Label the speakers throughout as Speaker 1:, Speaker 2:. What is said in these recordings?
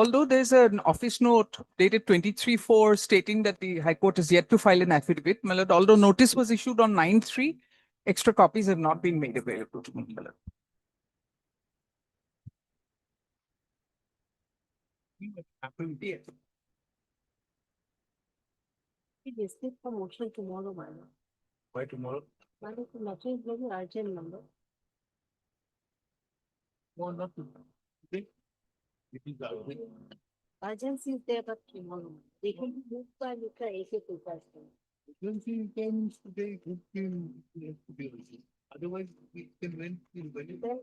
Speaker 1: although there's an office note dated 23/4 stating that the High Court is yet to file an affidavit, my lord, although notice was issued on 9/3, extra copies have not been made available to me, my lord.
Speaker 2: It is still promotional tomorrow, madam.
Speaker 3: Why tomorrow?
Speaker 2: Madam, the matter is very urgent number.
Speaker 3: No, not today. It is urgent.
Speaker 2: Urgency is there, but tomorrow. They can be moved by Mr. AK Kulkarni.
Speaker 3: Agency times today, 15 years to be received. Otherwise, we can rent in value.
Speaker 2: Then,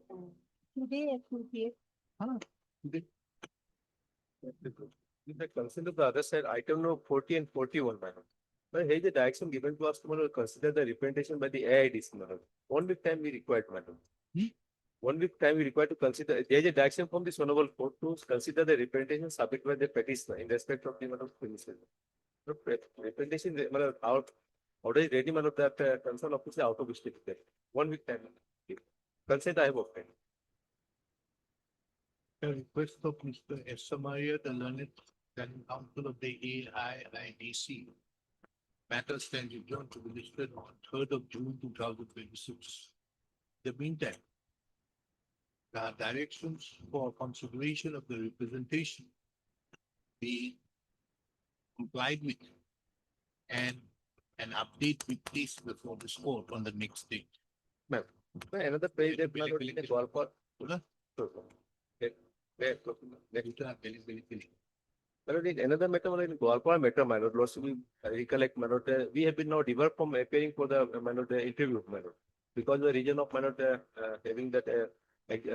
Speaker 2: today at 2 p.m.
Speaker 3: Today. If the consider the other side, item no 40 and 41, madam. But here the direction given to us tomorrow, consider the representation by the AIDs, madam. 1 week time we required, madam. 1 week time we require to consider, there is a direction from this honorable court to consider the representation submitted by the petitioner in respect of the madam premises. Representation, madam, out, already ready, madam, that concern officer out of state. 1 week time. Consent I have obtained.
Speaker 4: A request of Mr. S. Maria, the learned General Counsel of the AIIDC. Matter stands adjourned to be listed on 3rd of June 2026. In the meantime, the directions for consideration of the representation be complied with and an update be placed before this court on the next date.
Speaker 3: Ma'am, another page that madam, in the Gauhati. Madam, in another matter, madam, in Gauhati matter, madam, lordship, we recollect, madam, we have been now diverted from appearing for the, madam, the interview, madam, because the reason of, madam, having that,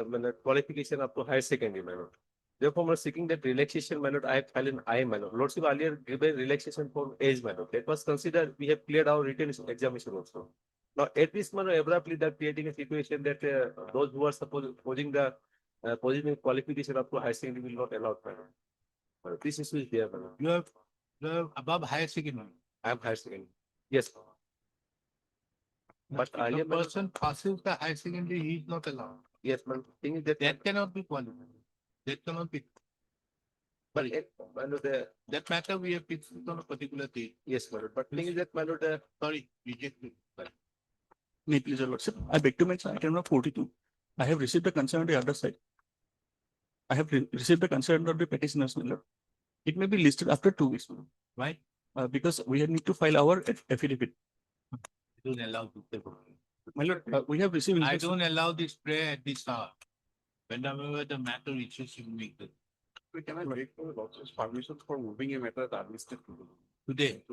Speaker 3: madam, qualification up to higher secondary, madam. Therefore, madam, seeking that relaxation, madam, I have filed an I, madam. Lordship earlier given relaxation for age, madam. That was considered, we have cleared our written examination also. Now, at least, madam, abruptly that creating a situation that those who are posing the positive qualification up to high secondary will not allow, madam. This issue is there, madam.
Speaker 4: You have above higher secondary.
Speaker 3: I am higher secondary. Yes. But
Speaker 4: If
Speaker 3: earlier,
Speaker 4: a person passes the higher secondary, he is not allowed.
Speaker 3: yes, madam. Thing is that.
Speaker 4: That cannot be qualified. That cannot be.
Speaker 3: But madam,
Speaker 4: That matter we have fixed on a particular date.
Speaker 3: yes, madam. But thing is that, madam,
Speaker 4: Sorry, rejected.
Speaker 5: May it please your lordship, I beg to mention item number 42. I have received the consent on the other side. I have received the consent of the petitioners, my lord. It may be listed after 2 weeks.
Speaker 4: Why?
Speaker 5: Because we need to file our affidavit.
Speaker 4: Don't allow this.
Speaker 5: My lord, we have received.
Speaker 4: I don't allow this prayer at this hour. Whenever the matter reaches, you make it.
Speaker 5: Can I wait for the lordship's permission for moving a matter that listed
Speaker 4: Today.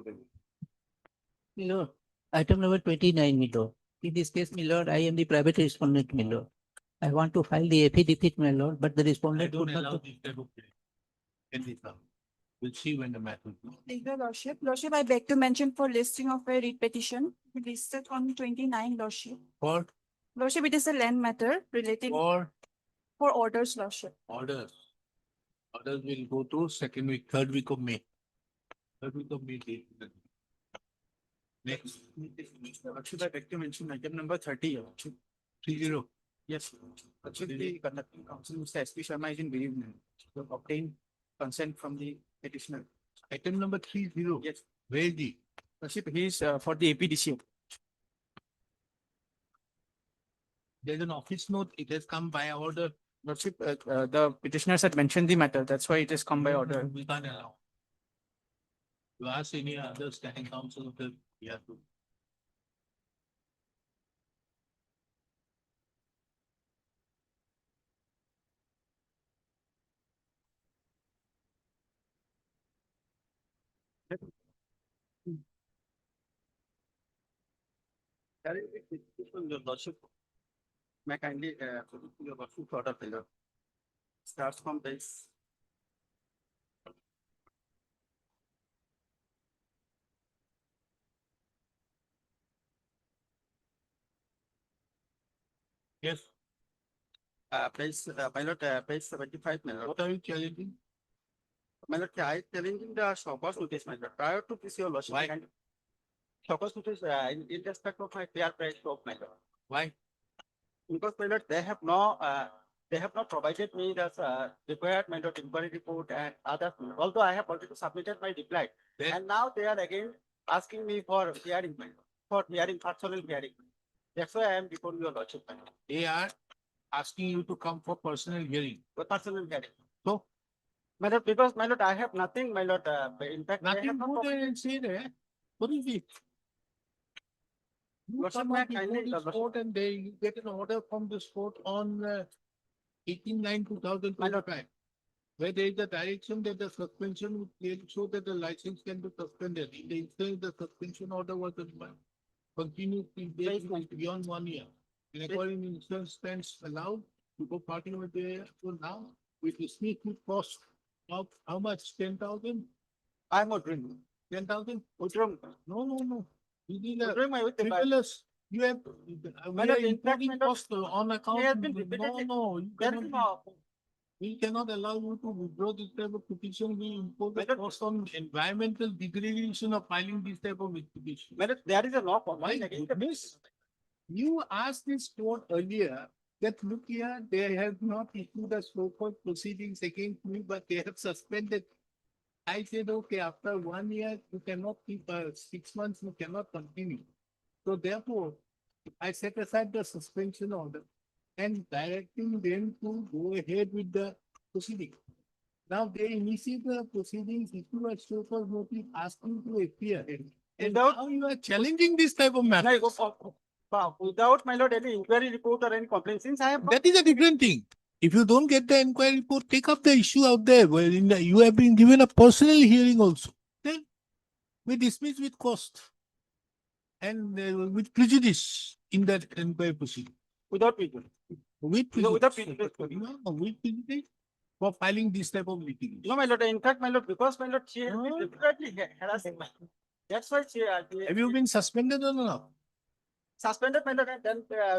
Speaker 6: My lord, item number 29, my lord. In this case, my lord, I am the private respondent, my lord. I want to file the affidavit, my lord, but the
Speaker 4: I
Speaker 6: respondent
Speaker 4: don't
Speaker 6: could
Speaker 4: allow
Speaker 6: not.
Speaker 4: this type of prayer. At this hour. We'll see when the matter.
Speaker 7: Your Lordship, I beg to mention for listing of a writ petition listed on 29, Lordship.
Speaker 4: For,
Speaker 7: Lordship, it is a land matter relating
Speaker 4: for
Speaker 7: for orders, Lordship.
Speaker 4: orders. Orders will go to second week, 3rd week of May. 3rd week of May date. Next.
Speaker 5: Actually, I beg to mention item number 30.
Speaker 4: 30.
Speaker 5: Yes. Actually, the conducting counsel, Mr. S.P. Sharma is in bereavement to obtain consent from the petitioner.
Speaker 4: Item number 30.
Speaker 5: Yes.
Speaker 4: Where is he?
Speaker 5: Lordship, he is for the APDC.
Speaker 4: There's an office note. It has come by order.
Speaker 5: Lordship, the petitioners had mentioned the matter. That's why it has come by order.
Speaker 4: We can't allow. You ask any other standing counsel of the, yeah.
Speaker 5: Your Lordship, may I kindly your Lordship order filler. Starts from this.
Speaker 4: Yes.
Speaker 5: Page 75, my lord.
Speaker 4: What are you challenging?
Speaker 5: My lord, I am challenging the Shoppers notice, my lord. Prior to this, your Lordship.
Speaker 4: Why?
Speaker 5: Shoppers notice in respect of my fair price of my lord.
Speaker 4: Why?
Speaker 5: Because my lord, they have no
Speaker 8: they have not provided me the required minor inquiry report and other, although I have already submitted my reply.
Speaker 4: Then-
Speaker 8: And now they are again asking me for hearing, for hearing, personal hearing. That's why I am before your lordship, my lord.
Speaker 4: They are asking you to come for personal hearing.
Speaker 8: For personal hearing.
Speaker 4: So
Speaker 8: My lord, because my lord, I have nothing, my lord, in fact. they
Speaker 4: nothing
Speaker 8: have not
Speaker 4: more
Speaker 8: provided-
Speaker 4: than say there. What is it? You
Speaker 8: Lordship,
Speaker 4: come
Speaker 8: may I
Speaker 4: up before
Speaker 8: kindly-
Speaker 4: this
Speaker 8: Lordship.
Speaker 4: court and they you get an order from this court on 18/9/2025. Where there is a direction that the suspension would clearly show that the license can be suspended. In the instance, the suspension order was continued
Speaker 8: Yes, ma'am.
Speaker 4: beyond 1 year. In according instance stands allowed to go party with the, so now with the sneak with cost of how much? 10,000?
Speaker 8: I am not doing.
Speaker 4: 10,000?
Speaker 8: Withdraw.
Speaker 4: No. You did a
Speaker 8: Withdraw my with the.
Speaker 4: frivolous, you have, we
Speaker 8: Madam,
Speaker 4: are
Speaker 8: in fact,
Speaker 4: importing
Speaker 8: madam,
Speaker 4: cost on account.
Speaker 8: has been repeatedly-
Speaker 4: You
Speaker 8: There
Speaker 4: cannot
Speaker 8: is no.
Speaker 4: we cannot allow you to withdraw this type of petition. We impose the
Speaker 8: Madam-
Speaker 4: cost on environmental degradation of filing this type of petition.
Speaker 8: My lord, there is a law.
Speaker 4: My goodness. You asked this court earlier that look here, they have not issued a so-called proceedings against me, but they have suspended. I said, okay, after 1 year, you cannot keep 6 months, you cannot continue. So therefore, I set aside the suspension order and directing them to go ahead with the proceeding. Now they initiate the proceedings, issue a so-called notice asking to appear. And
Speaker 8: Without-
Speaker 4: now you are challenging this type of matter.
Speaker 8: No, go without, my lord, any inquiry report or any complaint, since I have.
Speaker 4: That is a different thing. If you don't get the inquiry report, take up the issue out there where you have been given a personal hearing also. Then we dismiss with cost and with prejudice in that inquiry proceeding.
Speaker 8: Without people.
Speaker 4: With
Speaker 8: No, without
Speaker 4: prejudice.
Speaker 8: prejudice.
Speaker 4: No, with prejudice for filing this type of litigation.
Speaker 8: No, my lord, in fact, my lord, because my lord, she has been
Speaker 4: No.
Speaker 8: repeatedly harassing me. That's why she.
Speaker 4: Have you been suspended or not?
Speaker 8: Suspended, my lord, and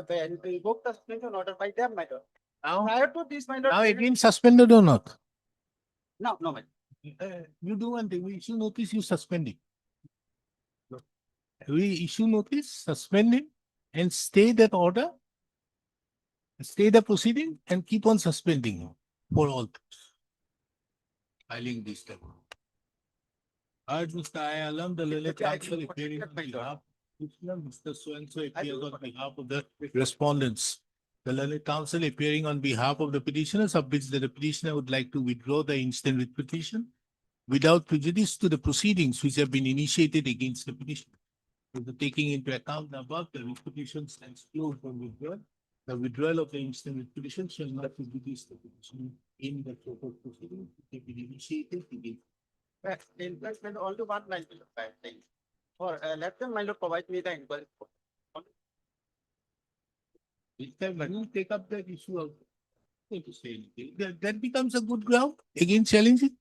Speaker 8: then revoked the suspension order by them, my lord.
Speaker 4: Now,
Speaker 8: Prior to this, my lord.
Speaker 4: now
Speaker 8: they have-
Speaker 4: again suspended or not?
Speaker 8: No, no, my.
Speaker 4: You do one thing, we issue notice, you suspend it. We issue notice, suspend it, and stay that order. Stay the proceeding and keep on suspending for all. Filing this time. Alright, Mr. I alarm the Lily Council appearing on behalf. Mr. So-and-so appears on behalf of the respondents. The Lily Council appearing on behalf of the petitioner submits that the petitioner would like to withdraw the instant writ petition without prejudice to the proceedings which have been initiated against the petitioner. With the taking into account the above, the writ petition stands closed from withdrawal. The withdrawal of the instant writ petition shall not prejudice the petition in the total proceeding to be initiated against.
Speaker 8: In fact, my lord, only one line, my lord, I think. Or let them, my lord, provide me the inquiry report.
Speaker 4: Each time when you take up that issue of going to say anything, that becomes a good ground against challenging.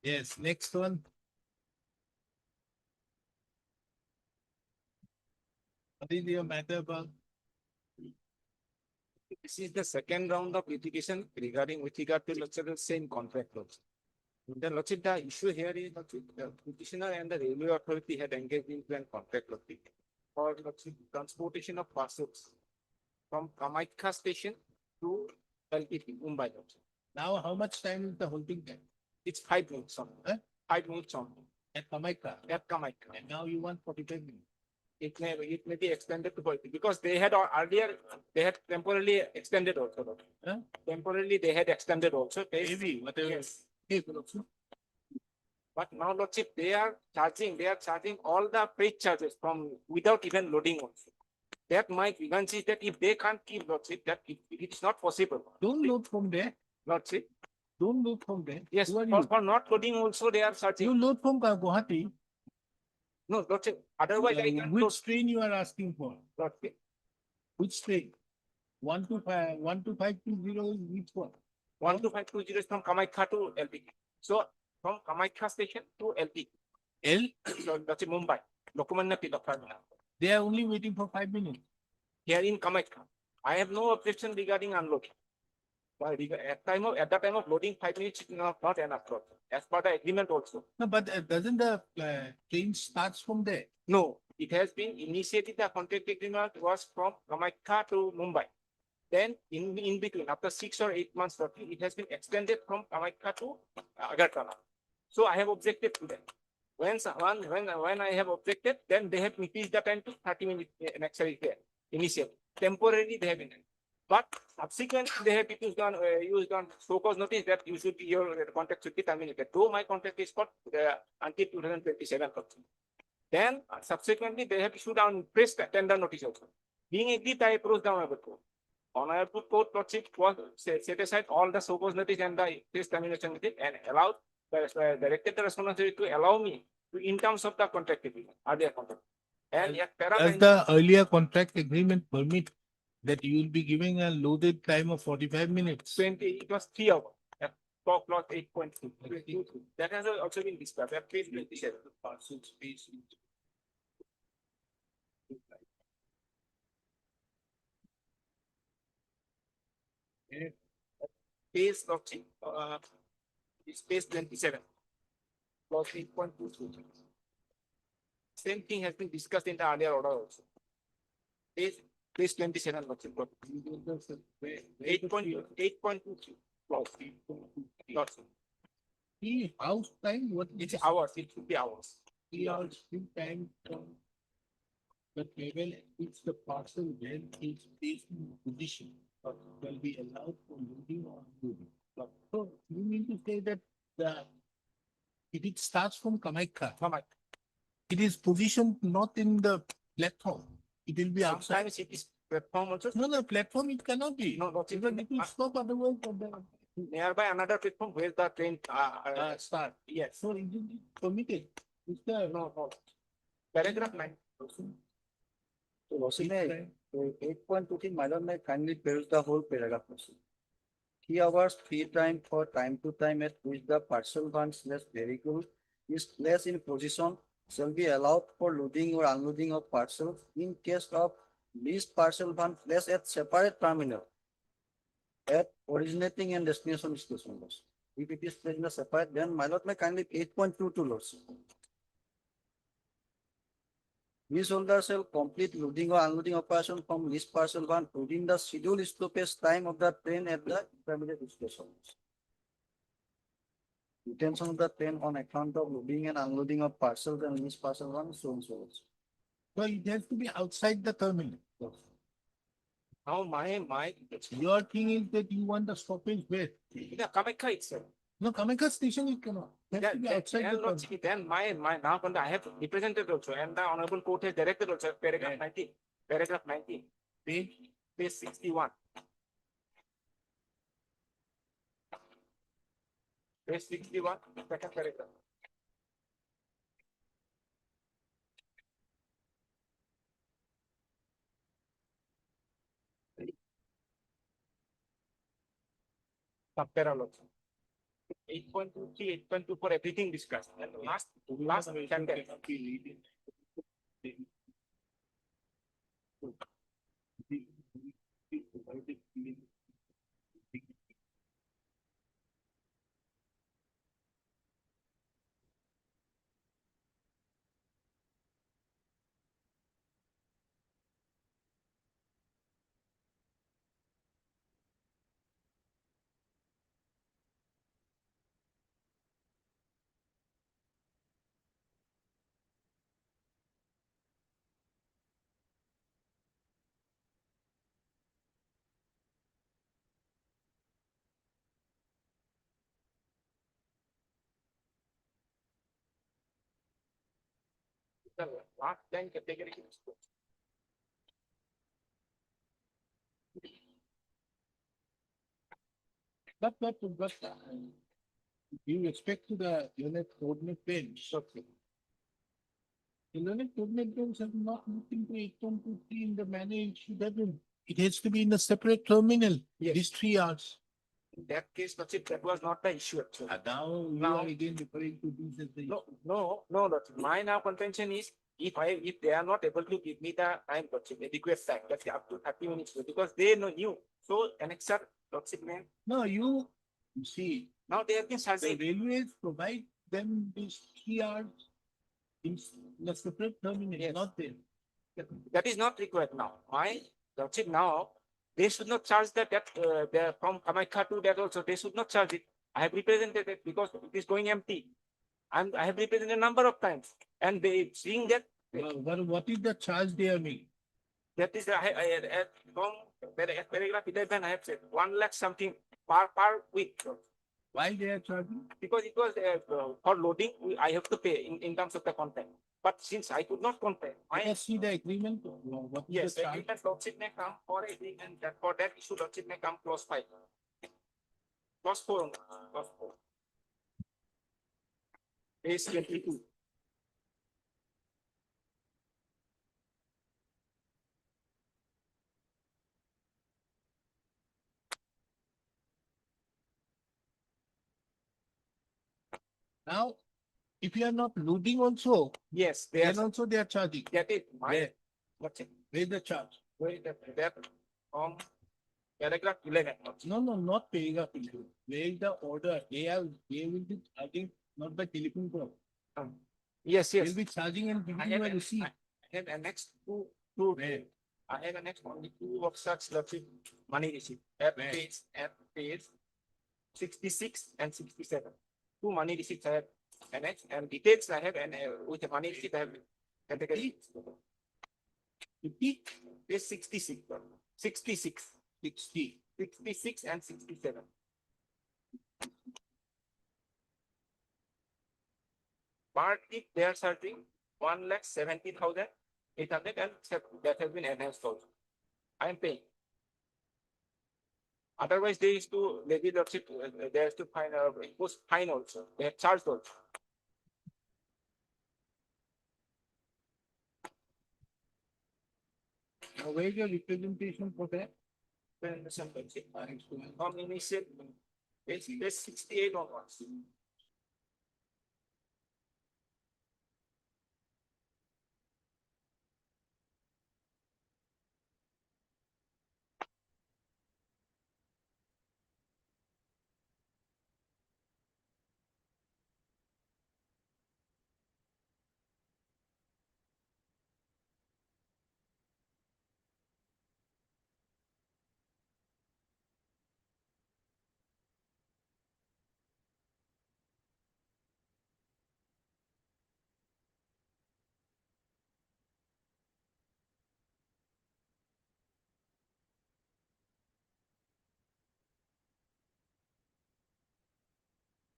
Speaker 4: Yes, next one. What is your matter about?
Speaker 9: This is the second round of litigation regarding with regard to the same contract laws. The lordship, the issue here is lordship, the petitioner and the railway authority had engaged into a contract lordship for lordship transportation of parcels from Kamaikha station to LTP, Mumbai. Lordship.
Speaker 4: Now, how much time is the holding time?
Speaker 9: It's 5 minutes on.
Speaker 4: Huh?
Speaker 9: 5 minutes on
Speaker 4: At Kamaikka.
Speaker 9: at Kamaikha.
Speaker 4: And now you want 45 minutes.
Speaker 9: It may be extended to 40 because they had earlier, they had temporarily extended also. Lordship.
Speaker 4: Huh?
Speaker 9: Temporarily, they had extended also.
Speaker 4: Maybe, whatever.
Speaker 9: Yes.
Speaker 4: Hey, Lordship.
Speaker 9: But now, lordship, they are charging all the freight charges from without even loading also. That might even see that if they can't keep lordship, that it's not possible.
Speaker 4: Don't load from there.
Speaker 9: Lordship,
Speaker 4: Don't load from there.
Speaker 9: yes,
Speaker 4: Who are
Speaker 9: for,
Speaker 4: you?
Speaker 9: for not loading also they are
Speaker 4: You
Speaker 9: charging.
Speaker 4: load from Gauhati.
Speaker 9: No, lordship, otherwise I can load,
Speaker 4: Which train you are asking for?
Speaker 9: lordship.
Speaker 4: Which train? 12520 is which one?
Speaker 9: 12520 is from Kamaikha to LP. So from Kamaikha station to LP.
Speaker 4: L,
Speaker 9: So lordship, Mumbai, Lokomotive terminal.
Speaker 4: they are only waiting for 5 minutes.
Speaker 9: Here in Kamaikha. I have no objection regarding unloading. But at the time of loading, 5 minutes is not enough. Lordship. As per the agreement also.
Speaker 4: No, but doesn't the train starts from there?
Speaker 9: No, it has been initiated, the contract agreement was from Kamakhya to Mumbai. Then in between, after 6 or 8 months, roughly, it has been extended from Kamakhya to Agartala. So I have objected to that. When I have objected, then they have increased the time to 30 minutes actually here, initially. Temporarily they have been. But subsequently they have used on so-called notice that you should be, your contract should be terminated. Though my contract is for until 2027. Then subsequently they have issued on press tender notice also. Being agreed, I approached the Honorable Court. Honorable Court lordship was set aside all the so-called notice and the press termination notice and allowed directed the responsibility to allow me to, in terms of the contract agreement, earlier contract. And
Speaker 4: Does the earlier contract agreement permit that you will be giving a loaded time of 45 minutes?
Speaker 9: 20, it was 3 hours. At clause 8.2. That has also been discussed. At page 27.
Speaker 4: Parcel space.
Speaker 9: Page of it's page 27. Clause 8.2. Same thing has been discussed in the earlier order also. Page 27. 8.23. Clause.
Speaker 4: The house time, what
Speaker 9: It's
Speaker 4: is
Speaker 9: hours. It should be hours.
Speaker 4: 3 hours still time from the table, it's the parcel when it's placed in position, will be allowed for loading or unloading. So you mean to say that if it starts from Kamakhya, it is positioned not in the platform, it will be outside.
Speaker 9: Sometimes it is platform also.
Speaker 4: No, platform it cannot be.
Speaker 9: No,
Speaker 4: Even it will stop otherwise of the
Speaker 9: nearby another platform where the train
Speaker 4: start.
Speaker 9: yes.
Speaker 4: So it is permitted. Is there
Speaker 9: No. Paragraph 9.
Speaker 10: So, Lordship, 8.23, Madam, may kindly peruse the whole paragraph. 3 hours free time for time to time at which the parcel van / vehicle is placed in position shall be allowed for loading or unloading of parcels in case of leased parcel van placed at separate terminal at originating and destination station. If it is placed in a separate, then my lord may kindly 8.22, Lordship. Leaseholder shall complete loading or unloading operation from leased parcel van within the scheduled stoppage time of the train at the intermediate station. Detention of the train on account of loading and unloading of parcels and leased parcel van, so and so.
Speaker 4: So it has to be outside the terminal.
Speaker 9: Now my
Speaker 4: Your thing is that you want the stoppage where?
Speaker 9: the Kamakhya itself.
Speaker 4: No, Kamakhya station it cannot. It has to be outside the terminal.
Speaker 9: Then my now I have represented also and the Honorable Court has directed also paragraph 19. Paragraph 19. Page 61. Page 61. Second paragraph. Subparal also. 8.23, 8.2 for everything discussed. And last sentence. The last 10 categories.
Speaker 4: But you expect to the unit coordinate bench. The unit coordinate bench have not looked into 8.23 in the manner it should have been. It has to be in a separate terminal.
Speaker 9: Yes.
Speaker 4: These 3 hours.
Speaker 9: In that case, that was not the issue actually.
Speaker 4: Now you
Speaker 9: Now-
Speaker 4: are again referring to this as the.
Speaker 9: No, my now contention is if they are not able to give me the time adequate time, that's up to 30 minutes because they knew. So annexer man,
Speaker 4: No, you see,
Speaker 9: now they have been
Speaker 4: the
Speaker 9: charging.
Speaker 4: railways provide them these 3 hours The separate terminal,
Speaker 9: Yes.
Speaker 4: not there.
Speaker 9: That is not required now. Why? That's it now. They should not charge that from Kamakya to that also. They should not charge it. I have represented it because it is going empty. I have represented a number of times, and they seeing that
Speaker 4: What is the charge they are making?
Speaker 9: that is from paragraph 11. I have said 1 lakh something per week
Speaker 4: Why they are charging?
Speaker 9: because it was for loading. I have to pay in terms of the content. But since I could not compare,
Speaker 4: I can see the agreement. What is
Speaker 9: yes,
Speaker 4: the
Speaker 9: the
Speaker 4: charge?
Speaker 9: agreement lordship may come for agreement that for that issue lordship may come clause 5. Clause 4 only, clause 4. Page 22.
Speaker 4: Now, if you are not loading also,
Speaker 9: Yes,
Speaker 4: then also they are charging.
Speaker 9: that is my
Speaker 4: Where?
Speaker 9: lordship.
Speaker 4: Where is the charge?
Speaker 9: Where is that from paragraph 11.
Speaker 4: No, not paying up. Where is the order? They will be charging not by telephone call.
Speaker 9: Yes,
Speaker 4: They'll
Speaker 9: yes.
Speaker 4: be charging and
Speaker 9: I
Speaker 4: giving
Speaker 9: have
Speaker 4: you a
Speaker 9: an-
Speaker 4: receipt.
Speaker 9: I have annexed two.
Speaker 4: Where?
Speaker 9: I have annexed only 2 of such lordship money receipt at
Speaker 4: Where?
Speaker 9: page 66 and 67. 2 money receipts I have annexed and details I have and with the money receipt I have category.
Speaker 4: 50,
Speaker 9: Page 66. 66.
Speaker 4: 60.
Speaker 9: 66 and 67. Part if they are charging 1,70,800 and that has been enhanced also. I am paying. Otherwise, they used to levy lordship, they have to impose fine also. They have charged also.
Speaker 4: Now, where is your representation for that?
Speaker 9: From initial, page 68 onwards.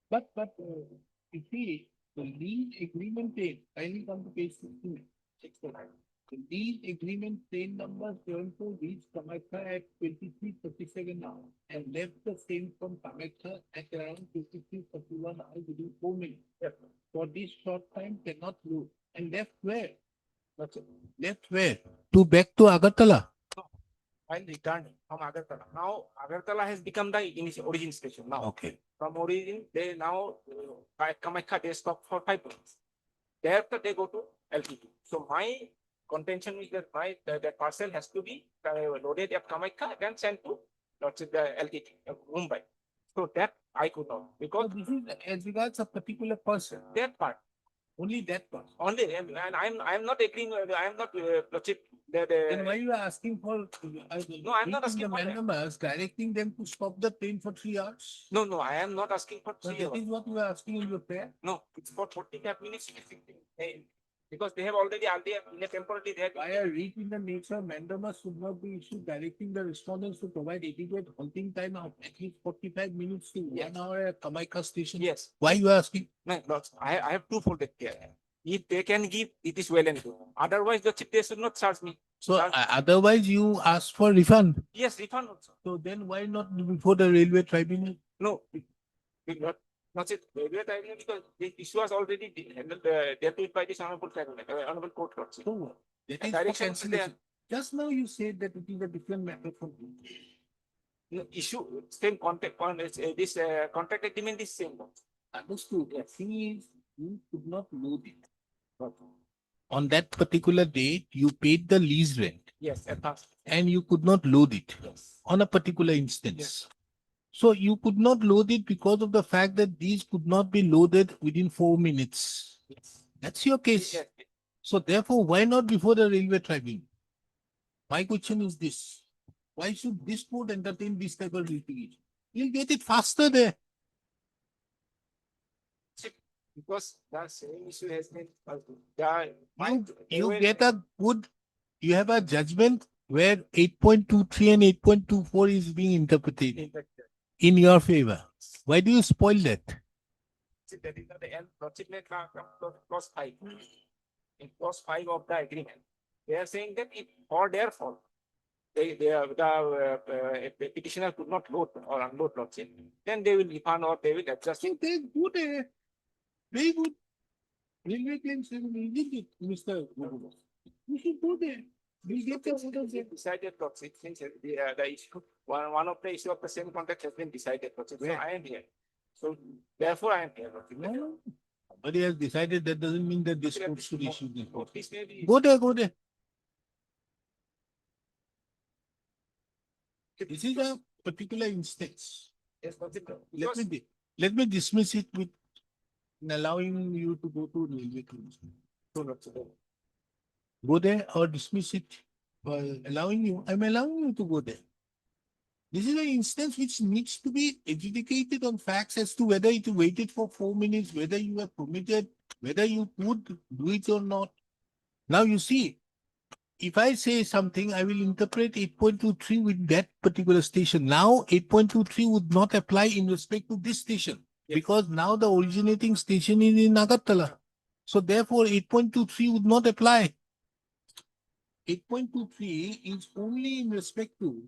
Speaker 4: But, you see, the lease agreement date, kindly come to page 16. 69. The lease agreement train number 74 reached Kamakya at 23:32 hour and left the same from Kamakya at around 23:31 hours within 4 minutes. For this short time cannot move and left where? Left where? To back to Agartala.
Speaker 9: While returning from Agartala. Now, Agartala has become the initial origin station now.
Speaker 4: Okay.
Speaker 9: From origin, they now, Kamakya, they stop for 5 minutes. Thereafter, they go to LTT. So my contention is that that parcel has to be loaded at Kamakya and sent to the LTT, Mumbai. So that I could not,
Speaker 4: So
Speaker 9: because
Speaker 4: this is as regards a particular person,
Speaker 9: that part,
Speaker 4: only that part.
Speaker 9: only, and I'm not agreeing, I'm not,
Speaker 4: Then why you are asking for?
Speaker 9: No, I'm not asking
Speaker 4: the
Speaker 9: for that.
Speaker 4: members, directing them to stop the train for 3 hours?
Speaker 9: No, I am not asking for
Speaker 4: So
Speaker 9: 3
Speaker 4: that
Speaker 9: hours.
Speaker 4: is what you are asking in your prayer?
Speaker 9: No, it's for 45 minutes. Hey, because they have already, in a temporary, they had.
Speaker 4: By a read in the nature, mandamus should not be issued directing the respondents to provide adequate halting time of at least 45 minutes to
Speaker 9: Yes.
Speaker 4: 1 hour at Kamakya station.
Speaker 9: Yes.
Speaker 4: Why you are asking?
Speaker 9: No, I have two-fold care. If they can give, it is well and good. Otherwise, the chief, they should not charge me.
Speaker 4: So
Speaker 9: Sir.
Speaker 4: otherwise you ask for refund.
Speaker 9: Yes, refund also.
Speaker 4: So then why not before the railway tribunal?
Speaker 9: No, not it. Railway tribunal, because the issue was already handled, dealt with by this honorable tribunal, honorable court. Also.
Speaker 4: So what? That
Speaker 9: The
Speaker 4: is for
Speaker 9: direction is there.
Speaker 4: cancellation. Just now you said that it is a different matter from you.
Speaker 9: No, issue, same contract, this contract agreement is same.
Speaker 4: Understood. The
Speaker 9: Yes.
Speaker 4: thing is, you could not load it. On that particular date, you paid the lease rent
Speaker 9: Yes, at first.
Speaker 4: and you could not load it
Speaker 9: Yes.
Speaker 4: on a particular instance. So you could not load it because of the fact that these could not be loaded within 4 minutes.
Speaker 9: Yes.
Speaker 4: That's your case.
Speaker 9: Yes.
Speaker 4: So therefore, why not before the railway tribunal? My question is this: why should this court entertain this type of litigation? You'll get it faster there.
Speaker 9: Because the same issue has been, the.
Speaker 4: You get a good, you have a judgment where 8.23 and 8.24 is being interpreted in your favor. Why do you spoil that?
Speaker 9: See, that is the end, proceeding clause 5. In clause 5 of the agreement, they are saying that if for their fault, the petitioner could not load or unload blockchain, then they will refund or they will adjust.
Speaker 4: So they're good, very good. Railway claims, isn't it, Mr. Guru? You should go there. We'll get the order there.
Speaker 9: Decided blockchain, since the issue, one of the issue of the same contract has been decided blockchain. So
Speaker 4: Where?
Speaker 9: I am here. So therefore I am here.
Speaker 4: No, somebody has decided, that doesn't mean that this court should issue this.
Speaker 9: This may be.
Speaker 4: Go there, go there. This is a particular instance.
Speaker 9: Yes,
Speaker 4: Let me dismiss it with allowing you to go to railway claims. Go there or dismiss it for allowing you. I'm allowing you to go there. This is an instance which needs to be adjudicated on facts as to whether it waited for 4 minutes, whether you were permitted, whether you could do it or not. Now you see, if I say something, I will interpret 8.23 with that particular station. Now 8.23 would not apply in respect to this station, because now the originating station is in Agartala. So therefore 8.23 would not apply. 8.23 is only in respect to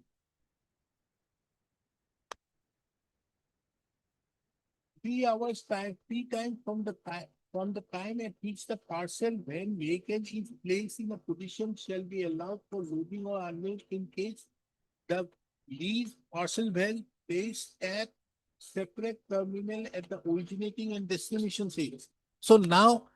Speaker 4: free time from the time at which the parcel, when vacant, is placed in a position, shall be allowed for loading or unloading in case the lease parcel well placed at separate terminal at the originating and destination stations. So now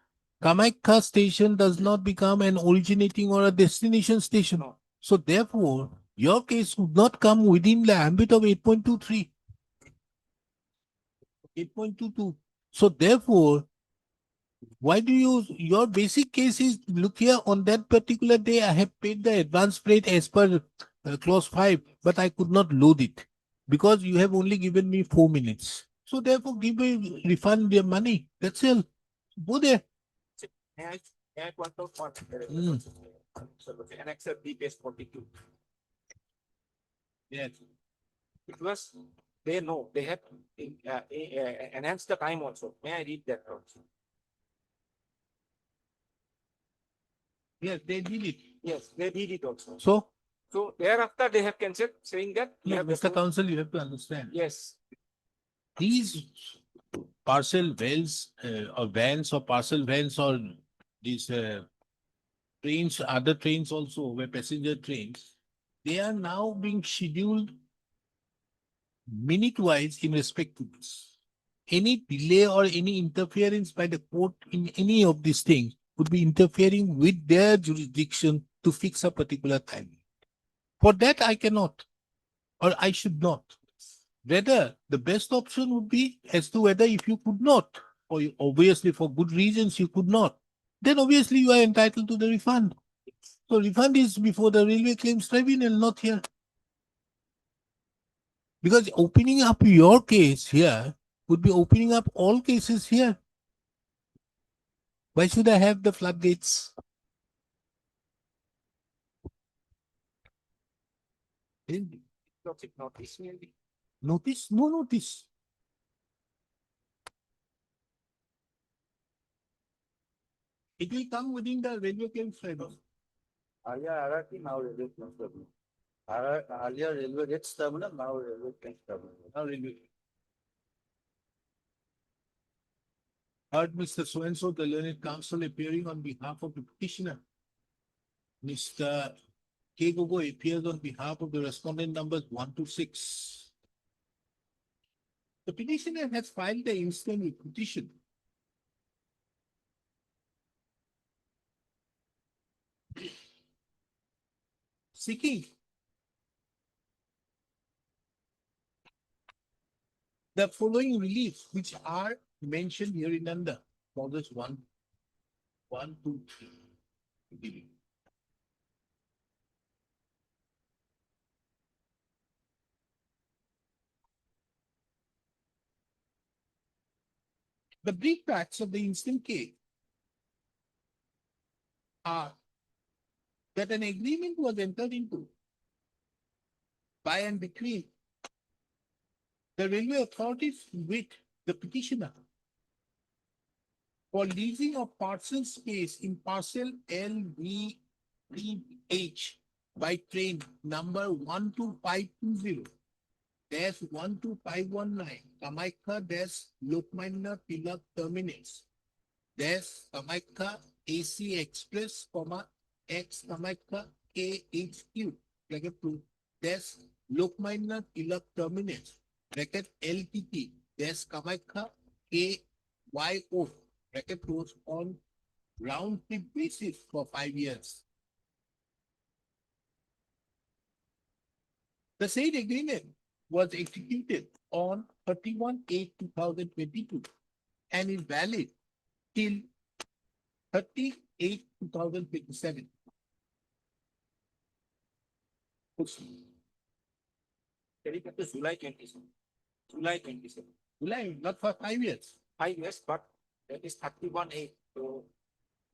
Speaker 4: Kamaikka station does not become an originating or a destination station. So therefore, your case would not come within the ambit of 8.23. 8.22. So therefore, why do your basic case is, look here, on that particular day, I have paid the advance rate as per clause 5, but I could not load it because you have only given me 4 minutes. So therefore, give me refund their money. That's all. Go there.
Speaker 9: May I point out one? Annex B page 42.
Speaker 4: Yes.
Speaker 9: It was, they know, they have enhanced the time also. May I read that also?
Speaker 4: Yes, they did it.
Speaker 9: Yes, they did it also.
Speaker 4: So,
Speaker 9: Thereafter they have cancelled, saying that.
Speaker 4: no, Mr. Counsel, you have to understand.
Speaker 9: Yes,
Speaker 4: These parcel vans or vans or parcel vans or these trains, other trains also, where passenger trains, they are now being scheduled minute-wise in respect to this. Any delay or any interference by the court in any of these things would be interfering with their jurisdiction to fix a particular time. For that, I cannot, or I should not. Whether the best option would be as to whether if you could not, or obviously for good reasons you could not, then obviously you are entitled to the refund. So refund is before the Railway Claims Tribunal, not here. Because opening up your case here would be opening up all cases here. Why should I have the floodgates?
Speaker 9: notice maybe.
Speaker 4: Notice? No notice. It will come within the Railway Claims Tribunal.
Speaker 10: Earlier hierarchy, now railway claims tribunal. Earlier railway rates terminal, now railway claims tribunal.
Speaker 4: Now railway. Heard Mr. So-and-so, the learned counsel appearing on behalf of the petitioner. Mr. K. Gogoi appears on behalf of the respondent numbers 1 to 6. The petitioner has filed the instant petition. Seeking the following reliefs, which are mentioned here in under clauses 1 1, 2, 3. The brief facts of the instant case are that an agreement was entered into by and between the railway authorities with the petitioner for leasing of parcel space in parcel LVPH by train number 12520 12519 Kamakhya Lokmanya Tilak terminus Kamakhya AC Express, X Kamakhya KHQ, bracket 2, Lokmanya Tilak terminus, bracket LTT, Kamakhya KYO, bracket 2, on round trip basis for 5 years. The said agreement was executed on 31/8/2022 and is valid till 30/8/2027.
Speaker 9: Carry back to July 27. July 27.
Speaker 4: July, not for 5 years.
Speaker 9: 5 years, but that is 31/8. So,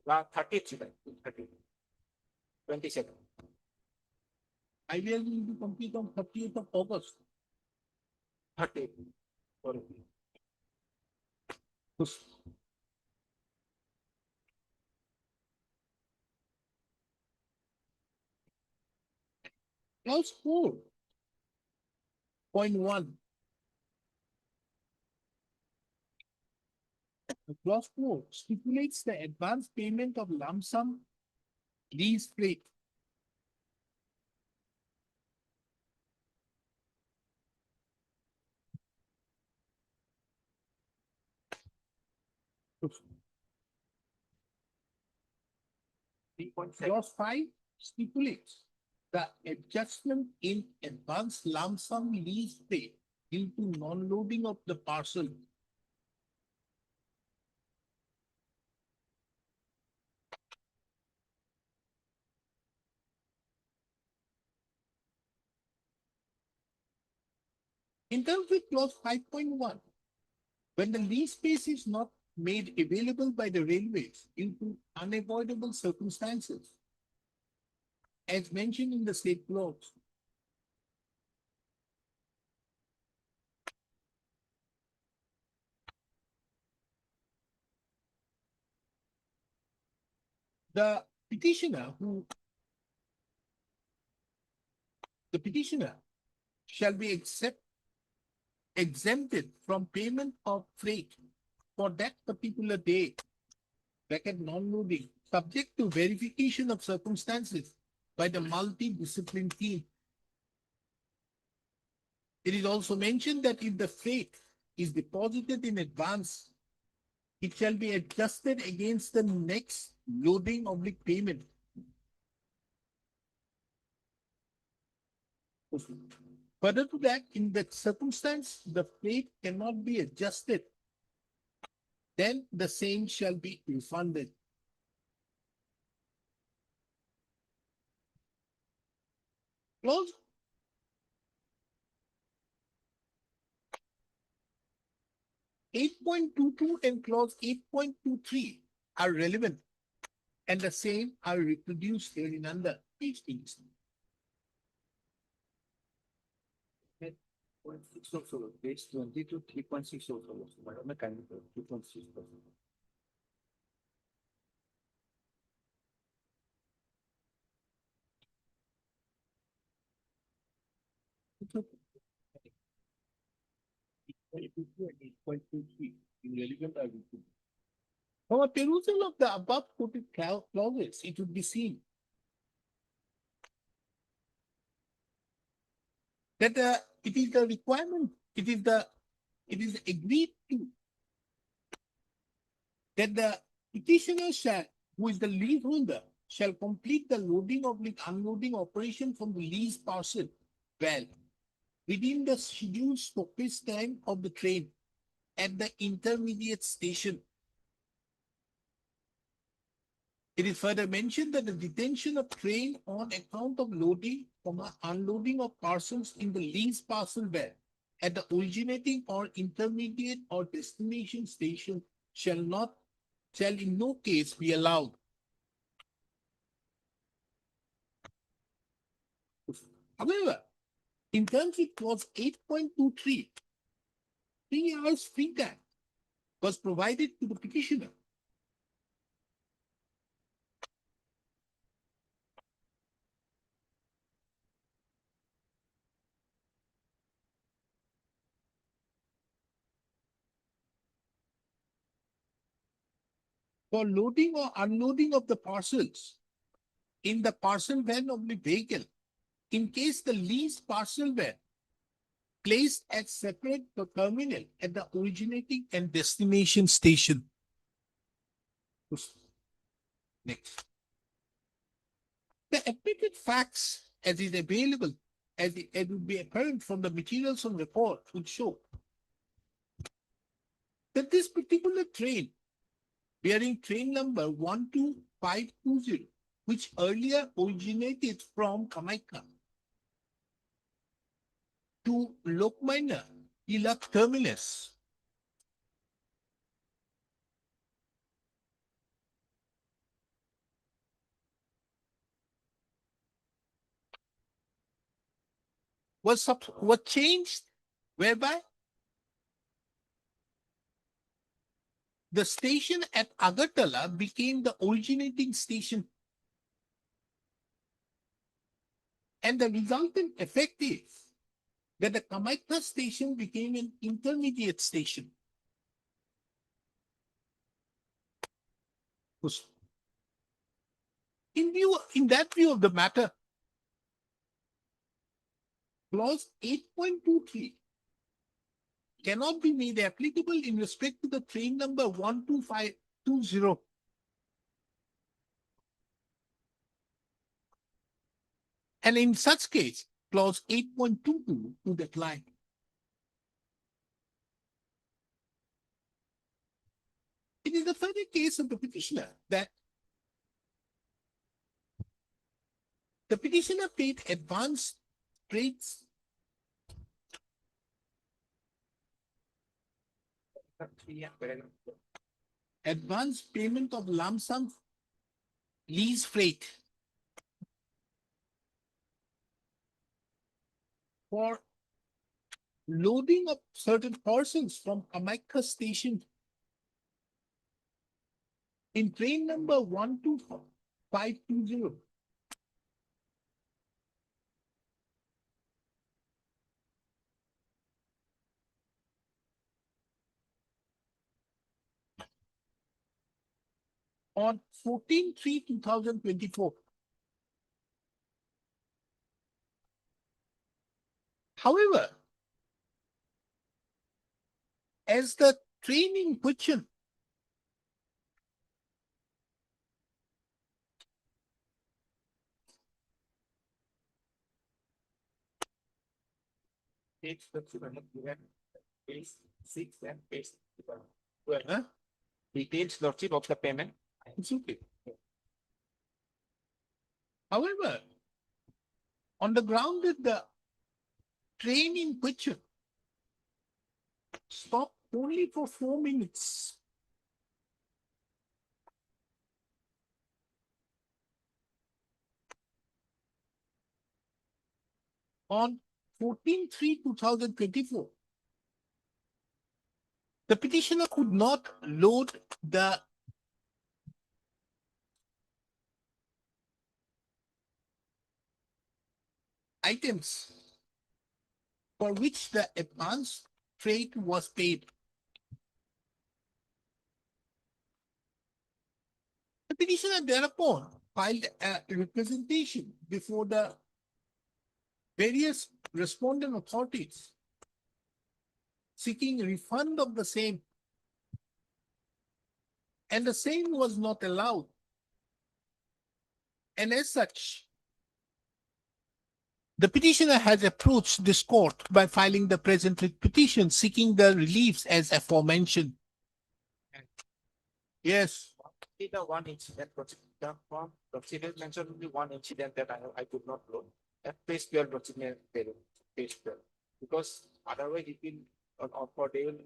Speaker 9: 30th July, 30, 27.
Speaker 4: 5 years will be complete on 30th of August.
Speaker 9: 30. Sorry.
Speaker 4: Clause 4.1. Clause 4 stipulates the advance payment of lump sum lease rate. Clause 5 stipulates the adjustment in advance lump sum lease rate due to non-loading of the parcel. In terms with clause 5.1, when the lease space is not made available by the railways due to unavoidable circumstances, as mentioned in the state clause, the petitioner shall be exempted from payment of freight for that particular day, bracket non-loading, subject to verification of circumstances by the multidisciplinary team. It is also mentioned that if the freight is deposited in advance, it shall be adjusted against the next loading oblique payment. Further to that, in that circumstance, the freight cannot be adjusted, then the same shall be refunded. Clause 8.22 and clause 8.23 are relevant, and the same are reproduced here in under page 6.
Speaker 10: Page 20 to 3.6 also. Madam, I kindly 3.6.
Speaker 4: From a perusal of the above quoted clauses, it would be seen that it is the requirement, it is agreed to that the petitioner shall, who is the leaseholder, shall complete the loading or unloading operation from the lease parcel well within the scheduled stoppage time of the train at the intermediate station. It is further mentioned that the detention of train on account of loading, unloading of parcels in the lease parcel van at the originating or intermediate or destination station shall in no case be allowed. However, in terms of clause 8.23, 3 hours free time was provided to the petitioner. For loading or unloading of the parcels in the parcel van of the vehicle, in case the leased parcel van placed at separate terminal at the originating and destination station. Next. The admitted facts as is available, as it would be apparent from the materials on report, would show that this particular train, bearing train number 12520, which earlier originated from Kamaika to Lokmanya Ilak terminus, was changed, whereby the station at Agartala became the originating station. And the resultant effect is that the Kamaikna station became an intermediate station. In that view of the matter, clause 8.23 cannot be made applicable in respect to the train number 12520. And in such case, clause 8.22 would apply. It is the further case of the petitioner that the petitioner paid advance rates advance payment of lump sum lease freight for loading of certain parcels from Kamaika station in train number 12520. On 14/3/2024. However, as the train in question
Speaker 9: Page 6 and page 12.
Speaker 4: Huh?
Speaker 9: Details lordship of the payment.
Speaker 4: It's okay. However, on the ground that the train in question stopped only for 4 minutes. On 14/3/2024, the petitioner could not load the items for which the advance freight was paid. The petitioner thereupon filed a representation before the various respondent authorities seeking refund of the same, and the same was not allowed. And as such, the petitioner has approached this court by filing the present petition seeking the reliefs as aforementioned. Yes.
Speaker 9: only the one incident, the form proceedings mentioned only one incident that I could not load. At page 12, proceeding page 12. Because otherwise it will, for they will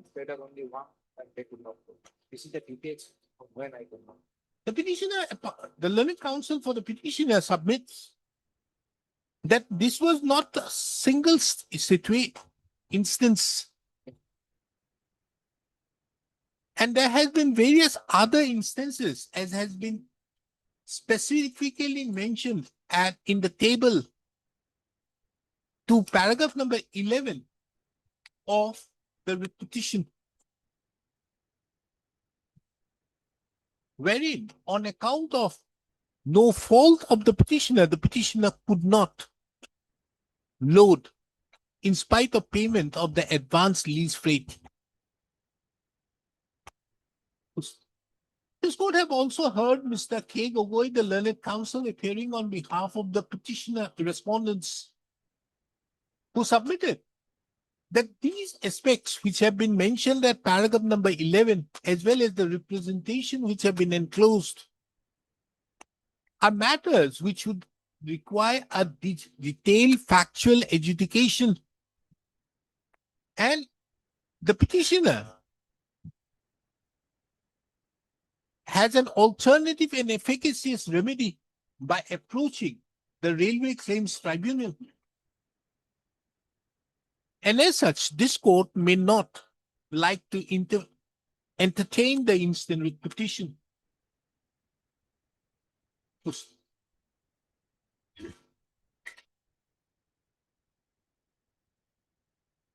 Speaker 9: spread out only one and they could not load. This is the details of when I could not.
Speaker 4: The petitioner, the learned counsel for the petitioner submits that this was not a single instance. And there has been various other instances, as has been specifically mentioned in the table to paragraph number 11 of the petition, wherein on account of no fault of the petitioner could not load in spite of payment of the advanced lease freight. This court have also heard Mr. K. Gogoi, the learned counsel, appearing on behalf of the petitioner respondents, who submitted that these aspects which have been mentioned at paragraph number 11, as well as the representation which have been enclosed, are matters which would require a detailed factual adjudication. And the petitioner has an alternative and efficacious remedy by approaching the Railway Claims Tribunal. And as such, this court may not like to entertain the instant writ petition.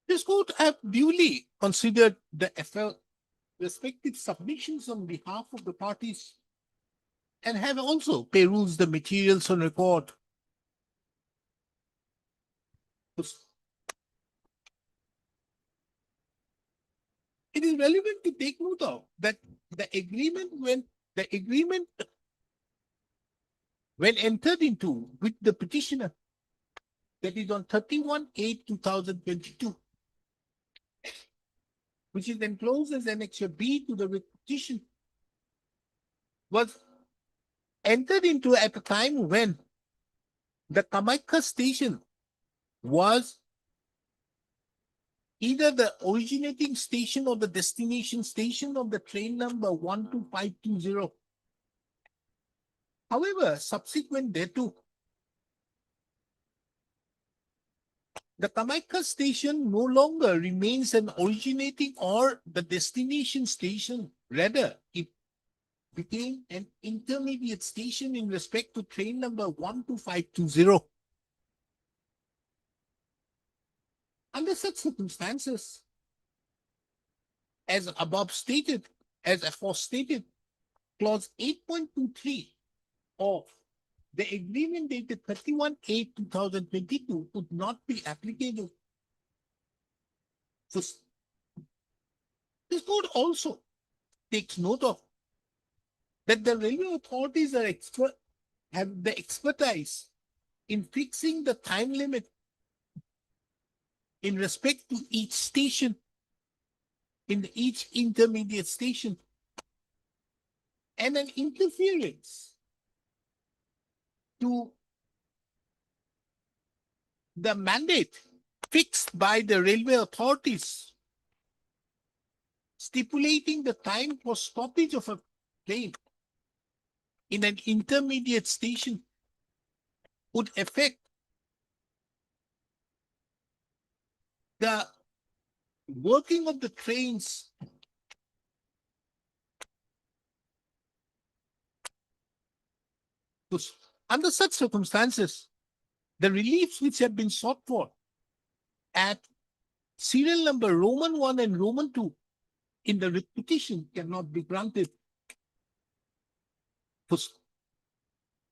Speaker 4: This court have duly considered the respective submissions on behalf of the parties and have also perused the materials on record. It is relevant to take note of that the agreement when entered into with the petitioner, that is on 31/8/2022, which is enclosed as Annexure B to the petition, was entered into at a time when the Kamaika station was either the originating station or the destination station of the train number 12520. However, subsequent thereto, the Kamaika station no longer remains an originating or the destination station. Rather, it became an intermediate station in respect to train number 12520. Under such circumstances, as above stated, as aforestated, clause 8.23 of the agreement dated 31/8/2022 would not be applicable. So, this court also takes note of that the railway authorities have the expertise in fixing the time limit in respect to each station, in each intermediate station, and an interference to the mandate fixed by the railway authorities, stipulating the time for stoppage of a train in an intermediate station, would affect the working of the trains under such circumstances. The reliefs which have been sought for at serial number Roman 1 and Roman 2 in the petition cannot be granted.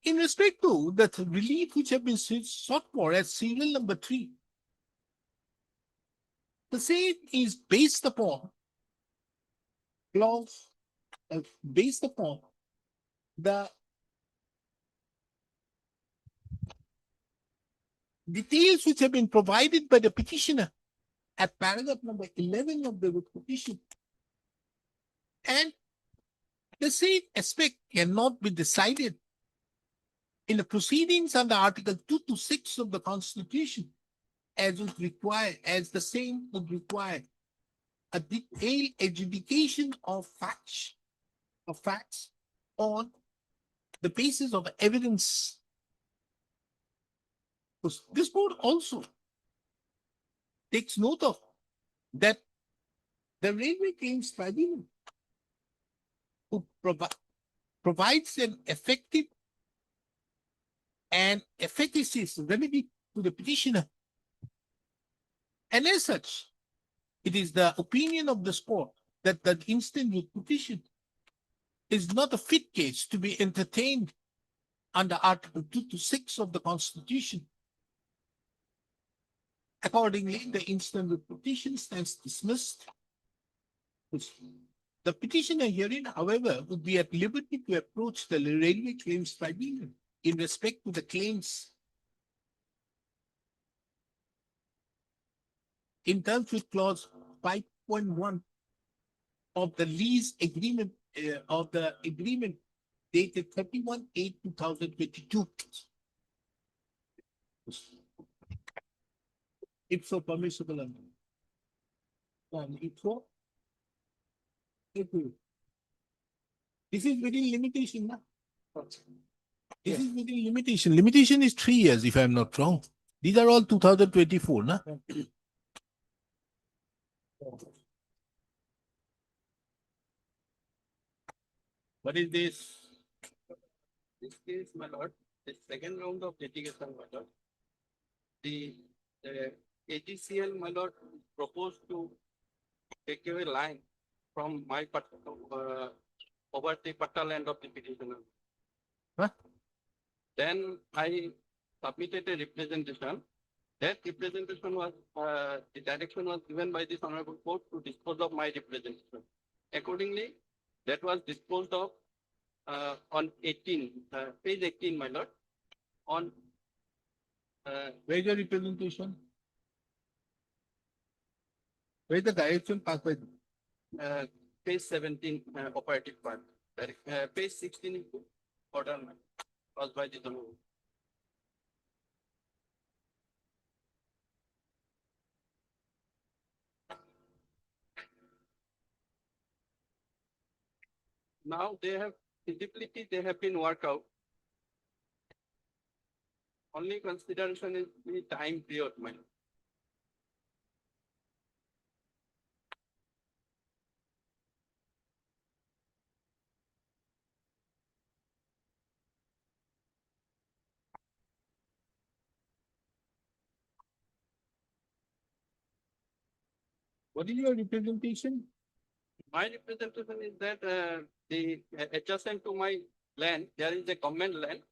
Speaker 4: In respect to the relief which have been sought for at serial number 3, the same is based upon clause, based upon the details which have been provided by the petitioner at paragraph number 11 of the petition, and The same aspect cannot be decided in the proceedings under Article 2 to 6 of the Constitution, as the same would require a detailed adjudication of facts on the basis of evidence. This board also takes note of that the Railway Claims Tribunal provides an effective and efficacious remedy to the petitioner. And as such, it is the opinion of this court that the instant with petition is not a fit case to be entertained under Article 2 to 6 of the Constitution. Accordingly, the instant with petition stands dismissed. The petitioner herein, however, would be at liberty to approach the Railway Claims Tribunal in respect to the claims in terms with clause 5.1 of the lease agreement of the agreement dated 31/8/2022. If so permissible and if so, this is within limitation. This is within limitation. Limitation is 3 years, if I'm not wrong. These are all 2024, na? What is this?
Speaker 3: This case, my lord, the second round of litigation, my lord. The AGCL, my lord, proposed to take away line from my part over the patta land of the petitioner.
Speaker 4: Huh?
Speaker 3: Then I submitted a representation. That representation was the direction was given by this honorable court to dispose of my representation. Accordingly, that was disposed of on 18, page 18, my lord. On
Speaker 4: Where is your representation? Where is the direction passed by?
Speaker 3: page 17, operative part. Page 16 is order caused by the honorable. Now they have feasibility, they have been worked out. Only consideration is the time period, my lord.
Speaker 4: What is your representation?
Speaker 3: My representation is that the adjacent to my land, there is a government land,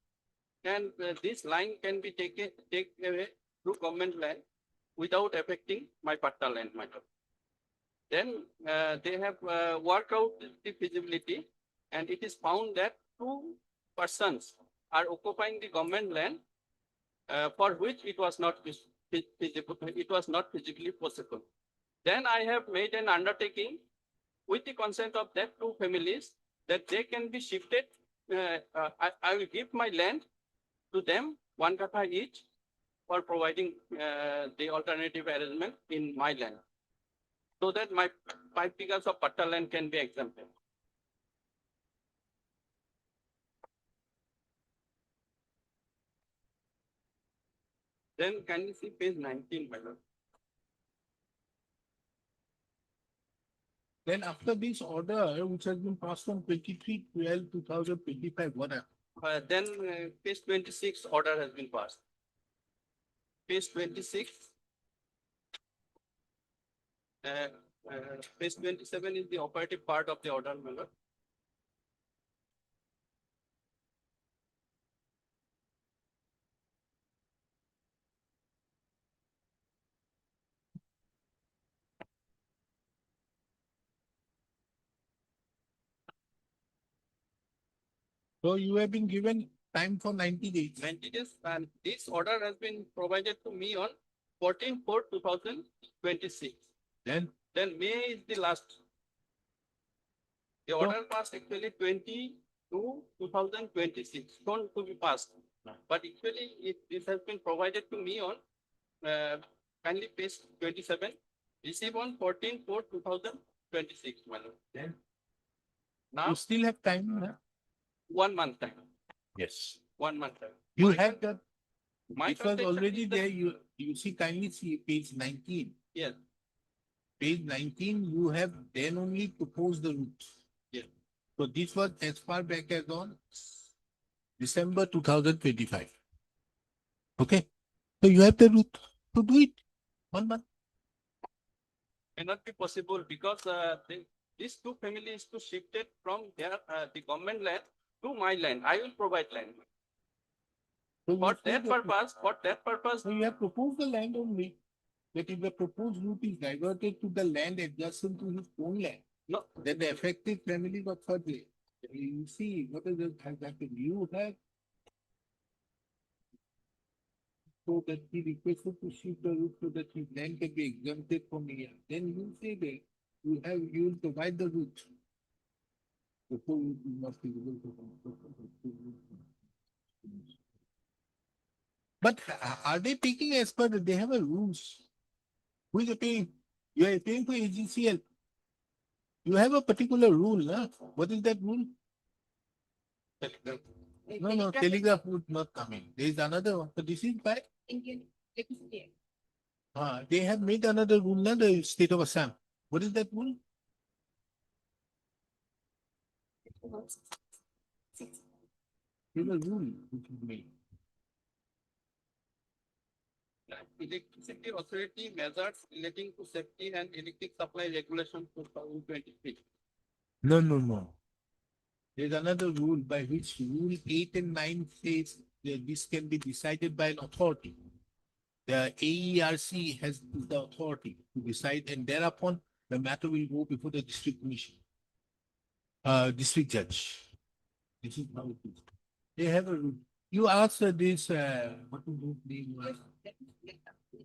Speaker 3: and this line can be taken away through government land without affecting my patta land matter. Then they have worked out the feasibility, and it is found that 2 persons are occupying the government land for which it was not feasible, it was not physically possible. Then I have made an undertaking with the consent of that 2 families that they can be shifted. I will give my land to them, 1 katha each, for providing the alternative arrangement in my land, so that my 5 acres of patta land can be exempted. Then can you see page 19, my lord?
Speaker 4: Then after this order, which has been passed on 23/12/2025, what happened?
Speaker 3: Then page 26 order has been passed. Page 26. Page 27 is the operative part of the order, my lord.
Speaker 4: So you have been given time for 90 days.
Speaker 3: 90 days, and this order has been provided to me on 14/4/2026.
Speaker 4: Then
Speaker 3: Then May is the last.
Speaker 9: The order passed actually 2026, soon to be passed. But actually, this has been provided to me on, kindly page 27, received on 14/4/2026, my lord.
Speaker 4: Then
Speaker 9: Now,
Speaker 4: you still have time, huh?
Speaker 9: 1 month time,
Speaker 4: Yes.
Speaker 9: 1 month time.
Speaker 4: You
Speaker 9: My
Speaker 4: have
Speaker 9: con-
Speaker 4: the,
Speaker 9: My
Speaker 4: it was
Speaker 9: contention
Speaker 4: already
Speaker 9: is that-
Speaker 4: there, you see, kindly see page 19.
Speaker 9: Yes,
Speaker 4: Page 19, you have then only proposed the route.
Speaker 9: Yes.
Speaker 4: So this was as far back as on December 2025. Okay, so you have the route to do it 1 month.
Speaker 9: may not be possible because these two families to shift it from their the government land to my land. I will provide land.
Speaker 4: So
Speaker 9: For
Speaker 4: you say
Speaker 9: that purpose,
Speaker 4: so you have proposed the land only. That if the proposed route is diverted to the land adjacent to his own land,
Speaker 9: no,
Speaker 4: then the affected family got third way. You see, what is it has happened? You have so that he requested to shift the route so that his land can be exempted from here. Then you say that you will provide the route. The full route is not feasible for But are they taking as per they have a rules? Who is paying? You are paying for AGCL. You have a particular rule, huh? What is that rule? No, telegraph would not come in. There is another one. So this is by
Speaker 7: Indian electricity.
Speaker 4: they have made another rule, not the state of Assam. What is that rule? There's a rule which is made.
Speaker 9: Electricity Authority measures relating to safety and electric supply regulation 2023.
Speaker 4: No. There's another rule by which rule 8 and 9 says that this can be decided by an authority. The AERC has the authority to decide, and thereupon the matter will go before the district commission, district judge. This is how it is. They have a rule. You ask this, what is his name?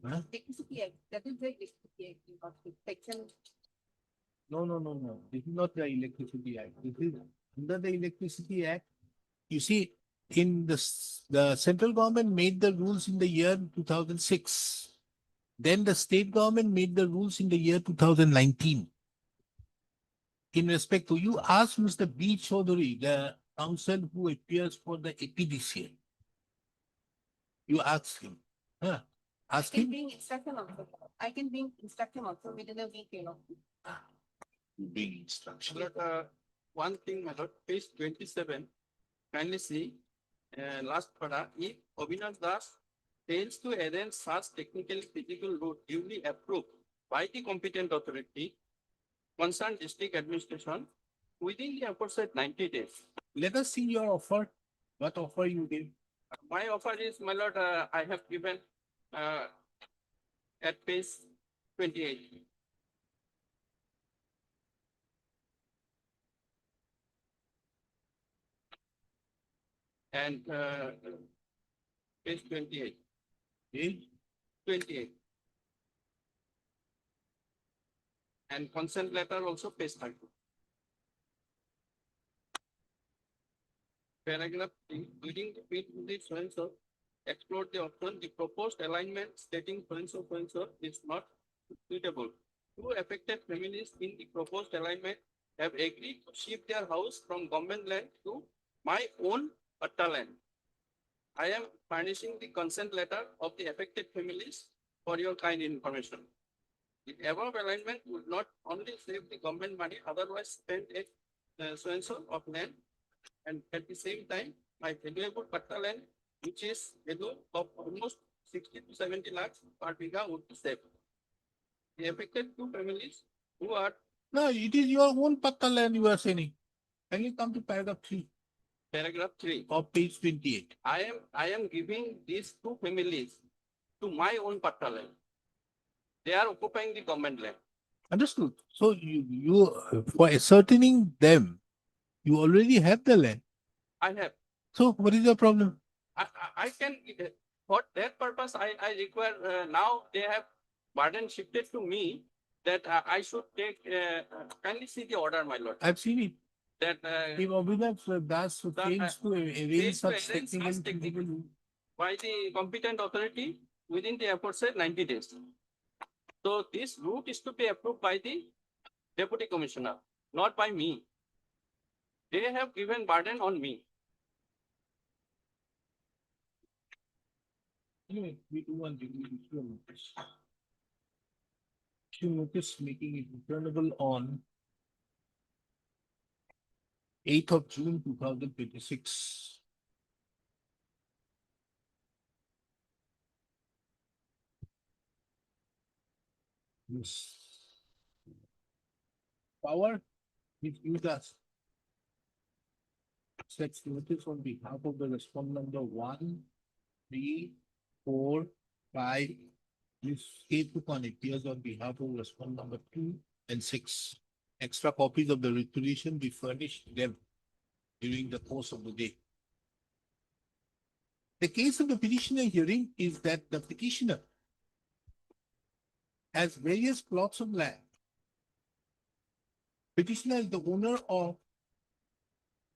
Speaker 4: Huh?
Speaker 7: Electricity Act, that is the Electricity Act, section.
Speaker 4: No. This is not the Electricity Act. This is under the Electricity Act. You see, in the central government made the rules in the year 2006. Then the state government made the rules in the year 2019. In respect to you, ask Mr. B. Chaudhary, the counsel who appears for the APDCL. You ask him. Huh? Ask
Speaker 7: I can
Speaker 4: him.
Speaker 7: bring instruction also. I can bring instruction also within a week, you know.
Speaker 4: Bring instruction.
Speaker 9: But, one thing, my lord, page 27, kindly see, last para, if Avinash Das fails to arrange such technically critical route duly approved by the competent authority, concerned district administration, within the aforesaid 90 days.
Speaker 4: Let us see your offer. What offer you give?
Speaker 9: My offer is, my lord, I have given at page 28. And page 28.
Speaker 4: Page
Speaker 9: 28. And consent letter also page 30. Paragraph 3, leading to meet with the so-and-so, explore the option, the proposed alignment stating so-and-so is not suitable. Two affected families in the proposed alignment have agreed to shift their house from government land to my own patta land. I am furnishing the consent letter of the affected families for your kind information. The above alignment would not only save the government money otherwise spent at so-and-so of land, and at the same time, my valuable patta land, which is value of almost 60 to 70 lakhs per bighha would be saved. The affected two families who are
Speaker 4: No, it is your own patta land you are saying. Can you come to paragraph 3
Speaker 9: paragraph 3.
Speaker 4: of page 28?
Speaker 9: I am giving these two families to my own patta land. They are occupying the government land.
Speaker 4: Understood. So you for ascertaining them, you already have the land.
Speaker 9: I have.
Speaker 4: So what is the problem?
Speaker 9: I can, for that purpose, I require, now they have burden shifted to me that I should take, kindly see the order, my lord.
Speaker 4: I've seen it.
Speaker 9: that
Speaker 4: If Abhinav das fails to arrange
Speaker 9: fails to
Speaker 4: such
Speaker 9: arrange
Speaker 4: technical
Speaker 9: such technical-
Speaker 4: feasible
Speaker 9: by the competent authority within the aforesaid 90 days. So this route is to be approved by the deputy commissioner, not by me. They have given burden on me.
Speaker 4: Anyway, we do one thing, we issue a notice. Issue notice making it returnable on 8th of June 2026. Yes. Power is used as such notice on behalf of the respondent number 1, 3, 4, 5. This state upon appears on behalf of respondent number 2 and 6. Extra copies of the resolution be furnished them during the course of the day. The case of the petitioner hearing is that the petitioner has various plots of land. Petitioner is the owner of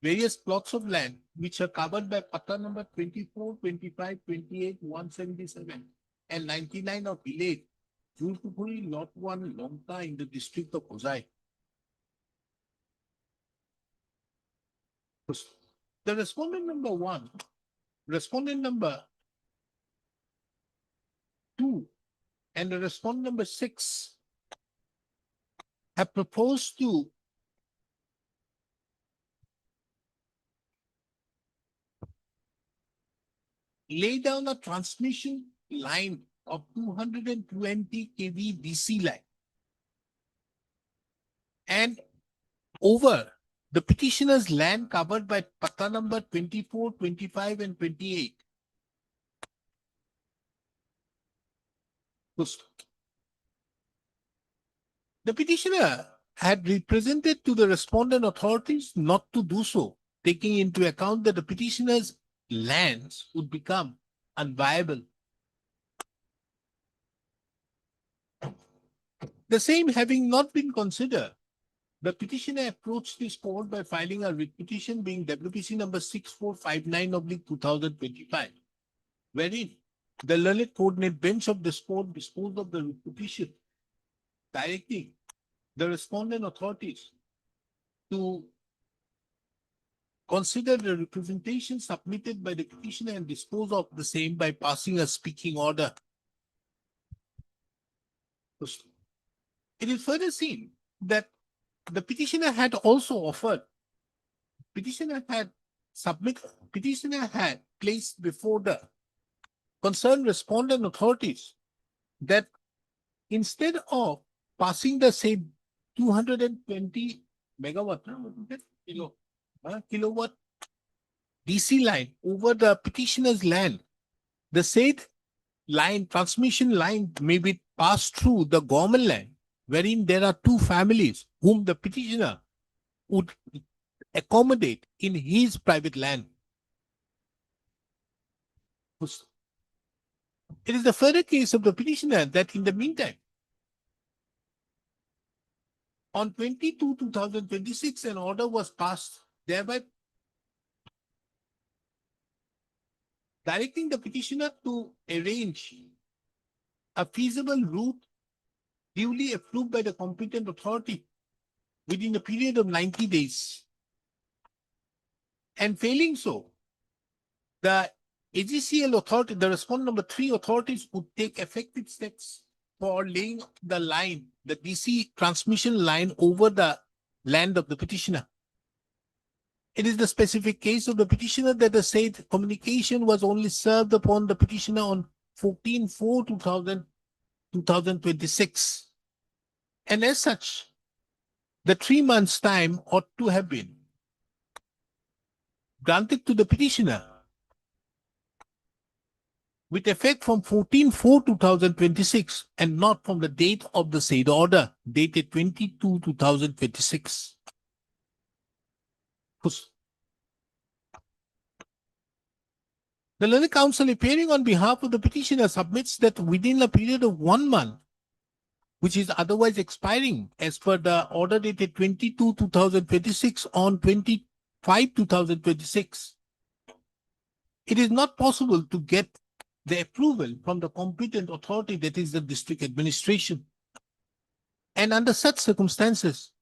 Speaker 4: various plots of land which are covered by Pata number 24, 25, 28, 177 and 99 of Village, Julpupuri, Lot 1, Longta in the district of Hosai. The respondent number 1, respondent number 2, and the respondent number 6 have proposed to lay down a transmission line of 220 kV DC line. And over the petitioner's land covered by Pata number 24, 25, and 28. The petitioner had represented to the respondent authorities not to do so, taking into account that the petitioner's lands would become unviable. The same having not been considered, the petitioner approached this court by filing a writ petition being WPC number 6459/2025, wherein the learned coordinate bench of this court disposed of the writ petition, directing the respondent authorities to consider the representation submitted by the petitioner and dispose of the same by passing a speaking order. It is further seen that the petitioner had also offered, petitioner had placed before the concerned respondent authorities that instead of passing the same 220 megawatt kilowatt DC line over the petitioner's land, the said line, transmission line may be passed through the government land, wherein there are two families whom the petitioner would accommodate in his private land. It is the further case of the petitioner that in the meantime, on 22/2026, an order was passed, thereby directing the petitioner to arrange a feasible route duly approved by the competent authority within a period of 90 days. And failing so, the AGCL authority, the respondent number 3 authorities would take effective steps for laying the line, the DC transmission line over the land of the petitioner. It is the specific case of the petitioner that the said communication was only served upon the petitioner on 14/4/2026. And as such, the 3 months' time ought to have been granted to the petitioner with effect from 14/4/2026 and not from the date of the said order, dated 22/2026. The learned counsel appearing on behalf of the petitioner submits that within a period of 1 month, which is otherwise expiring as per the order dated 22/2026 on 25/2026. It is not possible to get the approval from the competent authority, that is the district administration. And under such circumstances,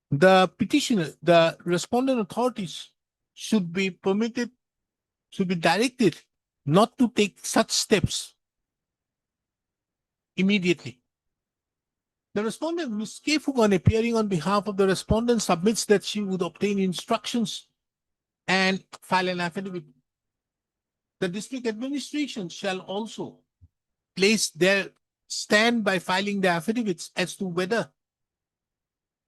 Speaker 4: the petitioner, the respondent authorities should be permitted, should be directed not to take such steps immediately. The respondent, Ms. K. Fugan, appearing on behalf of the respondent, submits that she would obtain instructions and file an affidavit. The district administration shall also place their stand by filing the affidavits as to whether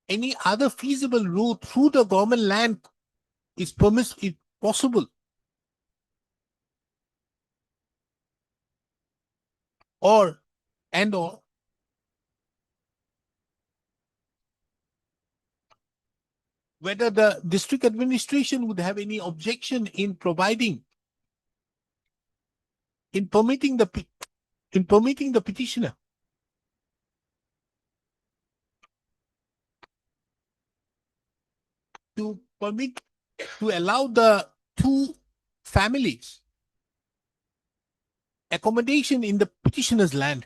Speaker 4: any other feasible route through the government land is possible, or whether the district administration would have any objection in permitting the petitioner to allow the two families accommodation in the petitioner's land.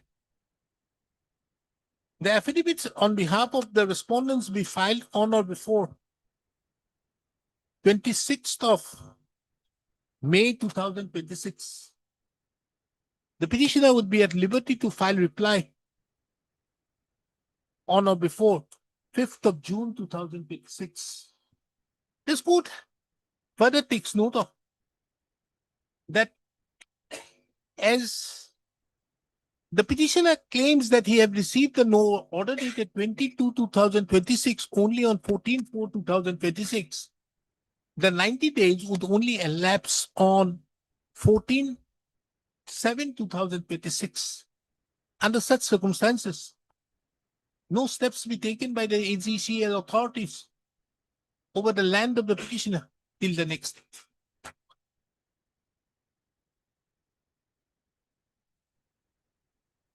Speaker 4: The affidavits on behalf of the respondents be filed on or before 26th of May 2026. The petitioner would be at liberty to file reply on or before 5th of June 2026. This court further takes note of that as the petitioner claims that he have received the no order dated 22/2026 only on 14/4/2026. The 90 days would only elapse on 14/7/2026. Under such circumstances, no steps be taken by the AGCL authorities over the land of the petitioner till the next day.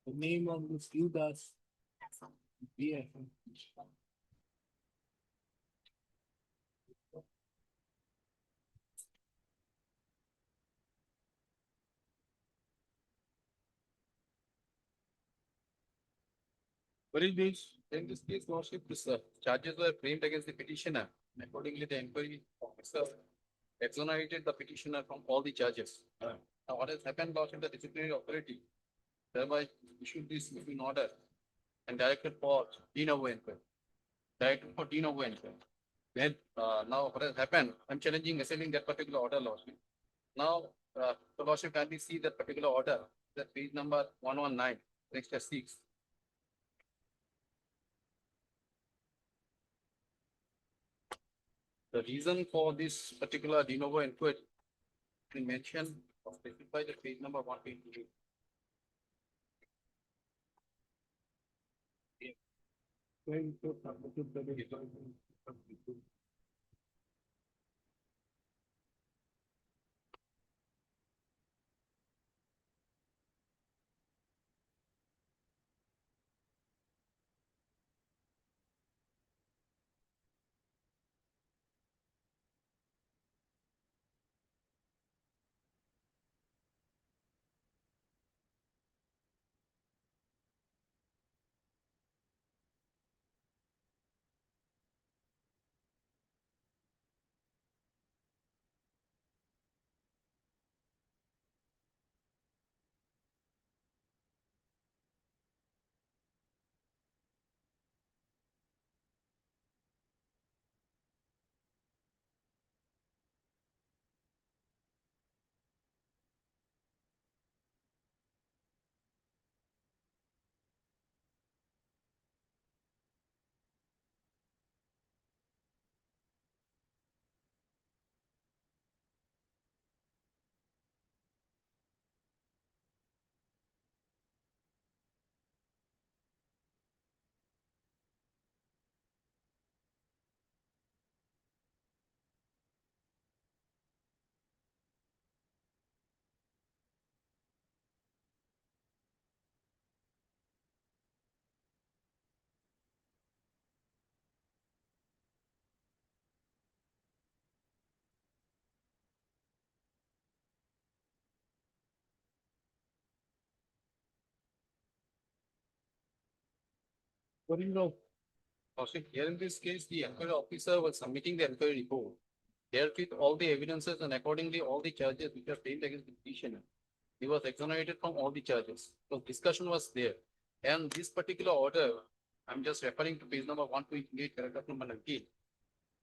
Speaker 4: The name of this Judas. Yeah.
Speaker 9: What is this? In this case, Lordship, this charges were framed against the petitioner. Accordingly, the inquiry officer exonerated the petitioner from all the charges. Now, what has happened, Lordship, the disciplinary authority thereby issued this moving order and directed for de novo inquiry. Then, now what has happened, I'm challenging, assailing that particular order, Lordship. Now, the Lordship kindly see that particular order, that page number 119, next to 6. The reason for this particular de novo inquiry, we mentioned or specified the page number 128. Also, here in this case, the inquiry officer was submitting the inquiry report. There with all the evidences and accordingly all the charges which are framed against the petitioner. He was exonerated from all the charges. So discussion was there. And this particular order, I'm just referring to page number 128, paragraph number 19.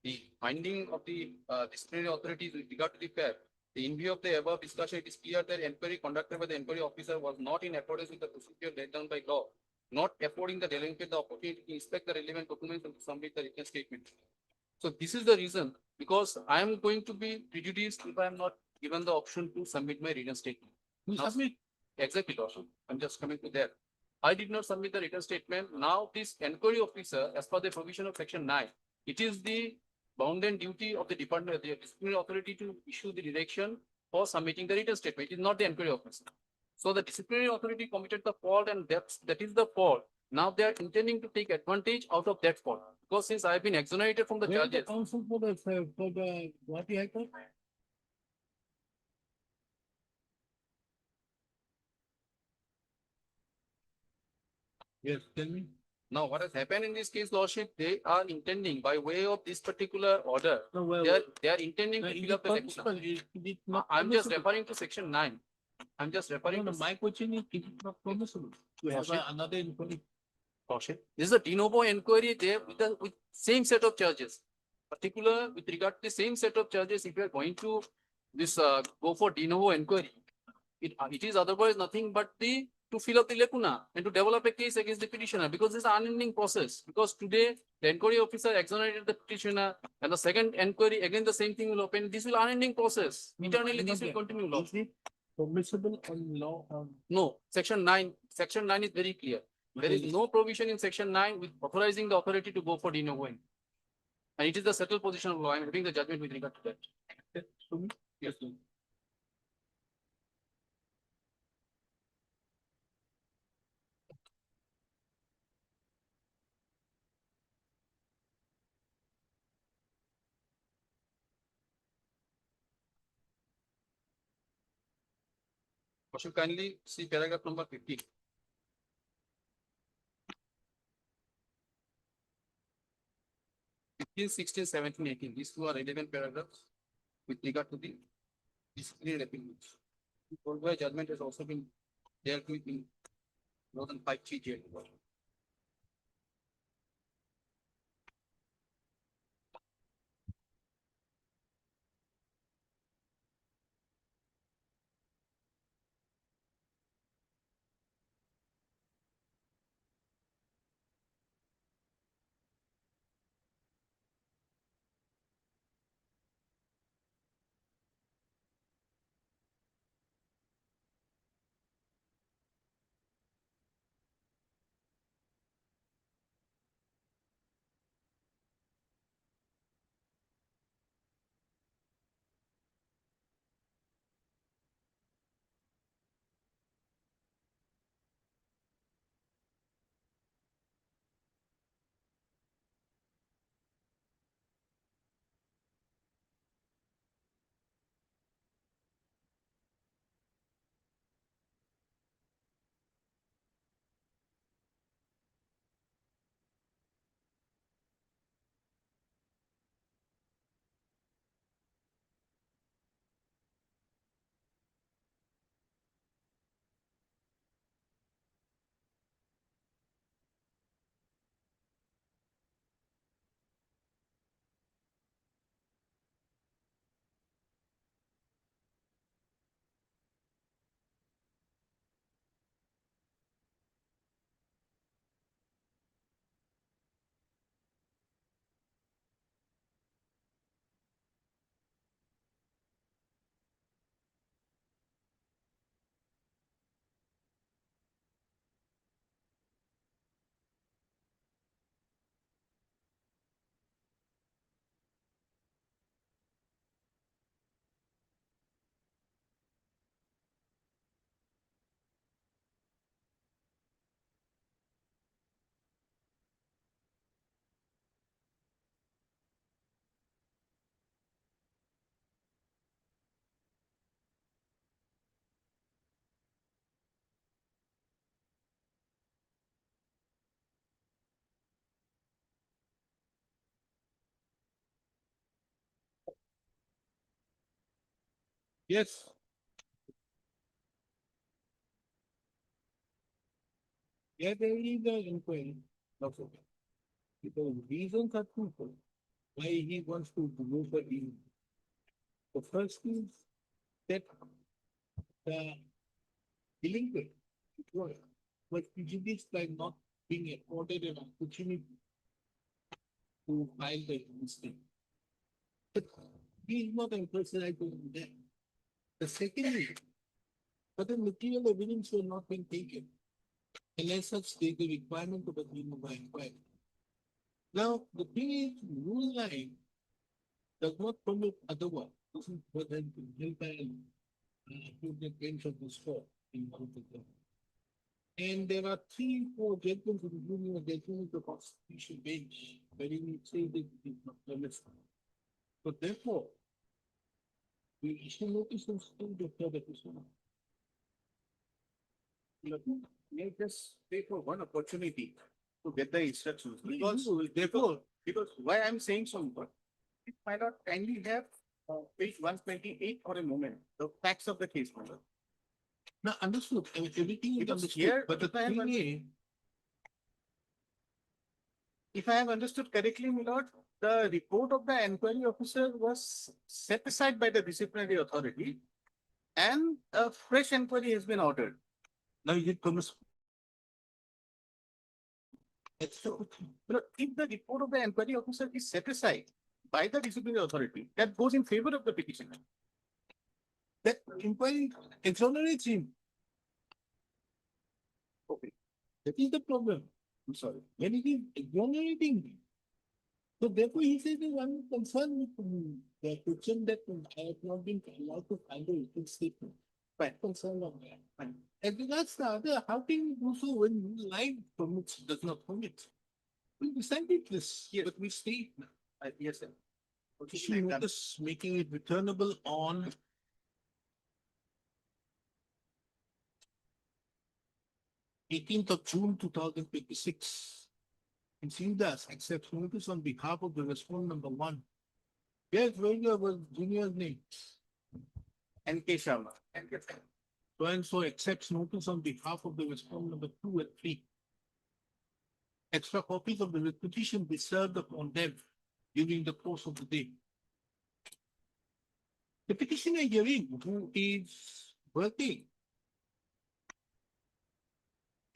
Speaker 9: The finding of the disciplinary authorities with regard to the fact, in view of the above discussion, it is clear that inquiry conducted by the inquiry officer was not in accordance with the procedure laid down by law, not affording the delinquent the opportunity to inspect the relevant documents and to submit the written statement. So this is the reason, because I am going to be prejudiced if I am not given the option to submit my written statement. Now, exactly, Lordship. I'm just coming to that. I did not submit the written statement. Now, this inquiry officer, as per the provision of section 9, it is the bounden duty of the department, the disciplinary authority to issue the direction for submitting the written statement. It is not the inquiry officer. So the disciplinary authority committed the fault, and that is the fault. Now they are intending to take advantage out of that fault, because since I have been exonerated from the charges.
Speaker 4: Counsel for the Guwahati High Court? Yes, tell me.
Speaker 9: Now, what has happened in this case, Lordship, they are intending by way of this particular order,
Speaker 4: No, well,
Speaker 9: they are intending to
Speaker 4: it
Speaker 9: fill
Speaker 4: is
Speaker 9: up the
Speaker 4: permissible,
Speaker 9: lacuna.
Speaker 4: it is not
Speaker 9: I'm just
Speaker 4: permissible.
Speaker 9: referring to section 9. I'm just
Speaker 4: No,
Speaker 9: referring
Speaker 4: no,
Speaker 9: to
Speaker 4: my question is, it is not permissible to have
Speaker 9: Lordship.
Speaker 4: another inquiry.
Speaker 9: Lordship. This is a de novo inquiry there with same set of charges. Particular with regard to the same set of charges, if you are going to this go for de novo inquiry, it is otherwise nothing but to fill up the lacuna and to develop a case against the petitioner, because it's an unending process. Because today the inquiry officer exonerated the petitioner, and the second inquiry again the same thing will open. This will unending process. Eternally this will continue. Lord.
Speaker 4: Is it permissible on law on?
Speaker 9: No, section 9 is very clear. There is no provision in section 9 with authorizing the authority to go for de novo inquiry. And it is the settled position of law. I am having the judgment with regard to that. Yes. Should kindly see paragraph number 50. 15, 16, 17, 18. These two are relevant paragraphs with regard to the disciplinary appeals. The Goldway judgment has also been dealt with in more than 5 jail.
Speaker 4: Yes. Yeah, there is an inquiry. Okay. Because reasons are twofold why he wants to go for him. The first is that the delinquent was prejudiced by not being afforded an opportunity to file the mistake. But he is not impersonating that. The second is, but the material evidence were not being taken. And as such, they the requirement of a criminal inquiry. Now, the thing is, rule 9 does not permit otherwise. This is what has been held by the bench of this court in one of the court. And there are 3, 4 judgments, including a judgment of the constitutional bench, wherein it says that it is not permissible. So therefore, we issue notice and still defer the decision.
Speaker 9: May just wait for one opportunity to get the instructions, because because why I'm saying so, but it might not kindly have page 128 for a moment, the facts of the case, my lord.
Speaker 4: Now, understood, everything is
Speaker 9: Because
Speaker 4: understood,
Speaker 9: here,
Speaker 4: but the
Speaker 9: if I have
Speaker 4: thing is,
Speaker 9: If I have understood correctly, my lord, the report of the inquiry officer was set aside by the disciplinary authority and a fresh inquiry has been ordered.
Speaker 4: now is it permissible?
Speaker 9: But if the report of the inquiry officer is set aside by the disciplinary authority, that goes in favor of the petitioner.
Speaker 4: That inquiry exonerates him.
Speaker 9: Okay,
Speaker 4: That is the problem.
Speaker 9: I'm sorry.
Speaker 4: When it is exonerating him. So therefore, he says, I'm concerned with the question that I have not been allowed to find a written statement.
Speaker 9: Fine.
Speaker 4: Concern of that. Fine. As regards the other, how can you do so when life permits, does not permit? We decided this,
Speaker 9: Yes.
Speaker 4: but we stay.
Speaker 9: Yes, sir.
Speaker 4: Issue notice making it returnable on 18th of June 2026. And seeing thus accepts notice on behalf of the respondent number 1. Yes, where was junior's name?
Speaker 9: NK Sharma.
Speaker 4: So and so accepts notice on behalf of the respondent number 2 and 3. Extra copies of the petition be served upon them during the course of the day. The petitioner hearing, who is working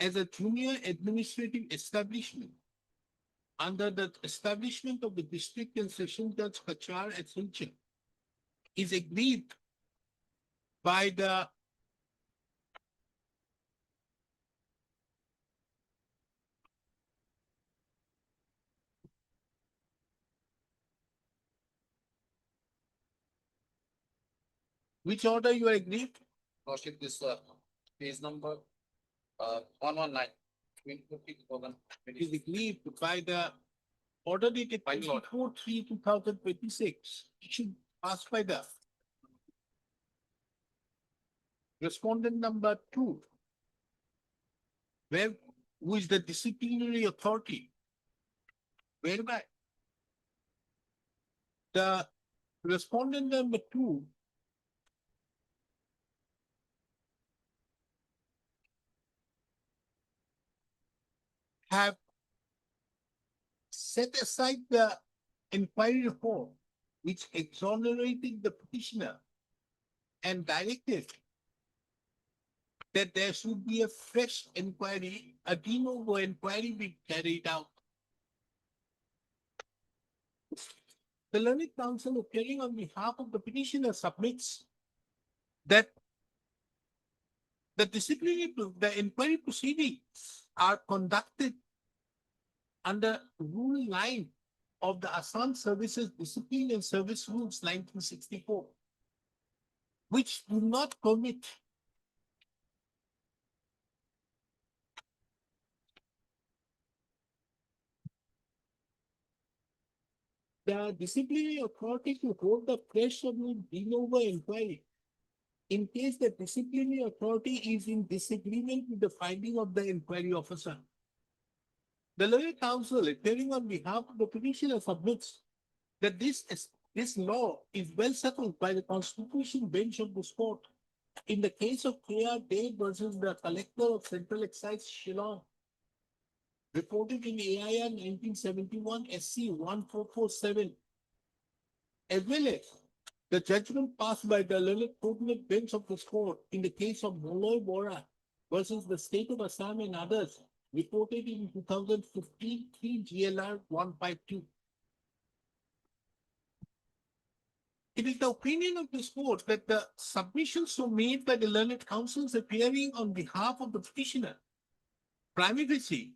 Speaker 4: as a junior administrative establishment under the establishment of the district and session judge Kachar at Silchar, is agreed by the which order you are agreed?
Speaker 10: Lordship, this page number 119.
Speaker 4: Is agreed by the order dated
Speaker 10: Final order.
Speaker 4: 24/3/2026. It should pass by the respondent number 2, who is the disciplinary authority, whereby the respondent number 2 have set aside the inquiry report which exonerated the petitioner and directed that there should be a fresh inquiry, a de novo inquiry be carried out. The learned counsel appearing on behalf of the petitioner submits that the inquiry proceedings are conducted under Rule 9 of the Assam Services Discipline and Service Rules 1964, which do not permit the disciplinary authority to hold the fresh of de novo inquiry in case the disciplinary authority is in disagreement with the finding of the inquiry officer. The learned counsel appearing on behalf of the petitioner submits that this This law is well settled by the Constitution bench of this court. In the case of K.R. Day versus the Collector of Central Excise Shillong, reported in AIR 1971 SC 1447, as well as the judgment passed by the learned court bench of this court in the case of Molloy Bora versus the state of Assam and others, reported in 2015 3 GLR 152. It is the opinion of this court that the submissions so made by the learned counsels appearing on behalf of the petitioner prima facie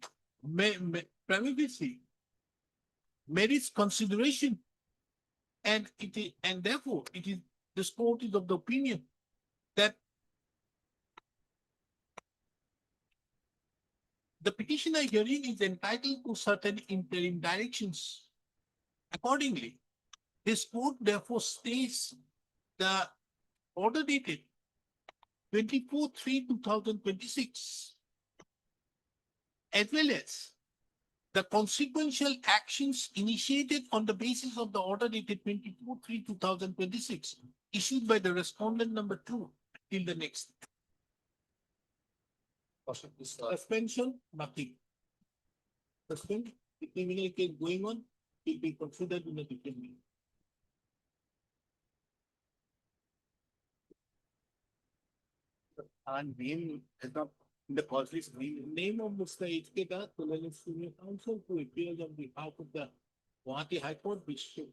Speaker 4: merits consideration, and therefore it is this court is of the opinion that the petitioner hearing is entitled to certain interim directions. Accordingly, this court therefore states the order dated 24/3/2026, as well as the consequential actions initiated on the basis of the order dated 24/3/2026, issued by the respondent number 2 till the next. Suspension, nothing. Suspend, the criminal case going on, will be considered in a different way.
Speaker 10: Our name is not in the cause list.
Speaker 4: Name of Mr. H.K. Das, the learned senior counsel who appears on behalf of the Gauhati High Court, Bishop.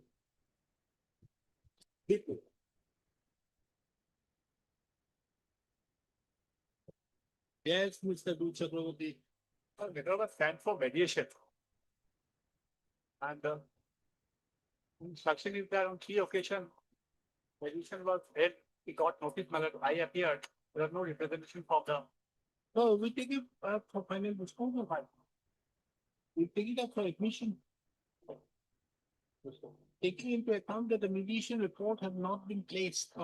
Speaker 4: Yes, Mr. Du Chakravarti.
Speaker 9: Minerva stands for mediation. And instruction is there on 3 occasions. Mediation was held, he got notice, my lord, I appeared, there was no representation from the.
Speaker 4: So we take it for final disposal. We take it up for admission. Taking into account that the mediation report has not been placed,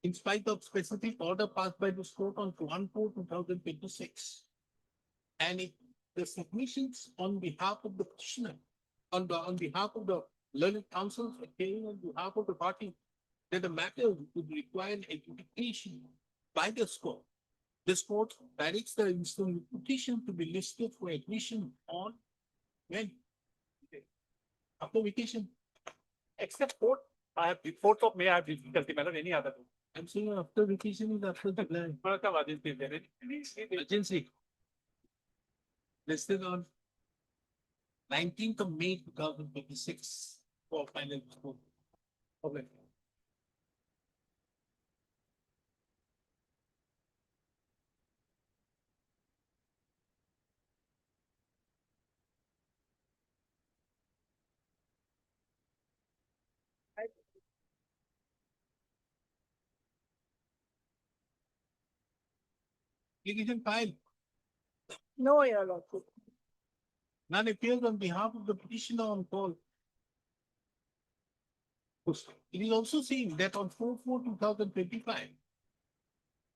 Speaker 4: in spite of specific order passed by this court on 1/4/2026. And if the submissions on behalf of the petitioner, on behalf of the learned counsels appearing on behalf of the party, that the matter would require an adjudication by the court. This court directs the instant petition to be listed for admission on when? After vacation.
Speaker 9: Except 4th, I have, 4th of May, I have difficulty, my lord, any other.
Speaker 4: I'm saying after vacation is after the plan. Agency. Listed on 19th of May 2026 for final disposal. Okay. Litigation file.
Speaker 7: No, your lordship.
Speaker 4: None appears on behalf of the petitioner on call. It is also seen that on 4/4/2025,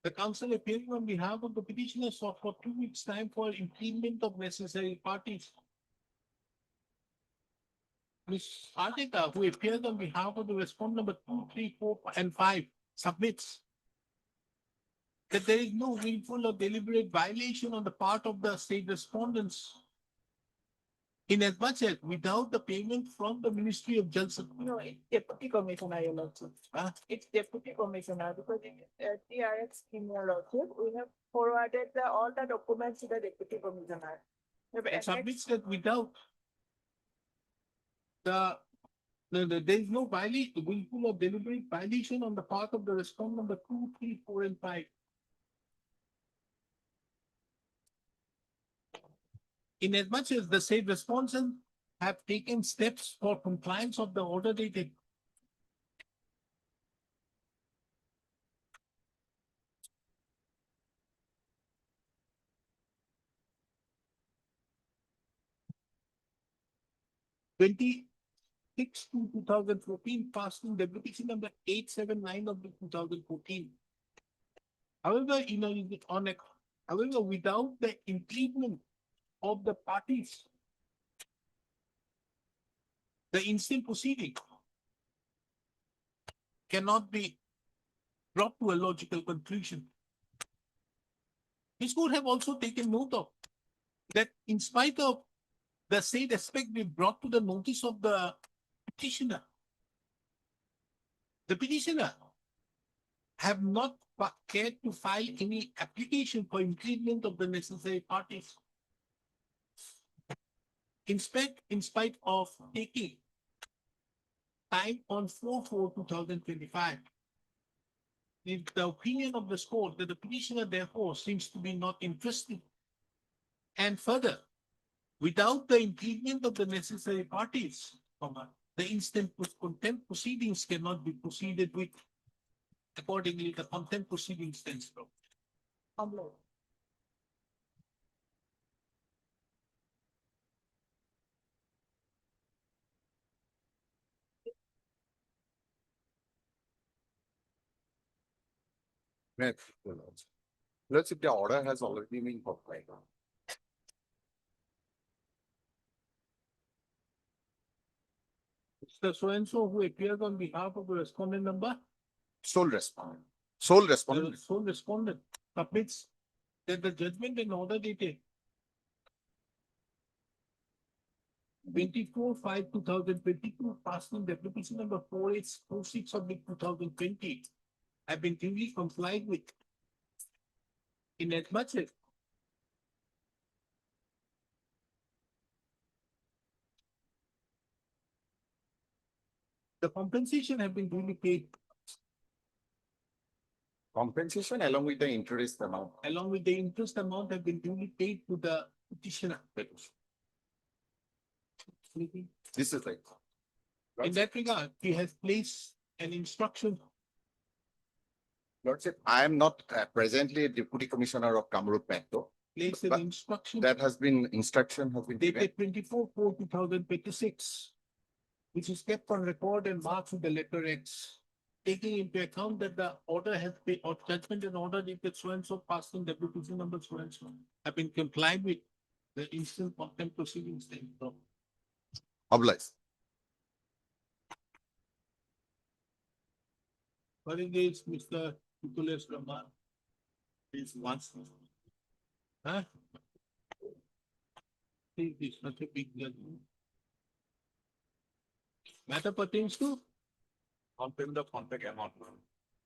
Speaker 4: the council appearing on behalf of the petitioner sought for 2 weeks' time for implement of necessary parties. Ms. Ardita, who appears on behalf of the respondent number 2, 3, 4, and 5, submits that there is no willful or deliberate violation on the part of the state respondents, inasmuch as without the payment from the Ministry of Justice.
Speaker 7: No, it's deputy commissioner, your lordship. It's deputy commissioner because in TRX in your lordship, we have forwarded all the documents to the deputy commissioner. We have
Speaker 4: It
Speaker 7: annexed-
Speaker 4: submits that without there is no violation, willful or deliberate violation on the part of the respondent number 2, 3, 4, and 5. Inasmuch as the said respondents have taken steps for compliance of the order dated (26 to 2014), passed in Demarcation number 879 of the 2014. However, however, without the impediment of the parties, the instant proceeding cannot be brought to a logical conclusion. This could have also taken note of that in spite of the said aspect be brought to the notice of the petitioner, the petitioner have not cared to file any application for increment of the necessary parties. In spite of taking time on 4/4/2025, in the opinion of this court that the petitioner therefore seems to be not interested. And further, without the implement of the necessary parties, the instant contempt proceedings cannot be proceeded with. Accordingly, the contempt proceedings stands from.
Speaker 9: Let's if the order has already been complied.
Speaker 4: The so-and-so who appears on behalf of the respondent number,
Speaker 9: Sole respondent. Sole
Speaker 4: the
Speaker 9: respondent.
Speaker 4: sole respondent submits that the judgment and order dated 24/5/2022, passing the application number 4846 of 2020, have been duly complied with. In as much as the compensation have been duly paid
Speaker 9: Compensation along with the interest amount.
Speaker 4: along with the interest amount have been duly paid to the petitioner.
Speaker 9: This is like.
Speaker 4: In that regard, he has placed an instruction.
Speaker 9: Lordship, I am not presently a deputy commissioner of Kamrup Metro.
Speaker 4: Placed an
Speaker 9: But
Speaker 4: instruction
Speaker 9: That has been, instruction has been given.
Speaker 4: dated 24/4/2026, which is kept on record and marked with the letter X, taking into account that the order has been, or judgment and order dated so-and-so passing the application number so-and-so have been complied with the instant contempt proceedings.
Speaker 9: Obliged.
Speaker 4: What is this, Mr. Nicholas Ramon? This once. Huh? Think it's not a big deal. Matter pertains to?
Speaker 9: Contempt the contract amount.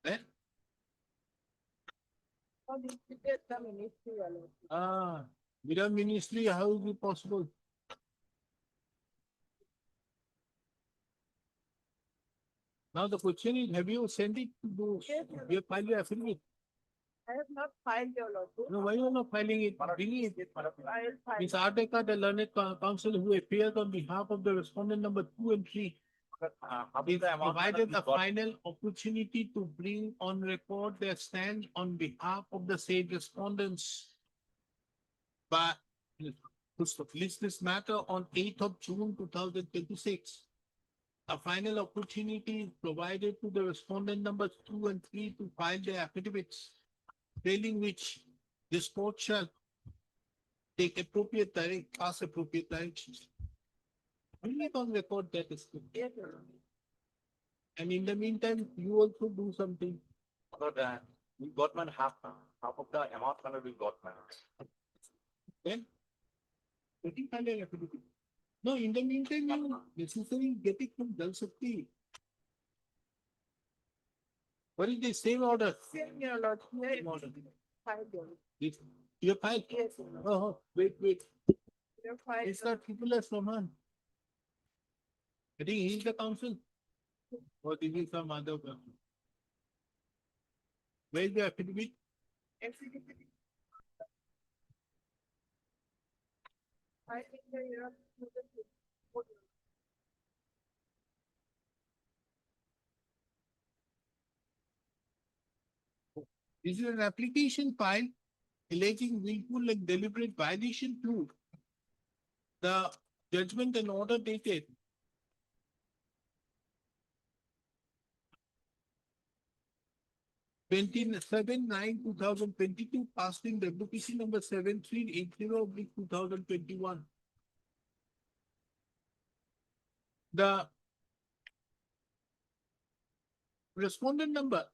Speaker 4: Eh?
Speaker 7: How did you get the ministry allowed?
Speaker 4: Without ministry, how is it possible? Now the question is, have you sent it to those,
Speaker 7: Yes,
Speaker 4: you have filed your affidavit?
Speaker 7: I have not filed your lawsuit.
Speaker 4: No, why you are not filing it? Bring it.
Speaker 7: I will file.
Speaker 4: Ms. Ardeka, the learned counsel who appears on behalf of the respondent number 2 and 3, is provided a final opportunity to bring on record their stand on behalf of the said respondents. But to list this matter on 8th of June 2026. A final opportunity is provided to the respondent numbers 2 and 3 to file their affidavits, failing which this court shall take appropriate pass appropriate directions. Bring it on record that is good.
Speaker 7: Yes, Your Honor.
Speaker 4: And in the meantime, you also do something.
Speaker 3: But we got man half of the amount kind of we got man.
Speaker 4: Then, getting file an affidavit. No, in the meantime, you necessarily get it from Jal Shakti. What is the same order?
Speaker 7: Same, Your Lord. Here
Speaker 4: Same order.
Speaker 7: filed your.
Speaker 4: This- Your file?
Speaker 7: Yes, Your Lord.
Speaker 4: Oh, wait.
Speaker 7: Your file.
Speaker 4: It's not Tripulas Roman. I think he's the counsel. Or this is some other person. Where is the affidavit?
Speaker 7: Affidavit. I think that you have.
Speaker 4: This is an application file alleging willful and deliberate violation to the judgment and order dated 27/9/2022, passing the application number 7380/2021. The Respondent number.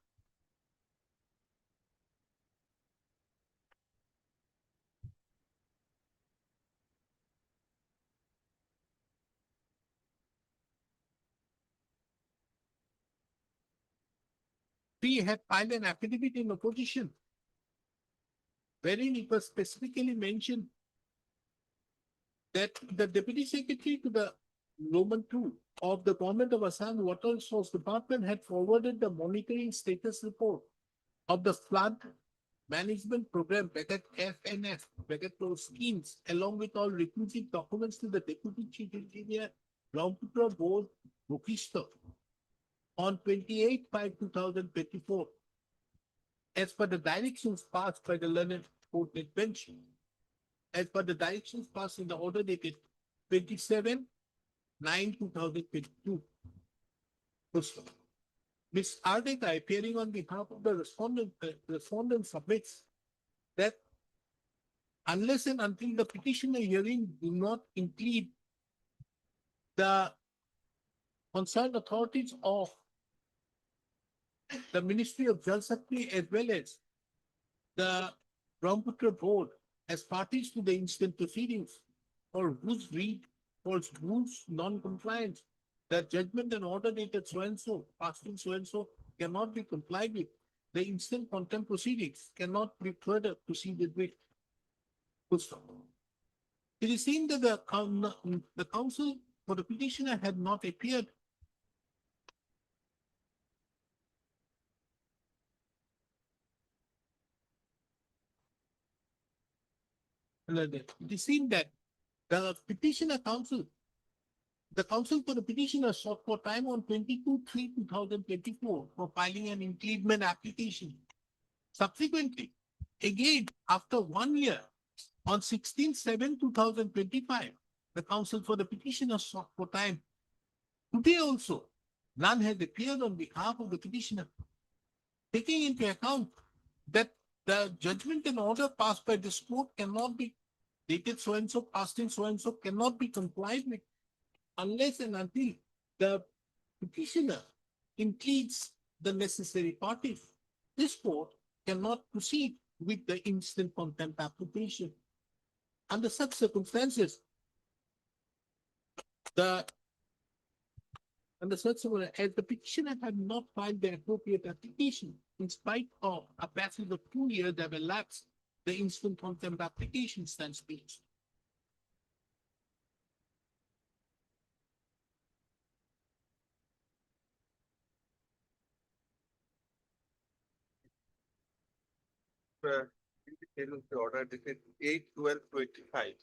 Speaker 4: P had filed an affidavit in opposition, wherein it was specifically mentioned that the Deputy Secretary to the Roman II of the Government of Assam Water Resource Department had forwarded the monitoring status report of the flood management program, FNF, those schemes, along with all requisite documents to the Deputy Chief Engineer, Brahmaputra Board, Bokishto, on 28/5/2024, as per the directions passed by the learned court bench, as per the directions passed in the order dated 27/9/2022. Ms. Ardeka, appearing on behalf of the respondent submits that unless and until the petitioner hearing do not include the concerned authorities of the Ministry of Jal Shakti as well as the Brahmaputra Board as parties to the instant proceedings for whose non-compliance, the judgment and order dated so-and-so, passing so-and-so cannot be complied with. The instant contempt proceedings cannot be further proceeded with. Full stop. It is seen that the counsel for the petitioner had not appeared. It is seen that the petitioner counsel, the counsel for the petitioner sought for time on 22/3/2024 for filing an inclement application. Subsequently, again, after 1 year, on 16/7/2025, the counsel for the petitioner sought for time. Today also, none has appeared on behalf of the petitioner. Taking into account that the judgment and order passed by this court cannot be dated so-and-so, passed in so-and-so, cannot be complied with unless and until the petitioner includes the necessary parties. This court cannot proceed with the instant contempt application. Under such circumstances, as the petitioner had not filed the appropriate application, in spite of a passage of 2 years that elapsed, the instant contempt application stands placed.
Speaker 3: The order dated 8/12/25.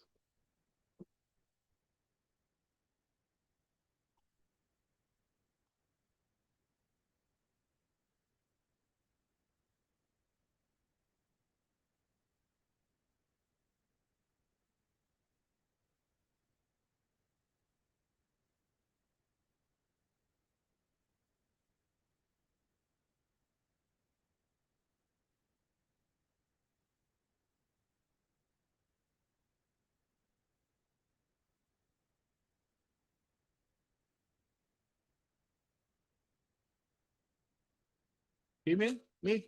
Speaker 4: Email, mail,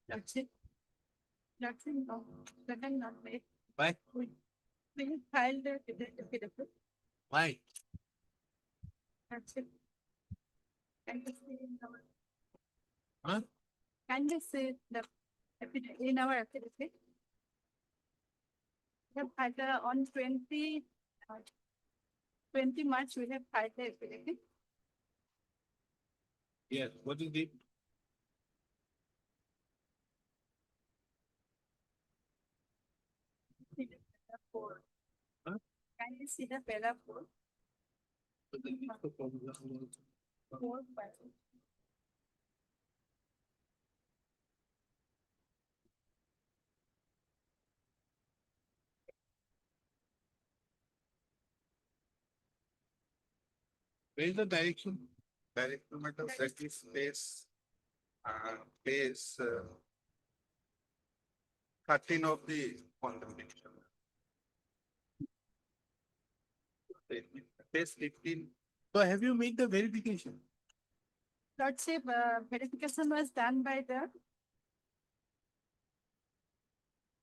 Speaker 7: That's it. That's it. No, that I'm not made.
Speaker 4: why?
Speaker 7: We filed the affidavit.
Speaker 4: Why?
Speaker 7: That's it. Can you see in our,
Speaker 4: Huh?
Speaker 7: can you see the in our affidavit? We have filed on 20 March, we have filed the affidavit.
Speaker 4: Yes, what is the?
Speaker 7: See the para 4.
Speaker 4: Huh?
Speaker 7: Can you see the para 4? 4, 5.
Speaker 4: Where is the direction?
Speaker 3: Director matter that is place 13 of the condemnation. Page 15.
Speaker 4: So have you made the verification?
Speaker 2: Lordship, verification was done by the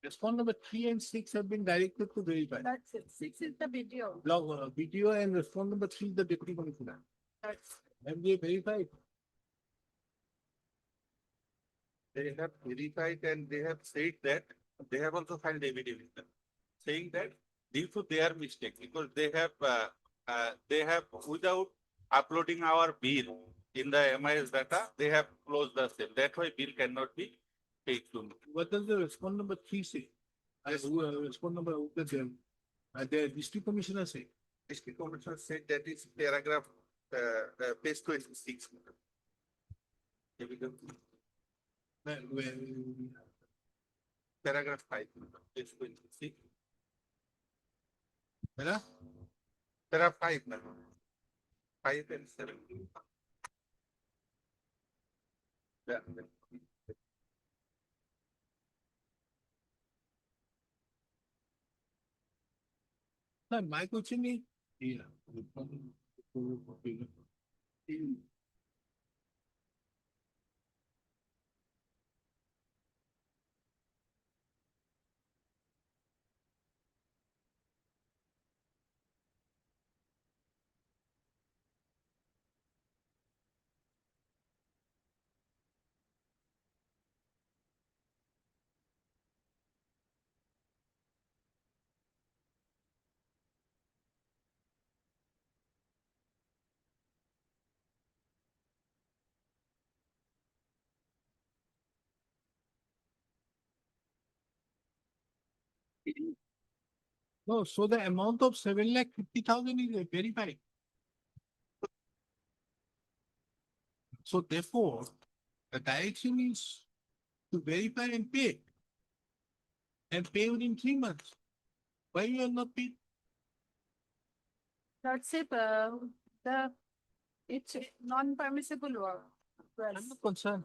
Speaker 4: Respond number 3 and 6 have been directed to verify.
Speaker 2: Lordship. 6 is the video.
Speaker 4: Video and respond number 3 is the deputy commissioner.
Speaker 2: Lordship.
Speaker 4: Have they verified?
Speaker 3: They have verified and they have said that they have also filed affidavit saying that due to their mistake, because they have without uploading our bill in the MIS data, they have closed the sale. That's why bill cannot be paid to me.
Speaker 4: What does the respond number 3 say? Respond number, the district commissioner say.
Speaker 3: District Commissioner said that is paragraph, page 26. Here we go. Paragraph 5, page 26.
Speaker 4: Where?
Speaker 3: Paragraph 5, 5 and 7. Yeah.
Speaker 4: No, my question is, yeah. No, so the amount of 7,50,000 is verified. So therefore, the direction is to verify and pay. And pay within 3 months. Why you are not paid?
Speaker 2: Lordship, it's non-permissible work.
Speaker 4: I'm not concerned.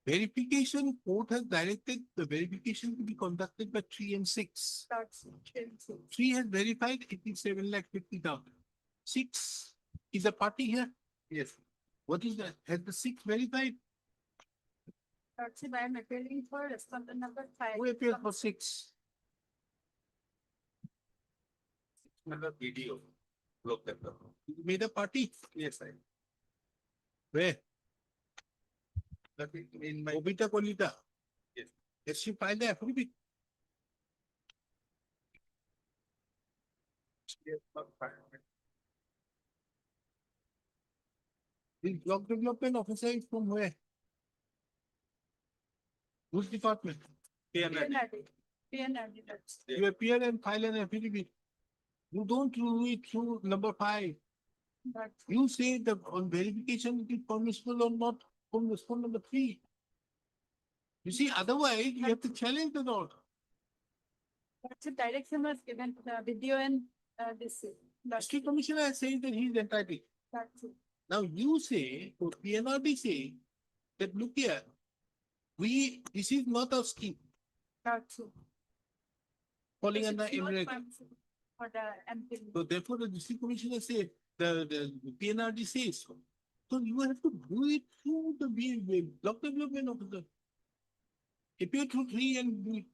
Speaker 4: Verification, court has directed the verification to be conducted by 3 and 6.
Speaker 2: Lordship.
Speaker 4: 3 has verified 87,50,000. 6 is a party here.
Speaker 3: Yes.
Speaker 4: What is that? Has the 6 verified?
Speaker 2: Lordship, I am appealing for respondent number 5.
Speaker 4: Who appealed for 6?
Speaker 3: Another video. Look at them.
Speaker 4: You made a party.
Speaker 3: Yes, I.
Speaker 4: Where?
Speaker 3: That is in my.
Speaker 4: Obita Kolita.
Speaker 3: Yes.
Speaker 4: Has she filed the affidavit? This block development officer is from where? Which department?
Speaker 2: PNRD, that's
Speaker 4: You appear and file an affidavit. You don't do it through number 5. You say that on verification it is permissible or not from respond number 3. You see, otherwise you have to challenge the law.
Speaker 2: That's the direction was given to the video and this.
Speaker 4: District Commissioner says that he is entitled.
Speaker 2: That's it.
Speaker 4: Now you say, or PNRD say, that look here, this is not a scheme
Speaker 2: That's it.
Speaker 4: falling
Speaker 2: It's
Speaker 4: under
Speaker 2: not
Speaker 4: emirate.
Speaker 2: permissible for the MP.
Speaker 4: So therefore the district commissioner said, the PNRD says so. So you have to do it through the block development officer. Appear through 3 and do it.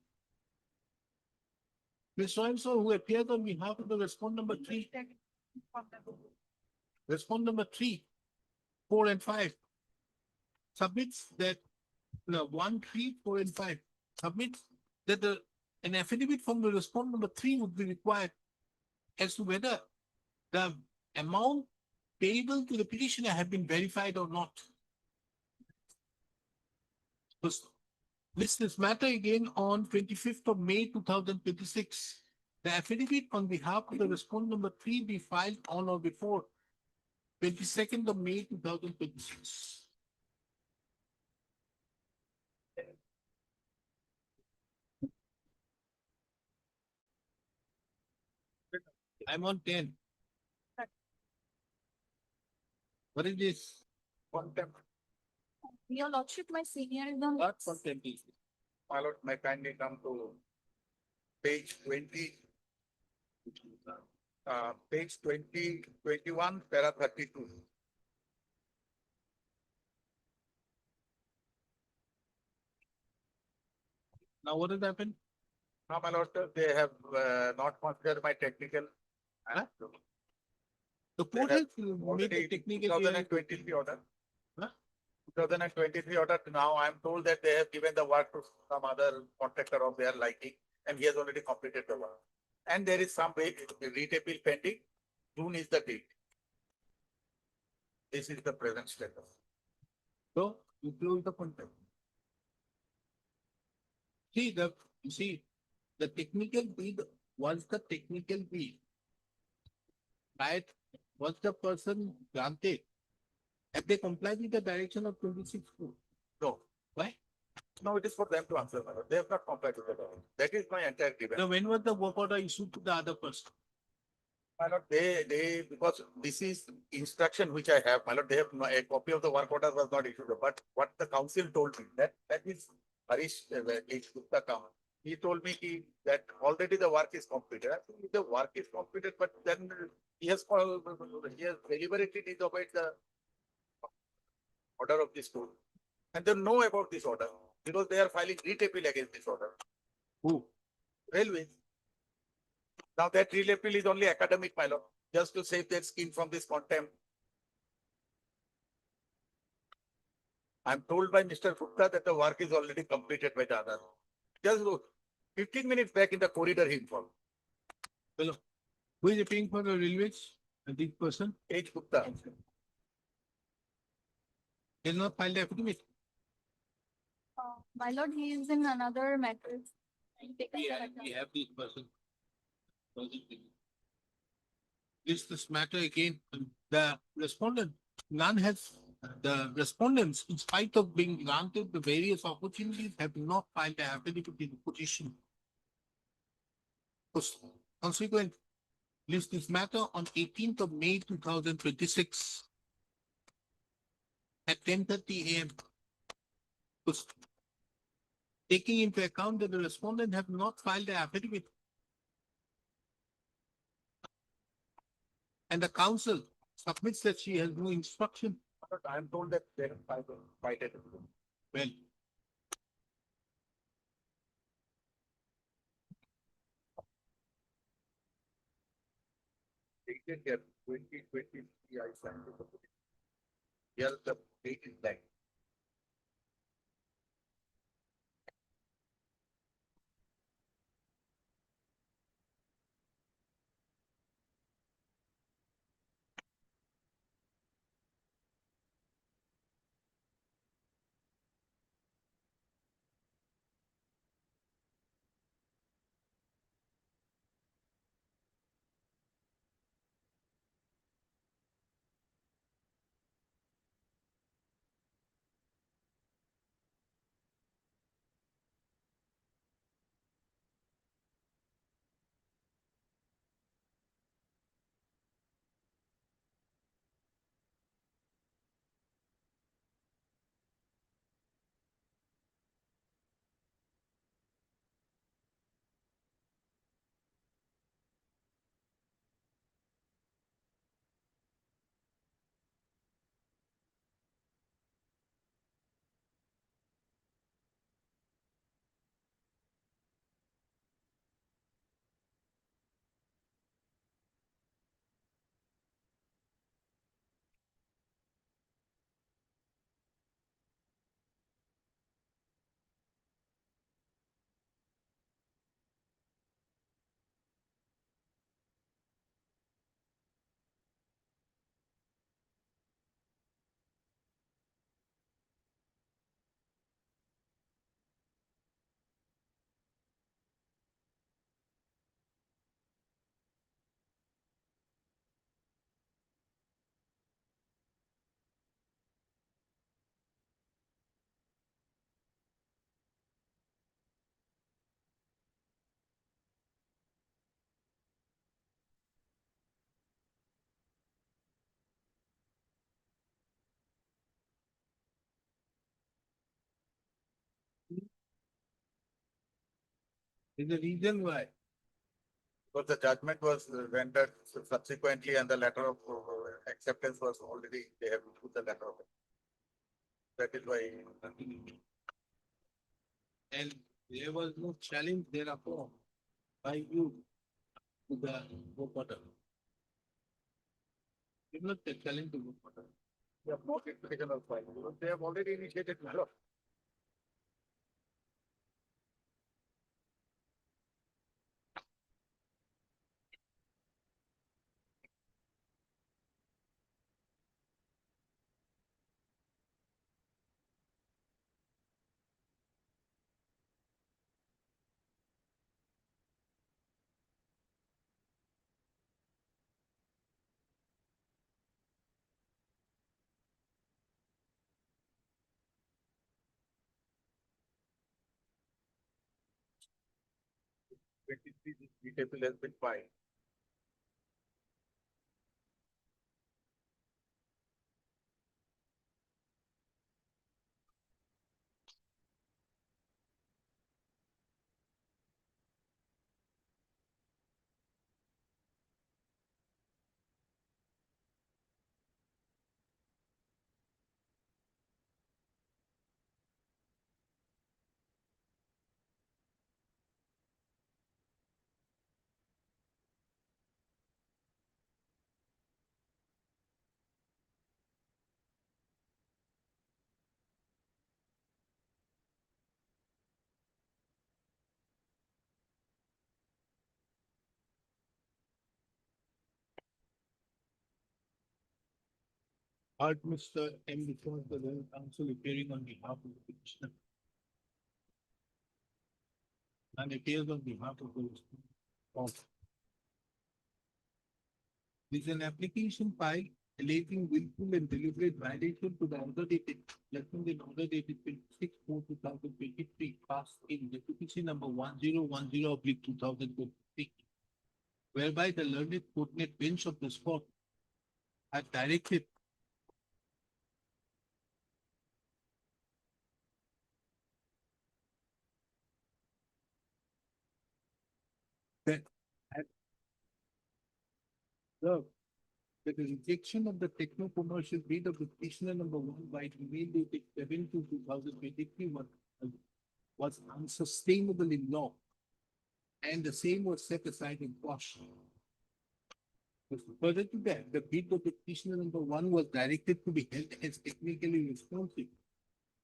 Speaker 4: Ms. So-and-so who appeared on behalf of the respond number 3, respond number 3, 4 and 5. Submits that, 1, 3, 4 and 5. Submits that an affidavit from the respond number 3 would be required as to whether the amount payable to the petitioner have been verified or not. This matter again on 25th of May 2026. The affidavit on behalf of the respondent number 3 be filed on or before 22nd of May 2026. I'm on 10. What is this?
Speaker 3: Contempt.
Speaker 2: Your Lordship, my senior is on.
Speaker 4: What contempt is?
Speaker 3: My lord, may kindly come to page 20. Page 20, 21, para 32.
Speaker 4: Now what has happened?
Speaker 9: Now, my lord, they have not considered my technical.
Speaker 4: The court
Speaker 9: They
Speaker 4: has
Speaker 9: have
Speaker 4: made
Speaker 9: already
Speaker 4: a technical.
Speaker 9: 2023 order.
Speaker 4: Huh?
Speaker 9: 2023 order, now I am told that they have given the work to some other contractor of their liking, and he has already completed the work. And there is some rate appeal pending. June is the date. This is the present status.
Speaker 4: So you close the contract. You see, the technical bid was the technical bid. Right? Was the person granted? Have they complied with the direction of 26 2?
Speaker 9: No,
Speaker 4: Why?
Speaker 9: no, it is for them to answer, my lord. They have not complied with the law. That is my entire grievance.
Speaker 4: So when was the work order issued to the other person?
Speaker 9: My lord, because this is instruction which I have, my lord, they have, a copy of the work order was not issued, but what the council told me, that is Harish, Gupta Kamal. He told me that already the work is completed. Actually, the work is completed, but then he has deliberately disobeyed the order of this court. And they know about this order, because they are filing writ appeal against this order.
Speaker 4: Who?
Speaker 9: Railways. Now that writ appeal is only academic, my lord, just to save their skin from this contempt. I'm told by Mr. Gupta that the work is already completed by the other. Just look, 15 minutes back in the corridor he informed.
Speaker 4: Who is paying for the railways? And this person
Speaker 9: H. Gupta.
Speaker 4: has not filed the affidavit.
Speaker 2: My lord, he is in another matter.
Speaker 4: We have this person. This matter again, the respondent, none has, the respondents, in spite of being granted the various opportunities, have not filed the affidavit in petition. Consequent, list this matter on 18th of May 2026 at 10:30 a.m. Taking into account that the respondent have not filed the affidavit, and the council submits that she has no instruction.
Speaker 9: But I am told that they have filed it.
Speaker 4: Well,
Speaker 9: Dated here, 2023, I signed the petition. Here the date is blank.
Speaker 4: is the reason why.
Speaker 9: Because the judgment was rendered subsequently and the letter of acceptance was already, they have put the letter of. That is why.
Speaker 4: And There was no challenge thereupon by you to the work order. Did not take challenge to work order.
Speaker 3: They have not taken up file, because they have already initiated matter. The table has been filed.
Speaker 4: Art Mr. M. Before the legal counsel appearing on behalf of the petitioner. And appears on behalf of the respondent. This is an application filed alleging willful and deliberate violation to the order dated, judgment in order dated 26/4/2023, passed in the petition number 1010/2023, whereby the learned coordinate bench of this court had directed that the the rejection of the techno-commercial bid of the petitioner number 1 by email dated 7/2/2023 was unsustainable in law, and the same was set aside in quash. Further to that, the bid of the petitioner number 1 was directed to be held as technically responsive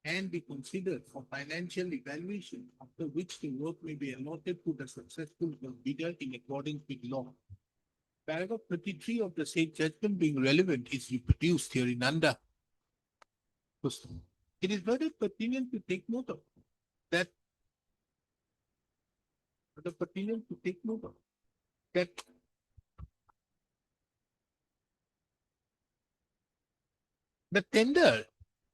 Speaker 4: and be considered for financial evaluation, after which the work may be allotted to the successful bidder in accordance with law. Paragraph 33 of the said judgment being relevant is reproduced herein under. It is very pertinent to take note of that. The tender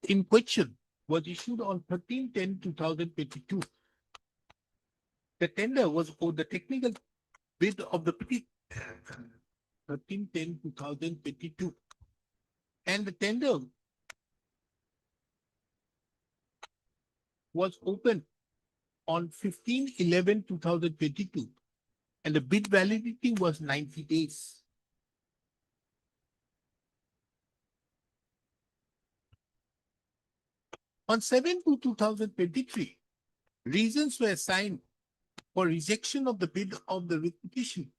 Speaker 4: in question was issued on 13/10/2022. The tender was for the technical bid of the 13/10/2022. And the tender was opened on 15/11/2022. And the bid validity was 90 days. On 7/2/2023, reasons were assigned for rejection of the bid of the writ petition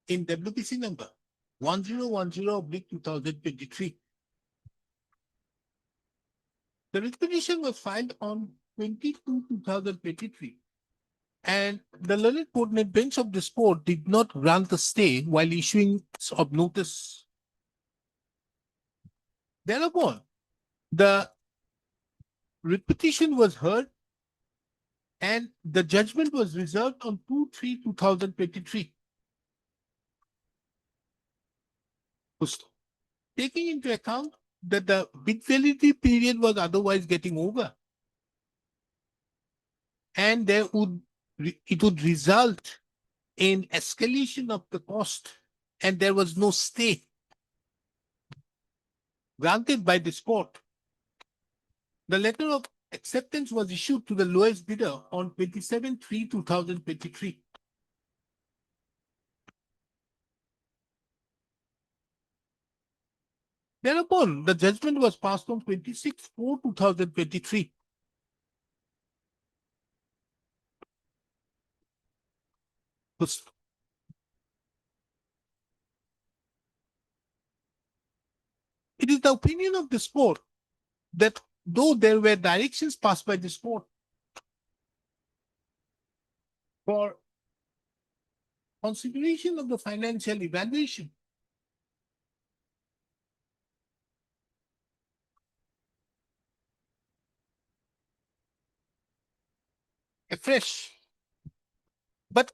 Speaker 4: in WPC number 1010/2023. The writ petition was filed on 22/2023, and the learned coordinate bench of this court did not grant the stay while issuing of notice. Thereupon, the writ petition was heard and the judgment was reserved on 2/3/2023. Taking into account that the bid validity period was otherwise getting over, and it would result in escalation of the cost, and there was no stay granted by this court. The letter of acceptance was issued to the lowest bidder on 27/3/2023. Thereupon, the judgment was passed on 26/4/2023. It is the opinion of this court that though there were directions passed by this court for consideration of the financial evaluation, afresh. But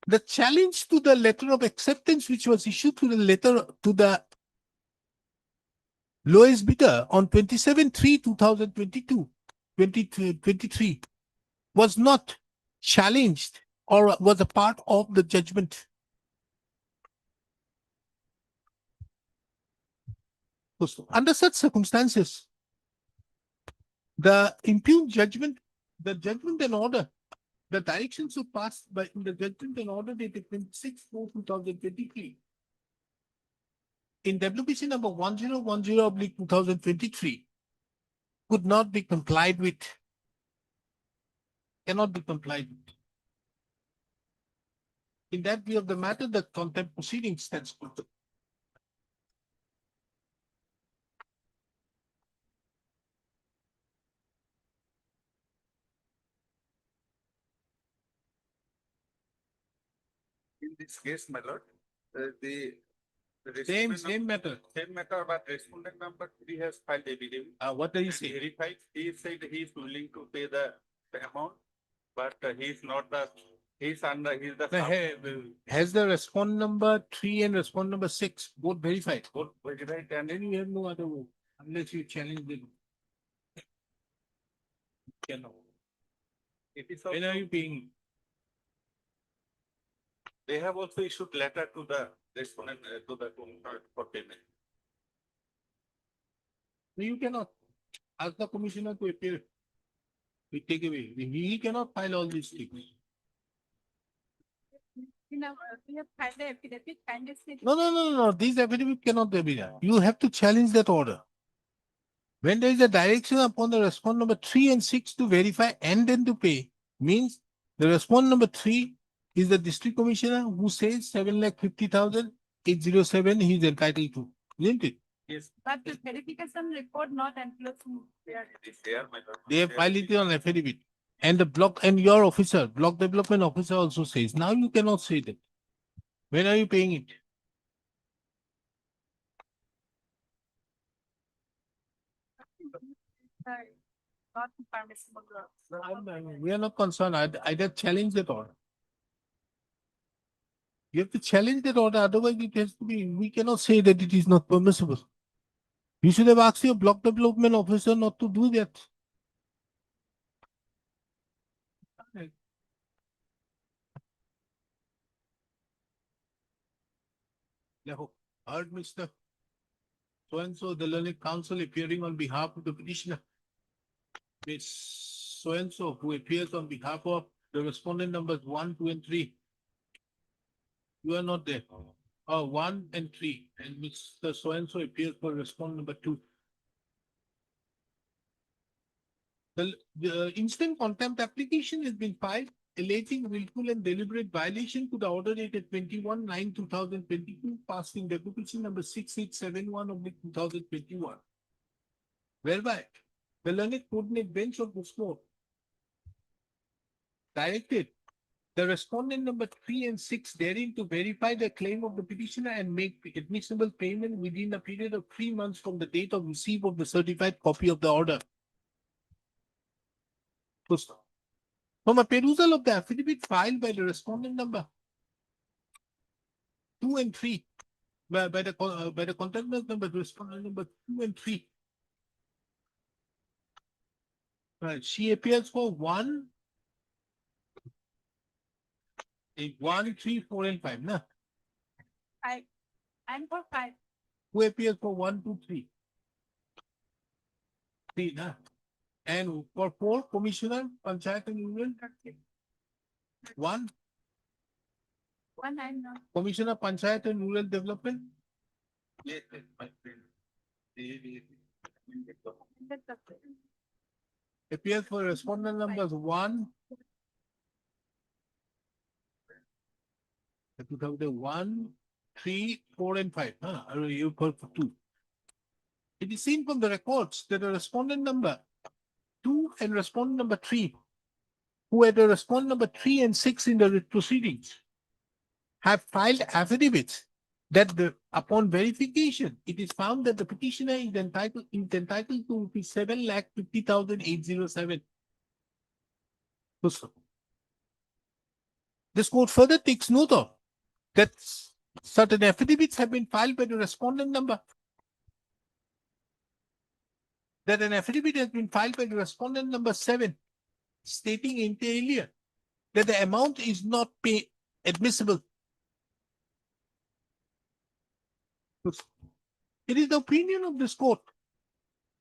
Speaker 4: the challenge to the letter of acceptance which was issued to the letter to the lowest bidder on 27/3/2022, 2023 was not challenged or was a part of the judgment. Under such circumstances, the impugned judgment, the judgment and order, the directions were passed by in the judgment and order dated 26/4/2023. In Demarcation number 1010/2023 could not be complied with, cannot be complied with. In that view of the matter, the contempt proceedings stands put.
Speaker 9: In this case, my lord, the
Speaker 4: Same matter.
Speaker 9: Same matter, but respondent number 3 has filed affidavit.
Speaker 4: What do you say?
Speaker 9: Verified, he said he is willing to pay the amount, but he is not the, he is under, he is the.
Speaker 4: Has the respond number 3 and respond number 6 both verified?
Speaker 9: Both verified and
Speaker 4: Then you have no other way unless you challenge them. Cannot.
Speaker 9: it is
Speaker 4: When
Speaker 9: also,
Speaker 4: are you paying?
Speaker 9: they have also issued letter to the respondent, to the commissioner for payment.
Speaker 4: No, you cannot ask the commissioner to appear. We take away. He cannot file all these things.
Speaker 7: You know, we have filed the affidavit and it's.
Speaker 4: No. These affidavit cannot be done. You have to challenge that order. When there is a direction upon the respond number 3 and 6 to verify and then to pay, means the respond number 3 is the district commissioner who says 7,50,807 he is entitled to, isn't it?
Speaker 9: Yes,
Speaker 7: But the verification report not enclosing.
Speaker 9: it is there, my lord.
Speaker 4: They have filed it on affidavit. And the block and your officer, block development officer also says, now you cannot say that. When are you paying it?
Speaker 7: Not permissible.
Speaker 4: We are not concerned. I just challenge that order. You have to challenge that order, otherwise it has to be, we cannot say that it is not permissible. You should have asked your block development officer not to do that. Now, heard Mr. So-and-so, the learned counsel appearing on behalf of the petitioner. Miss so-and-so who appears on behalf of the respondent numbers 1, 2, and 3. You are not there. 1 and 3, and Mr. So-and-so appears for respondent number 2. The instant contempt application has been filed alleging willful and deliberate violation to the order dated 21/9/2022, passed in Demarcation number 6871 of 2021. Whereby the learned coordinate bench of this court directed the respondent number 3 and 6 therein to verify the claim of the petitioner and make admissible payment within a period of 3 months from the date of receipt of the certified copy of the order. From a perusal of the affidavit filed by the respondent number 2 and 3, by the contenders number, respondent number 2 and 3. Right, she appears for 1, 3, 4, and 5. Nah.
Speaker 7: And for 5.
Speaker 4: Who appears for 1, 2, 3? 3, nah. And for 4, Commissioner, Panchayat and Union. 1,
Speaker 7: 1 and not.
Speaker 4: Commissioner, Panchayat and Rural Development.
Speaker 9: Yes, my friend.
Speaker 4: Appears for respondent numbers 1, 2001, 3, 4, and 5. Or you put for 2. It is seen from the records that the respondent number 2 and respondent number 3, who had the respondent number 3 and 6 in the writ proceedings, have filed affidavits that upon verification, it is found that the petitioner is entitled to 7,50,807. This court further takes note of that certain affidavits have been filed by the respondent number. That an affidavit has been filed by the respondent number 7, stating inter alia that the amount is not admissible. It is the opinion of this court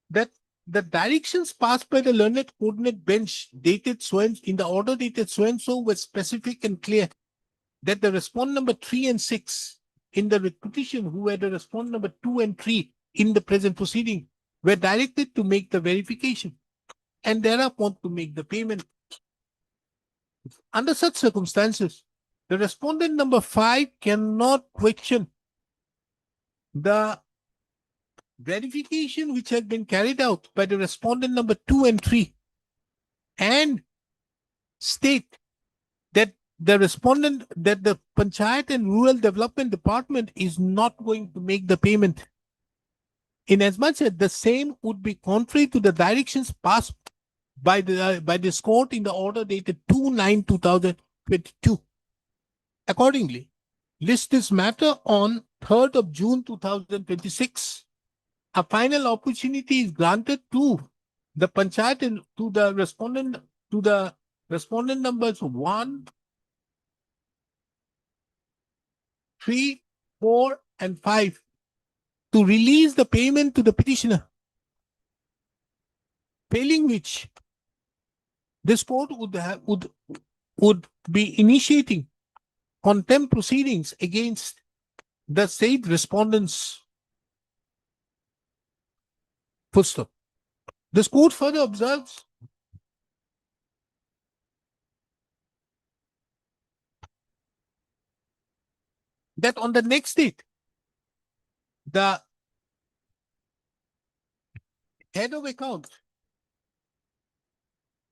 Speaker 4: that the directions passed by the learned coordinate bench dated in the order dated so and so were specific and clear, that the respondent number 3 and 6 in the petition, who were the respondent number 2 and 3 in the present proceeding, were directed to make the verification and thereupon to make the payment. Under such circumstances, the respondent number 5 cannot question the verification which had been carried out by the respondent number 2 and 3 and state that the Panchayat and Rural Development Department is not going to make the payment, inasmuch as the same would be contrary to the directions passed by this court in the order dated 2/9/2022. Accordingly, list this matter on 3rd of June 2026. A final opportunity is granted to the Panchayat and to the respondent numbers 1, 3, 4, and 5 to release the payment to the petitioner. Failing which, this court would be initiating contempt proceedings against the said respondents. Full stop. This court further observes that on the next date, the head of account,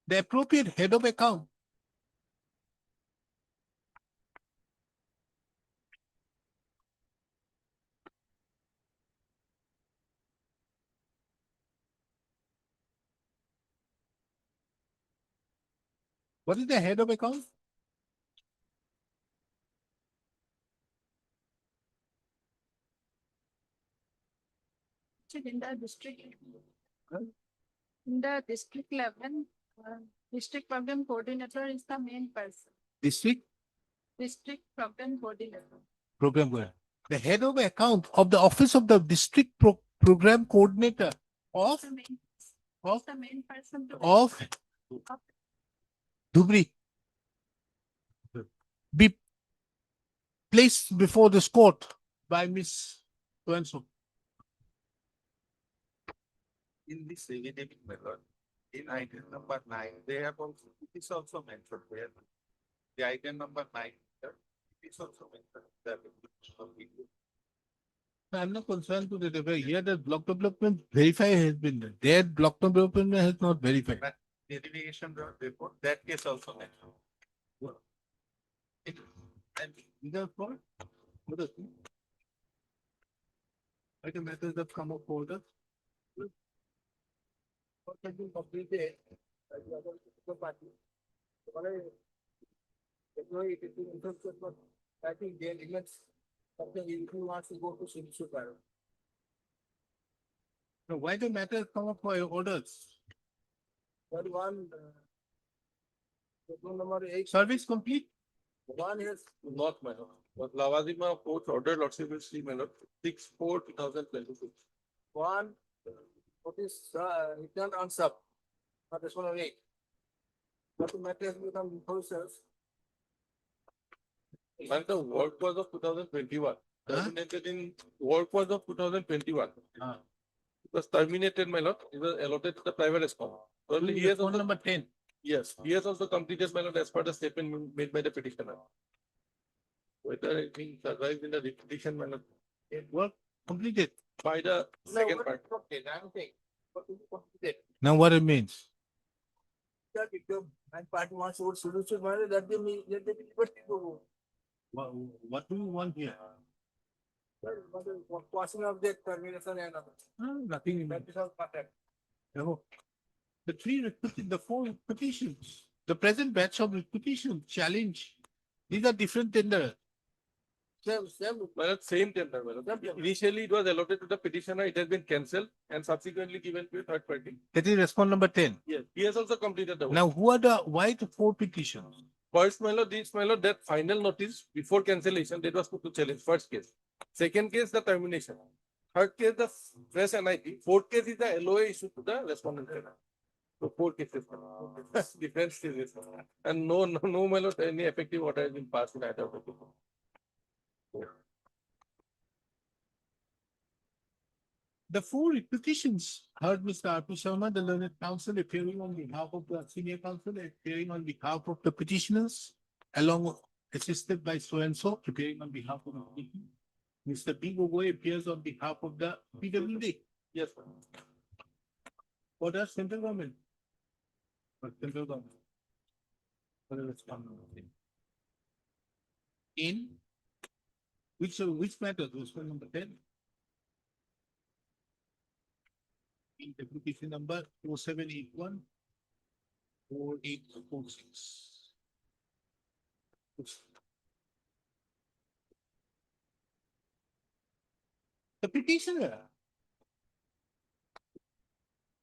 Speaker 4: the appropriate head of account, what is the head of account?
Speaker 7: In the district, in the district level, district problem coordinator is the main person.
Speaker 4: District
Speaker 7: District problem coordinator.
Speaker 4: program coordinator. The head of account of the office of the district program coordinator of
Speaker 7: The main,
Speaker 4: of
Speaker 7: the main person. to-
Speaker 4: of Dhubri be placed before this court by Miss so-and-so.
Speaker 9: In this affidavit method, in item number 9, they have also, it is also mentioned there. The item number 9, it is also mentioned that.
Speaker 4: I'm not concerned to the here the block development verify has been done. Their block development has not verified.
Speaker 9: But the delegation report, that case also mentioned. And
Speaker 4: Either for other thing. Item matters that come up for the what has been completed by the other party. I think their limits something if you want to go to Super. Now, why the matters come up for orders? What one? Number 8. Service complete?
Speaker 3: One is not minor, but Lavazima court order lordship will see minor 6/4/2026.
Speaker 10: One, what is return on sub? Not this one away. What matters become process.
Speaker 3: And the work was of 2021, terminated in work was of 2021.
Speaker 4: Ah.
Speaker 3: It was terminated, my lord, it was allotted to the private escort. Only he has
Speaker 4: Phone
Speaker 3: also,
Speaker 4: number 10.
Speaker 3: yes, he has also completed, my lord, as per the statement made by the petitioner. whether it being survived in the repetition manner
Speaker 4: Work completed.
Speaker 3: by the second part.
Speaker 4: Now what it means?
Speaker 7: And part one should solution that they may that they will
Speaker 4: What do you want here?
Speaker 7: passing of the termination and other.
Speaker 4: Nothing in that.
Speaker 7: That is all contact.
Speaker 4: No. The four petitions, the present batch of petitions challenge. These are different tender.
Speaker 7: Same.
Speaker 3: Well, same tender. Well, initially it was allotted to the petitioner, it has been cancelled and subsequently given to a third party.
Speaker 4: That is response number 10.
Speaker 3: Yes, he has also completed the work.
Speaker 4: Now, why the four petitions?
Speaker 3: First, my lord, that final notice before cancellation, that was put to challenge, first case. Second case, the termination. Third case, the fresh NIP. Fourth case is the LOA issued to the respondent. So four cases. Different stages. And no, my lord, any effective order has been passed in either of the cases.
Speaker 4: The four petitions heard Mr. R.P. Sharma, the learned counsel, appearing on behalf of the senior counsel, appearing on behalf of the petitioners, along assisted by so-and-so, appearing on behalf of the petitioner. Mr. B. Gogoi appears on behalf of the PWD.
Speaker 3: Yes,
Speaker 4: For the central government. For central government. For the respondent. In which matter? Response number 10. In the application number 4781 4846. The petitioner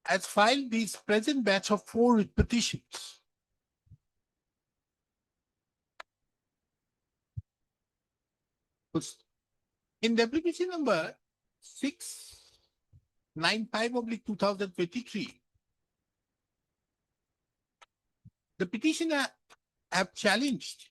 Speaker 4: has filed these present batch of four petitions. In the application number 695/2023, the petitioner have challenged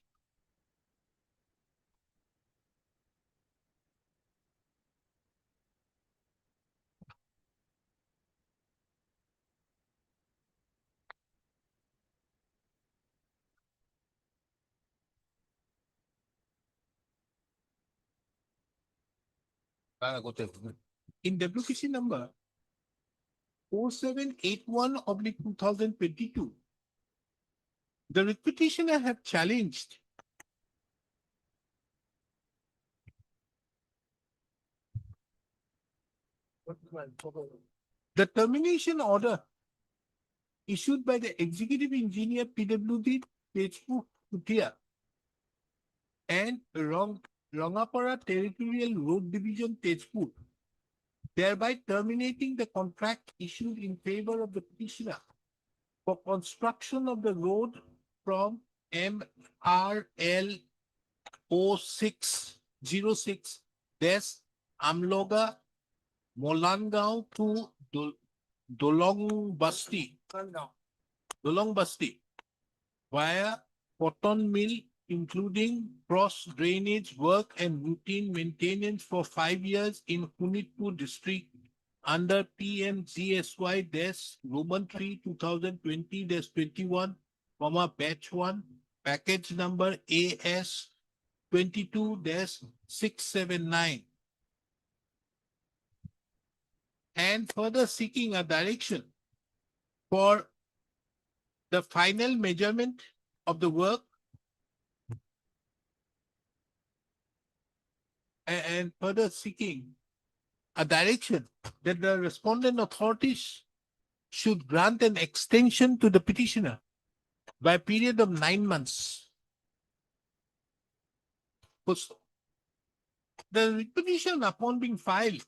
Speaker 4: in the application number 4781/2022, the petitioner have challenged the termination order issued by the executive engineer PWD Tejpur Kutia and Rangapara Territorial Road Division Tejpur, thereby terminating the contract issued in favor of the petitioner for construction of the road from MRL 0606 Amloga Molangao to Dolongbasti via cotton mill, including cross drainage work and routine maintenance for 5 years in Punitpur district under PMGSY Roman 3 2020-21, batch 1, package number AS 22-679. And further seeking a direction for the final measurement of the work and further seeking a direction that the respondent authorities should grant an extension to the petitioner by a period of 9 months. The petition, upon being filed,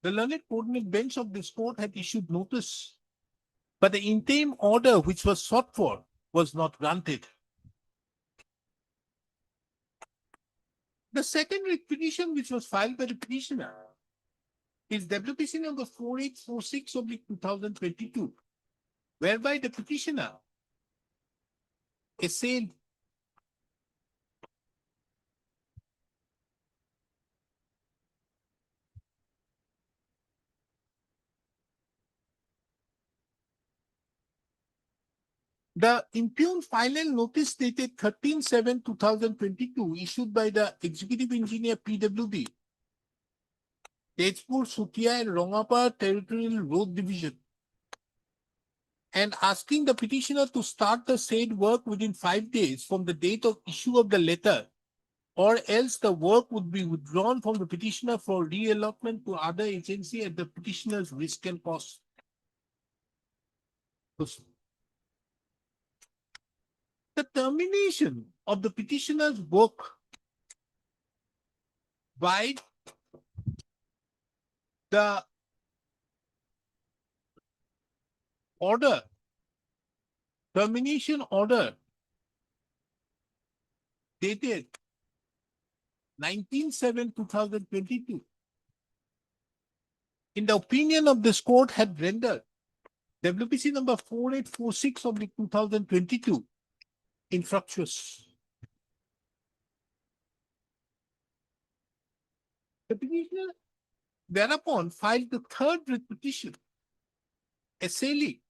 Speaker 4: the learned coordinate bench of this court had issued notice, but the interim order which was sought for was not granted. The second petition which was filed by the petitioner is WPC number 4846/2022, whereby the petitioner essayed The impugned final notice dated 13/7/2022 issued by the Executive Engineer PWD, Tezpur, Sutia and Rongapa Territorial Road Division, and asking the petitioner to start the said work within 5 days from the date of issue of the letter, or else the work would be withdrawn from the petitioner for reallotment to other agency at the petitioner's risk and cost. The termination of the petitioner's work by the order, termination order dated 19/7/2022, in the opinion of this court, had rendered WPC number 4846 of the 2022 infructuous. The petitioner thereupon filed the third writ petition, assailing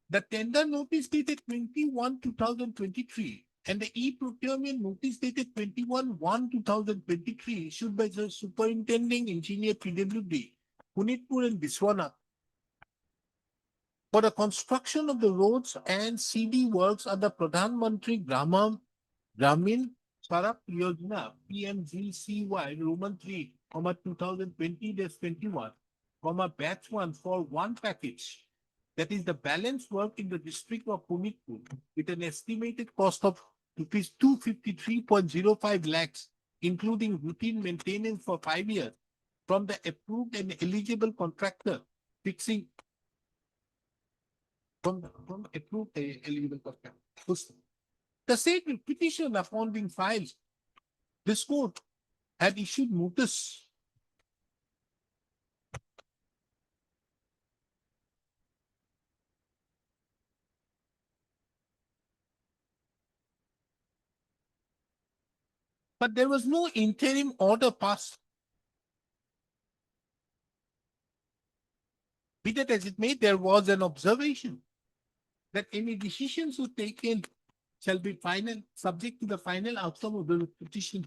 Speaker 4: the tender notice dated 21/2023 and the e-procurement notice dated 21/1/2023 issued by the Superintending Engineer PWD, Punitpur and Biswanath, for the construction of the roads and CD works under Pradhan Mantri Gramin Sarak Yojana PMGCY Roman 3, 2020-21, batch 1 for one package. That is the balance work in the district of Punitpur with an estimated cost of rupees 253.05 lakhs, including routine maintenance for 5 years from the approved and eligible contractor, fixing from approved eligible contractor. The said petition upon being filed, this court had issued notice but there was no interim order passed. Be that as it may, there was an observation that any decisions were taken shall be final, subject to the final outcome of the petition.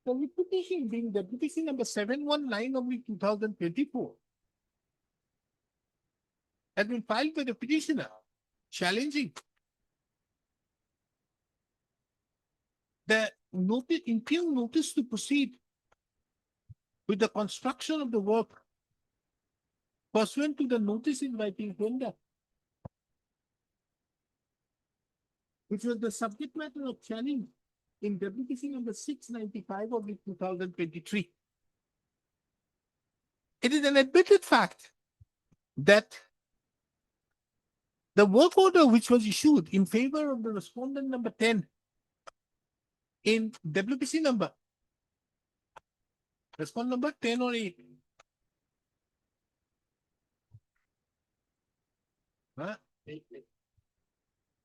Speaker 4: The petition being the petition number 719 of 2024 has been filed by the petitioner challenging the notice, impugned notice to proceed with the construction of the work pursuant to the notice inviting tender, which was the subject matter of challenge in WPC number 695 of 2023. It is an admitted fact that the work order which was issued in favor of the respondent number 10 in WPC number, respondent number 10 or 8. Huh?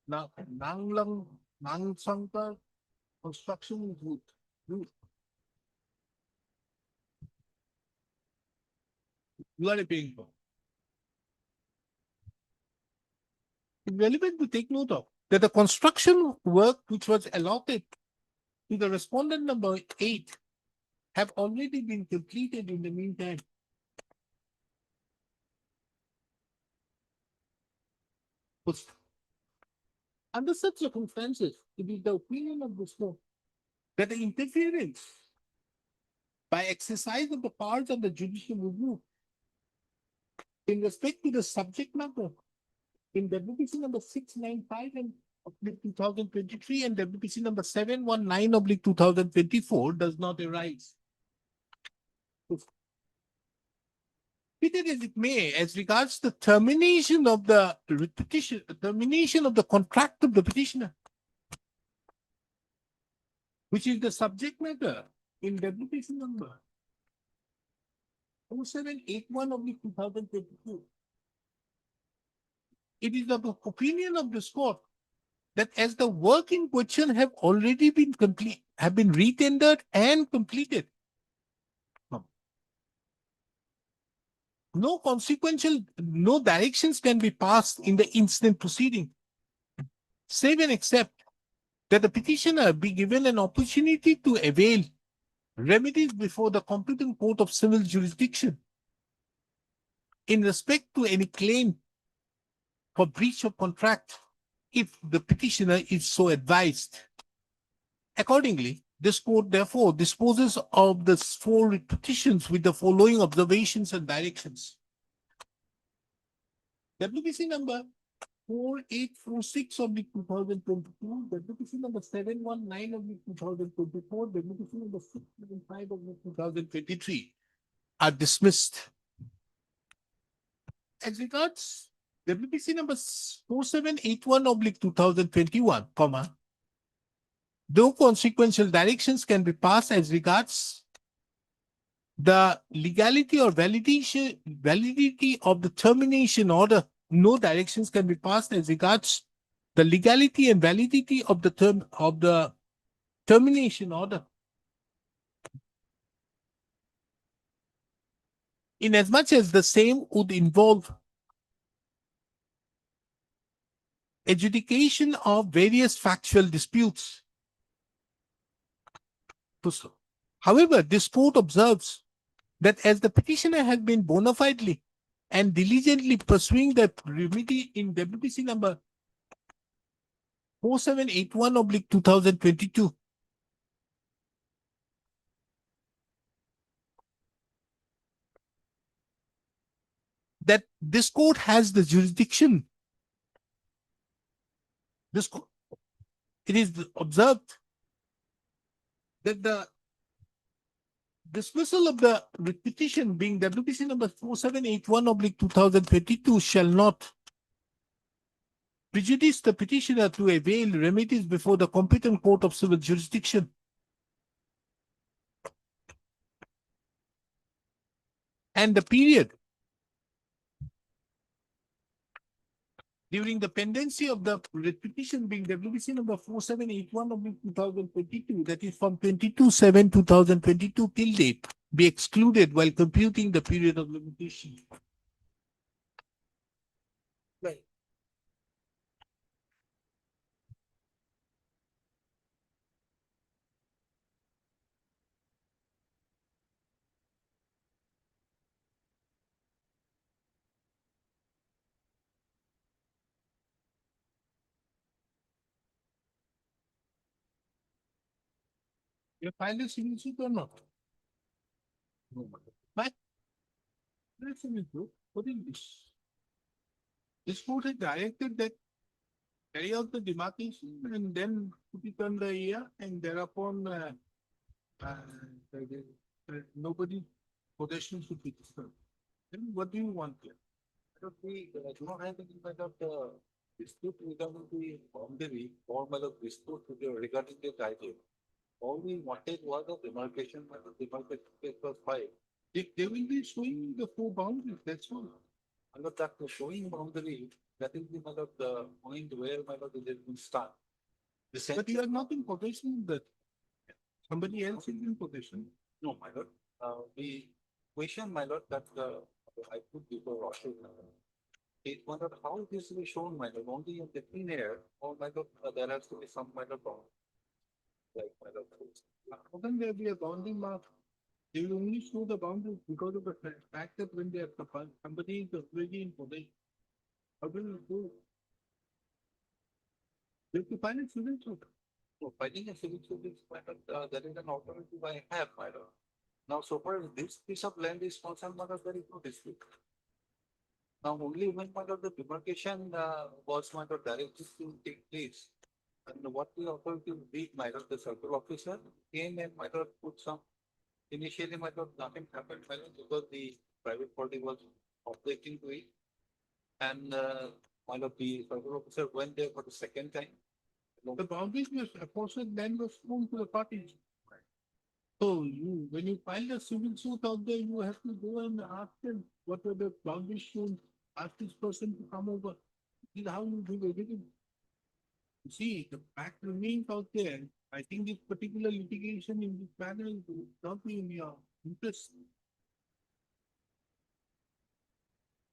Speaker 4: Now, Nang Sangpa construction route. You are paying for. It's relevant to take note of that the construction work which was allotted to the respondent number 8 have already been completed in the meantime. Under such circumstances, it is the opinion of this court that the interference by exercise of the powers of the judicial review in respect to the subject matter in WPC number 695 and of 2023 and WPC number 719 of 2024 does not arise. Be it as it may, as regards the termination of the petition, termination of the contract of the petitioner, which is the subject matter in WPC number 0781 of 2022. It is the opinion of this court that as the work in question have already been complete, have been retendered and completed, no consequential, no directions can be passed in the incident proceeding, save and except that the petitioner be given an opportunity to avail remedies before the competent court of civil jurisdiction in respect to any claim for breach of contract if the petitioner is so advised. Accordingly, this court therefore disposes of the four petitions with the following observations and directions. WBC number 4846 of the 2022, WBC number 719 of the 2024, WBC number 675 of the 2023 are dismissed. As regards WBC number 4781 oblique 2021, comma, though consequential directions can be passed as regards the legality or validity of the termination order, no directions can be passed as regards the legality and validity of the termination order. Inasmuch as the same would involve adjudication of various factual disputes. However, this court observes that as the petitioner has been bona fidely and diligently pursuing the remedy in WBC number 4781 oblique 2022, that this court has the jurisdiction. It is observed that the dismissal of the petition being WBC number 4781 oblique 2022 shall not prejudice the petitioner to avail remedies before the competent court of civil jurisdiction. And the period during the pendency of the petition being WBC number 4781 of 2022, that is from 22/7/2022 till date, be excluded while computing the period of limitation. Right. You filed a civil suit or not? No. But let's civil suit. What is this? This court has directed that carry out the demarcation and then put it on the alia, and thereupon nobody possession should be disturbed. Then what do you want here?
Speaker 3: We do not have any kind of dispute regarding the boundary or dispute regarding the title. All we wanted was a demarcation, demarcation case was filed.
Speaker 4: They will be showing the four boundaries, that's all.
Speaker 3: And that showing boundary, that is the point where it has been start. The same
Speaker 4: But you are not in possession of that. Somebody else is in possession.
Speaker 3: No, my lord. The question, my lord, that I put before Roshan, it wondered how this will be shown, my lord, only in the clean air, or my lord, there has to be some kind of bound. Like my lord.
Speaker 4: How can there be a bounding mark? They will only show the boundaries because of the fact that when they are somebody is already in possession. How will you do? You have to find a civil suit.
Speaker 3: So fighting a civil suit is my lord, there is an alternative I have, my lord. Now, so far as this piece of land is concerned, my lord, there is no dispute. Now, only when my lord, the demarcation was my lord, directed to take place. And what the authority did, my lord, the circle officer came and my lord put some. Initially, my lord, nothing happened, my lord, because the private party was objecting to it. And my lord, the circle officer went there for the second time.
Speaker 4: The boundaries was aforesaid land was shown to the parties. So you, when you file a civil suit out there, you have to go and ask them what were the boundaries shown, ask this person to come over. This is how you do everything. You see, the fact remains out there. I think this particular litigation in this manner will not be in your interest.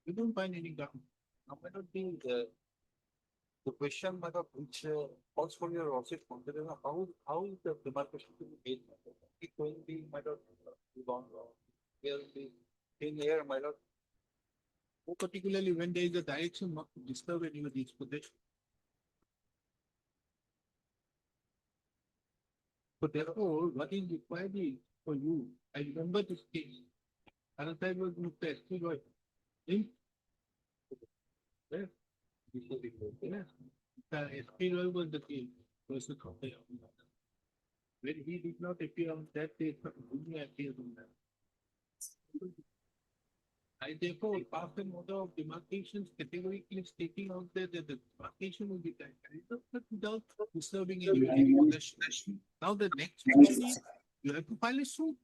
Speaker 4: We don't find any ground.
Speaker 10: Now, my lord, the question, my lord, which calls for your also consideration, how is the demarcation to be made? It will be, my lord, gone wrong. There will be in air, my lord.
Speaker 4: More particularly when there is a direction not to disturb anybody's possession. So therefore, what is required is for you, I remember this case. Another time was Mr. S.P. Roy. In. Where? Yes. S.P. Roy was the case. Person of the. When he did not appear on that day, he appeared on that. I therefore pass an order of demarcations categorically stating out there that the demarcation will be carried out but without disturbing any possession. Now the next question is, you have to file a suit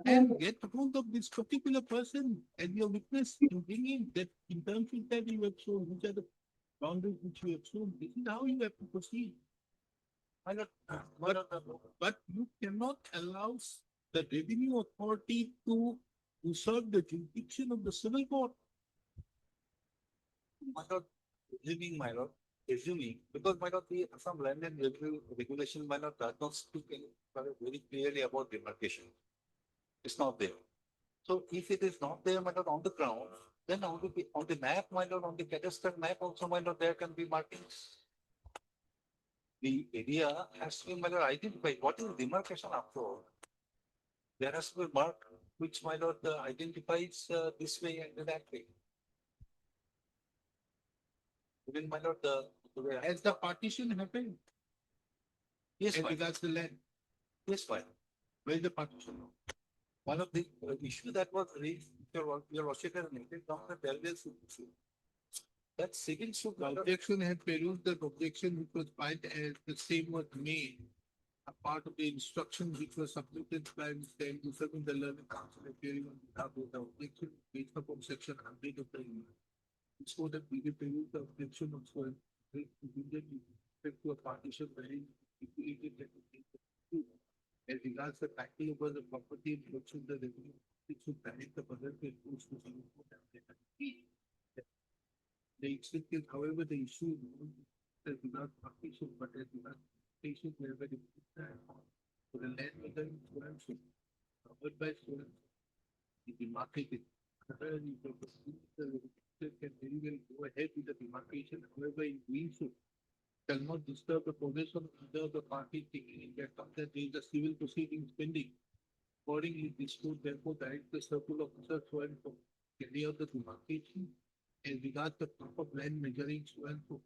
Speaker 4: and get account of this particular person as your witness to bring in that in terms of that you have shown, which are the boundaries which you have shown. This is how you have to proceed.
Speaker 10: My lord,
Speaker 4: But you cannot allow the revenue authority to usurp the jurisdiction of the civil court.
Speaker 10: my lord, assuming, because my lord, the Assam Land and Revenue Regulation, my lord, does not speak very clearly about demarcation. It's not there. So if it is not there, my lord, on the ground, then on the map, my lord, on the cadastral map also, my lord, there can be markings. The area has to be, my lord, identified. What is demarcation after all? There has to be mark which, my lord, identifies this way and that way. Even, my lord,
Speaker 4: As the partition happened,
Speaker 10: yes,
Speaker 4: as
Speaker 10: fine.
Speaker 4: regards the land,
Speaker 10: Yes, fine.
Speaker 4: where is the partition?
Speaker 10: One of the issue that was raised, your worship has noted down the parallel suit issue. That civil suit,
Speaker 4: The objection had perused that objection which was filed as the same was made. A part of the instruction which was submitted by Mr. Yusuf in the learning council appearing on behalf of the objection based upon section 100 of the email. So that we will peruse the objection of so immediately respect to a partition wherein equated that as regards the title over the property and production the revenue, it should direct the budget to enforce the civil court and the extent is, however, the issue is not as regards partition, but as regards patients whereby the for the land within Swansea, covered by Swansea, it demarcated. Whereas if the can very well go ahead with the demarcation, however, in doing so, shall not disturb the possession of either of the parties taking into account that there is a civil proceedings pending. Accordingly, this court therefore directs the circle officer so and so carry out the demarcation as regards the proper land measuring so and so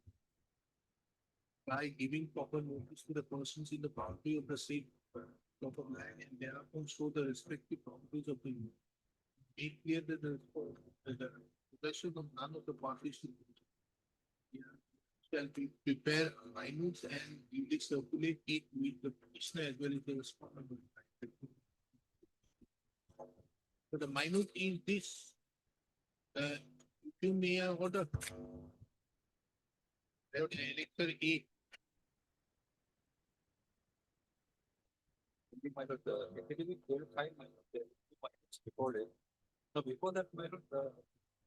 Speaker 4: by giving proper notice to the persons in the boundary of the same plot of land and thereupon show the respective boundaries of the unit. Make clear that the possession of none of the parties shall be prepare minutes and duly circulate it with the petitioner as well as the respondent. So the minute is this. You may order. Elector A.
Speaker 10: My lord, effectively clarify, my lord, the minutes recorded. Now, before that, my lord,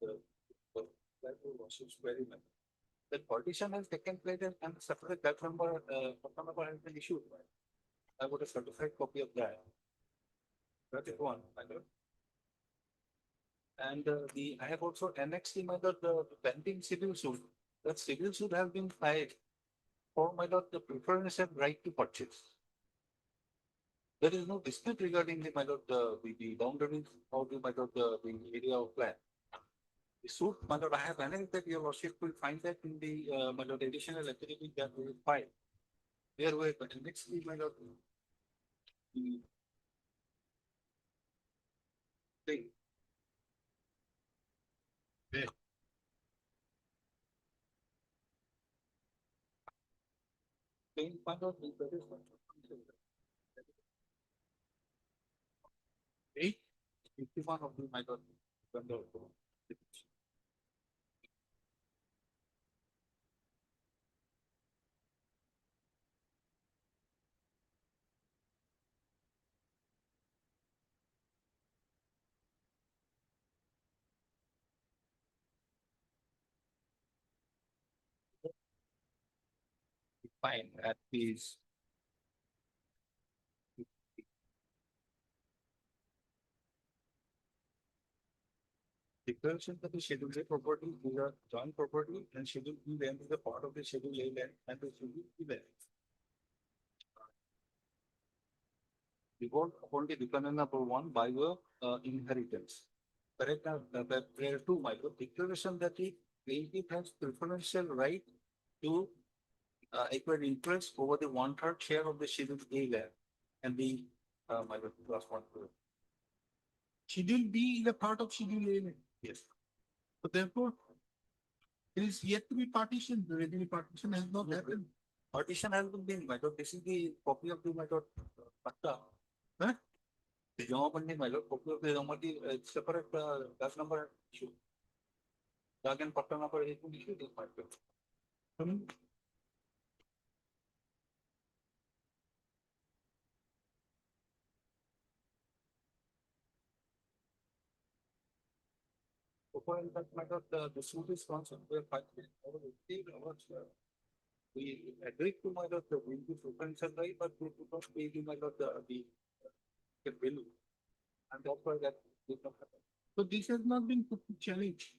Speaker 10: that was very much. The partition has taken place and separate that number, phone number has been issued. I would a certified copy of that. That is one, my lord. And I have also annexed in my lord, the pending civil suit. That civil suit has been filed for my lord, the preference and right to purchase. There is no dispute regarding the, my lord, the boundaries of the, my lord, the area of land. The suit, my lord, I have annexed that your worship will find that in the, my lord, additional affidavit that we will file. There were, but next, my lord, the thing.
Speaker 4: Where?
Speaker 10: Thing, my lord, that is one.
Speaker 4: Eight.
Speaker 10: 51 of the, my lord, vendor.
Speaker 9: fine at these. Declaration that the Schedule A property is a joint property and Schedule B land is a part of the Schedule A land and the Schedule B land. Report upon the declaration number 1 by the inheritance. Correct, there are two micro declaration that the plaintiff has preferential right to acquire interest over the 1/3 share of the Schedule A land and the micro last one.
Speaker 4: Schedule B is a part of Schedule A.
Speaker 9: Yes.
Speaker 4: So therefore, it is yet to be partitioned. The regular partition has not happened.
Speaker 9: Partition has been made, my lord. This is the copy of the my lord patta.
Speaker 4: Huh?
Speaker 9: The Jama Pandi, my lord, copy of the Jamati separate gas number issue. Gas and patta number is issue this my lord. So in fact, my lord, the suit is concerned, we are fighting over 18 hours. We agreed to my lord, the will be preferential right, but we could not pay the my lord the bill. And that's why that did not happen.
Speaker 4: So this has not been put to challenge.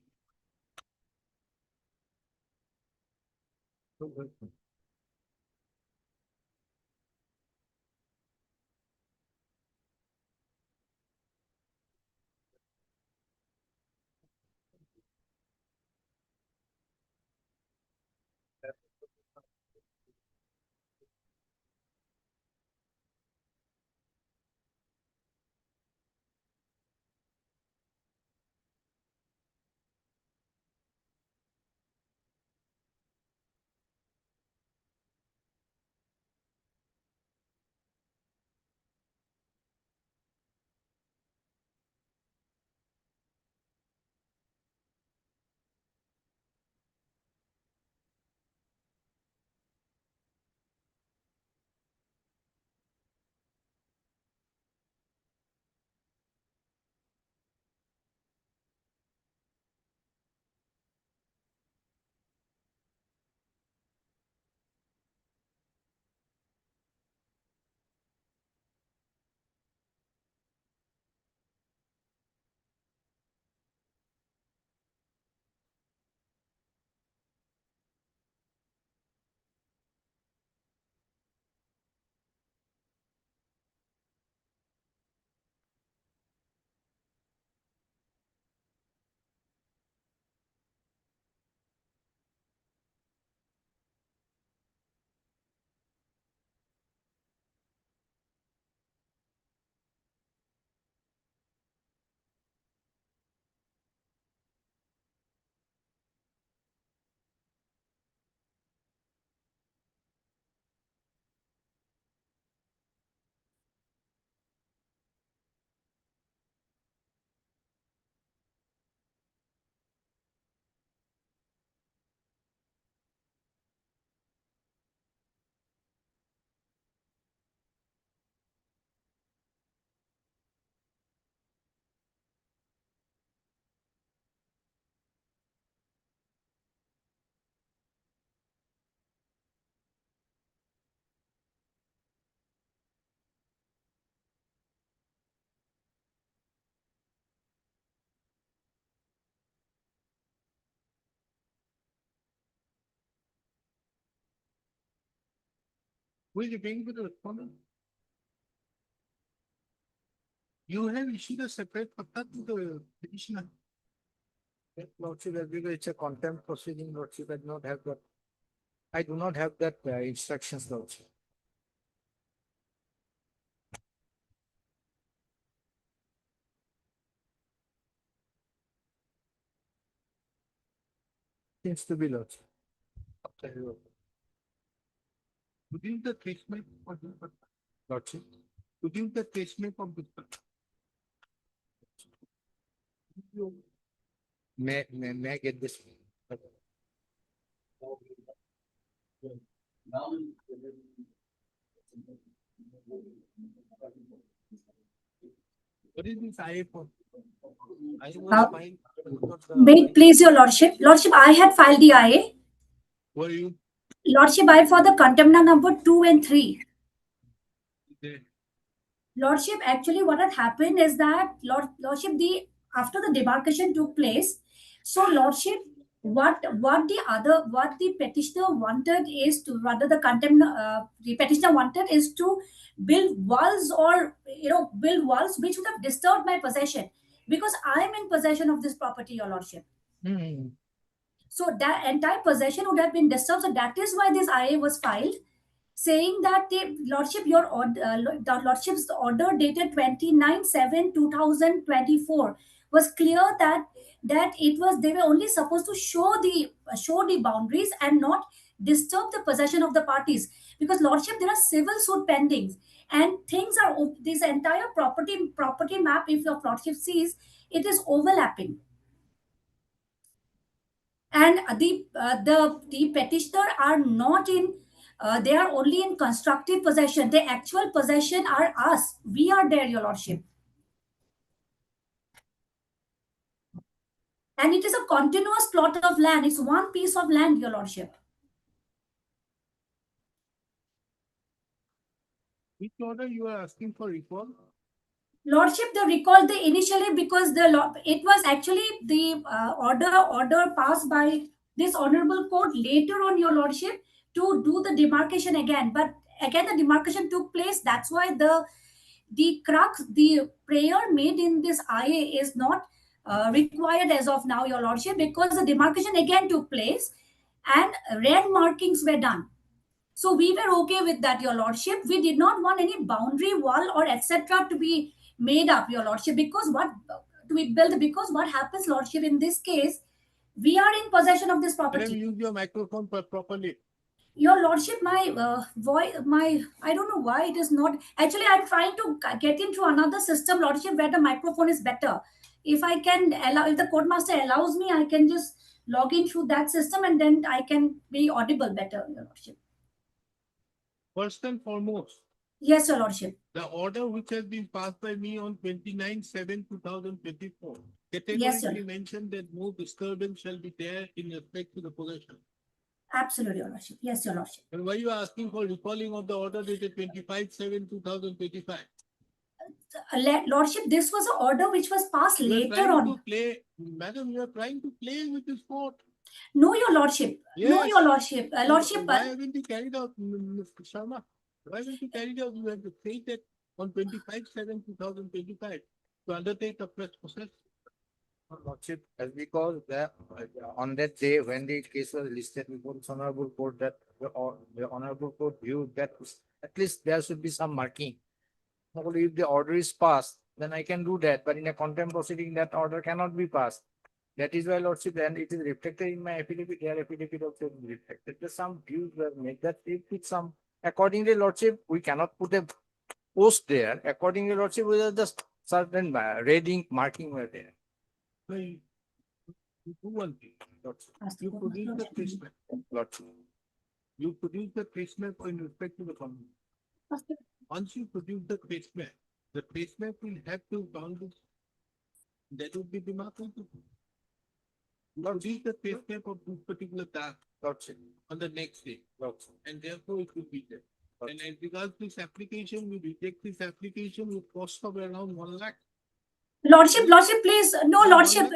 Speaker 4: Will you bring with the respondent? You have issued a separate patta to the petitioner.
Speaker 11: Lordship, as because it's a contempt proceeding, Lordship, I do not have that. I do not have that instructions, Lordship. Seems to be, Lordship.
Speaker 4: Within the treatment of the patta.
Speaker 11: Lordship.
Speaker 4: Within the treatment of the patta.
Speaker 11: May I get this?
Speaker 4: What is this IA for?
Speaker 9: I was fine.
Speaker 12: Wait, please, your lordship. Lordship, I had filed the IA.
Speaker 4: Were you?
Speaker 12: Lordship, I for the contender number 2 and 3. Lordship, actually, what had happened is that Lordship, the after the demarcation took place, so Lordship, what the petitioner wanted is to, rather the petitioner wanted is to build walls, or build walls which would have disturbed my possession, because I am in possession of this property, Your Lordship. So that entire possession would have been disturbed. So that is why this IA was filed, saying that the Lordship, the Lordship's order dated 29/7/2024 was clear that it was, they were only supposed to show the boundaries and not disturb the possession of the parties, because Lordship, there are civil suit pendings, and things are this entire property map, if your Lordship sees, it is overlapping, and the petitioner are not in, they are only in constructive possession. The actual possession are us, we are there, Your Lordship, and it is a continuous plot of land, it's one piece of land, Your Lordship.
Speaker 4: Which order you are asking for recall?
Speaker 12: Lordship, the recall, the initially, because it was actually the order passed by this honorable court later on, Your Lordship, to do the demarcation again, but again the demarcation took place. That's why the crux, the prayer made in this IA is not required as of now, Your Lordship, because the demarcation again took place and red markings were done. So we were okay with that, Your Lordship. We did not want any boundary wall or etc. to be made up, Your Lordship, because what to be built, because what happens, Lordship, in this case, we are in possession of this
Speaker 4: Can
Speaker 12: property.
Speaker 4: you use your microphone properly?
Speaker 12: Your Lordship, my voice, I don't know why it is not. Actually, I'm trying to get into another system, Lordship, where the microphone is better. If I can allow, if the court master allows me, I can just log in through that system and then I can be audible better, Your Lordship.
Speaker 4: First and foremost,
Speaker 12: Yes, Your Lordship.
Speaker 4: the order which has been passed by me on 29/7/2024
Speaker 12: Yes, sir.
Speaker 4: categorically mentioned that no disturbance shall be there in respect to the possession.
Speaker 12: Absolutely, Your Lordship. Yes, Your Lordship.
Speaker 4: And why you are asking for recalling of the order dated 25/7/2025?
Speaker 12: Lordship, this was an order which was passed
Speaker 4: You are
Speaker 12: later
Speaker 4: trying
Speaker 12: on.
Speaker 4: to play, madam, you are trying to play with this court.
Speaker 12: No, Your Lordship. No,
Speaker 4: Yes.
Speaker 12: Your Lordship. Lordship,
Speaker 4: Why haven't you carried out, Mr. Sharma? Why haven't you carried out? You have to say that on 25/7/2025 to undertake a fresh process.
Speaker 11: Lordship, as because that on that day when the case was listed before the honorable court, that the honorable court viewed that at least there should be some marking. Only if the order is passed, then I can do that, but in a contempt proceeding, that order cannot be passed. That is why, Lordship, and it is reflected in my affidavit, their affidavit also is reflected. There's some views were made that if it's some, accordingly, Lordship, we cannot put a post there. Accordingly, Lordship, we are just certain red ink marking were there.
Speaker 4: So you do one thing, Lordship. You produce the placement.
Speaker 11: Lordship.
Speaker 4: You produce the placement in respect to the company. Once you produce the placement will have to boundaries. That would be demarcated. You produce the placement of this particular task, Lordship, on the next day, Lordship, and therefore it will be there. And as regards this application, we reject this application with cost of around 1 lakh.
Speaker 12: Lordship, please. No, Lordship,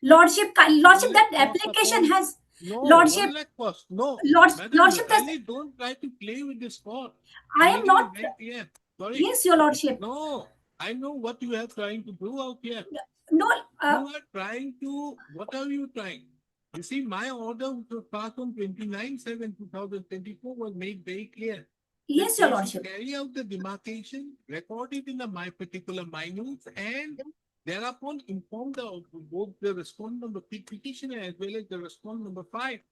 Speaker 12: that application has.
Speaker 4: No,
Speaker 12: Lordship,
Speaker 4: 1 lakh cost. No,
Speaker 12: Lordship, that's.
Speaker 4: kindly don't try to play with this court.
Speaker 12: I am not.
Speaker 4: Yeah, sorry.
Speaker 12: Yes, Your Lordship.
Speaker 4: No, I know what you are trying to do out here.
Speaker 12: No,
Speaker 4: You are trying to, what are you trying? You see, my order which was passed on 29/7/2024 was made very clear.
Speaker 12: yes,
Speaker 4: That
Speaker 12: Your
Speaker 4: they should
Speaker 12: Lordship.
Speaker 4: carry out the demarcation, record it in the my particular minutes, and thereupon inform both the respondent number petitioner as well as the respondent number 5.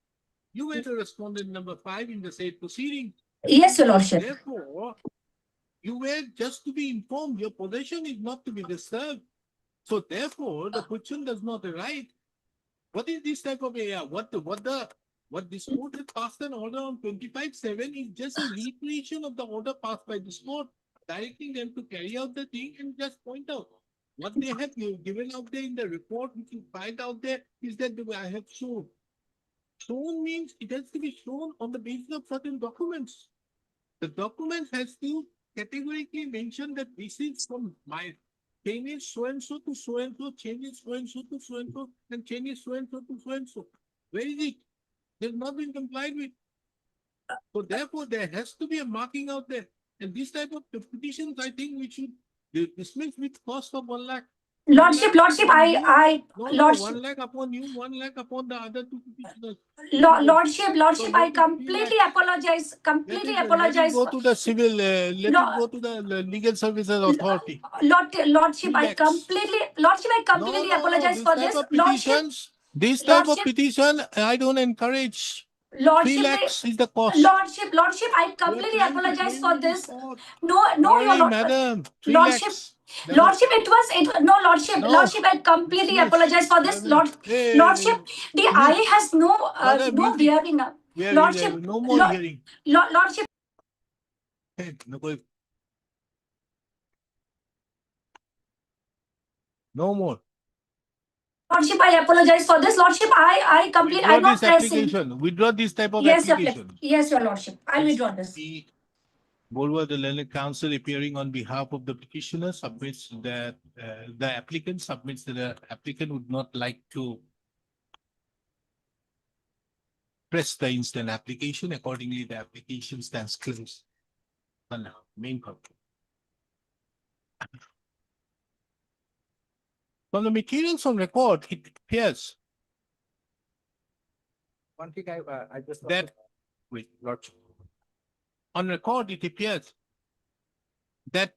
Speaker 4: You were the respondent number 5 in the said proceeding.
Speaker 12: Yes, Your Lordship.
Speaker 4: Therefore, you were just to be informed. Your possession is not to be disturbed. So therefore, the petition does not arise. What is this type of area? What this court has passed an order on 25/7 is just a reiteration of the order passed by this court, directing them to carry out the thing and just point out what they have given out there in the report, which is filed out there, is that I have shown. Shown means it has to be shown on the basis of certain documents. The document has to categorically mention that this is from my changes so and so to so and so, changes so and so to so and so, and changes so and so to so and so. Where is it? They've not been complied with. So therefore, there has to be a marking out there. And this type of petitions, I think we should dismiss with cost of 1 lakh.
Speaker 12: Lordship,
Speaker 4: No, 1 lakh upon you, 1 lakh upon the other two petitioners.
Speaker 12: Lordship, I
Speaker 4: let it be
Speaker 12: completely
Speaker 4: lax.
Speaker 12: apologize,
Speaker 4: Let it go to the civil, let it go to the legal services authority.
Speaker 12: Lordship, I
Speaker 4: Relax.
Speaker 12: completely apologize for this.
Speaker 4: This type of
Speaker 12: Lordship-
Speaker 4: petition, I don't encourage. 3
Speaker 12: Lordship,
Speaker 4: lakhs is the cost.
Speaker 12: Lordship, I completely apologize for this. No,
Speaker 4: Sorry,
Speaker 12: your lord,
Speaker 4: madam, 3
Speaker 12: Lordship,
Speaker 4: lakhs.
Speaker 12: Lordship, no, Lordship,
Speaker 4: No.
Speaker 12: Lordship, I completely
Speaker 4: Dismiss.
Speaker 12: apologize for this.
Speaker 4: Hey,
Speaker 12: Lordship, the IA has no
Speaker 4: Madam,
Speaker 12: bearing. Lordship,
Speaker 4: no more hearing.
Speaker 12: Lordship,
Speaker 4: Hey, no more.
Speaker 12: Lordship, I apologize for this. Lordship, I'm
Speaker 4: Withdraw
Speaker 12: not
Speaker 4: this
Speaker 12: pressing.
Speaker 4: application. Withdraw this type of
Speaker 12: Yes,
Speaker 4: application.
Speaker 12: yes, your Lordship. I'll withdraw this.
Speaker 4: Bolwa, the learned counsel appearing on behalf of the petitioner submits that the applicant submits that the applicant would not like to press the instant application. Accordingly, the application stands closed. On the main copy. From the materials on record, it appears
Speaker 11: One thing I just.
Speaker 4: that, wait, Lordship. On record, it appears that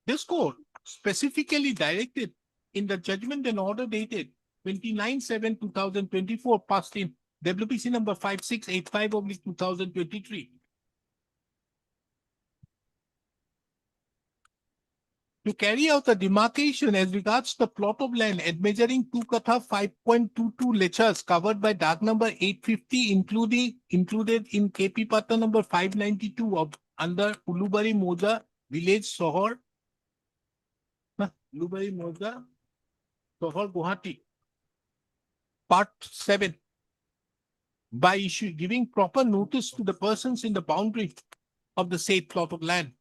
Speaker 4: this court specifically directed in the judgment and order dated 29/7/2024 passed in WPC number 5685/2023 to carry out a demarcation as regards the plot of land at measuring 2 Katha 5.22 lectures covered by dark number 850 included in KP Pata number 592 of under Ulubari Moja village Sohor, Ulubari Moja Sohor Gauhati, part 7, by giving proper notice to the persons in the boundary of the said plot of land.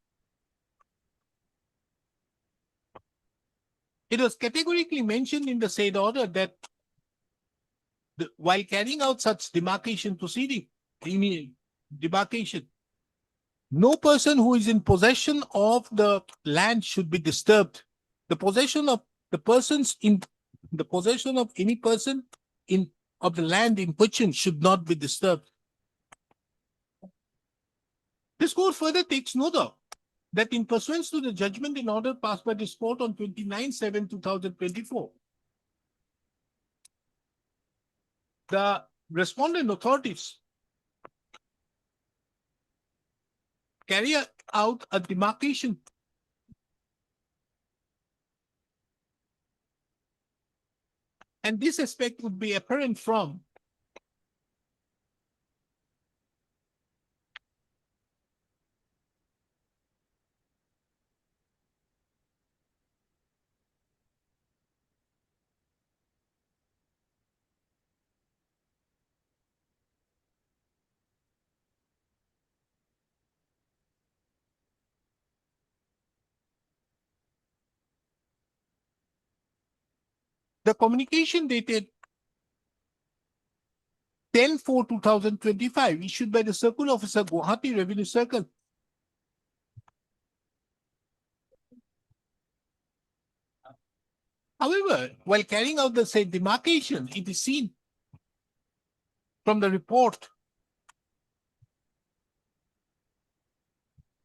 Speaker 4: It was categorically mentioned in the said order that while carrying out such demarcation proceeding, demarcation, no person who is in possession of the land should be disturbed. The possession of the persons in the possession of any person of the land in question should not be disturbed. This court further takes note of that in pursuance to the judgment in order passed by this court on 29/7/2024, the respondent authorities carry out a demarcation and this aspect would be apparent from the communication dated 10/4/2025 issued by the Circle Officer, Gauhati Revenue Circle. However, while carrying out the said demarcation, it is seen from the report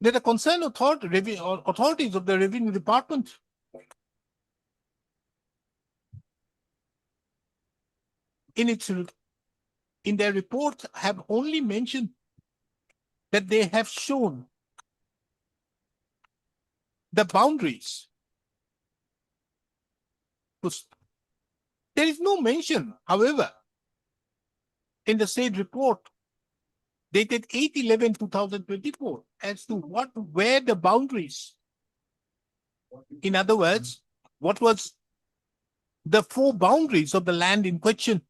Speaker 4: that the concerned authorities of the Revenue Department in their report have only mentioned that they have shown the boundaries. There is no mention, however, in the said report dated 8/11/2024 as to where the boundaries. In other words, what was the four boundaries of the land in question.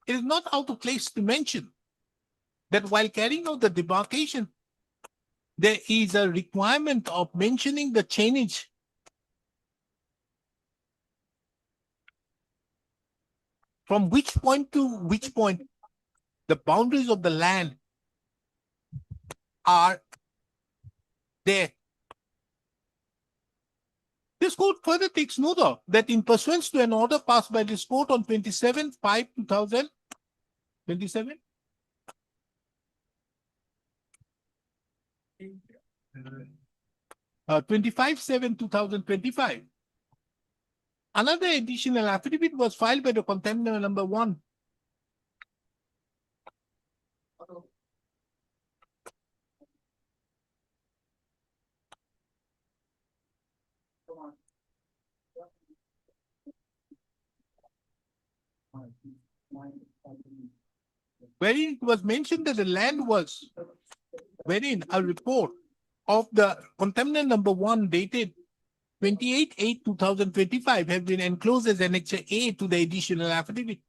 Speaker 4: It is not out of place to mention that while carrying out the demarcation, there is a requirement of mentioning the chainage from which point to which point the boundaries of the land are there. This court further takes note of that in pursuance to an order passed by this court on 27/5/2027, uh, 25/7/2025, another additional affidavit was filed by the contender number 1. Wherein it was mentioned that the land was, wherein a report of the contender number 1 dated 28/8/2025 has been enclosed as Annexure A to the additional affidavit.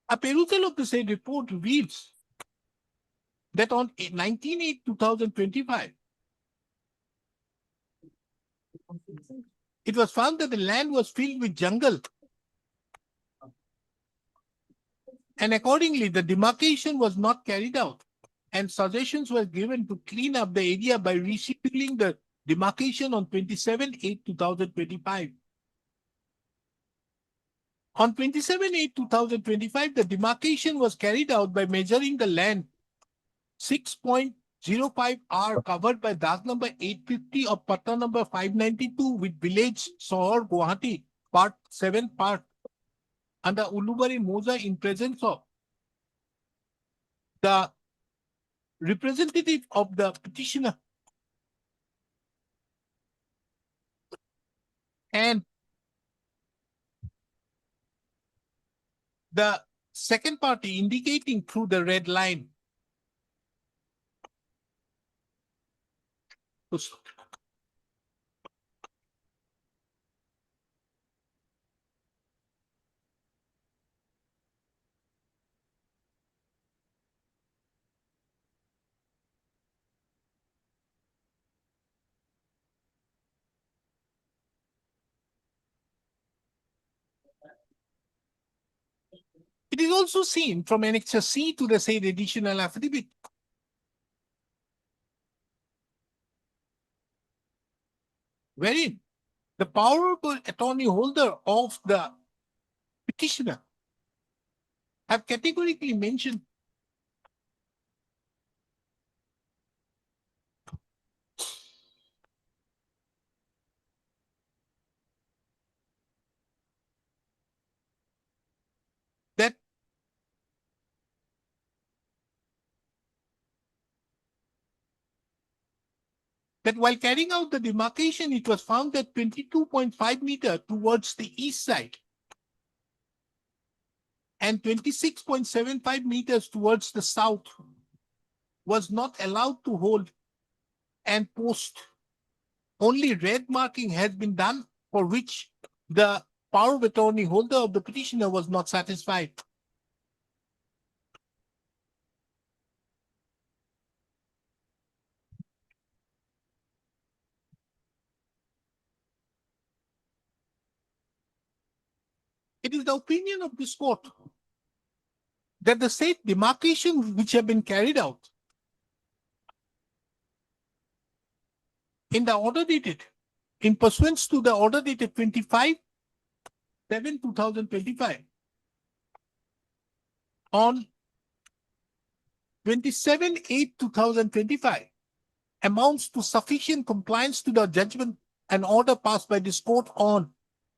Speaker 4: A perusal of the said report reveals that on 19/8/2025, it was found that the land was filled with jungle. And accordingly, the demarcation was not carried out, and suggestions were given to clean up the area by rescheduling the demarcation on 27/8/2025. On 27/8/2025, the demarcation was carried out by measuring the land 6.05 R covered by DAS number 850 of Patta number 592 with village Sohor, Gauhati, part 7 part under Ulubari Moza in presence of the representative of the petitioner and the second party indicating through the red line. It is also seen from Annexure C to the said additional affidavit wherein the powerful attorney holder of the petitioner have categorically mentioned that while carrying out the demarcation, it was found that 22.5 meters towards the east side and 26.75 meters towards the south was not allowed to hold and post. Only red marking has been done, for which the power of attorney holder of the petitioner was not satisfied. It is the opinion of this court that the said demarcation which have been carried out in the order dated, in pursuance to the order dated 25/7/2025 on 27/8/2025 amounts to sufficient compliance to the judgment and order passed by this court on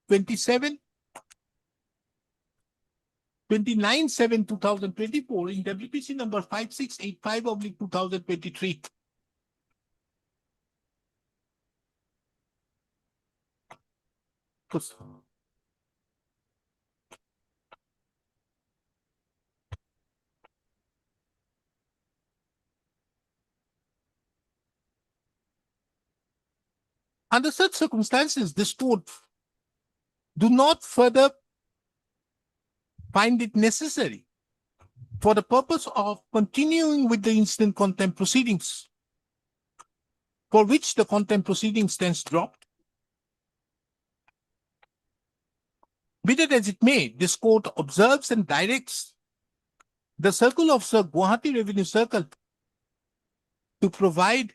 Speaker 4: 29/7/2024 in WPC number 5685/2023. Under such circumstances, this court do not further find it necessary for the purpose of continuing with the instant contempt proceedings, for which the contempt proceeding stands dropped. Be that as it may, this court observes and directs the Circle Officer, Gauhati Revenue Circle, to provide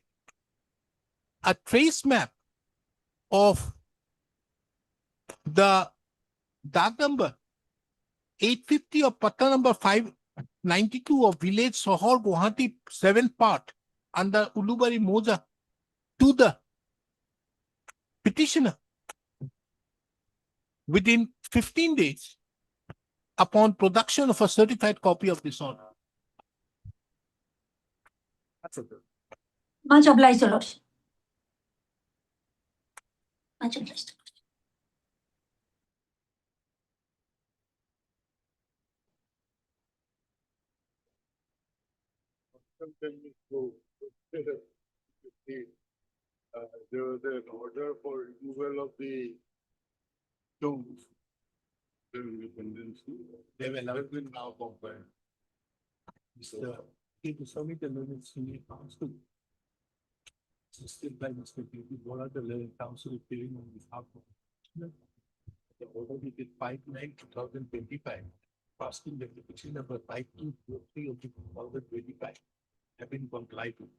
Speaker 4: a trace map of the dark number 850 of Patta number 592 of village Sohor, Gauhati, 7th part under Ulubari Moja to the petitioner within 15 days upon production of a certified copy of this order. That's it.
Speaker 12: Much obliged, Your Lordship. Much obliged.
Speaker 4: There was an order for removal of the stones. They have allowed been now compliant. To submit the limits in the council. Assisted by Mr. P. What are the level council appearing on behalf of? The order dated 5/9/2025, passing the petition number 5243 of 2025 have been complied with.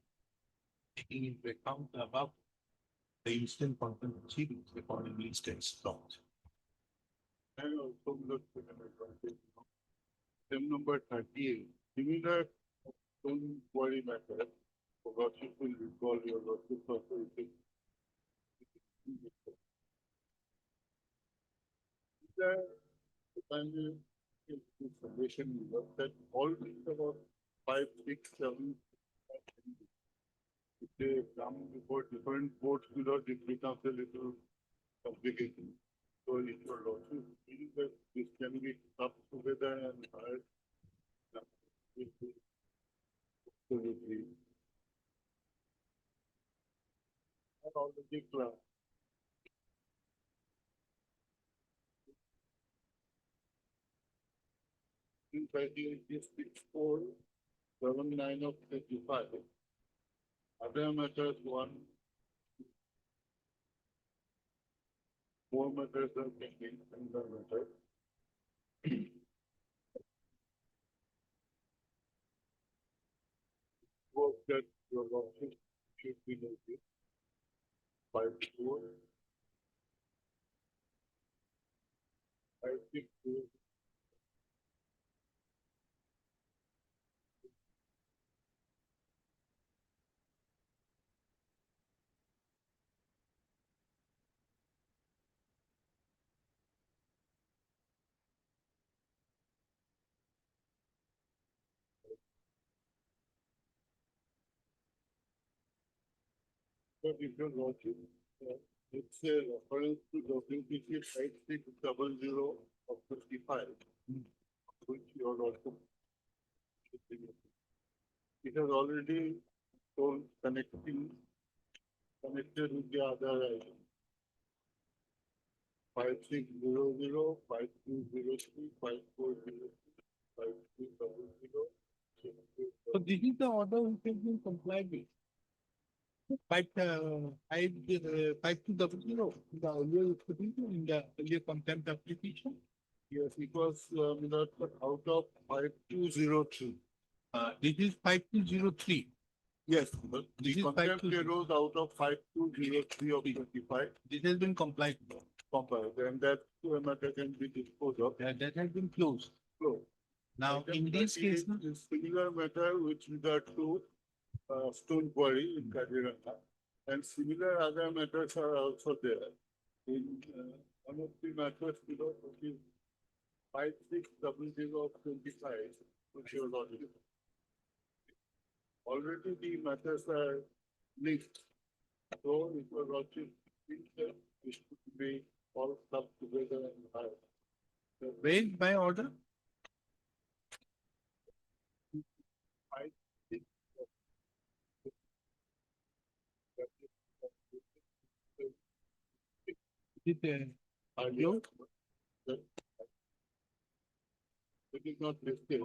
Speaker 4: Taking into account the above, the instant contempt proceedings accordingly stands stopped. And also look at item number 38, similar stone quarry matter, for worship will recall your worship authority. The final information was that all things about 5, 6, 7, if they come before different courts without it becomes a little complicated. So if your lawsuit feels that this can be stuck together and heard. Absolutely. And already clear. In 6/4/79 of 35. Other matters 1. 4 matters are pending and the matter. Work that your lawsuit should be noted. 5/4. 5/6. But if you're watching, it's a reference to WPC 5600 of 55, which you are also. It has already told connected with the other item. 5600, 5203, 5403, 5200. So this is the order which has been complied with. 5200, the earlier petition in the earlier contempt application. Yes, it was out of 5203. This is 5203. Yes, but the contempt arose out of 5203 of 25. This has been complied with. And that matter can be disposed of. That has been closed. Now, in this case, similar matter with regard to stone quarry in Kaziranga, and similar other matters are also there. In one of the matters, which is 5600 of 25, which you already the matters are linked. So it was also it should be all stuff together and high. Raised by order? 5, 6, Audio? It is not listed.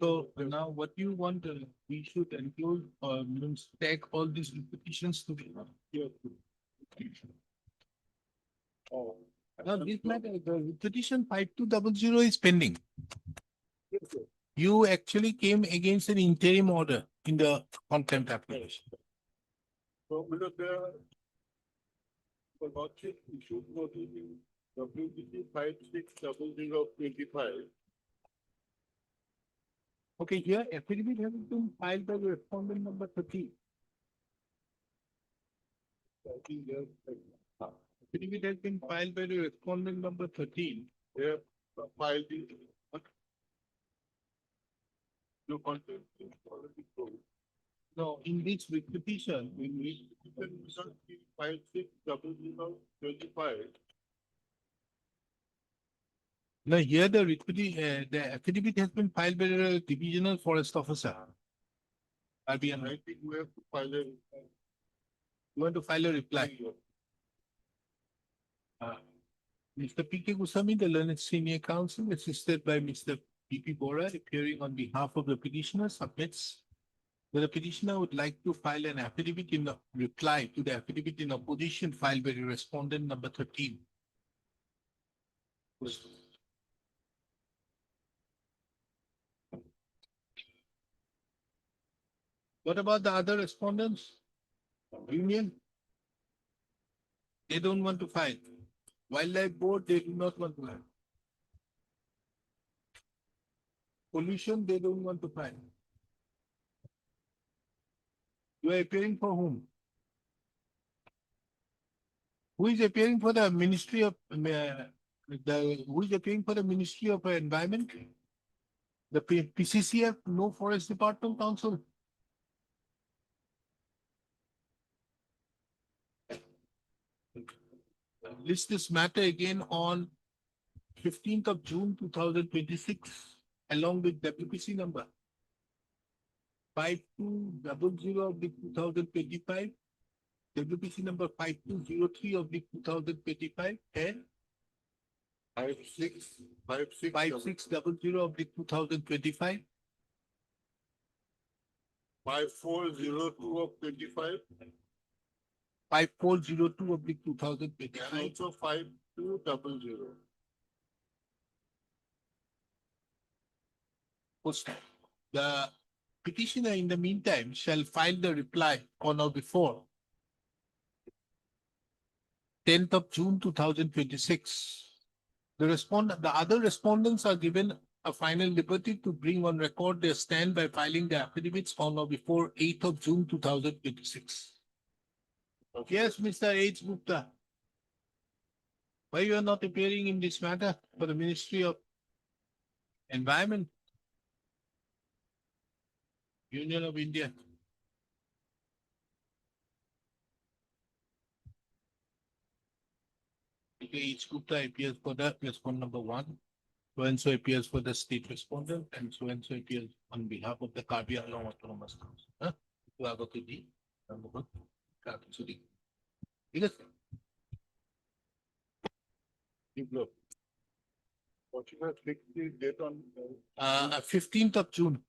Speaker 4: So now what you want, we should include, means tag all these petitions together. Oh. Now this matter, the petition 5200 is pending. You actually came against an interim order in the contempt application. So because there, for lordship issued notice in WBC 560025. Okay, here affidavit has been filed by the respondent number 13. I think there, affidavit has been filed by the respondent number 13. They have filed the. Your content is already closed. No, in this petition, in which petition 560025. Now here the the affidavit has been filed by the divisional forest officer. I think we have to file a. You want to file a reply? Mr. P.K. Goswami, the learned senior counsel, assisted by Mr. P.P. Bora, appearing on behalf of the petitioner, submits that the petitioner would like to file an affidavit in the reply to the affidavit in opposition filed by the respondent number 13. What about the other respondents? Union? They don't want to file. Wildlife Board, they do not want to file. Pollution, they don't want to file. You are appearing for whom? Who is appearing for the Ministry of who is appearing for the Ministry of Environment? The PCCF, no Forest Department Council. List this matter again on 15th of June 2026 along with WPC number 5200 of the 2025, WPC number 5203 of the 2025 and 5600 of the 2025, 5402 of 25, 5402 of the 2025, and also 5200. The petitioner in the meantime shall file the reply on or before 10th of June 2026. The other respondents are given a final liberty to bring on record their stand by filing the affidavits on or before 8th of June 2026. Yes, Mr. H. Gupta. Why you are not appearing in this matter for the Ministry of Environment? Union of India. H. Gupta appears for the respondent number 1. So and so appears for the state respondent, and so appears on behalf of the Karbi Anglong Autonomous Council. Gauhati. Yes. What you have fixed the date on 15th of June.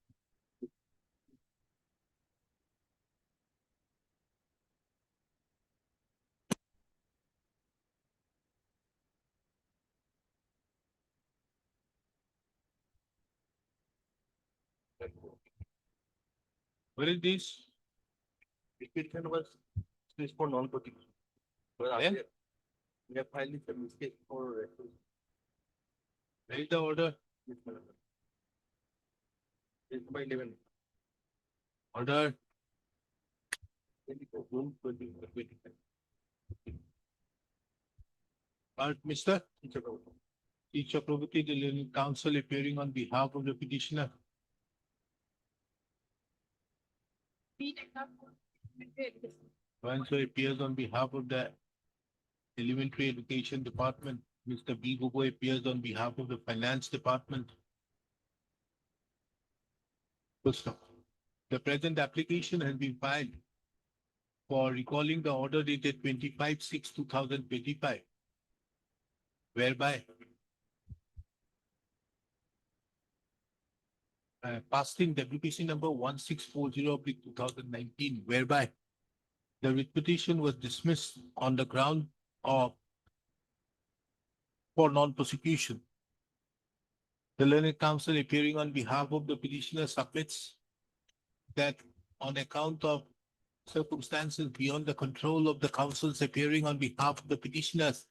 Speaker 4: Where is this? Petition was this for non-particular. Then we have filed a mistake for reference. Where is the order? It's by 11. Order. Mr. Chakraborty, the legal counsel appearing on behalf of the petitioner. So appears on behalf of the Elementary Education Department. Mr. B. Gugoi appears on behalf of the Finance Department. Full stop. The present application has been filed for recalling the order dated 25/6/2025, whereby passed in WPC number 1640/2019, whereby the writ petition was dismissed on the ground of for non-prosecution. The learned counsel appearing on behalf of the petitioner submits that on account of circumstances beyond the control of the counsels appearing on behalf of the petitioners,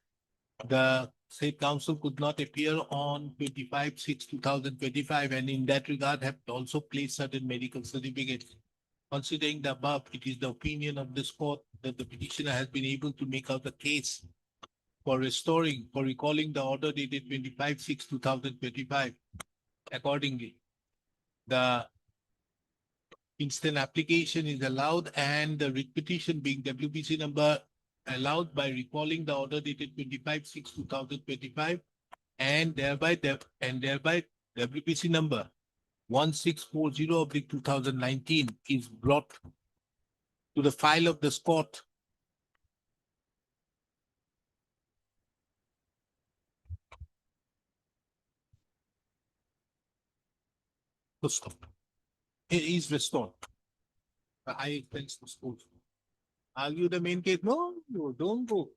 Speaker 4: the said counsel could not appear on 25/6/2025, and in that regard have also placed certain medical certificates. Considering the above, it is the opinion of this court that the petitioner has been able to make out the case for recalling the order dated 25/6/2025. Accordingly, the instant application is allowed and the writ petition being WPC number allowed by recalling the order dated 25/6/2025 and thereby WPC number 1640/2019 is brought to the file of this court. To stop. It is restored. The high expense disposal. Argue the main case. No, don't go.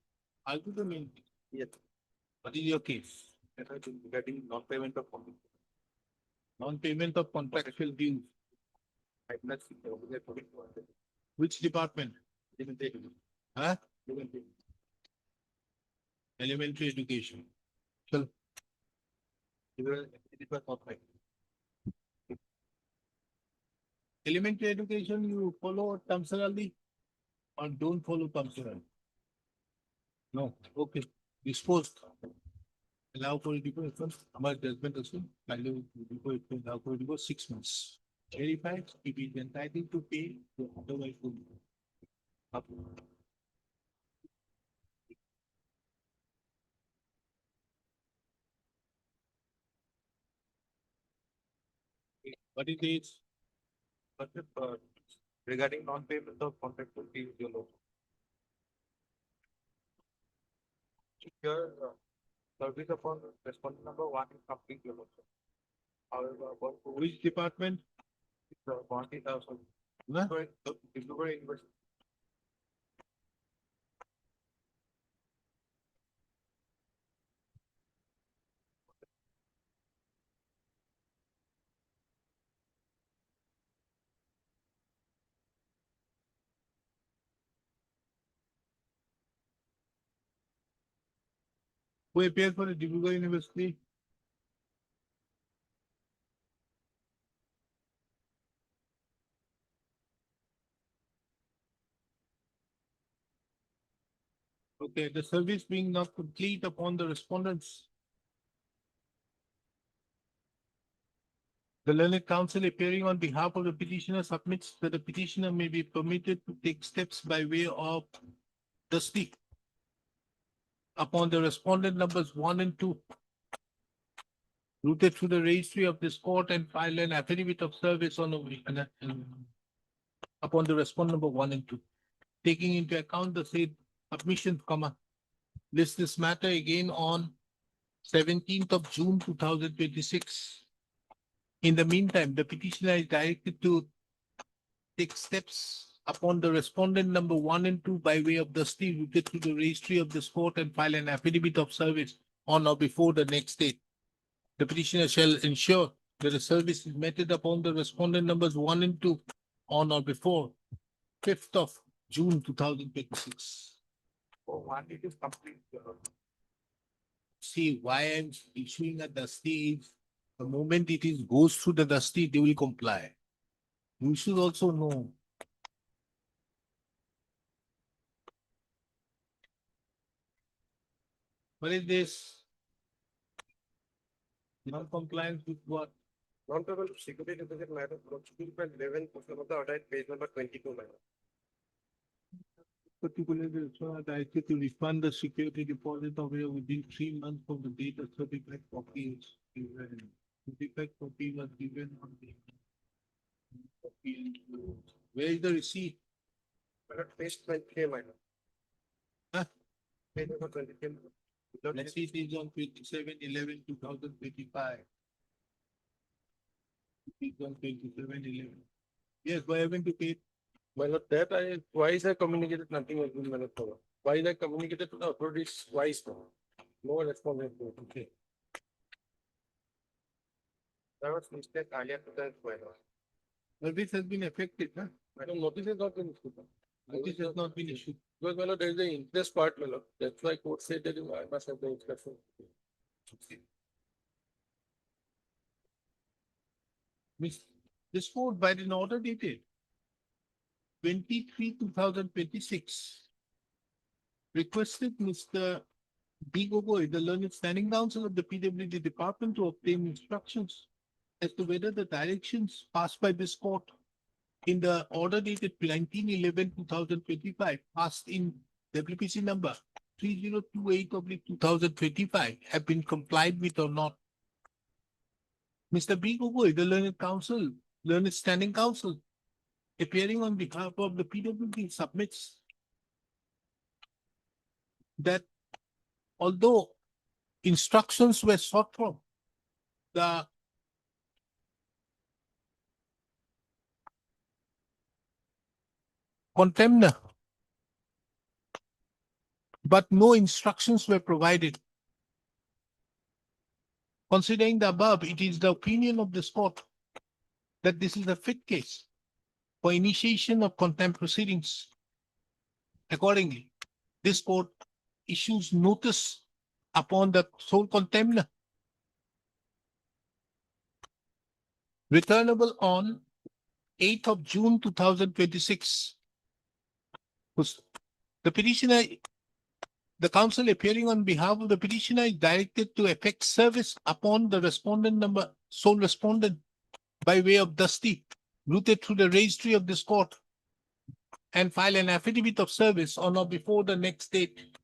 Speaker 4: Argue the main case. Yes. What is your case?
Speaker 3: Regarding non-payment of contract.
Speaker 4: Non-payment of contractual dues.
Speaker 3: I'm not sure.
Speaker 4: Which department? Huh? Elementary education. Chalo. Elementary education, you follow terms or don't follow terms? No, okay. Disposed. Allow for deportation. Our judgment also. Allow for divorce 6 months. Verified, if he is entitled to pay, otherwise will up. What is this?
Speaker 3: But regarding non-payment of contractual fees, you know. Here, service upon respondent number 1 is complete, you know. However,
Speaker 4: Which department?
Speaker 3: the quantity of
Speaker 4: Huh?
Speaker 3: Disciplinary University.
Speaker 4: Who appeared for the Dismissal University? Okay, the service being not complete upon the respondents. The learned counsel appearing on behalf of the petitioner submits that the petitioner may be permitted to take steps by way of the stick upon the respondent numbers 1 and 2. Routed through the registry of this court and file an affidavit of service on upon the respondent number 1 and 2. Taking into account the said submission, list this matter again on 17th of June 2026. In the meantime, the petitioner is directed to take steps upon the respondent number 1 and 2 by way of the stay routed to the registry of this court and file an affidavit of service on or before the next date. The petitioner shall ensure that the service is meted upon the respondent numbers 1 and 2 on or before 5th of June 2026.
Speaker 3: For one, it is complete.
Speaker 4: See, why I'm issuing a dusty is the moment it is goes through the dusty, they will comply. You should also know. What is this? Non-compliance with what?
Speaker 3: Non-payment of security deposit matter, procedural 11, of the order, page number 22, madam.
Speaker 4: Particularly, so directed to refund the security deposit away within 3 months from the date a certified copy is given. Certified copy was given on the. Where is the receipt?
Speaker 3: My lord, page 20, my lord.
Speaker 4: Huh?
Speaker 3: Page number 23. Lord,
Speaker 4: Let's see, it is on 27/11/2025. It's on 27/11. Yes, why haven't you paid?
Speaker 3: my lord, that twice I communicated, nothing has been, my lord, covered. Twice I communicated to the authorities, twice, no response has been.
Speaker 4: Okay.
Speaker 3: There was mistake earlier to that, my lord.
Speaker 4: Service has been affected, huh?
Speaker 3: No, notice has not been issued.
Speaker 4: Notice has not been issued.
Speaker 3: Because, my lord, there is the interest part, my lord. That's why court said that I must have the interest.
Speaker 4: This court by an order dated 23/2026 requested Mr. B. Gogoi, the learned standing counsel of the PWD department, to obtain instructions as to whether the directions passed by this court in the order dated 19/11/2025 passed in WPC number 3028/2025 have been complied with or not. Mr. B. Gogoi, the learned standing counsel, appearing on behalf of the PWD, submits that although instructions were sought from the contemner, but no instructions were provided. Considering the above, it is the opinion of this court that this is a fit case for initiation of contempt proceedings. Accordingly, this court issues notice upon the sole contemner, returnable on 8th of June 2026. The petitioner, the counsel appearing on behalf of the petitioner, is directed to effect service upon the respondent number, sole respondent, by way of dusty, routed through the registry of this court, and file an affidavit of service on or before the next date.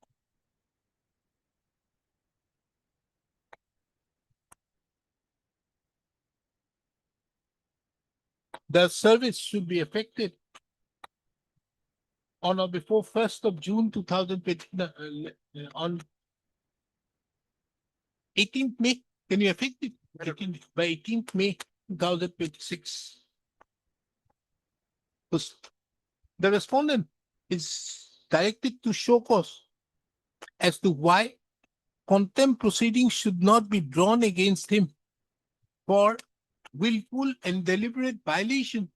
Speaker 4: The service should be effected on or before 1st of June 2020, on 18th May. Can you effect it? By 18th May 2026. The respondent is directed to show cause as to why contempt proceedings should not be drawn against him for willful and deliberate violation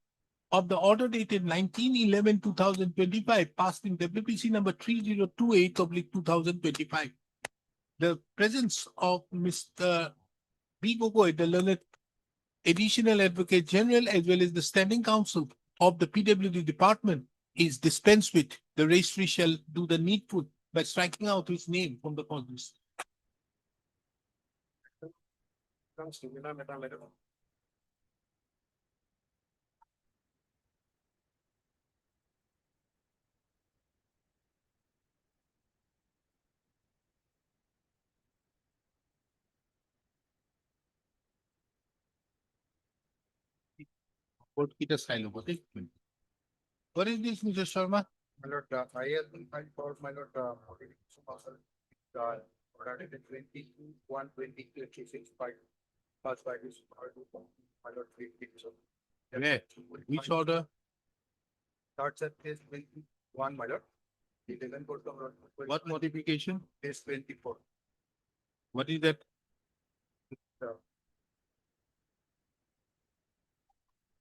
Speaker 4: of the order dated 19/11/2025 passed in WPC number 3028/2025. The presence of Mr. B. Gogoi, the learned additional advocate general, as well as the standing counsel of the PWD department, is dispensed with. The registry shall do the needful by striking out his name from the cause list. What is this, Mr. Sharma?
Speaker 11: My lord, I have been filed for my lord, modification parcel, order dated 22/1/2026 by passed by this, my lord,
Speaker 4: Where? Which order?
Speaker 11: Starts at page 21, my lord. The second court of lord.
Speaker 4: What modification?
Speaker 11: Page 24.
Speaker 4: What is that?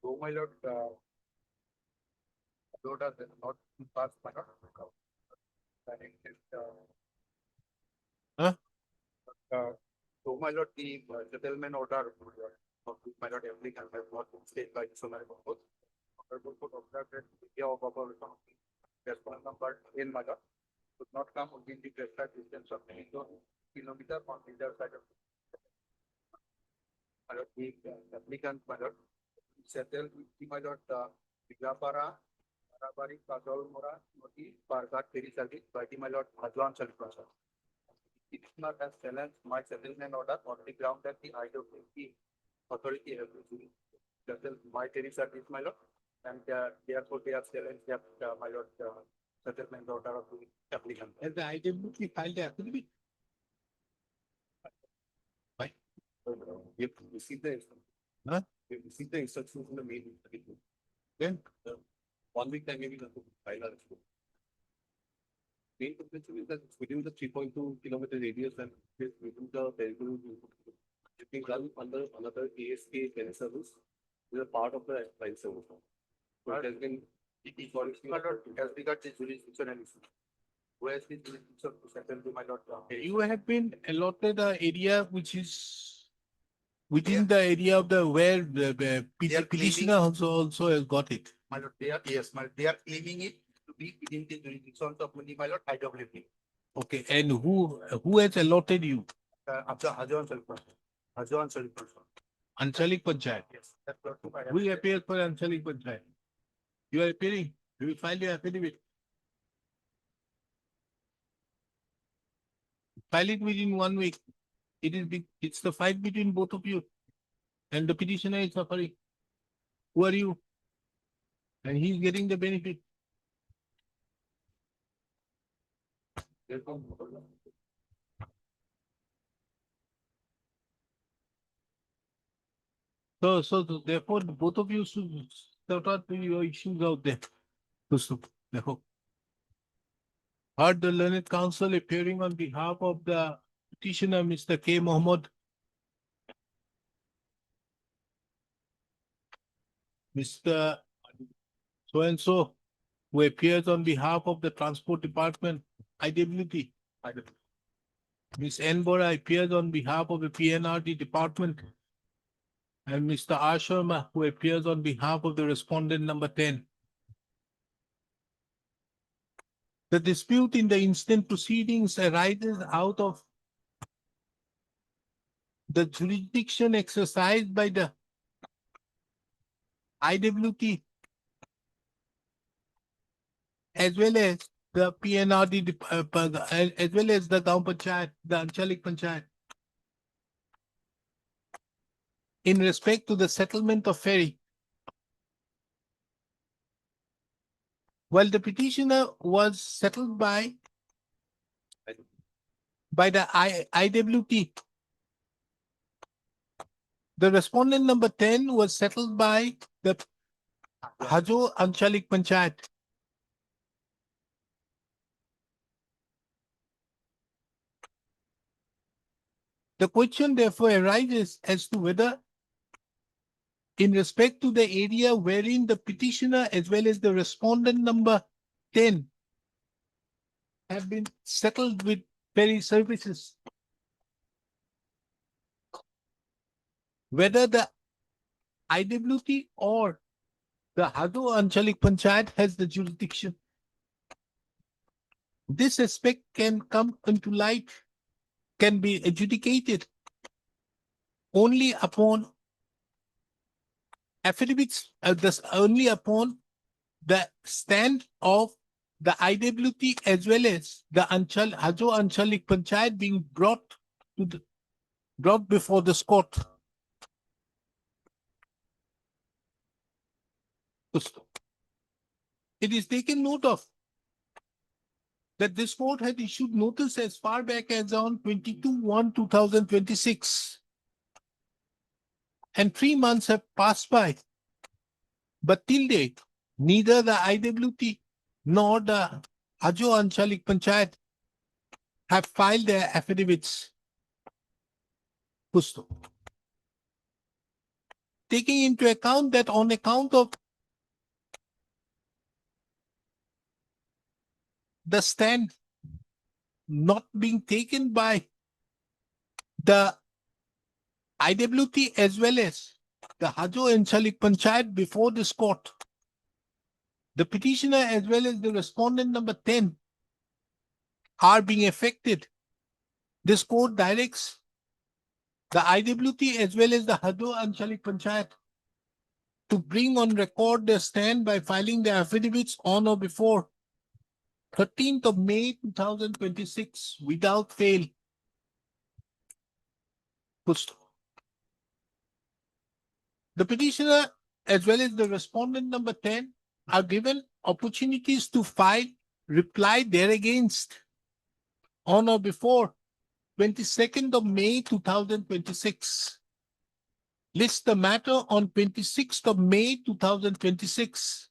Speaker 11: So, my lord, road has not been passed, my lord. And it is,
Speaker 4: Huh?
Speaker 11: So, my lord, the settlement order, my lord, applicant has not been stayed by the summary board. Honorable court observed that the area of our response number in my lord could not come within the prescribed distance of 10 kilometer on either side of my lord, the applicant, my lord, settled with the, my lord, Vigapara, Arabari, Kajol Mora, Moti, Pargat, Ferry service by the, my lord, Hadlan Salprasa. Petitioner has challenged my settlement order on the ground that the IWP authority has refused. Settle my ferry service, my lord,
Speaker 8: And therefore they have challenged that my lord settlement order of the applicant.
Speaker 4: Has the IWP filed the affidavit?
Speaker 3: You receive the
Speaker 4: Huh?
Speaker 3: you receive the instructions in the mail.
Speaker 4: Then
Speaker 3: 1 week time maybe not to file a report. Main purpose is that it's within the 3.2 kilometer radius and it's within the territory. It can run under another ASK ferry service. It's a part of the file service. So it has been.
Speaker 8: My lord, as regards the jurisdiction and issue. Who has the jurisdiction to settle to my lord?
Speaker 4: you have been allotted an area which is within the area of the where the
Speaker 8: They are
Speaker 4: petitioner also has got it.
Speaker 8: My lord, they are, yes, my, they are claiming it to be within the jurisdiction of my lord, IWP.
Speaker 4: Okay, and who has allotted you?
Speaker 8: Hajan Salman.
Speaker 4: Anchalik Panchayat.
Speaker 8: Yes. That's what I have
Speaker 4: We
Speaker 8: said.
Speaker 4: appear for Anchalik Panchayat. You are appearing. You will file your affidavit. File it within 1 week. It's the fight between both of you. And the petitioner is suffering. Who are you? And he's getting the benefit. So therefore, both of you should sort out your issues out there. Therefore, heard the learned counsel appearing on behalf of the petitioner, Mr. K. Mohammed. Mr. So-and-so, who appears on behalf of the Transport Department, IWT. Ms. N. Bora appears on behalf of the PNRD Department. And Mr. R. Sharma, who appears on behalf of the respondent number 10. The dispute in the instant proceedings arises out of the jurisdiction exercised by the IWT as well as the PNRD, as well as the Gaon Panchayat, the Anchalik Panchayat, in respect to the settlement of ferry. While the petitioner was settled by the IWT, the respondent number 10 was settled by the Hajo Anchalik Panchayat. The question therefore arises as to whether, in respect to the area wherein the petitioner as well as the respondent number 10 have been settled with ferry services, whether the IWT or the Hado Anchalik Panchayat has the jurisdiction. This aspect can come into light, can be adjudicated only upon affidavits, only upon the stand of the IWT as well as the Hajo Anchalik Panchayat being brought before this court. It is taken note of that this court had issued notice as far back as on 22/1/2026. And 3 months have passed by. But till date, neither the IWT nor the Hajo Anchalik Panchayat have filed their affidavits. Taking into account that on account of the stand not being taken by the IWT as well as the Hajo Anchalik Panchayat before this court, the petitioner as well as the respondent number 10 are being affected. This court directs the IWT as well as the Hajo Anchalik Panchayat to bring on record their stand by filing their affidavits on or before 13th of May 2026 without fail. The petitioner as well as the respondent number 10 are given opportunities to file reply thereagainst on or before 22nd of May 2026. List the matter on 26th of May 2026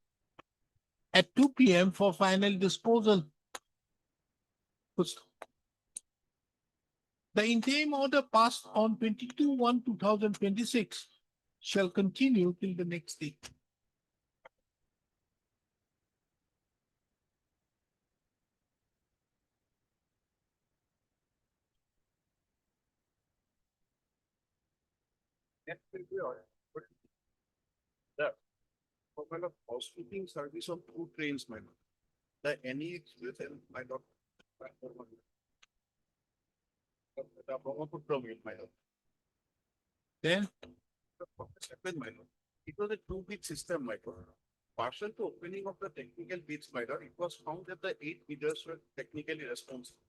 Speaker 4: at 2 p.m. for final disposal. The interim order passed on 22/1/2026 shall continue till the next day.
Speaker 3: That will be all. But the for kind of housekeeping service of two trains, my lord. The any express and my lord. The Brahmaputra mail, my lord.
Speaker 4: Then
Speaker 3: What has happened, my lord? It was a two-bid system, my lord. Partial to opening of the technical bids, my lord, it was found that the 8 bidders were technically responsible.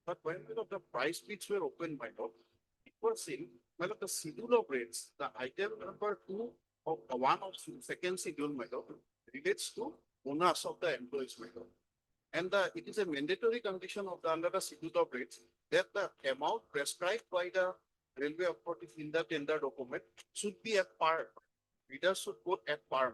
Speaker 3: But when the price bids were opened, my lord, it was seen, my lord, the schedule of rates, the item number 2 of one of second schedule, my lord, relates to bonus of the employees, my lord. And it is a mandatory condition of the under the schedule of rates that the amount prescribed by the railway authorities in the tender document should be at par. Bidders should quote at par.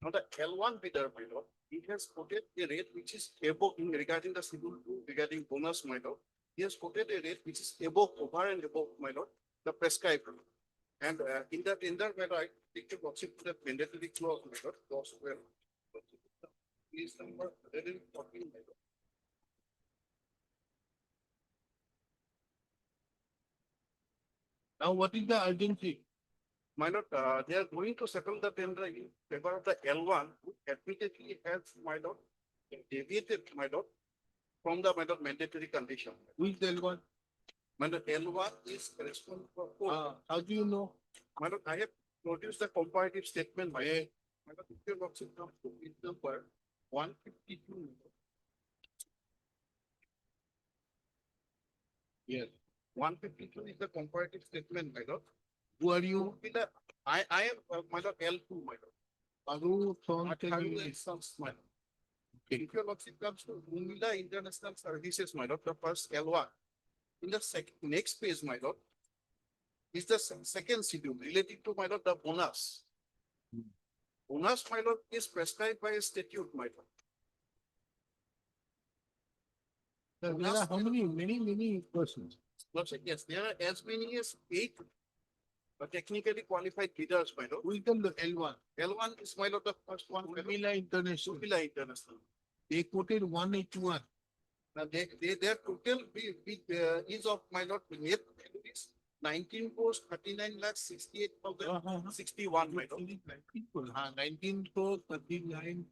Speaker 3: Now the L1 bidder, my lord, it has quoted a rate which is above in regarding the schedule 2 regarding bonus, my lord. He has quoted a rate which is above, over and above, my lord, the prescribed rate. And in the tender, my lord, I take the lordship to the mandatory clause, my lord, clause where is number 114, my lord.
Speaker 4: now what is the urgency?
Speaker 3: My lord, they are going to settle the tender in favor of the L1, who admittedly has, my lord, deviated, my lord, from the, my lord, mandatory condition.
Speaker 4: Who is the L1?
Speaker 3: My lord, L1 is responsible for,
Speaker 4: How do you know?
Speaker 3: my lord, I have produced the comparative statement, my lord. My lord, if your lordship comes to bid number 152. Yes, 152 is the comparative statement, my lord.
Speaker 4: Who are you?
Speaker 3: I am, my lord, L2, my lord.
Speaker 4: Aru
Speaker 3: Atharu and Sons, my lord. If your lordship comes to Umila International Services, my lord, the first L1. In the next page, my lord, is the second schedule relating to, my lord, the bonus. Bonus, my lord, is prescribed by a statute, my lord.
Speaker 4: There are how many persons?
Speaker 3: Lordship, yes, there are as many as 8 technically qualified bidders, my lord.
Speaker 4: Who is the L1?
Speaker 3: L1 is, my lord, the first one.
Speaker 4: Urmila International.
Speaker 3: Umila International.
Speaker 4: They quoted 181.
Speaker 3: Now, their total bid is of, my lord, net is 19 crores 39 lakhs 68,061, 61, my lord.
Speaker 4: People, 19 crores 39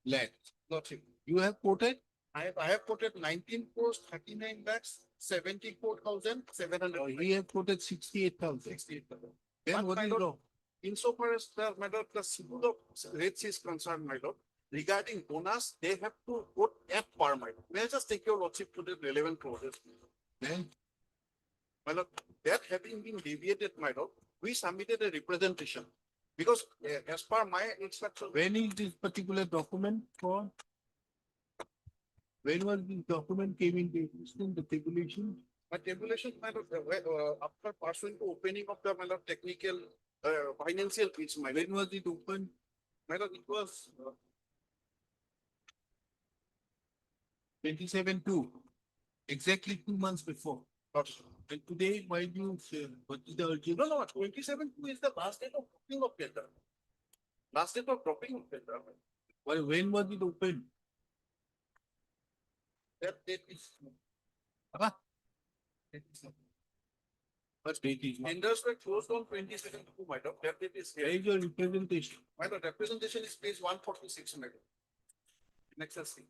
Speaker 4: lakhs.
Speaker 3: Lordship.
Speaker 4: You have quoted?
Speaker 3: I have quoted 19 crores 39 lakhs 74,700.
Speaker 4: He have quoted 68,000.
Speaker 3: 68,000.
Speaker 4: Then
Speaker 3: But
Speaker 4: what
Speaker 3: my
Speaker 4: is
Speaker 3: lord,
Speaker 4: wrong?
Speaker 3: insofar as the, my lord, the schedule of rates is concerned, my lord, regarding bonus, they have to quote at par, my lord. May I just take your lordship to the relevant clauses?
Speaker 4: Then
Speaker 3: My lord, that having been deviated, my lord, we submitted a representation. Because as per my instruction,
Speaker 4: when is this particular document for? When was this document came into existence, the tabulation?
Speaker 3: my tabulation, my lord, after pursuing to opening of the, my lord, technical, financial fees, my lord,
Speaker 4: When was it opened?
Speaker 3: my lord, it was
Speaker 4: 27/2. Exactly 2 months before.
Speaker 3: not.
Speaker 4: And today, why do you say, what is the urgency?
Speaker 3: No, 27 is the last date of dropping of tender. Last date of dropping of tender.
Speaker 4: Well, when was it opened?
Speaker 3: That date is.
Speaker 4: Huh? What date is?
Speaker 3: Tenders were closed on 27 to my lord. That date is
Speaker 4: Where
Speaker 3: here.
Speaker 4: is your representation?
Speaker 3: My lord, representation is page 146, my lord. Next, let's see.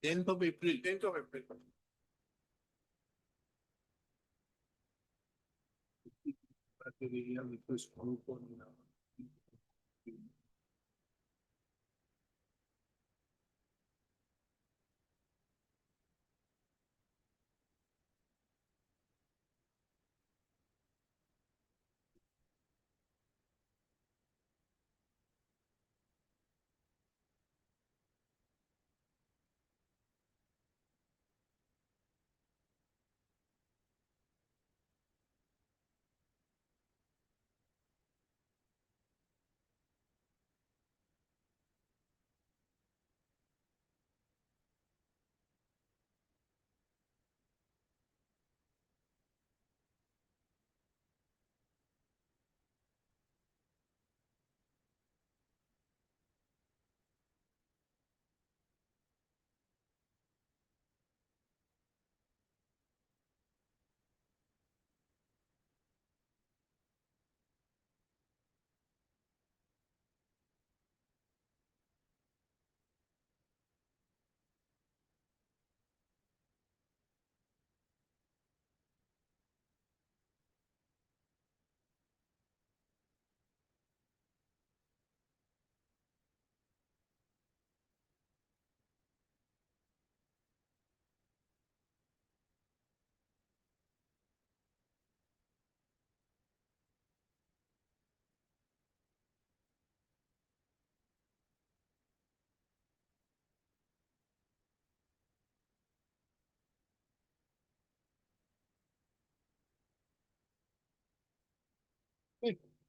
Speaker 4: 10th of April.
Speaker 3: 10th of April.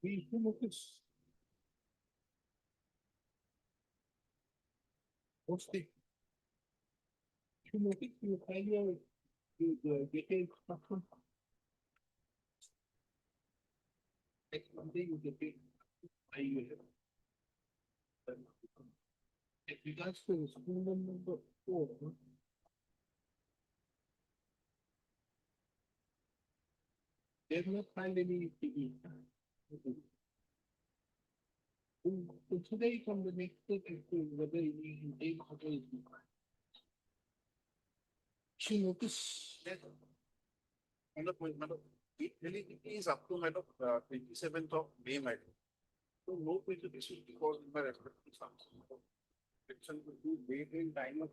Speaker 4: We issue notice. What's the? Issue notice, you file your, you get a instruction. Next Monday you get it. I will. As regards to school number 4. They have not filed any PE. So today from the next step as to whether you take auto is required. She notice that.
Speaker 9: Madam, it really is up to 27th of May, madam. So no prejudice because in my respect to some. Section will be wait in time of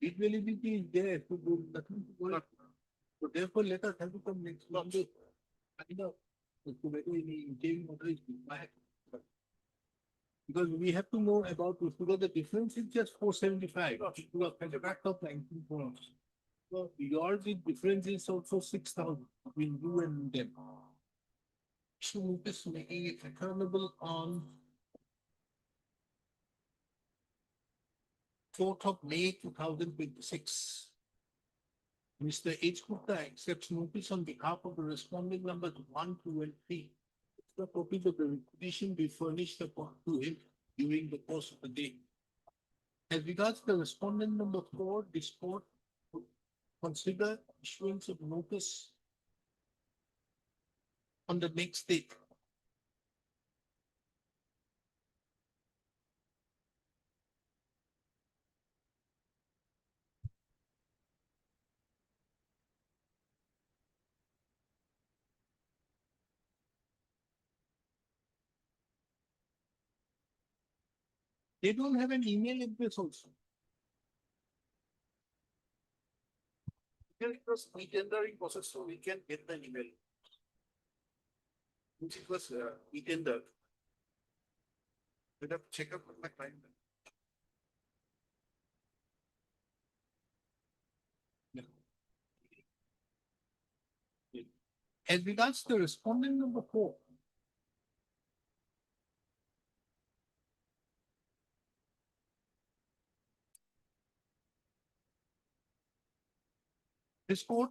Speaker 4: Equality is there to do nothing to go. So therefore, let us have to come next Monday. I know, as to whether any interim order is required. Because we have to know about, because the difference is just 475. To a contract of 19 crores. So yours, the difference is also 6,000 between you and them. So this making it returnable on 4th of May 2026. Mr. H. Gupta accepts notice on behalf of the respondent numbers 1, 2, and 3. The copy of the petition be furnished upon to him during the course of the day. As regards the respondent number 4, this court would consider issuance of notice on the next date. They don't have an email address also.
Speaker 9: Here it was e-tendering process, so we can get the email. Which it was e-tendered. We'll have to check up with my client.
Speaker 4: As regards the respondent number 4, this court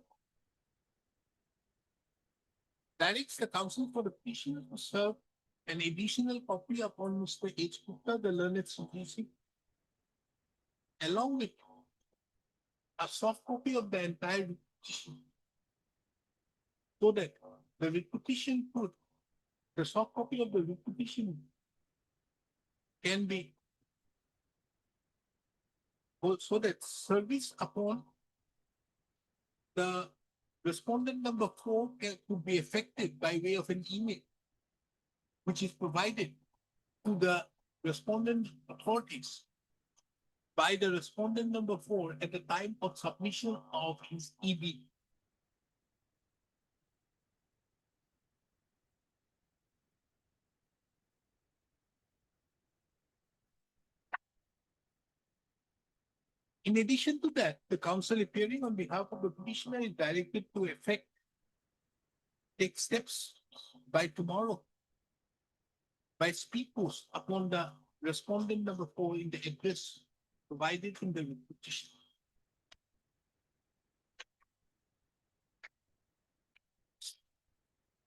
Speaker 4: directs the counsel for the petitioner to serve an additional copy upon Mr. H. Gupta, the learned CGC, along with a soft copy of the entire petition, so that the petition could, the soft copy of the petition can be, so that service upon the respondent number 4 could be effected by way of an email, which is provided to the respondent authorities by the respondent number 4 at the time of submission of his EB. In addition to that, the counsel appearing on behalf of the petitioner is directed to take steps by tomorrow by speed post upon the respondent number 4 in the address provided in the petition.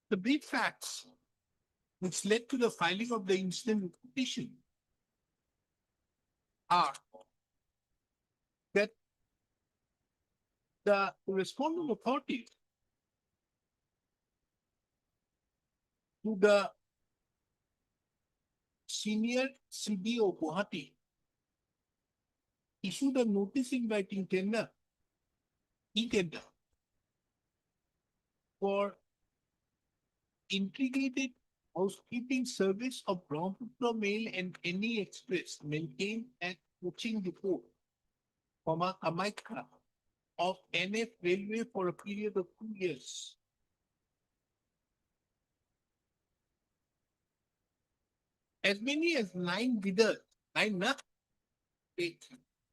Speaker 4: The brief facts which led to the filing of the incident petition are that the respondent authority to the senior CDO Gauhati issued a notice inviting tender, e-tender, for integrated housekeeping service of Brahmaputra Mail and any express maintained at Coaching Depot, Kamaikha of NF Railway for a period of 2 years. As many as 9 bidders, 8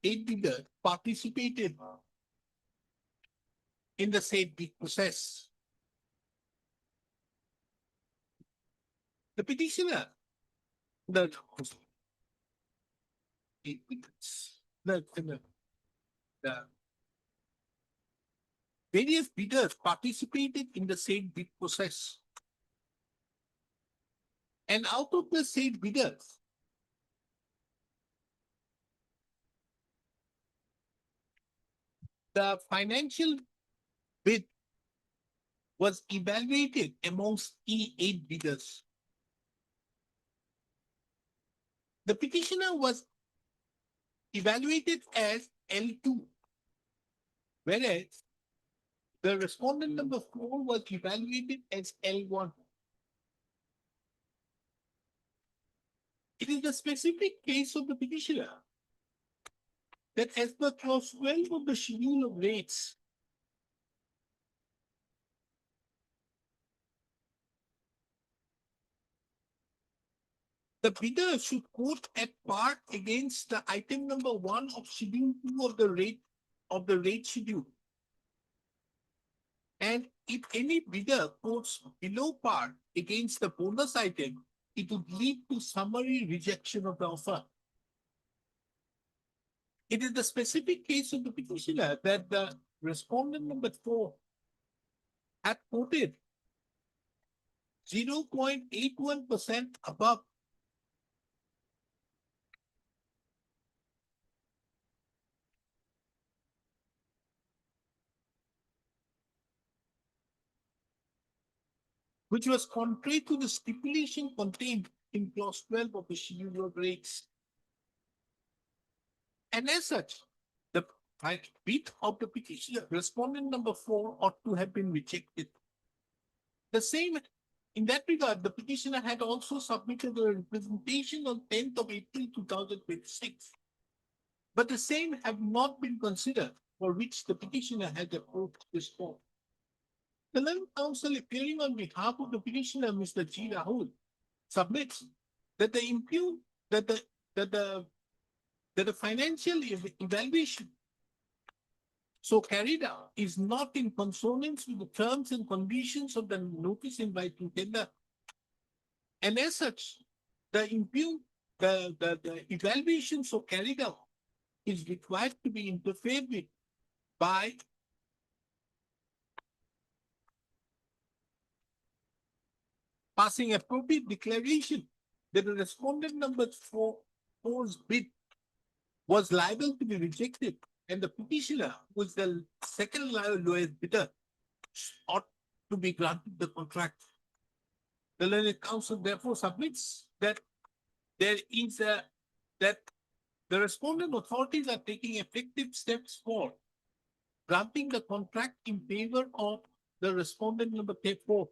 Speaker 4: bidders participated in the said bid process. the petitioner, the the various bidders participated in the same bid process. And out of the same bidders, the financial bid was evaluated amongst E8 bidders. The petitioner was evaluated as L2, whereas the respondent number 4 was evaluated as L1. It is the specific case of the petitioner that as per clause 12 of the schedule of rates, the bidder should quote at par against the item number 1 of schedule 2 of the rate schedule. And if any bidder quotes below par against the bonus item, it would lead to summary rejection of the offer. It is the specific case of the petitioner that the respondent number 4 had quoted 0.81% above which was contrary to the stipulation contained in clause 12 of the schedule of rates. And as such, the bid of the petitioner, respondent number 4, ought to have been rejected. The same, in that regard, the petitioner had also submitted a representation on 10th of April 2026, but the same have not been considered, for which the petitioner had approached this court. The learned counsel appearing on behalf of the petitioner, Mr. G. Rahul, submits that the financial evaluation so carried out is not in consonance with the terms and conditions of the notice inviting tender. And as such, the evaluation so carried out is required to be interfered with by passing appropriate declaration that the respondent number 4's bid was liable to be rejected, and the petitioner, who is the second lowest bidder, ought to be granted the contract. The learned counsel therefore submits that that the respondent authorities are taking effective steps for granting the contract in favor of the respondent number 4,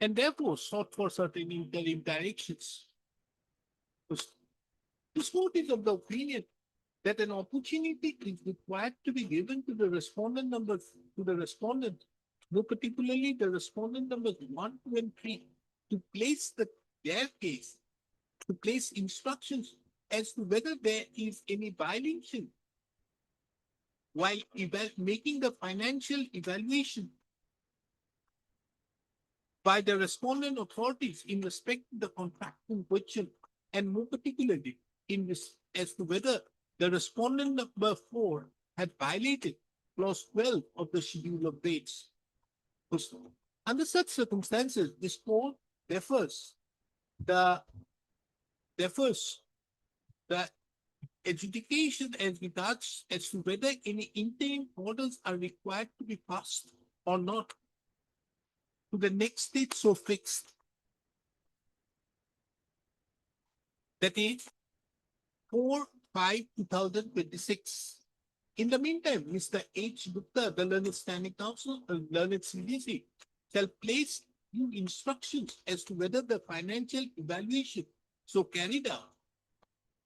Speaker 4: and therefore sought for certain interim directions. This court is of the opinion that an opportunity is required to be given to the respondent more particularly the respondent numbers 1, 2, and 3, to place their case, to place instructions as to whether there is any violation while making the financial evaluation by the respondent authorities in respect to the contract in question, and more particularly in this as to whether the respondent number 4 had violated clause 12 of the schedule of rates. Under such circumstances, this court defers the adjudication as regards as to whether any interim orders are required to be passed or not to the next date so fixed. That is 4/5/2026. In the meantime, Mr. H. Gupta, the learned standing counsel, learned CDC, shall place new instructions as to whether the financial evaluation so carried out,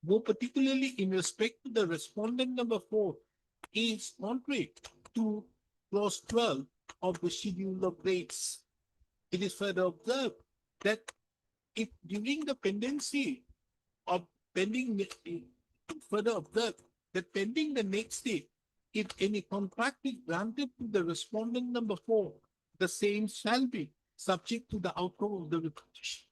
Speaker 4: more particularly in respect to the respondent number 4, is contrary to clause 12 of the schedule of rates. It is further observed that if during the pendency of pending the next day, if any contract is granted to the respondent number 4, the same shall be subject to the outcome of the petition.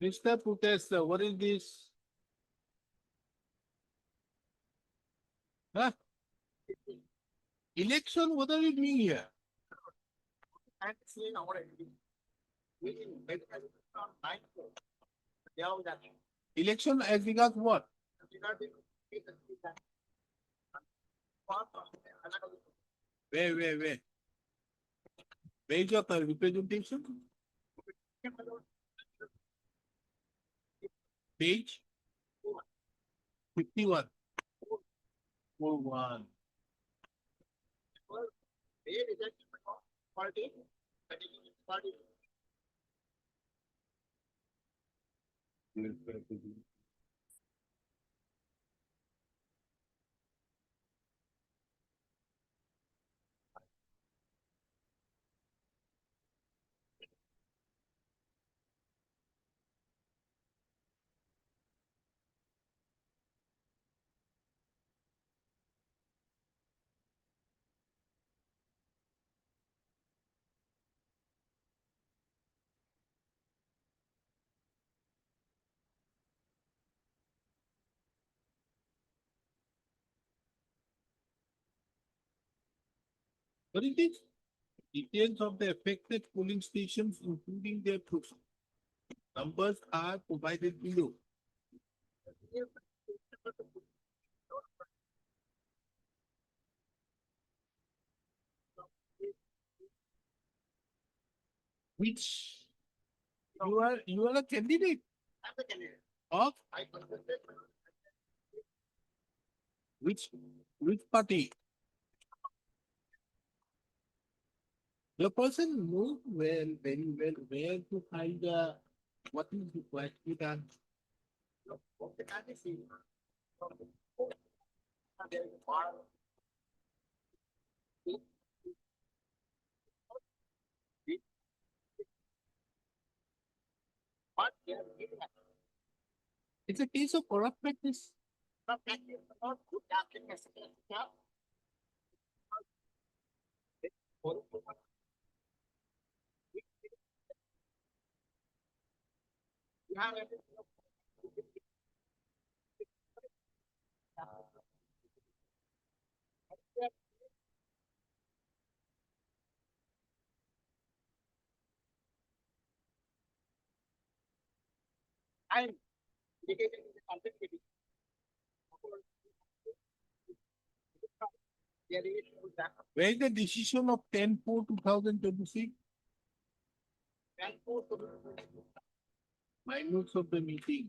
Speaker 4: Mr. Protester, what is this? Huh? Election, what are you doing here?
Speaker 8: I'm seeing our
Speaker 4: Election as regards what? Where? Where is your representation? Page 51. 41. What is this? Details of the affected polling stations, including their proof. Numbers are provided below. Which you are a candidate of which party? The person knows very well where to find what is required to be done. It's a case of corrupt practice. Where is the decision of 10/4/2026? Minutes of the meeting.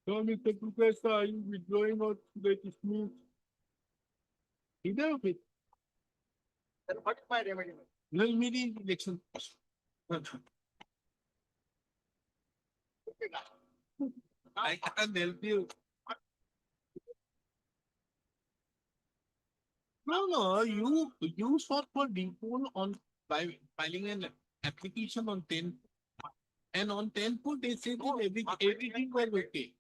Speaker 4: So, Mr. Professor, are you withdrawing or the dismiss? Either of it.
Speaker 8: What is my remedy?
Speaker 4: No immediate election. I can't help you. No, you sought for default on by filing an application on 10, and on 10/4 they said that everything was okay.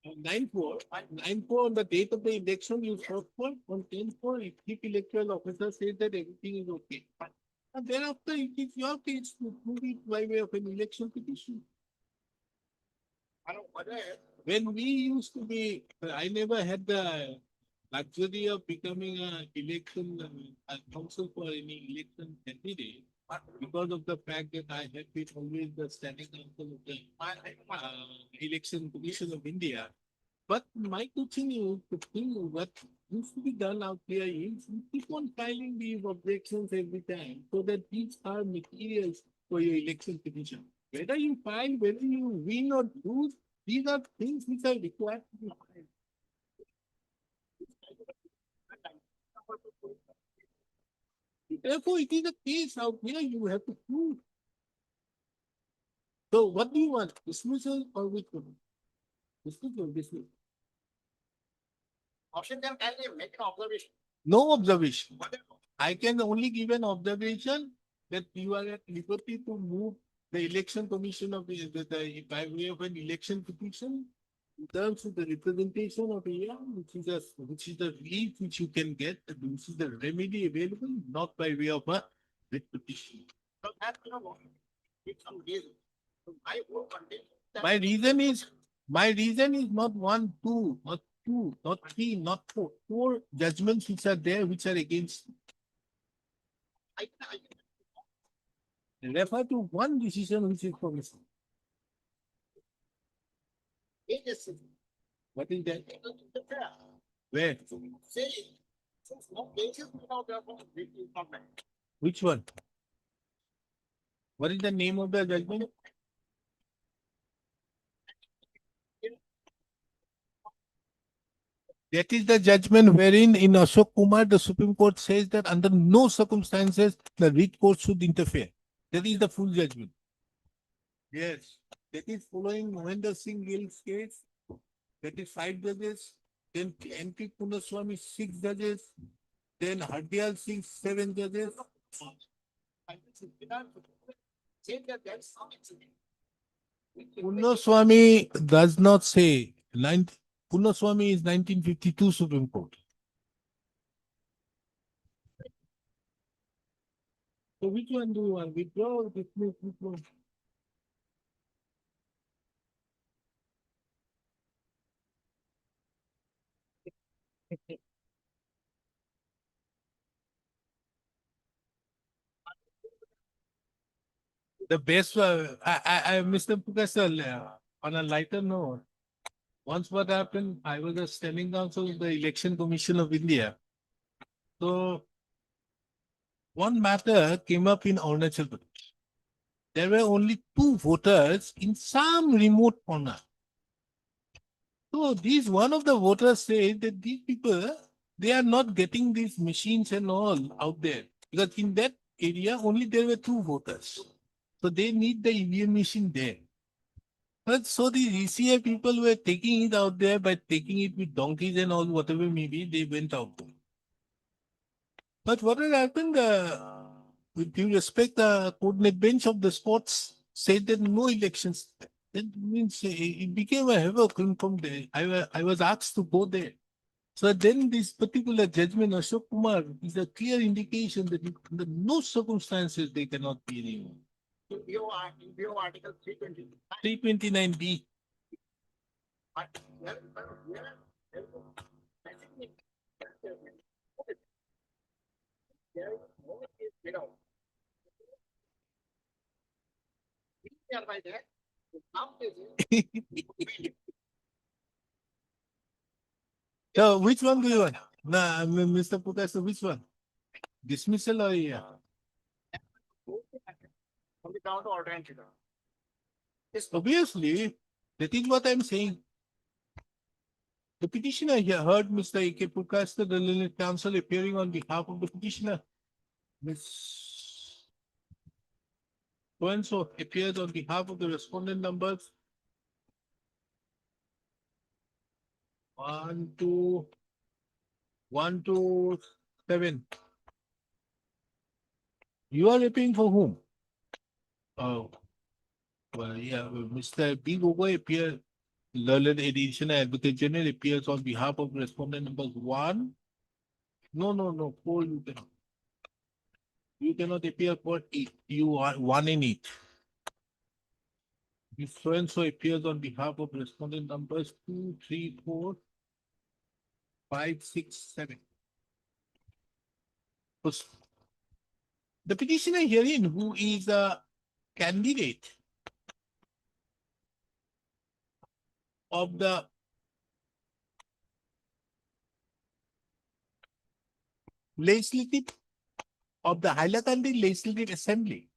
Speaker 4: On 9/4 on the date of the election you sought for, on 10/4 chief electoral officer said that everything is okay. And thereafter it is your case to prove it by way of an election petition. When we used to be, I never had the luxury of becoming a election counsel for any election candidate because of the fact that I had been always the standing counsel of the Election Commission of India. But my question is to think what used to be done out there is you keep on filing these objections every time so that these are materials for your election petition. Whether you file, whether you win or lose, these are things which are required to be filed. Therefore, it is a case out here you have to prove. So, what do you want? Dismissal or which one? Dismissal.
Speaker 8: Option can kindly make an observation.
Speaker 4: No observation. I can only give an observation that you are at liberty to move the election commission of by way of an election petition in terms of the representation of alia, which is the relief which you can get, which is the remedy available, not by way of a writ petition.
Speaker 8: So that, it's some reason. So my whole content.
Speaker 4: My reason is not one, two, not three, not four. Four judgments which are there, which are against.
Speaker 8: I
Speaker 4: Refer to one decision which is permissible. What is that? Where?
Speaker 8: Say, since no cases without therefore it is not met.
Speaker 4: Which one? What is the name of the judgment? That is the judgment wherein in Ashok Kumar, the Supreme Court says that under no circumstances the writ court should interfere. That is the full judgment. Yes, that is following Mohinder Singh Gill's case. That is 5 judges. Then MP Punaswamy 6 judges. Then Hardyal Singh 7 judges.
Speaker 8: Say that there's some incident.
Speaker 4: Punaswamy does not say. Punaswamy is 1952 Supreme Court. So which one do you want? Withdraw or dismiss? Which one? The best, Mr. Pukasal, on a lighter note, once what happened, I was a standing counsel of the Election Commission of India. So, one matter came up in Arunachal Pradesh. There were only 2 voters in some remote corner. So, one of the voters said that these people, they are not getting these machines and all out there. Because in that area, only there were 2 voters. So they need the EVM machine there. But so the ECA people were taking it out there by taking it with donkeys and all, whatever maybe, they went out there. But what had happened, with due respect, the coordinate bench of the sports said that no elections. That means it became a havoc from there. I was asked to go there. So then this particular judgment, Ashok Kumar, is a clear indication that under no circumstances they cannot be anymore.
Speaker 8: In view article 320.
Speaker 4: 329B. So which one do you want? Nah, Mr. Pukas, which one? Dismissal or yeah?
Speaker 8: Only down to order and trigger.
Speaker 4: Yes, obviously, that is what I'm saying. The petitioner here heard Mr. A.K. Pukas, the learned counsel, appearing on behalf of the petitioner. Miss so-and-so appears on behalf of the respondent numbers 1 to 7. You are appearing for whom? Oh, well, yeah, Mr. B. Gogoi appears, learned additional advocate general appears on behalf of respondent numbers 1. No, 4 you cannot. You cannot appear for 8. You are 1 in 8. If so-and-so appears on behalf of respondent numbers 2, 3, 4, 5, 6, 7. The petitioner herein, who is a candidate of the legislative of the Hailakandi Legislative Assembly,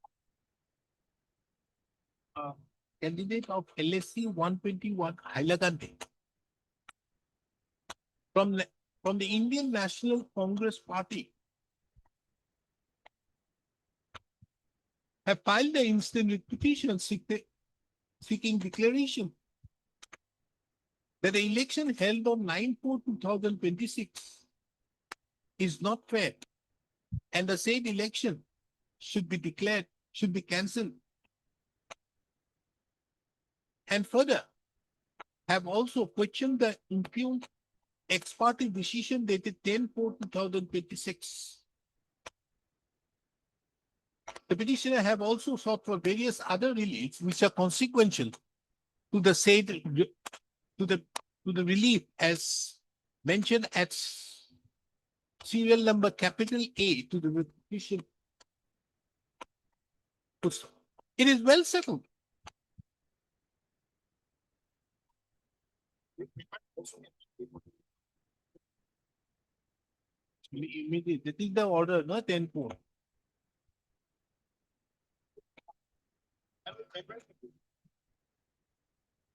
Speaker 4: candidate of LSC 121 Hailakandi from the Indian National Congress Party, have filed the instant petition seeking declaration that the election held on 9/4/2026 is not fair, and the said election should be cancelled. And further, have also questioned the impugned ex parte decision dated 10/4/2026. The petitioner have also sought for various other reliefs which are consequential to the said to the relief as mentioned at serial number capital A to the petition. It is well settled. That is the order, no 10/4.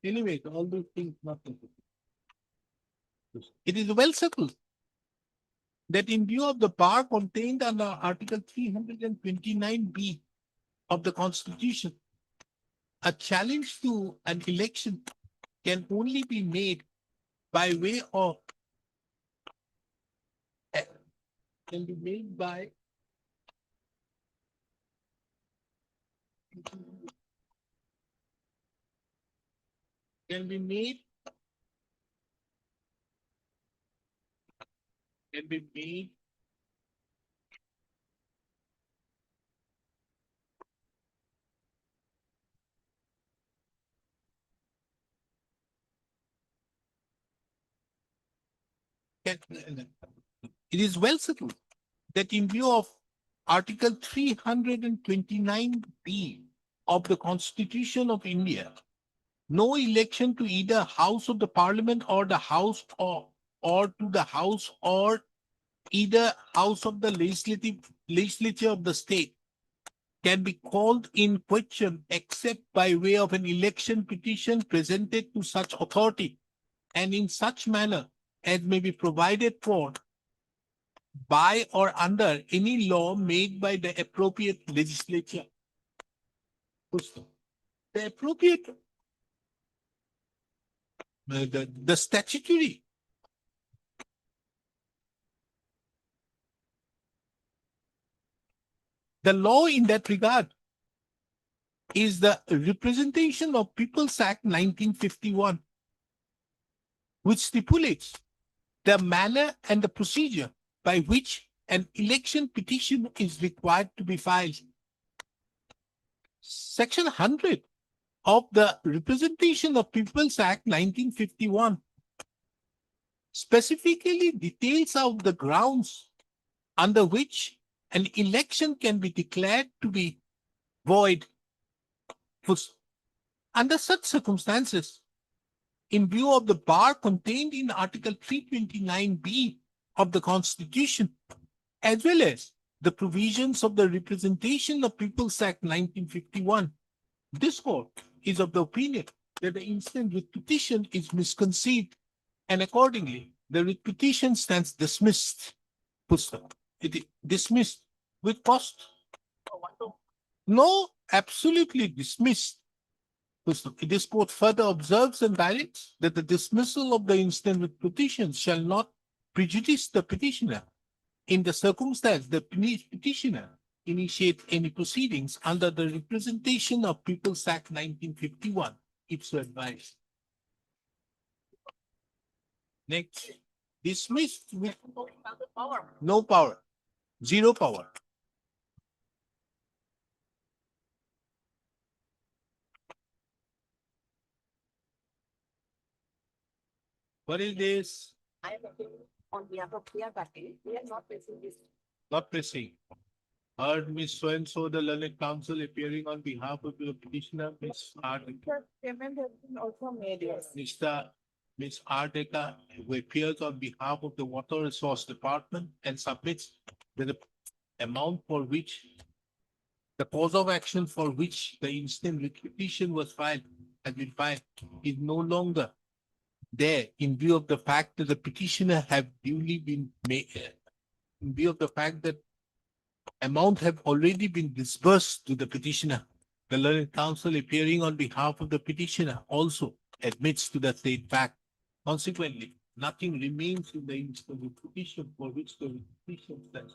Speaker 4: Anyway, all those things nothing. It is well settled that in view of the power contained under Article 329B of the Constitution, a challenge to an election can only be made by way of can be made by can be made it is well settled that in view of Article 329B of the Constitution of India, no election to either House of the Parliament or the House or to the House or either House of the Legislature of the state can be called in question except by way of an election petition presented to such authority and in such manner as may be provided for by or under any law made by the appropriate legislature. The appropriate, the statutory, the law in that regard is the Representation of People's Act 1951, which stipulates the manner and the procedure by which an election petition is required to be filed. Section 100 of the Representation of People's Act 1951 specifically details out the grounds under which an election can be declared to be void. Under such circumstances, in view of the bar contained in Article 329B of the Constitution, as well as the provisions of the Representation of People's Act 1951, this court is of the opinion that the instant writ petition is misconceived, and accordingly, the writ petition stands dismissed. It is dismissed with cost. No, absolutely dismissed. This court further observes and directs that the dismissal of the instant writ petition shall not prejudice the petitioner in the circumstance the petitioner initiate any proceedings under the Representation of People's Act 1951, if so advised. Next, dismissed with no power, zero power. What is this?
Speaker 7: I am on behalf of PR party, we are not facing this.
Speaker 4: Not pressing. Heard Miss So-and-so, the learned counsel appearing on behalf of the petitioner, Miss
Speaker 7: Sir, payment has been also made, yes.
Speaker 4: Miss Ardeka, who appears on behalf of the Water Resource Department and submits the amount for which the cause of action for which the instant writ petition was filed has been filed is no longer there in view of the fact that the petitioner have duly been made, in view of the fact that amount have already been disbursed to the petitioner. The learned counsel appearing on behalf of the petitioner also admits to the state fact Consequently, nothing remains in the petition for which the petition stands.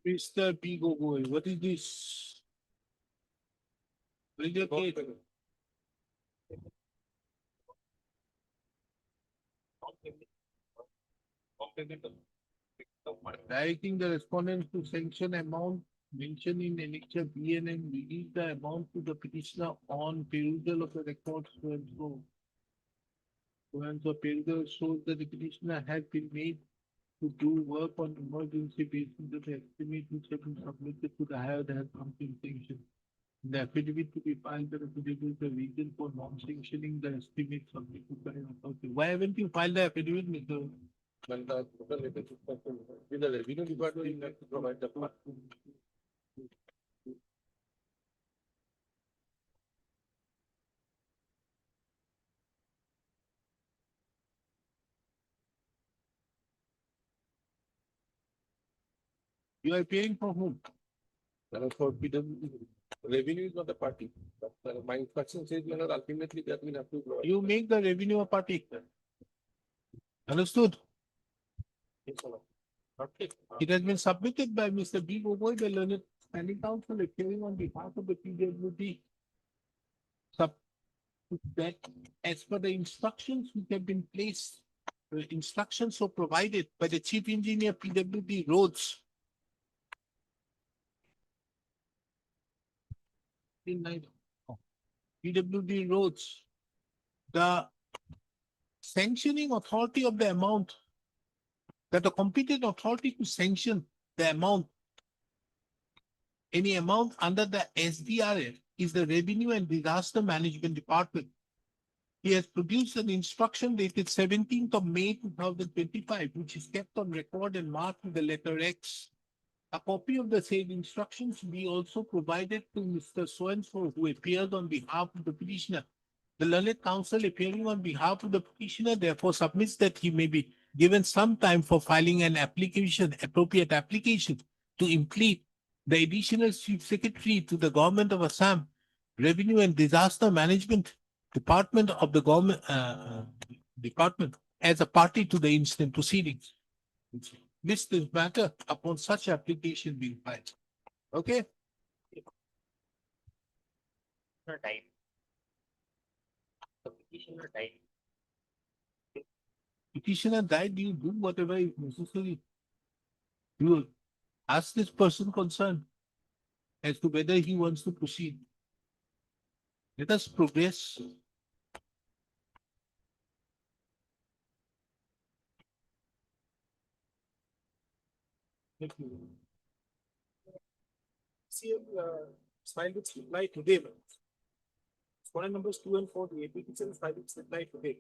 Speaker 4: Mr. P. Gogoi, what is this? Relocate. Directing the respondent to sanction amount mentioned in annexure B and release the amount to the petitioner on perusal of the records so and so. So and so perusal shows that the petitioner has been made to do work on emergency basis that the estimate which have been submitted to the higher has come to sanction. The affidavit to be filed, the affidavit, the reason for non-sanctioning the estimate submitted by an authority. Why haven't you filed the affidavit, Mr.?
Speaker 3: When the total latest inspection, with the revenue department, you have to provide the part.
Speaker 4: You are paying for whom?
Speaker 3: For PWD, revenue is not a party, but my instruction says, ultimately that will have to. provide.
Speaker 4: You make the revenue a party. Understood?
Speaker 3: Okay.
Speaker 4: It has been submitted by Mr. B. Gogoi, the learned standing counsel, appearing on behalf of the PWD. That as per the instructions which have been placed, the instructions so provided by the chief engineer PWD roads. PWD roads, the sanctioning authority of the amount, that the competent authority to sanction the amount, any amount under the SDRF is the Revenue and Disaster Management Department. He has produced an instruction dated 17th of May 2025, which is kept on record and marked with the letter X. A copy of the said instructions be also provided to Mr. So-and-so, who appeared on behalf of the petitioner. The learned counsel appearing on behalf of the petitioner therefore submits that he may be given some time for filing an application, appropriate application, to implead the additional chief secretary to the government of Assam, Revenue and Disaster Management Department of the government department as a party to the instant proceedings. This matter upon such application being filed. Okay? Petitioner died, you do whatever is necessary. You will ask this person concerned as to whether he wants to proceed. Let us progress.
Speaker 9: See, filed its reply today. Exponent numbers 2 and 4, the petition filed its reply today.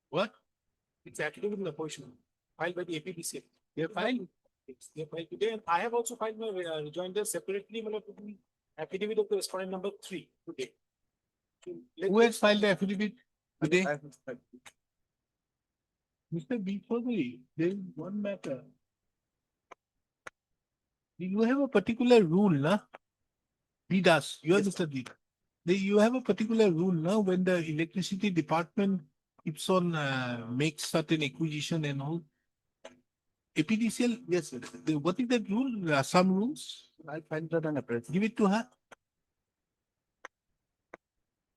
Speaker 4: What?
Speaker 9: It's affidavit in opposition, filed by the APDC. They filed. They filed today, and I have also filed my rejoinder separately. Affidavit of the respondent number 3 today.
Speaker 4: Who has filed the affidavit today? Mr. B. Fogli, there is one matter. You have a particular rule, na? B does. You are Mr. B. You have a particular rule now when the electricity department keeps on makes certain acquisition and all. APDCL, yes. What is that rule? There are some rules.
Speaker 10: I find that an appraisal.
Speaker 4: Give it to her.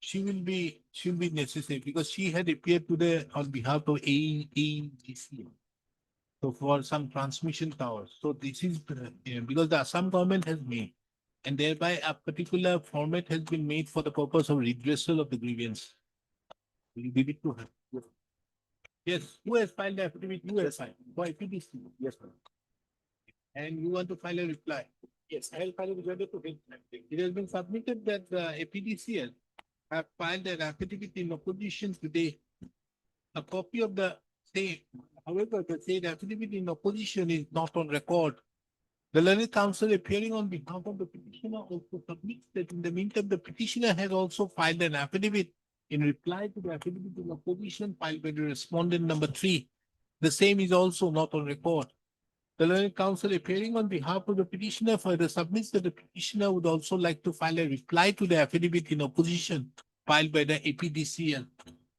Speaker 4: She will be necessary because she had appeared today on behalf of AEDC. So for some transmission towers. So this is because the Assam government has made, and thereby a particular format has been made for the purpose of redressal of the grievance. Will you give it to her? Yes. Who has filed the affidavit? You have filed. For APDC.
Speaker 3: Yes, ma'am.
Speaker 4: And you want to file a reply?
Speaker 9: Yes, I will file a rejoinder today.
Speaker 4: It has been submitted that the APDCL have filed an affidavit in opposition today. A copy of the same. However, the said affidavit in opposition is not on record. The learned counsel appearing on behalf of the petitioner also submits that in the meantime, the petitioner has also filed an affidavit in reply to the affidavit in opposition filed by the respondent number 3. The same is also not on record. The learned counsel appearing on behalf of the petitioner further submits that the petitioner would also like to file a reply to the affidavit in opposition filed by the APDCL.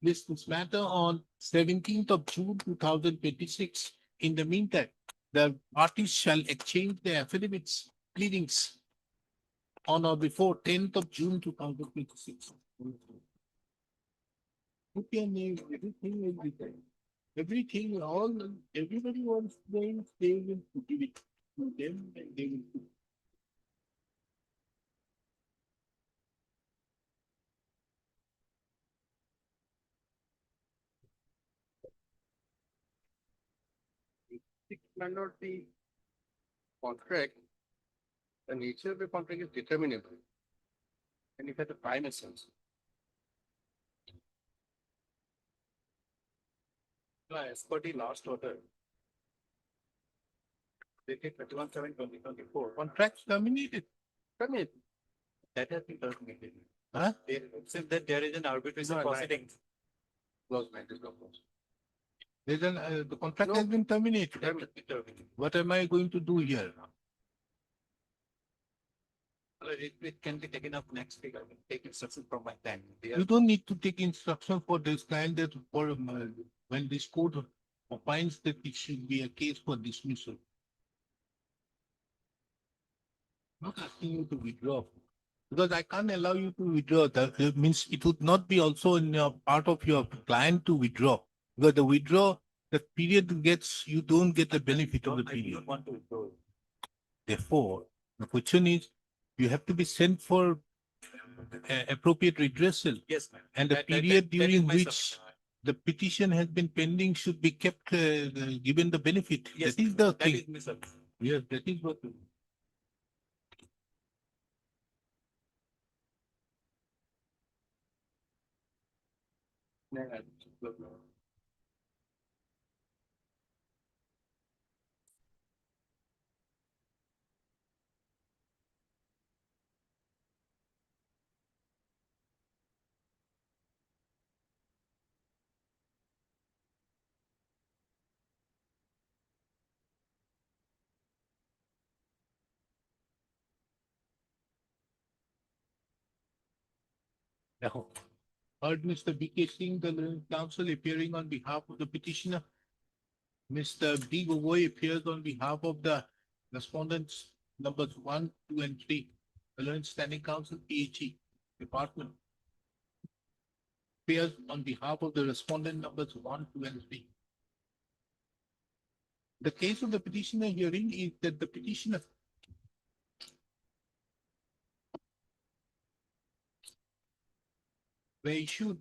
Speaker 4: This matter on 17th of June 2026. In the meantime, the parties shall exchange their affidavits, pleadings on or before 10th of June 2026. Put your name, everything. Everything, everybody wants names, they will give it to them and they will put.
Speaker 3: Under the contract, the nature of the contract is determinable. And it has a prime essence. As per the last order, dated 31/7/2024,
Speaker 4: Contracts terminated.
Speaker 3: terminated. That has been terminated.
Speaker 4: Huh?
Speaker 3: Except that there is an arbitration proceeding. Close, man, this is close.
Speaker 4: The contract has been terminated.
Speaker 3: Terminated.
Speaker 4: What am I going to do here?
Speaker 3: It can be taken up next week. I will take instruction from my bank.
Speaker 4: You don't need to take instruction for this client that for when this court finds that it should be a case for dismissal. Not asking you to withdraw. Because I can't allow you to withdraw. That means it would not be also in your part of your client to withdraw. Because the withdraw, the period gets, you don't get the benefit of the
Speaker 3: I
Speaker 4: period.
Speaker 3: don't want to withdraw.
Speaker 4: Therefore, the question is, you have to be sent for appropriate redressal.
Speaker 3: Yes, ma'am.
Speaker 4: And the
Speaker 3: That
Speaker 4: period
Speaker 3: is
Speaker 4: during
Speaker 3: my
Speaker 4: which
Speaker 3: submission.
Speaker 4: the petition has been pending should be kept, given the benefit.
Speaker 3: Yes,
Speaker 4: That is the
Speaker 3: that
Speaker 4: thing.
Speaker 3: is my submission.
Speaker 4: Yes, that is what. Now, heard Mr. B.K. Singh, the learned counsel appearing on behalf of the petitioner. Mr. D. Gogoi appears on behalf of the respondents numbers 1, 2, and 3. The learned standing counsel, PHE department. Appears on behalf of the respondent numbers 1, 2, and 3. The case of the petitioner hearing is that the petitioner were issued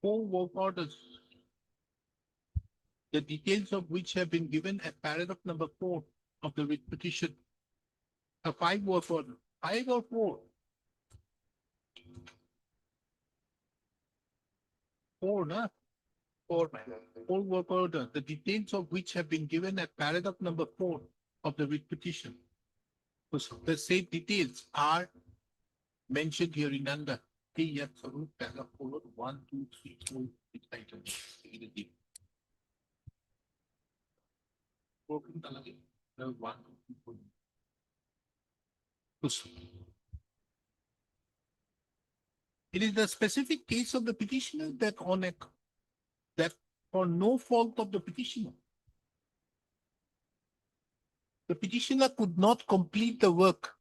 Speaker 4: 4 work orders, the details of which have been given at paragraph number 4 of the writ petition. A 5 work order, 5 or 4? 4, no? 4 work order, the details of which have been given at paragraph number 4 of the writ petition. The said details are mentioned here in under. Paragraph 4, 1, 2, 3, 4, 6 items. It is the specific case of the petitioner that that for no fault of the petitioner, the petitioner could not complete the work.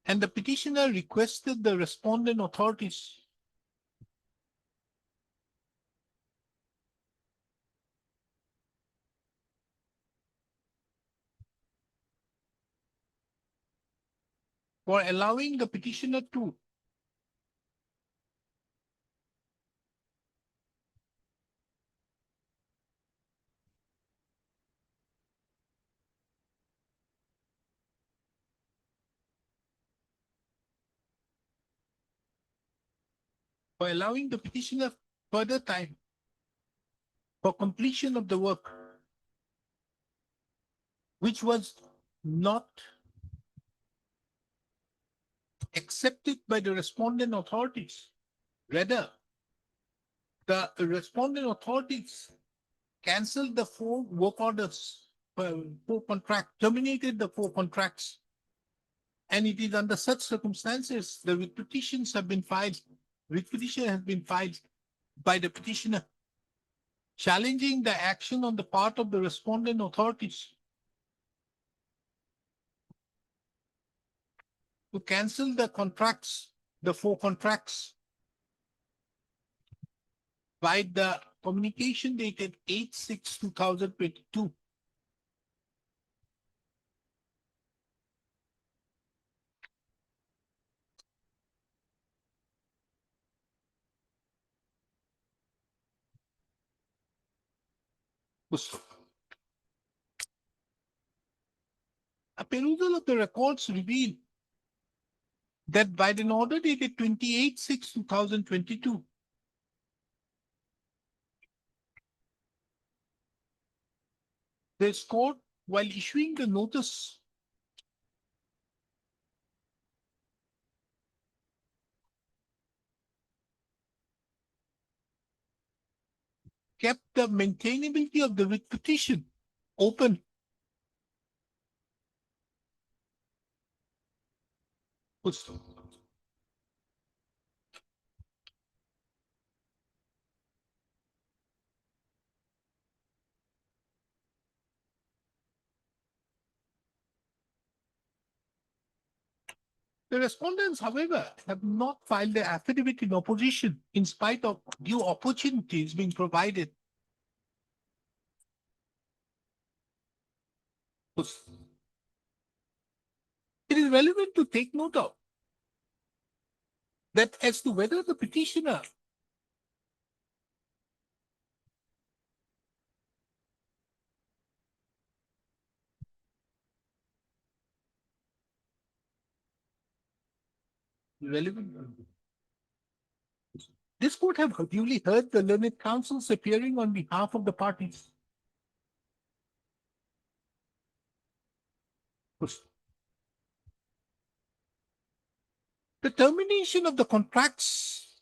Speaker 4: And the petitioner requested the respondent authorities for allowing the petitioner to further time for completion of the work, which was not accepted by the respondent authorities. Rather, the respondent authorities canceled the 4 work orders, 4 contracts, terminated the 4 contracts. And it is under such circumstances, the writ petitions have been filed. Writ petition has been filed by the petitioner, challenging the action on the part of the respondent authorities to cancel the contracts, the 4 contracts, by the communication dated 8/6/2022. A perusal of the records revealed that by an order dated 28/6/2022, this court, while issuing the notice, kept the maintainability of the writ petition open. The respondents, however, have not filed their affidavit in opposition in spite of due opportunities being provided. It is relevant to take note of that as to whether the petitioner relevant. This court have duly heard the learned counsels appearing on behalf of the parties. The termination of the contracts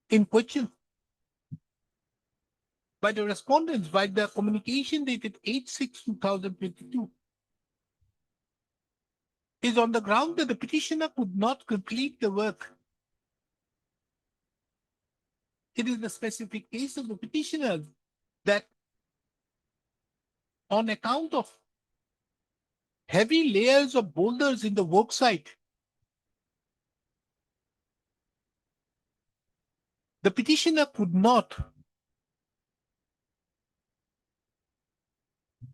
Speaker 4: in question by the respondents by the communication dated 8/6/2022 is on the ground that the petitioner could not complete the work. It is the specific case of the petitioner that on account of heavy layers of boulders in the work site, the petitioner could not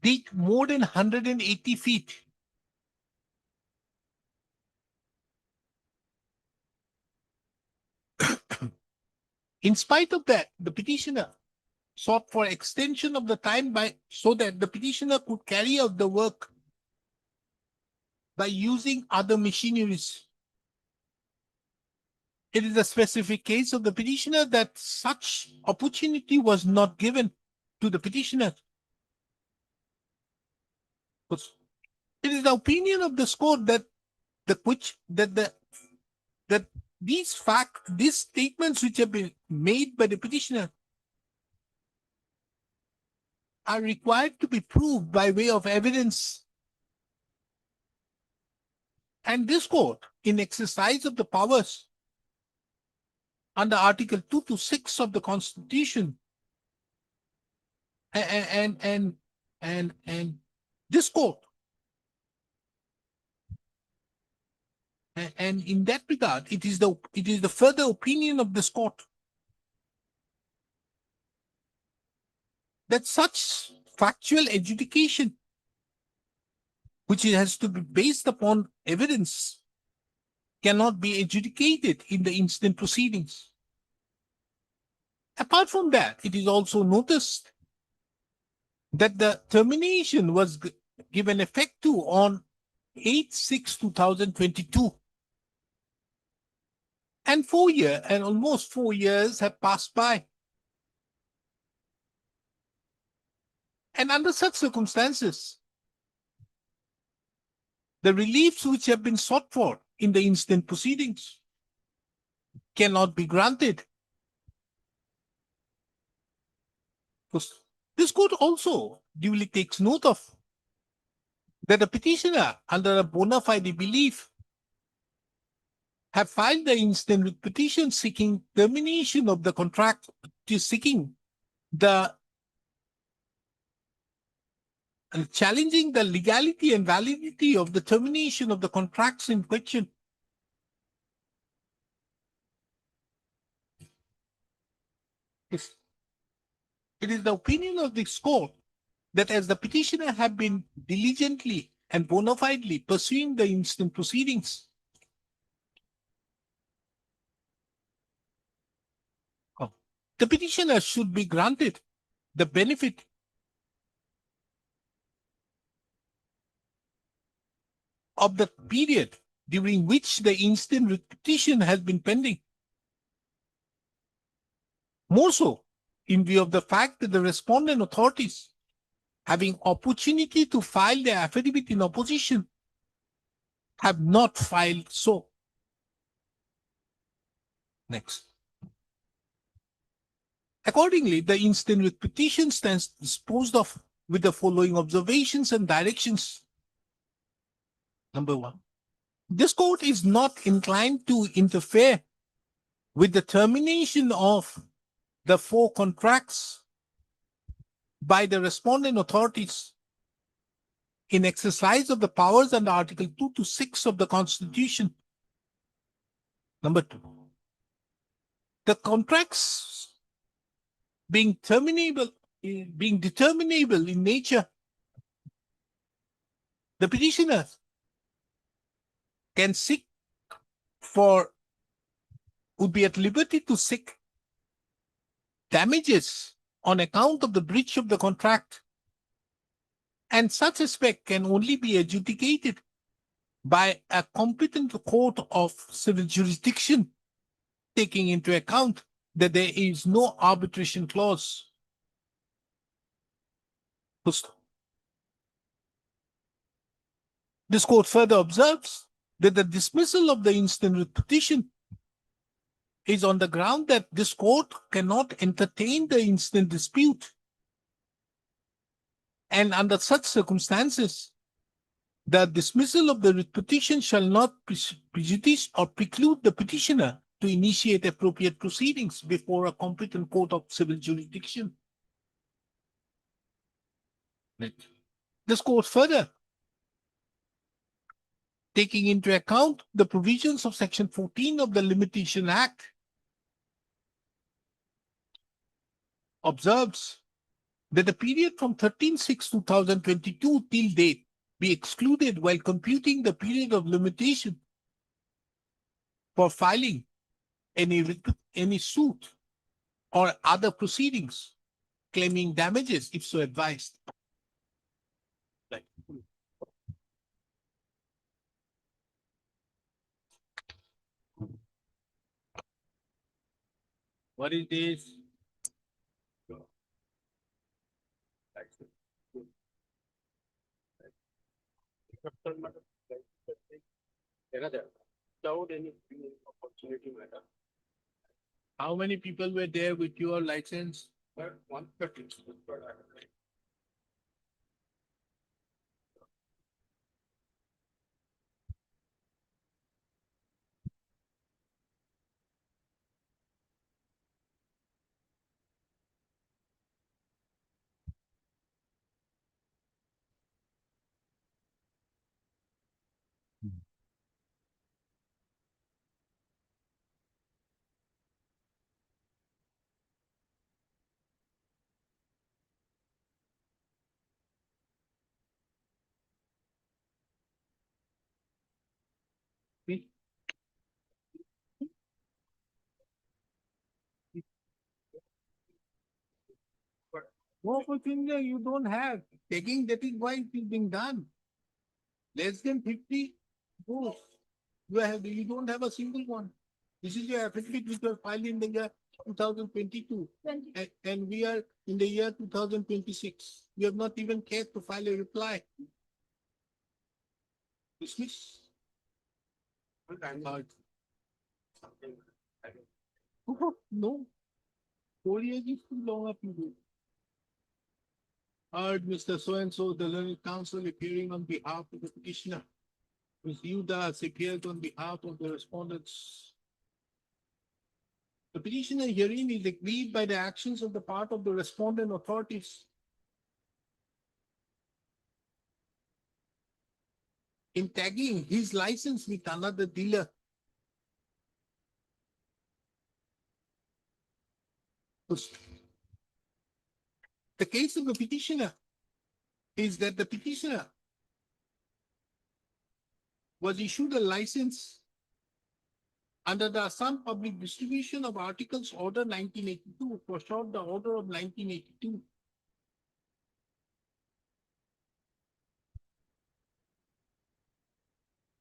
Speaker 4: dig more than 180 feet. In spite of that, the petitioner sought for extension of the time so that the petitioner could carry out the work by using other machineries. It is a specific case of the petitioner that such opportunity was not given to the petitioner. It is the opinion of this court that these statements which have been made by the petitioner are required to be proved by way of evidence. And this court, in exercise of the powers under Article 2 to 6 of the Constitution, and this court, and in that regard, it is the further opinion of this court that such factual adjudication, which has to be based upon evidence, cannot be adjudicated in the instant proceedings. Apart from that, it is also noticed that the termination was given effect to on 8/6/2022. And almost 4 years have passed by. And under such circumstances, the reliefs which have been sought for in the instant proceedings cannot be granted. This court also duly takes note of that the petitioner, under a bona fide belief, have filed the instant petition seeking termination of the contract, seeking the and challenging the legality and validity of the termination of the contracts in question. If it is the opinion of this court that as the petitioner have been diligently and bona fidely pursuing the instant proceedings, the petitioner should be granted the benefit of the period during which the instant petition has been pending. More so, in view of the fact that the respondent authorities, having opportunity to file their affidavit in opposition, have not filed so. Next. Accordingly, the instant petition stands disposed of with the following observations and directions. Number one, this court is not inclined to interfere with the termination of the 4 contracts by the respondent authorities in exercise of the powers under Article 2 to 6 of the Constitution. Number 2, the contracts being determinable in nature, the petitioner can would be at liberty to seek damages on account of the breach of the contract, and such aspect can only be adjudicated by a competent court of civil jurisdiction, taking into account that there is no arbitration clause. This court further observes that the dismissal of the instant petition is on the ground that this court cannot entertain the instant dispute. And under such circumstances, the dismissal of the petition shall not prejudice or preclude the petitioner to initiate appropriate proceedings before a competent court of civil jurisdiction. This court further, taking into account the provisions of Section 14 of the Limitation Act, observes that the period from 13/6/2022 till date be excluded while computing the period of limitation for filing any suit or other proceedings claiming damages if so advised. What is this? How many people were there with your license? 130. More opportunity you don't have. Taking that is why it is being done. Less than 50 goes. You don't have a single one. This is your affidavit which was filed in the year 2022. And we are in the year 2026. You have not even cared to file a reply. Dismiss. No. 4 years is too long a period. Heard Mr. So-and-so, the learned counsel appearing on behalf of the petitioner. Ms. Yudas appeared on behalf of the respondents. The petitioner herein is aggrieved by the actions of the part of the respondent authorities in tagging his license with another dealer. The case of the petitioner is that the petitioner was issued a license under the Assam Public Distribution of Articles Order 1982, for short the Order of 1982.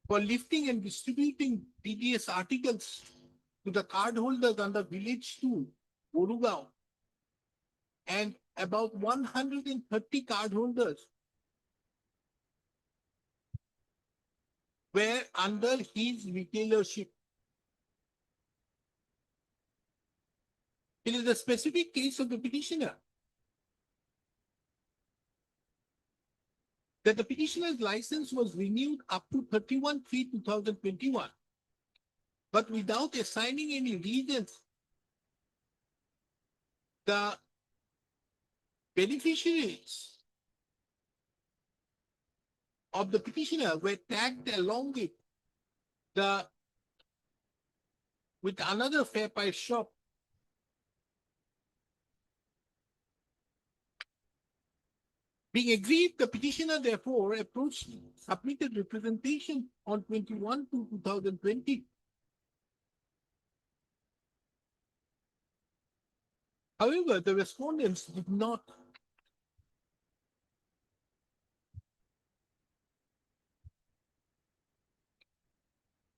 Speaker 4: For lifting and distributing PDS articles to the cardholders under Village 2, Borugao, and about 130 cardholders were under his retailership. It is a specific case of the petitioner that the petitioner's license was renewed up to 31/3/2021, but without assigning any reasons. The beneficiaries of the petitioner were tagged along with another fair price shop. Being aggrieved, the petitioner therefore approached, submitted representation on 21/2/2020. However, the respondents did not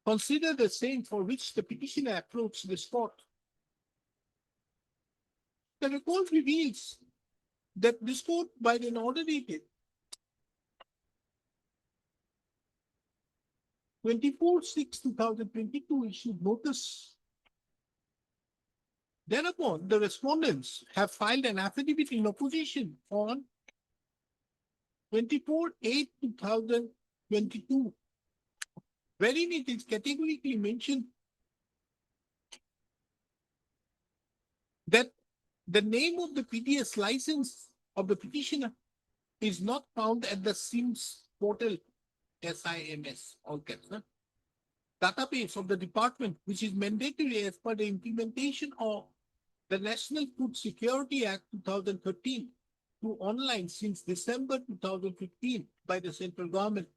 Speaker 4: consider the same for which the petitioner approached this court. The record reveals that this court, by an order dated 24/6/2022, issued notice. Thereupon, the respondents have filed an affidavit in opposition on 24/8/2022, wherein it is categorically mentioned that the name of the PDS license of the petitioner is not found at the SIMS portal, SIMS, all caps, database of the department, which is mandatory as per the implementation of the National Food Security Act 2013 to online since December 2015 by the central government.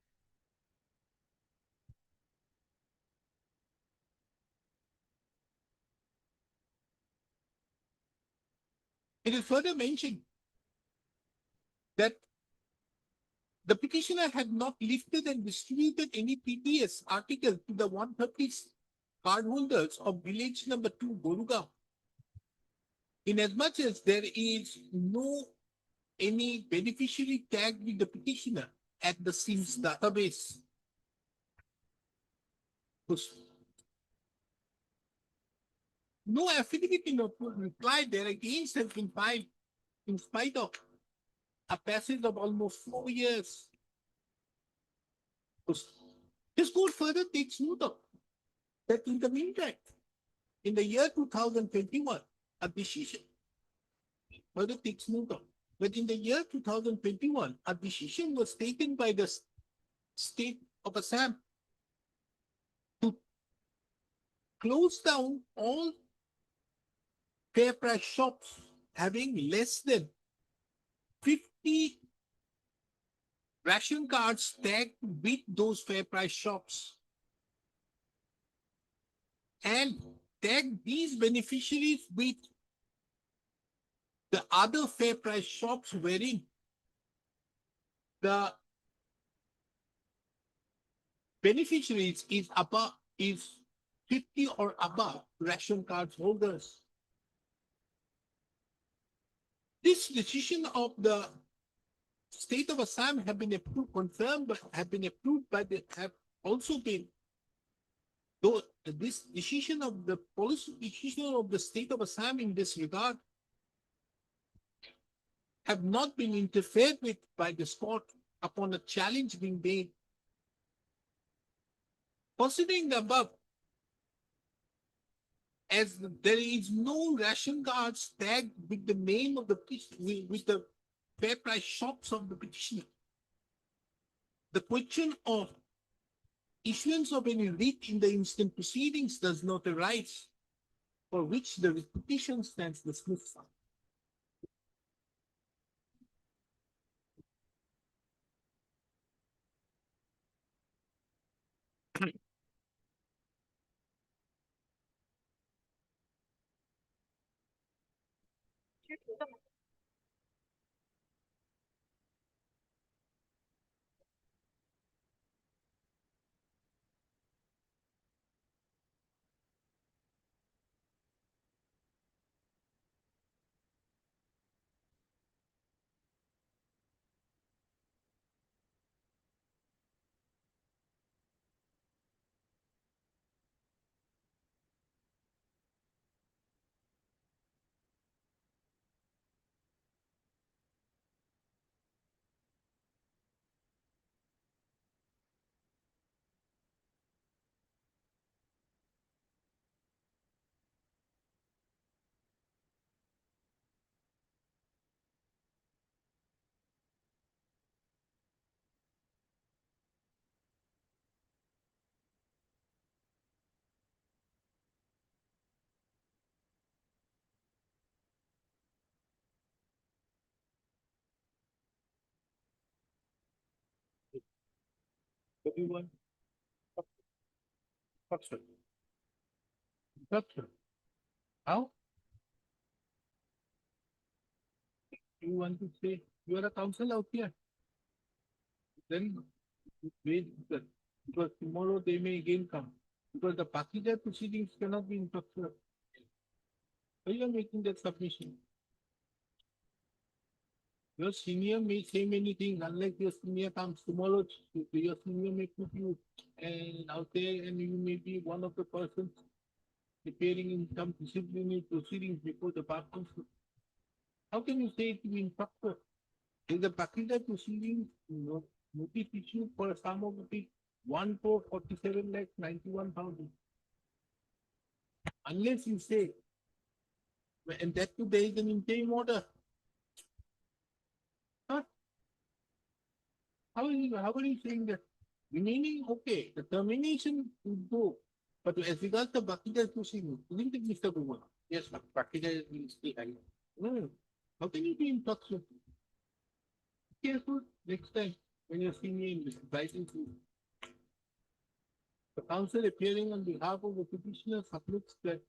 Speaker 4: It is further mentioned that the petitioner had not lifted and distributed any PDS article to the 130 cardholders of village number 2, Borugao, inasmuch as there is no any beneficiary tagged with the petitioner at the SIMS database. No affidavit in reply thereagainst has been filed in spite of a passage of almost 4 years. This court further takes note of that in the meantime, in the year 2021, a decision further takes note of that in the year 2021, a decision was taken by the state of Assam to close down all fair price shops having less than 50 ration cards tagged with those fair price shops, and tag these beneficiaries with the other fair price shops wherein the beneficiaries is 50 or above ration cards holders. This decision of the state of Assam have been approved, confirmed, but have been approved by the, have also been, though this decision of the policy decision of the state of Assam in this regard have not been interfered with by this court upon a challenge being made. Considering the above, as there is no ration cards tagged with the name of the with the fair price shops of the petitioner, the question of issuance of any writ in the instant proceedings does not arise, for which the petition stands dismissed. What do you want? Structure. How? You want to say you are a counsel out here? Then wait, because tomorrow they may again come. Because the particular proceedings cannot be interrupted. So you are making that submission. Your senior may say many things, unless your senior comes tomorrow, your senior may put you and out there and you may be one of the persons appearing in some disciplinary proceedings before the bar council. How can you say it to be improper? In the particular proceedings, notice issued for a sum of 1,447 lakh 91,000. Unless you say, and that too there is an interim order. Huh? How are you saying that? Remaining, okay, the termination will go. But as regards the particular proceedings, isn't it, Mr. Bhuvan? Yes, but particular will stay high. No. How can you be in touch with? Careful next time when you're senior in this writing to the counsel appearing on behalf of the petitioner submits that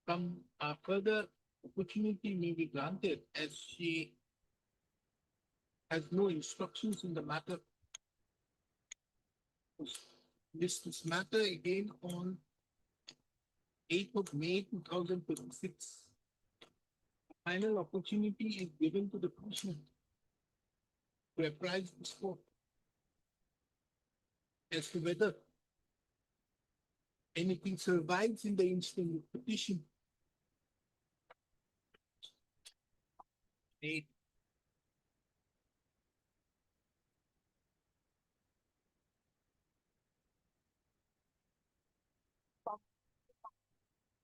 Speaker 4: some further opportunity may be granted as she has no instructions in the matter. This matter again on 8th of May 2026. Final opportunity is given to the petitioner to apprise this court as to whether anything survives in the instant petition. 8.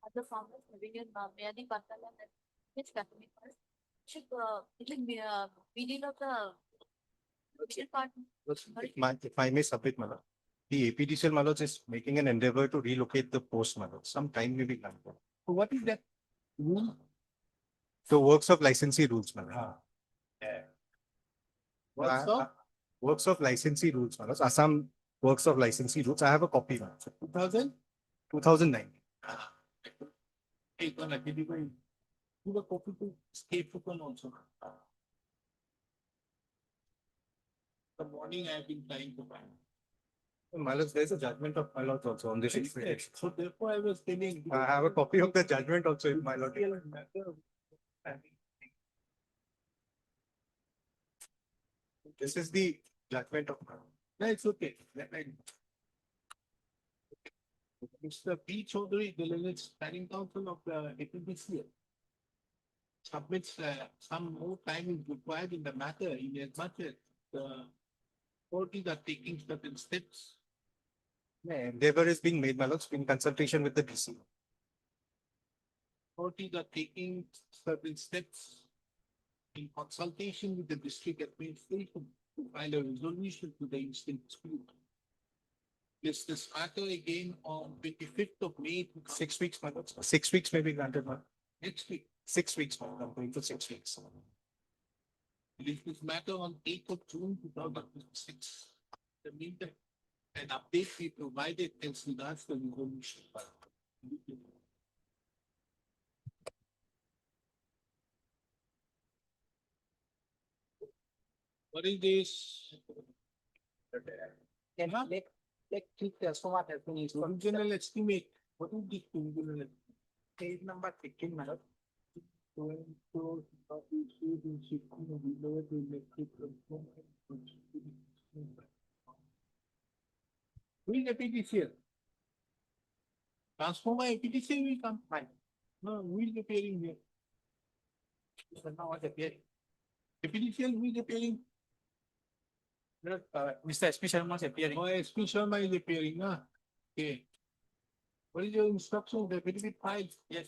Speaker 2: Other farmers living in Mayadi Patala and which category first? Should we of the which part?
Speaker 11: If I may submit, Malad, the APDCL Malad is making an endeavor to relocate the post, Malad. Some time may be granted.
Speaker 4: So what is that rule?
Speaker 11: So works of licensee rules, Malad.
Speaker 4: What's up?
Speaker 11: Works of licensee rules, Malad. Assam works of licensee rules. I have a copy, Malad.
Speaker 4: 2000?
Speaker 11: 2009.
Speaker 4: Hey, gonna give you a copy to escape from also. The morning I have been trying to find.
Speaker 11: Malad, there's a judgment of my lord also on this.
Speaker 4: So therefore I was telling.
Speaker 11: I have a copy of the judgment also in my lord. This is the judgment of.
Speaker 4: No, it's okay. Mr. P. Chaudhary, the Standing Counsel of the APBCL. submits, some more time is required in the matter in as much as the authorities are taking certain steps.
Speaker 9: Endeavor is being made, my lords, in consultation with the DC.
Speaker 4: Authorities are taking certain steps in consultation with the district administration to find a resolution to the instant dispute. This matter again on 25th of May.
Speaker 9: 6 weeks, my lords. 6 weeks may be granted, my lord.
Speaker 4: Next week.
Speaker 9: 6 weeks, my lord. I'm going for 6 weeks.
Speaker 4: This matter on 8th of June 2026. The meantime, an update be provided as regards the resolution. What is this?
Speaker 8: Customer has been installed.
Speaker 4: Provisional estimate. What is this provisional? estimate?
Speaker 8: Page number 15, madam.
Speaker 4: Who is APTCL? Transformer APTCL will come.
Speaker 8: Fine.
Speaker 4: No, who is appearing here?
Speaker 8: So now what's appearing?
Speaker 4: APTCL, who is appearing?
Speaker 8: Mr. SP Sharma is appearing.
Speaker 4: Oh, SP Sharma is appearing, huh? Okay. What is your instruction? The affidavit filed?
Speaker 8: Yes.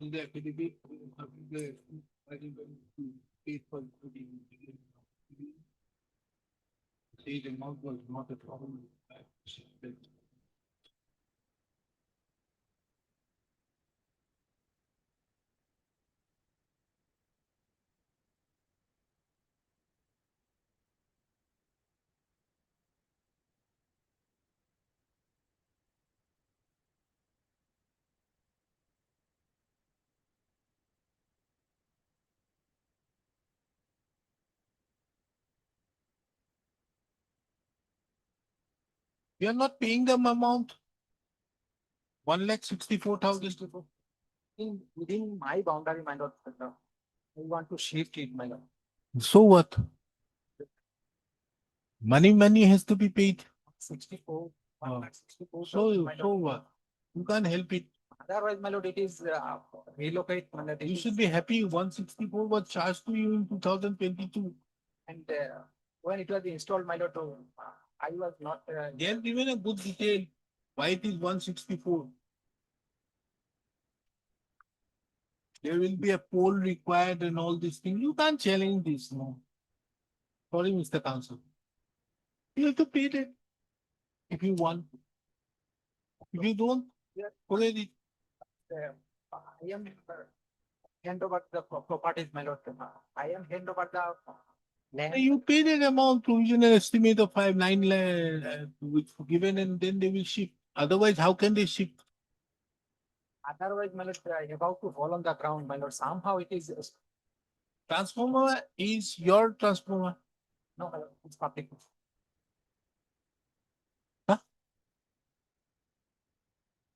Speaker 4: In the affidavit, I think to pay for the say the amount was not a problem. We are not paying them amount. 1,64,000.
Speaker 8: Within my boundary, my lord, I want to shift it, my lord.
Speaker 4: So what? Money has to be paid.
Speaker 8: 64.
Speaker 4: Oh.
Speaker 8: 1,64,000,
Speaker 4: So,
Speaker 8: my
Speaker 4: so
Speaker 8: lord.
Speaker 4: what? You can't help it.
Speaker 8: Otherwise, my lord, it is relocate. My lord, it
Speaker 4: You
Speaker 8: is-
Speaker 4: should be happy 164 was charged to you in 2022.
Speaker 8: And when it was installed, my lord, I was not.
Speaker 4: They have given a good detail why it is 164. There will be a poll required and all these things. You can't challenge this, no. Sorry, Mr. Counsel. You have to pay it if you want. If you don't, forget it.
Speaker 8: I am hand over the properties, my lord. I am hand over the land.
Speaker 4: You pay that amount, provisional estimate of 5-9 which given, and then they will ship. Otherwise, how can they ship?
Speaker 8: Otherwise, my lord, about to fall on the ground, my lord. Somehow it is.
Speaker 4: Transformer is your transformer.
Speaker 8: No, my lord, it's public.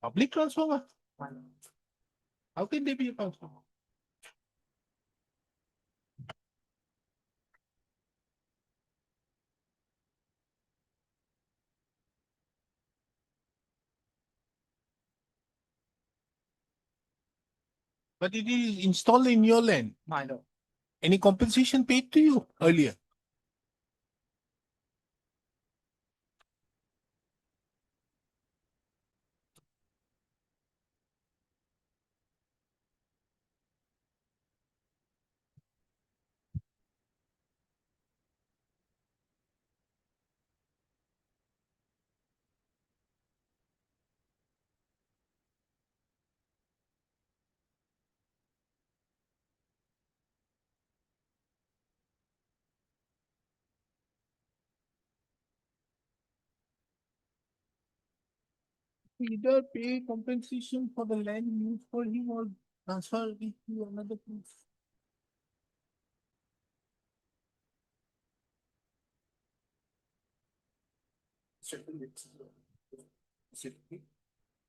Speaker 4: Public transformer.
Speaker 8: My lord.
Speaker 4: How can they be a transformer? But it is installed in your land.
Speaker 8: My lord.
Speaker 4: Any compensation paid to you earlier? Either pay compensation for the land used for him or transfer it to another place.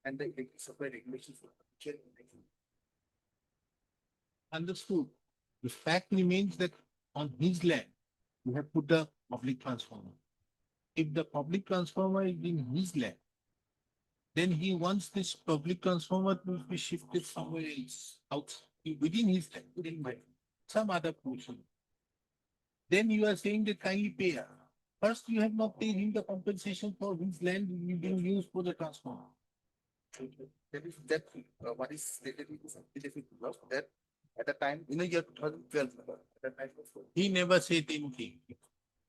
Speaker 10: And the supply regulations.
Speaker 4: Understood. The fact remains that on his land, you have put a public transformer. If the public transformer is in his land, Then he wants this public transformer to be shifted somewhere else, out, within his, within my, some other portion. Then you are saying that kindly pay her. First, you have not paid him the compensation for his land being used for the transformer.
Speaker 10: That is that what is stated in this affidavit was that at the time in the year 2012. At the time of-
Speaker 4: He never said anything.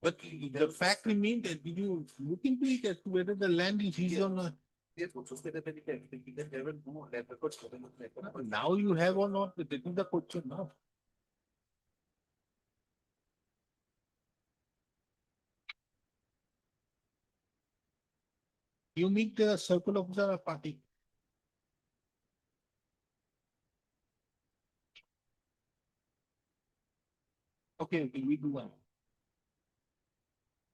Speaker 4: But the fact remains that did you look into it as to whether the land is his or not?
Speaker 10: Yes, also stated that it there were no land records for the land.
Speaker 4: Now you have or not, that is the question now. You make the circle officer a party. Okay, we do one.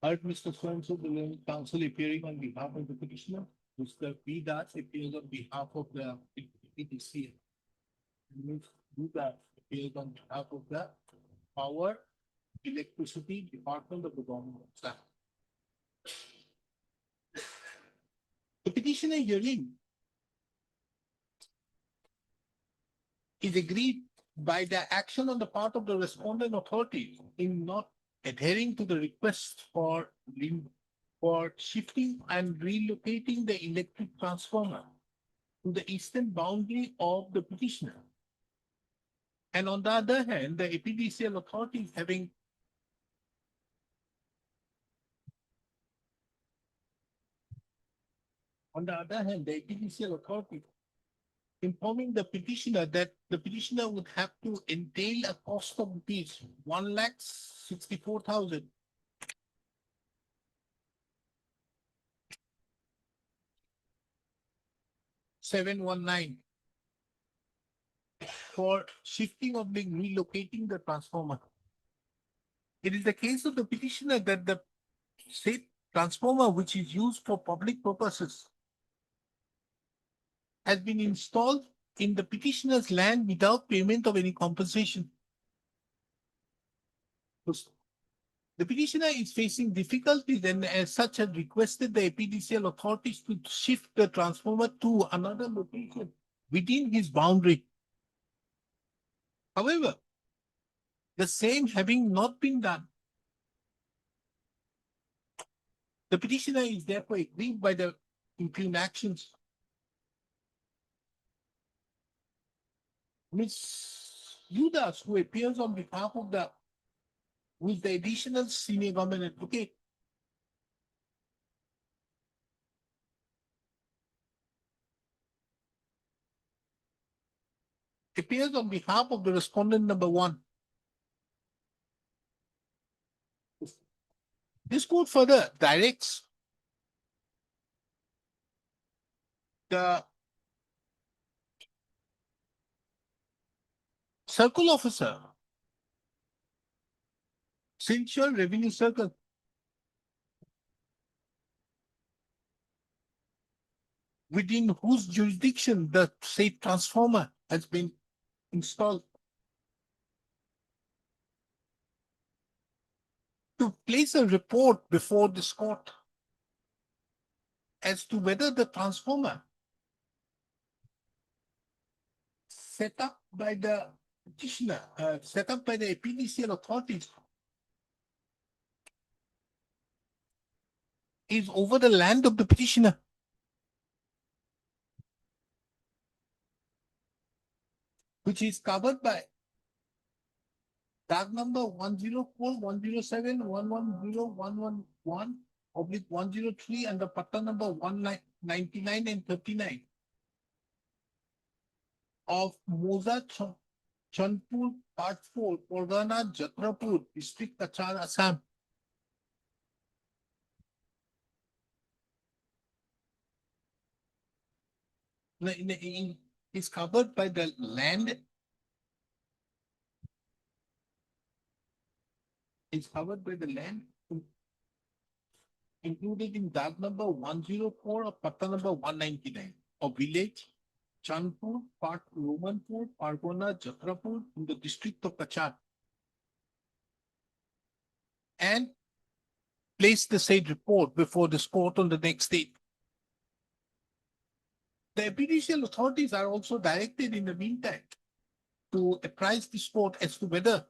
Speaker 4: Heard Mr. So-and-so, the learned counsel appearing on behalf of the petitioner, Mr. P. Das appears on behalf of the PTC. Ms. Duda appears on behalf of the Power Electricity Department of the Government. The petitioner hearing is agreed by the action on the part of the respondent authority in not adhering to the request for shifting and relocating the electric transformer to the eastern boundary of the petitioner. And on the other hand, the APDCL authority having on the other hand, the APDCL authority informing the petitioner that the petitioner would have to entail a cost of rupees 1,64,000 719 for shifting or being relocating the transformer. It is the case of the petitioner that the said transformer, which is used for public purposes, has been installed in the petitioner's land without payment of any compensation. The petitioner is facing difficulties and as such has requested the APDCL authorities to shift the transformer to another location within his boundary. However, the same having not been done, the petitioner is therefore aggrieved by the impugned actions. Ms. Yudas, who appears on behalf of the, with the additional senior government advocate, appears on behalf of the respondent number 1. This court further directs the circle officer, Central Revenue Circle, within whose jurisdiction the said transformer has been installed, to place a report before this court as to whether the transformer set up by the petitioner, set up by the APDCL authorities, is over the land of the petitioner. Which is covered by tag number 104, 107, 110, 111, oblique 103, and the patta number 199 and 39 of Moza Chandpur, Part 4, Porgana, Jatrapur, District, Kachar, Assam. Is covered by the land. Is covered by the land included in tag number 104 of patta number 199 of village Chandpur, Part Romanpur, Pargona, Jatrapur in the district of Kachar, and place the said report before this court on the next day. The judicial authorities are also directed in the meantime to apprise this court as to whether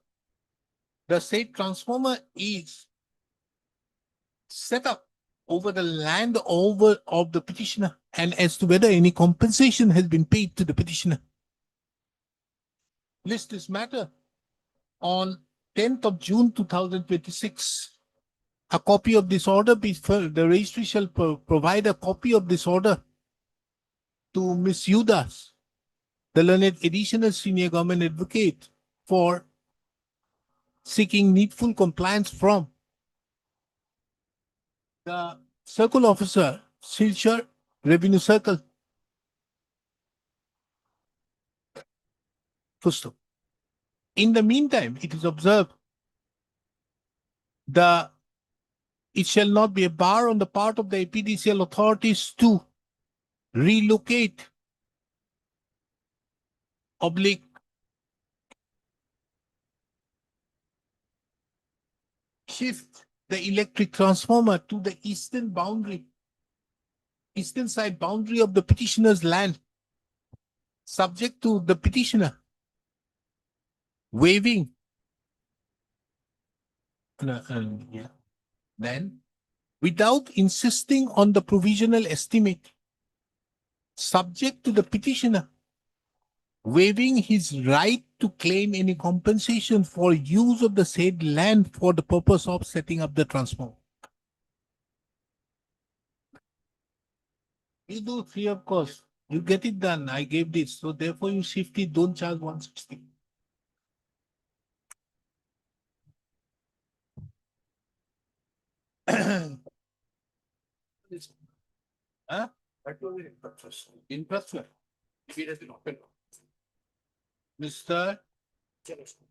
Speaker 4: the said transformer is set up over the land over of the petitioner and as to whether any compensation has been paid to the petitioner. List this matter on 10th of June 2026. A copy of this order the registry shall provide a copy of this order to Ms. Yudas, the learned additional senior government advocate, for seeking needful compliance from the circle officer, Silchar Revenue Circle. First of, in the meantime, it is observed it shall not be a bar on the part of the APDCL authorities to relocate oblique shift the electric transformer to the eastern side boundary of the petitioner's land, subject to the petitioner waiving. Then, without insisting on the provisional estimate, subject to the petitioner waiving his right to claim any compensation for use of the said land for the purpose of setting up the transformer. You do free of cost. You get it done. I gave this. So therefore you shift it, don't charge 160. Huh? That will be infrastructure. If it has been open. Mr.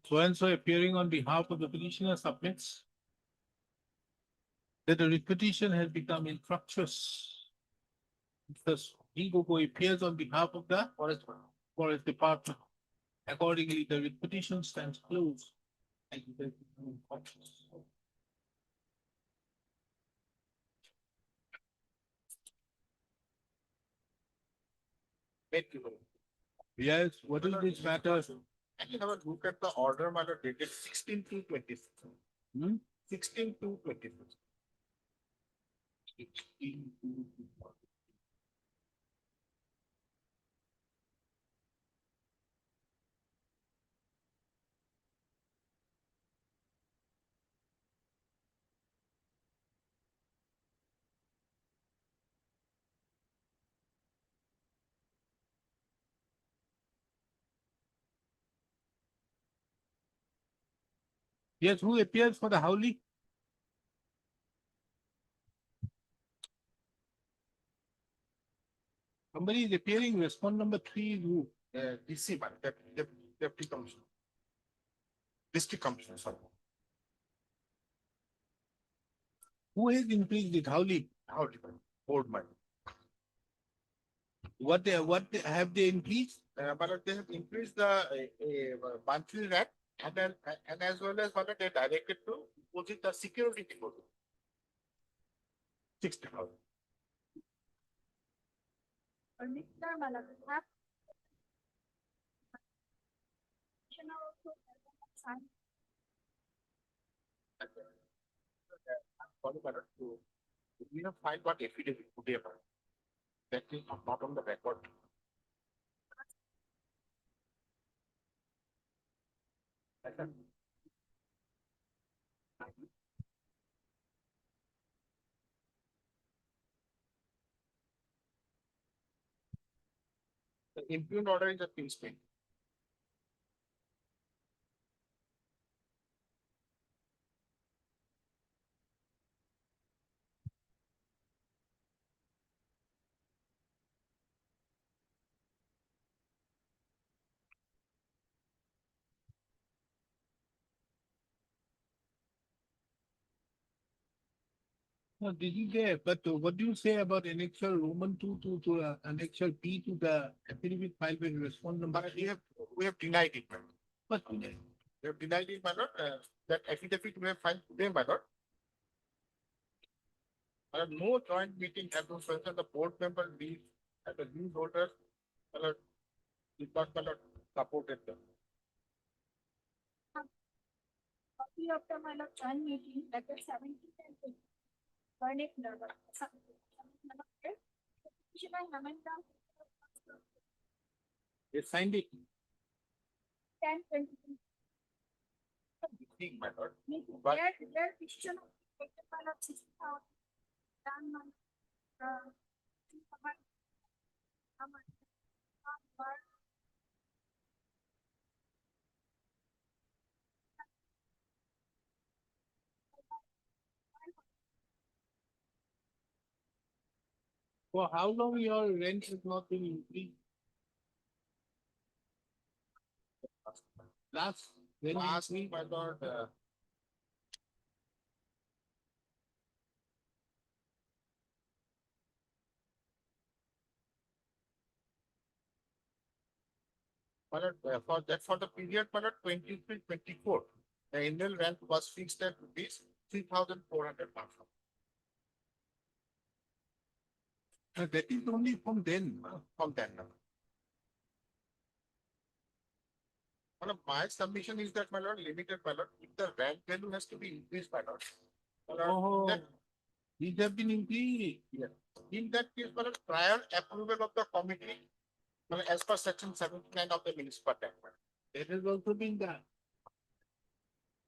Speaker 4: So and so appearing on behalf of the petitioner submits that the repetition has become infructuous. Because he appears on behalf of the forest department. Accordingly, the repetition stands closed. And it has become infructuous. Yes, what is this matter?
Speaker 9: Can you have a look at the order matter dated 16/2/26? 16/2/26.
Speaker 4: Yes, who appears for the Howley? Somebody is appearing, respond number 3 is who?
Speaker 9: DC, man, deputy commissioner. District commissioner, sorry.
Speaker 4: Who has increased it? Howley.
Speaker 9: How different? Board man.
Speaker 4: What have they increased?
Speaker 9: But they have increased the monthly rate and then and as well as what they directed to deposit the security deposit. 60,000. We have filed what affidavit today about. That is not on the record. The impugned order is a Spain.
Speaker 4: No, this is there, but what do you say about annexure Roman 2 to annexure P to the affidavit filed with respond number?
Speaker 9: But we have denied it, madam.
Speaker 4: What?
Speaker 9: We have denied it, my lord. That affidavit we have filed today, my lord. No joint meeting has been present. The board member leave And the news holder, department supported them.
Speaker 12: Copy of the my lord joint meeting that is 17th and 18th. Burnett number. Should I amend down?
Speaker 9: They signed it.
Speaker 12: 10, 20.
Speaker 9: Think, my lord.
Speaker 12: But their decision of taken by the 60,000. Done on.
Speaker 4: For how long your rent has not been increased?
Speaker 9: Last week, my lord, my lord, for the period, my lord, 23-24, the annual rent was fixed at rupees 3,400 pounds.
Speaker 4: That is only from then.
Speaker 9: From then. My submission is that, my lord, limited, my lord, if the rent value has to be increased, my lord. My lord,
Speaker 4: Oh,
Speaker 9: that-
Speaker 4: these have been increased.
Speaker 9: in that case, my lord, prior approval of the committee, my lord, as per section 79 of the municipal act. my lord.
Speaker 4: That has also been done.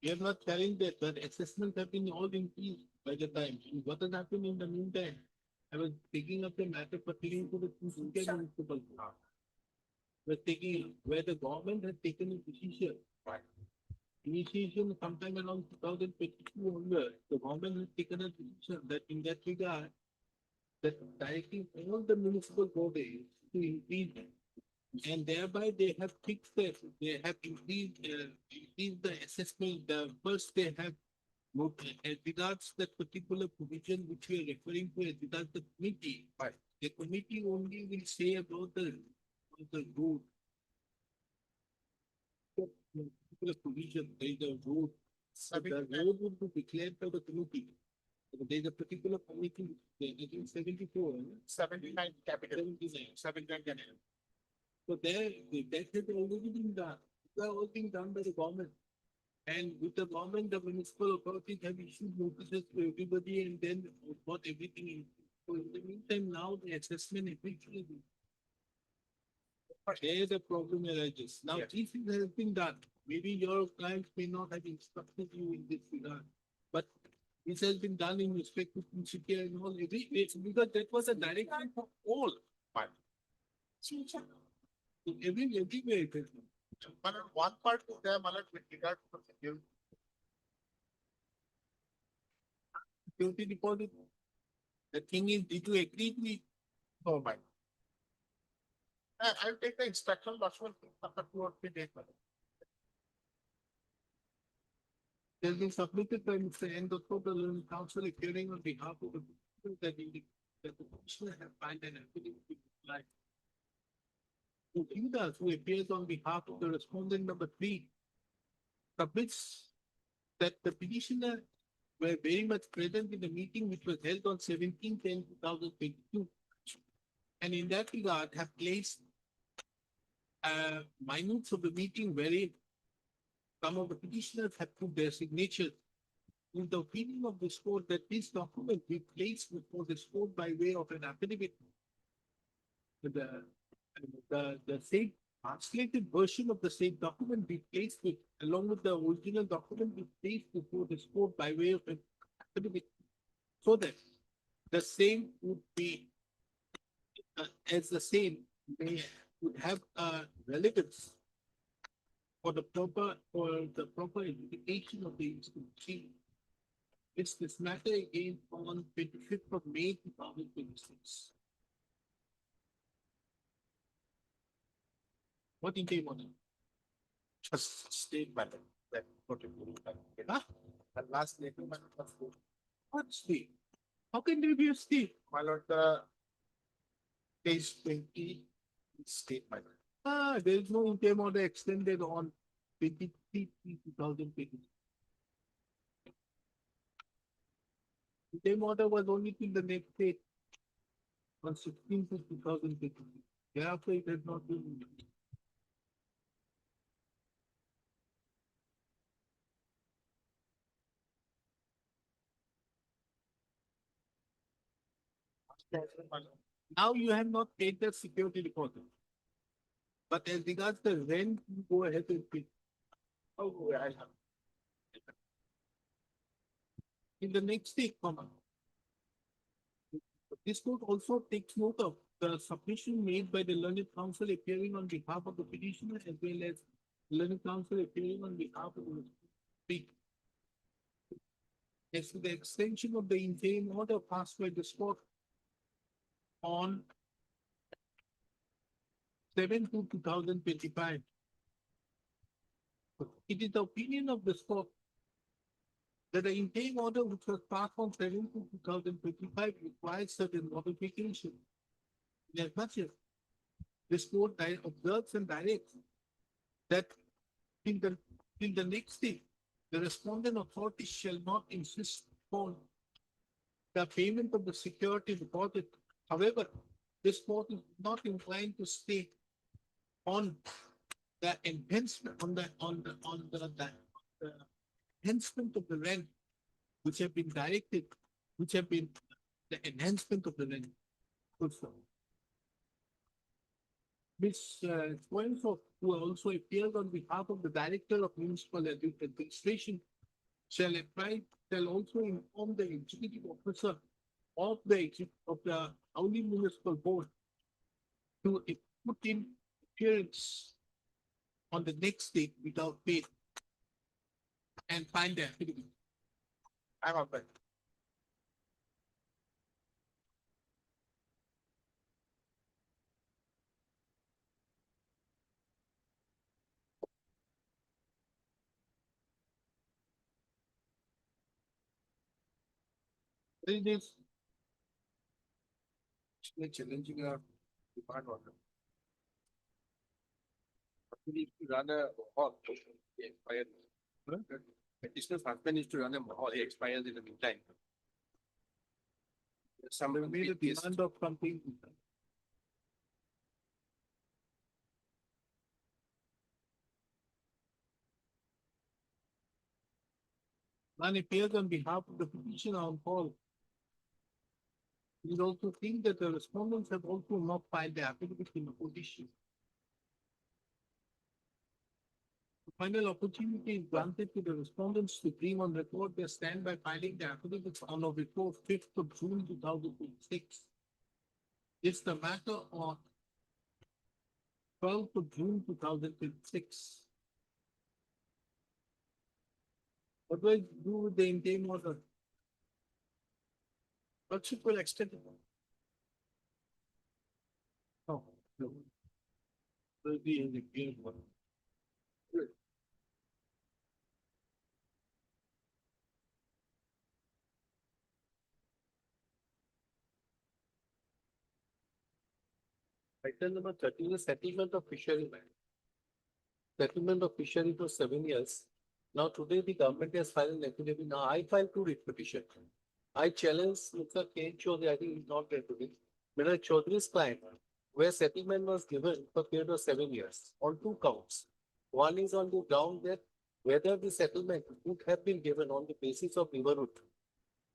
Speaker 4: We are not telling that, but assessments have been all increased by the time. What has happened in the meantime? I was taking up the matter pertaining to the Second Municipal Court. Was taking, where the government had taken a decision. Initiation sometime around 2022 onwards, the government has taken a decision that in that regard, that directing all the municipal bodies to increase, and thereby they have fixed that, they have increased the assessment. First they have as regards that particular provision which we are referring to as regards the committee. The committee only will say about the road. Particular provision, there is a road. So the road would be declared by the committee. There is a particular committee, I think 74,
Speaker 9: 79 capital.
Speaker 4: 79. So there, that has already been done. They are all being done by the government. And with the government, the municipal authorities have issued notices to everybody and then got everything in. So in the meantime, now the assessment eventually. There the problem arises. Now,
Speaker 9: Yes.
Speaker 4: this has been done. Maybe your clients may not have instructed you in this regard, but this has been done in respect to principal and all, because that was a direction for all. Everywhere it has been.
Speaker 9: But one part is there, my lord, with regard to the
Speaker 4: Security deposit. The thing is, did you agree with?
Speaker 9: No, my. I'll take the instruction document after 2 or 3 days. my lord.
Speaker 4: It has been submitted by Mr. Endoto, the Learning Council, appearing on behalf of the people that the commissioner have filed an affidavit with like. Upidas, who appears on behalf of the respondent number 3, submits that the petitioner were very much present in the meeting which was held on 17/10/2022. And in that regard have placed minutes of the meeting wherein some of the petitioners have put their signatures. In the opinion of this court, that this document be placed before this court by way of an affidavit. The same translated version of the same document be placed with, along with the original document be placed before this court by way of an affidavit. So that the same would be, as the same would have relevance for the proper education of the institution. It's this matter again on 25th of May 2026. What in time on it?
Speaker 9: Just state matter. That particular.
Speaker 4: Huh?
Speaker 9: The last letter, my lord, was good.
Speaker 4: What state? How can there be a state?
Speaker 9: My lord, the page 20 state, my lord.
Speaker 4: There is no interim order extended on 23/2020. Interim order was only till the next date. on 16/2/2023. Thereafter, it has not been. Now you have not paid that security deposit. But as regards the rent, you go ahead and pay. Oh, I have. In the next state, this court also takes note of the submission made by the learned counsel appearing on behalf of the petitioner as well as learned counsel appearing on behalf of the speaker. As to the extension of the interim order passed by this court on 7/2/2025. It is the opinion of this court that the interim order which was passed on 7/2/2025 requires certain modification. As much as this court observes and directs that in the next day, the respondent authority shall not insist on the payment of the security deposit. However, this court is not inclined to stay on the enhancement the enhancement of the rent which have been directed, which have been the enhancement of the rent. Ms. Swainso, who also appears on behalf of the Director of Municipal Administration, shall also inform the executive officer of the Auli Municipal Board to put in appearance on the next date without pay and find the affidavit. I'm up. It is challenging our demand order. We need to run a hall, expired. Petitioner's husband needs to run a hall, he expires in the meantime. Somebody made a demand of something. Man appears on behalf of the petitioner on call. We also think that the respondents have also not filed the affidavit in opposition. The final opportunity is granted to the respondents to bring on record their stand by filing the affidavits on or before 5th of June 2026. It's the matter of 12th of June 2026. What do I do with the interim order? Lordship will extend it. No, no. Will be in the game one. Good. Item number 13 is settlement of fishery matter. Settlement of fishery for 7 years. Now today the government has filed an affidavit. Now I filed 2 writ petitions. I challenge Mr. K. Chaudhary, I think he's not there today. Mr. Chaudhary's client, where settlement was given for a period of 7 years on 2 counts. One is on the ground that whether the settlement would have been given on the basis of river route.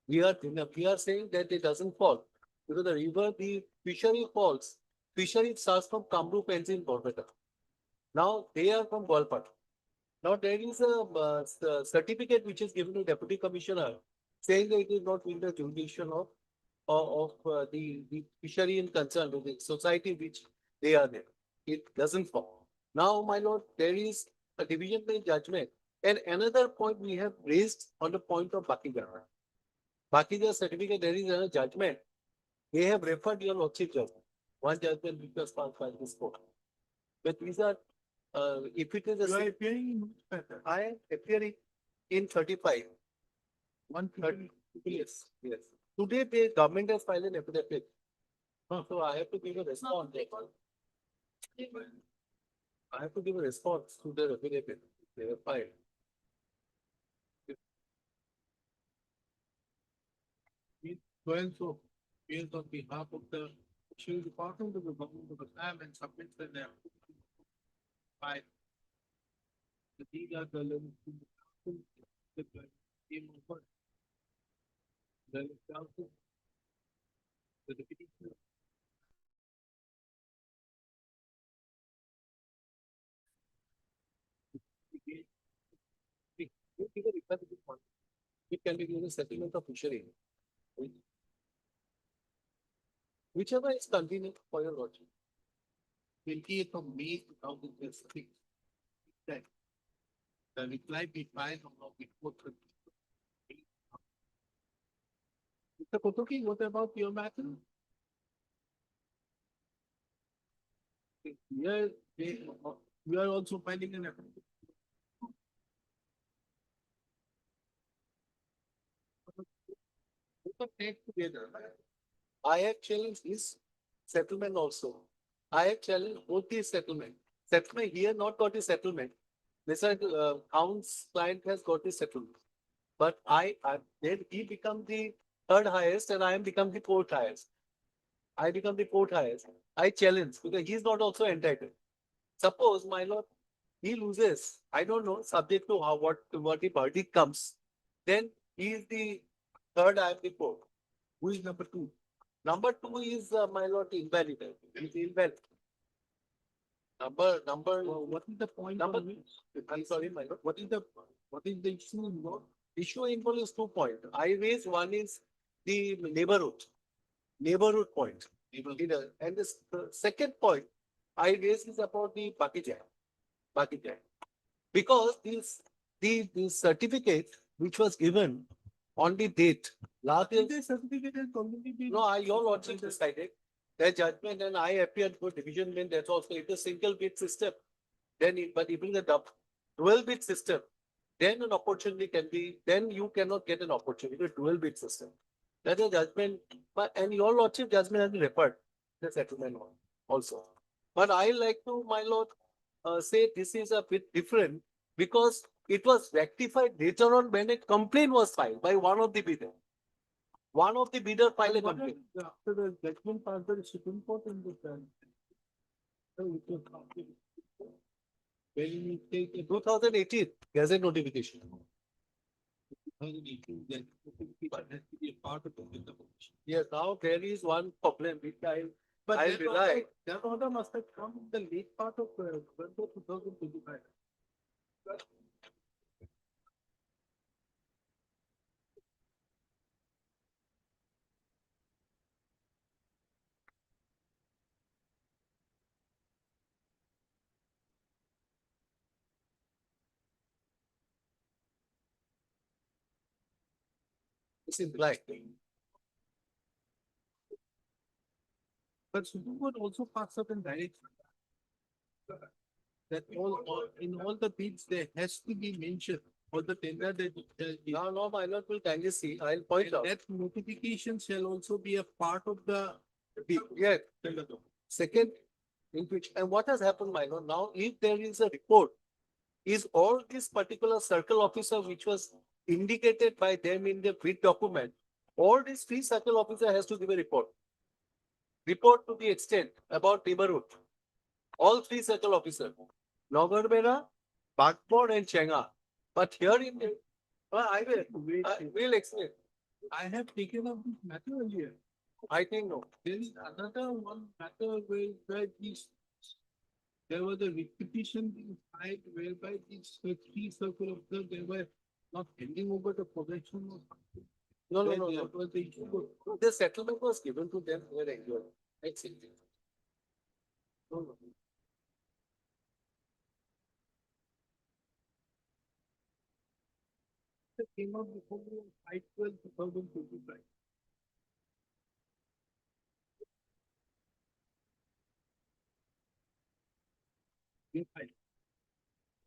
Speaker 4: We are saying that it doesn't fall because the fishery falls. Fishery starts from Kamrup ends in Borbeta. Now they are from Gwalpat. Now there is a certificate which is given to Deputy Commissioner saying that it is not in the jurisdiction of the fishery in concern with the society which they are there. It doesn't fall. Now, my lord, there is a division bench judgment. And another point we have raised on the point of Bakigar. Bakigar certificate, there is a judgment. They have referred your lordship judgment. One judgment which was passed by this court. But these are, if it is a. You are appearing in
Speaker 3: I am appearing in 35.
Speaker 4: 130.
Speaker 3: Yes, yes. Today, the government has filed an affidavit. So I have to give a response. I have to give a response to the affidavit. They have filed.
Speaker 4: So, based on behalf of the she was department of the government of Assam and submits the by the deed are the level the game over the council the deputy. It can be given a settlement of fishery. Whichever is convenient for your lordship. 28th of May 2006. That the reply be filed on before 30. Mr. Kotoki, what about your matter? Here, we are also finding an effort. Take together. I have challenged this settlement also. I have challenged both the settlement. Settlement here not got the settlement. Mr. Count's client has got the settlement. But then he become the third highest and I am become the fourth highest. I become the fourth highest. I challenge because he is not also entitled. Suppose, my lord, he loses. I don't know, subject to how what the verdict comes. Then he is the third, I am the fourth. Who is number two? Number two is my lord invalid. He's invalid. What is the point? Number, I'm sorry, my lord. What is the issue involved? Issue involved is 2 points. I raise one is the neighborhood point. And the second point I raise is about the Bakijai. Because the certificate which was given on the date last year. The certificate has already been. No, your lordship decided their judgment and I appeared for division bench. That's also it's a single bid system. Then, but if it is a dual bid system, then an opportunity can be. Then you cannot get an opportunity. A dual bid system. That is judgment. But and your lordship judgment has been referred the settlement one also. But I like to, my lord, say this is a bit different because it was rectified later on when a complaint was filed by one of the bidder. One of the bidder filed a complaint. After the judgment passed by the Supreme Court in this when you take a 2018 gazette notification. 2018, then has to be a part of the yes, now there is one problem which I rely. That order must have come in the late part of 2025. It's implied. But Supreme Court also passed certain direction. That in all the bids there has to be mentioned or the tender that no, my lord will kindly see. I'll point out. That notification shall also be a part of the bid. Yeah. Second, in which and what has happened, my lord? Now, if there is a report, is all this particular circle officer which was indicated by them in the bid document, all this three circle officer has to give a report. Report to the extent about neighborhood. All three circle officers, Nogarbera, Bagpor and Chenga. But here in the, I will explain. I have taken up this matter earlier. I think no. There is another one matter where these there was a repetition being filed whereby these three circle officers they were not handing over the possession of something. No. That was the issue. The settlement was given to them regularly. That's it. No. It came out before 5/12/2025.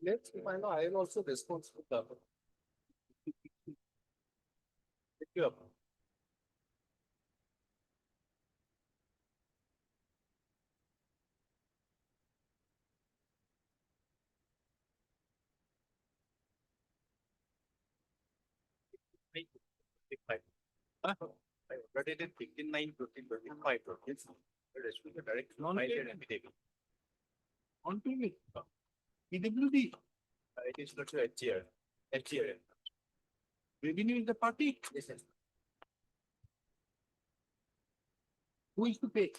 Speaker 4: Let's find out. I am also responsible. Thank you. I read it in 59, 2025.
Speaker 3: Direct
Speaker 4: Non-payment.
Speaker 3: affidavit.
Speaker 4: On payment. PWD,
Speaker 3: It is not your HGR. HGR.
Speaker 4: revenue is the party.
Speaker 3: Yes, sir.
Speaker 4: Who is to pay?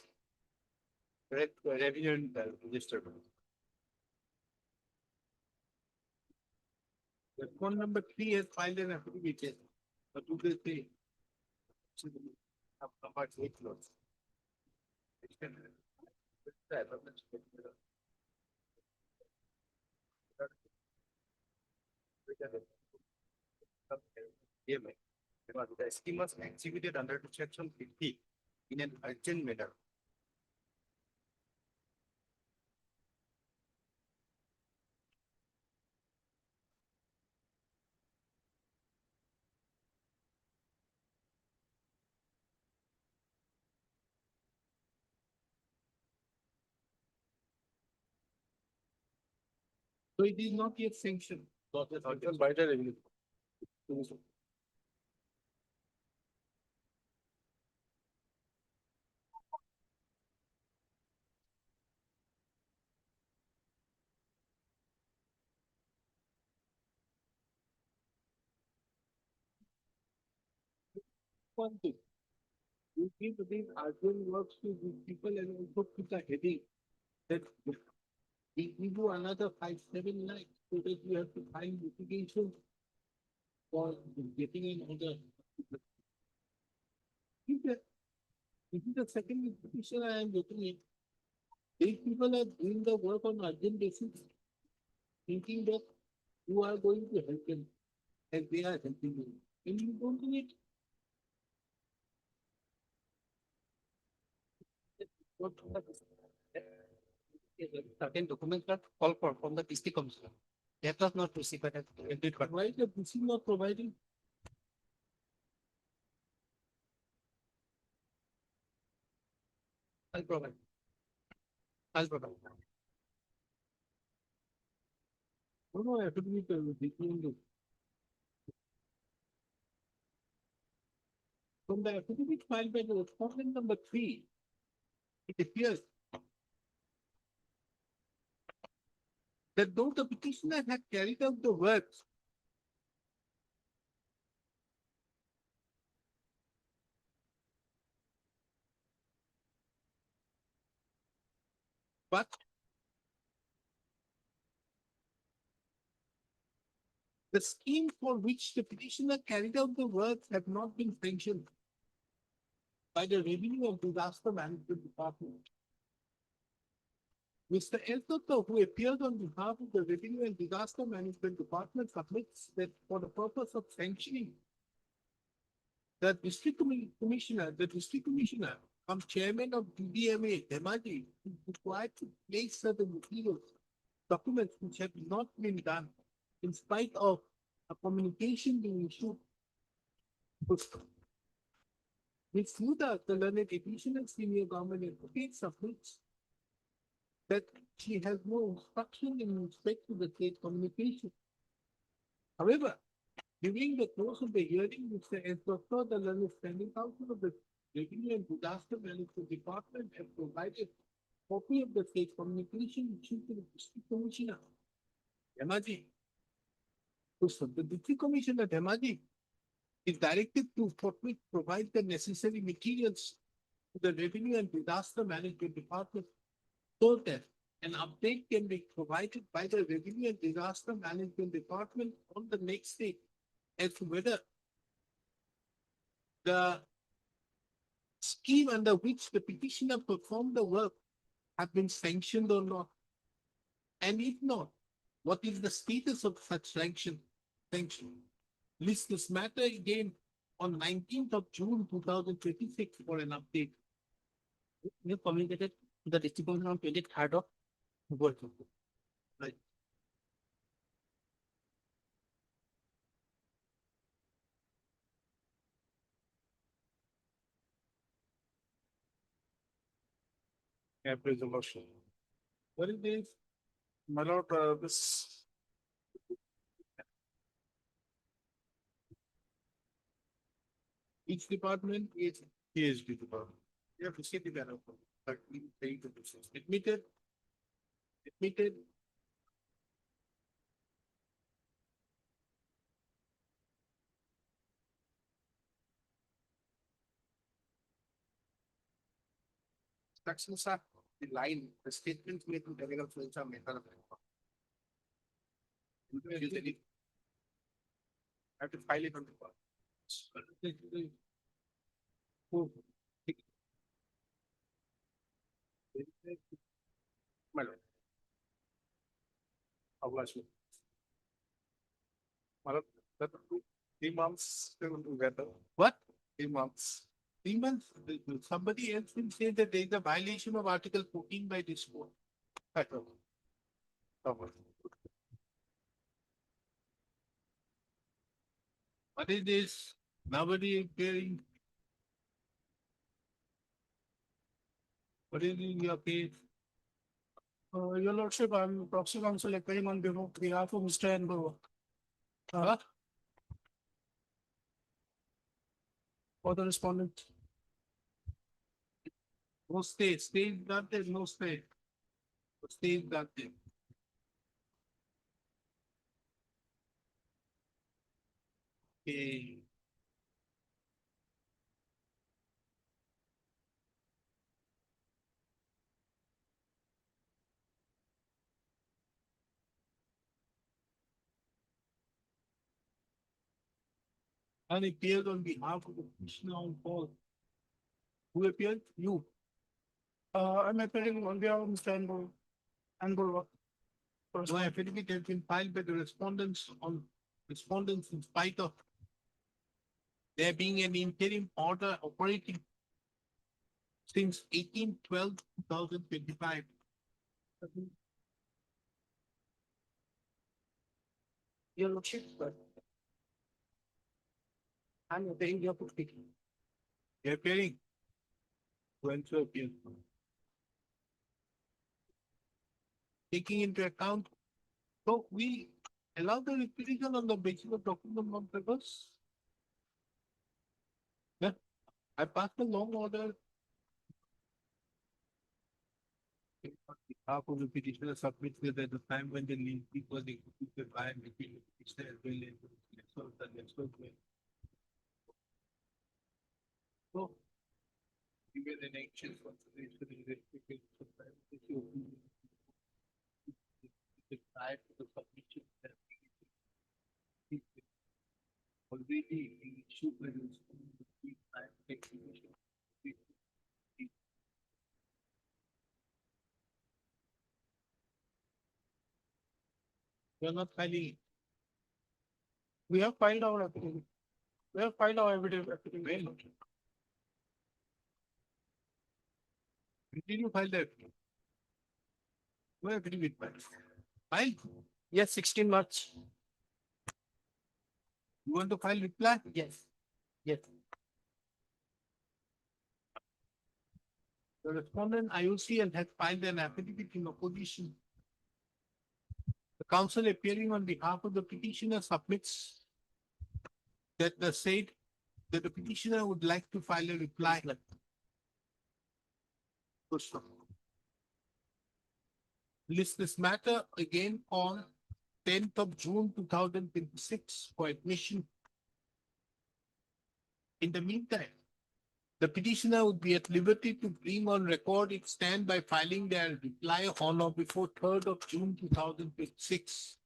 Speaker 3: Revenue and register.
Speaker 4: The phone number 3 has filed an affidavit. But who they pay?
Speaker 3: About 8 lots. The scheme was executed under section 50 in an urgent manner.
Speaker 4: So it is not yet sanctioned.
Speaker 3: Sanctioned by the revenue.
Speaker 4: One thing. You give these urgent works to these people and also put a heading that we give you another 5-7 lakhs so that you have to find litigation for getting an order. This is the second petition I am getting it. These people are doing the work on urgent basis, thinking that you are going to help them and they are helping you. And you don't do it. What
Speaker 8: Certain documents are called for from the district commissioner. That was not received by the
Speaker 4: why the DC not providing?
Speaker 8: I'll provide. I'll provide.
Speaker 4: No, I have to be between the. From the affidavit filed by the respondent number 3, it appears that though the petitioner had carried out the works, but the scheme for which the petitioner carried out the works have not been sanctioned by the Revenue and Disaster Management Department. Mr. Eltoto, who appears on behalf of the Revenue and Disaster Management Department, submits that for the purpose of sanctioning the district commissioner, chairman of DDMA, Demaji, is required to place certain materials, documents which have not been done in spite of a communication being issued. Ms. Luda, the learned additional senior government advocate, submits that she has no instruction in respect to the state communication. However, during the course of the hearing, Mr. S. Doctor, the learned standing counsel of the Revenue and Disaster Management Department, has provided copy of the state communication issued to the district commissioner, Demaji. So the district commissioner, Demaji, is directed to forthwith provide the necessary materials to the Revenue and Disaster Management Department so that an update can be provided by the Revenue and Disaster Management Department on the next day as to whether the scheme under which the petitioner performed the work have been sanctioned or not. And if not, what is the status of such sanction? List this matter again on 19th of June 2026 for an update.
Speaker 8: We have communicated to the district commissioner on 23rd of February.
Speaker 4: Right.
Speaker 9: Yeah, please, the motion.
Speaker 4: What is this?
Speaker 9: My lord, this.
Speaker 4: Each department is
Speaker 9: PhD department.
Speaker 4: You have to see the matter, but we pay the process. Admitted. Instructions are the line, the statements made to technical fields are method of record. You don't use any. Have to file it on the call. My lord. How was it? My lord, that 3 months together. What? 3 months. 3 months, somebody else will say that there is a violation of Article 14 by this court. I don't know. What is this? Nobody appearing. What is in your case? Your Lordship, I'm proxy counsel appearing on behalf of Mr. Enbo. For the respondent. No stay, stay is not there, no stay. Stay is not there. Okay. And appeared on behalf of the petitioner on call. Who appeared? You. I'm appearing on behalf of Mr. Enbo. Enbo. No affidavit has been filed by the respondents in spite of there being an interim order operating since 18/12/2025. Your Lordship, I'm appearing here for speaking. You're appearing? When to appear? Taking into account, so we allow the repetition on the basis of document on papers. Yeah, I passed a long order. Half of the petitioner submitted at the time when the link was executed by the petitioner as well as the next one. So, given an action consideration in respect to the prior to the submission already issued by the execution. We are not filing. We have filed our affidavit. We have filed our affidavit. Did you file that? Where did you file? Yes, 16 March. You want to file reply? Yes. Yes. The respondent IOCL has filed an affidavit in opposition. The counsel appearing on behalf of the petitioner submits that the petitioner would like to file a reply. List this matter again on 10th of June 2026 for admission. In the meantime, the petitioner would be at liberty to bring on record its stand by filing their reply on or before 3rd of June 2026.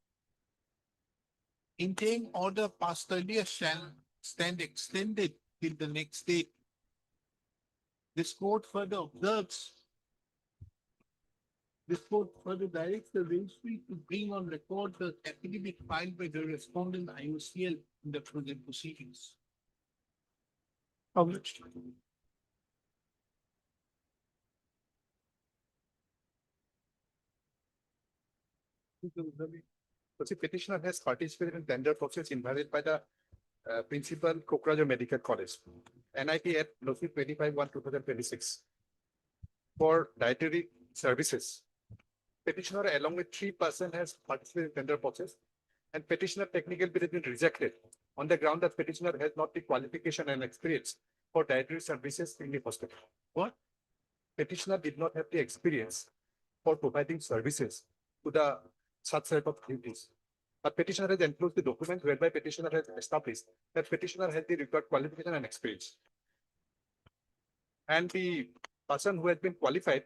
Speaker 4: Interim order passed earlier shall stand extended till the next date. This court further observes. This court further directs the registry to bring on record the affidavit filed by the respondent IOCL in the present proceedings. Published.
Speaker 13: The petitioner has participated in tender process invalid by the principal Kokrajo Medical College, NIP at Notice 25/1/2026 for dietary services. Petitioner along with 3% has participated in tender process and petitioner technical bid has been rejected on the ground that petitioner has not the qualification and experience for dietary services in the hospital. What? Petitioner did not have the experience for providing services to the such set of duties. But petitioner has enclosed the document whereby petitioner has established that petitioner has the required qualification and experience. And the person who has been qualified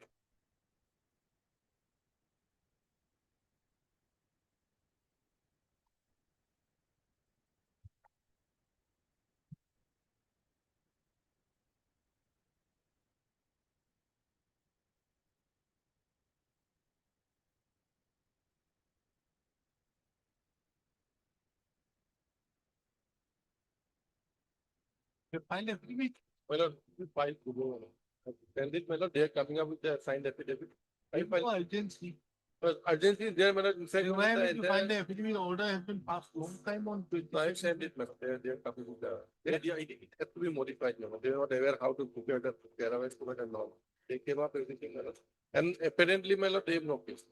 Speaker 4: You find every week.
Speaker 3: Well, we file tomorrow. And this, they are coming up with the signed affidavit. I
Speaker 4: No
Speaker 3: file,
Speaker 4: urgency.
Speaker 3: urgency is there, inside.
Speaker 4: Why would you find the affidavit order has been passed long time on
Speaker 3: So I send it, they are coming with the, it has to be modified, they are not aware how to prepare the caravans and all. They came up everything, and apparently, they have no case.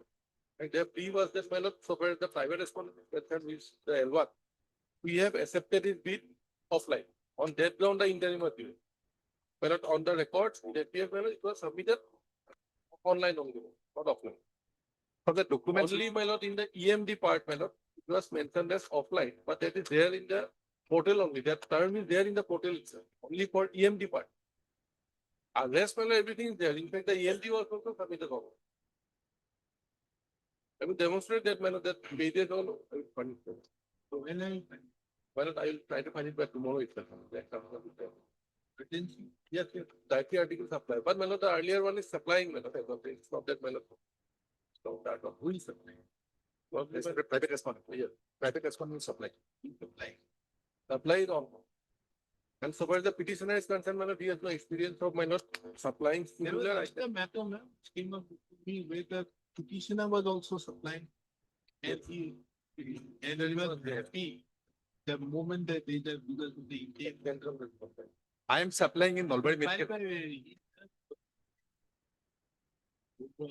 Speaker 3: And their plea was that, so far as the private respondent is concerned, which the L1, we have accepted his bid offline. On that ground, the interim was given. But on the records, that we have, it was submitted online only, not offline.
Speaker 13: for the documents.
Speaker 3: Only, in the EMD part, it was mentioned as offline, but that is there in the portal only. That term is there in the portal itself, only for EMD part. Unless, everything is there. In fact, the EMD was also submitted online. I will demonstrate that, that pages all.
Speaker 4: So when I
Speaker 3: Well, I will try to find it by tomorrow itself. That comes up with the
Speaker 4: urgency.
Speaker 3: yes, dietary article supply. But the earlier one is supplying, it's not that so that one.
Speaker 13: Who is supplying?
Speaker 3: Well,
Speaker 13: Yes, private respondent. Yes, private respondent will supply.
Speaker 3: Supply is on. And so far as the petitioner is concerned, he has no experience of supplying
Speaker 4: There was
Speaker 3: similar
Speaker 4: just a matter, ma'am, which came up with me where the petitioner was also supplying. And he was happy the moment that they did because of the intent.
Speaker 13: I am supplying in Nalbari
Speaker 4: Filed
Speaker 13: medical.
Speaker 4: by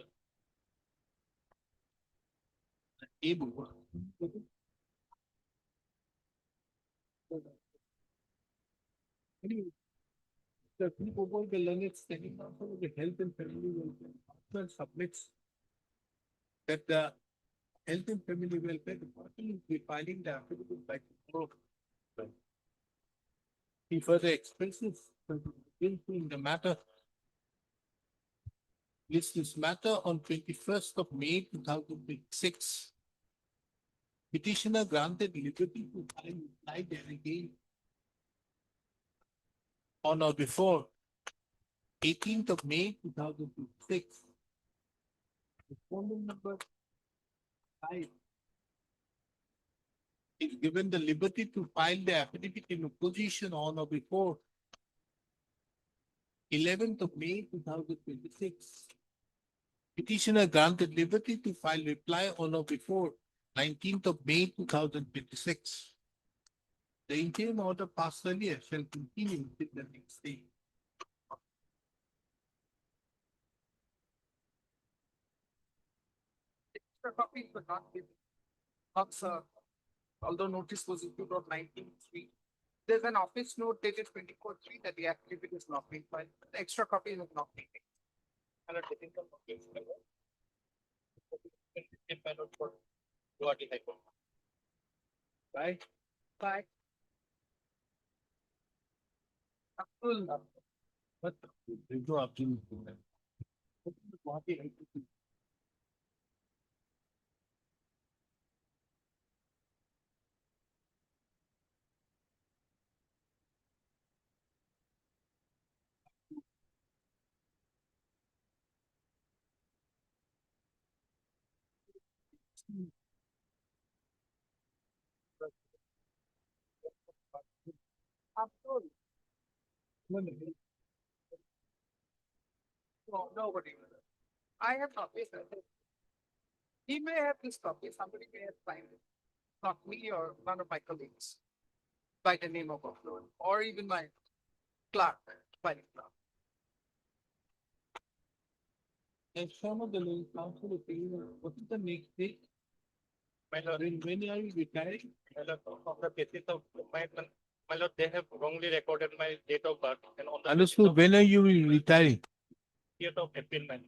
Speaker 4: able. Anyway, the people the learned standing also the health and family welfare often submits that the health and family welfare department will be filing the affidavit by tomorrow. He further expenses in the matter. This matter on 21st of May 2026. Petitioner granted liberty to file reply delegate on or before 18th of May 2026. Respondent number 5 is given the liberty to file the affidavit in opposition on or before 11th of May 2026. Petitioner granted liberty to file reply on or before 19th of May 2026. The interim order passed earlier shall continue with the next day.
Speaker 1: Extra copies were not given. Not, sir. Although notice was issued on 19/3. There's an office note dated 24/3 that the affidavit is not being filed. The extra copy is not being taken. And a technical copy is filed. For Gauhati High Court. Bye. Bye. Abdul.
Speaker 4: But there's no option.
Speaker 1: Abdul. No, nobody. I have copies. He may have this copy. Somebody may have signed it. Not me or one of my colleagues. By the name of Abdul, or even my clerk, filing clerk.
Speaker 4: And some of the law council is saying, what is the next date? When are you retiring?
Speaker 3: Of the cases of appointment
Speaker 5: My lord, they have wrongly recorded my date of birth and on the
Speaker 4: Understood. When are you retiring?
Speaker 5: 30th of April, man.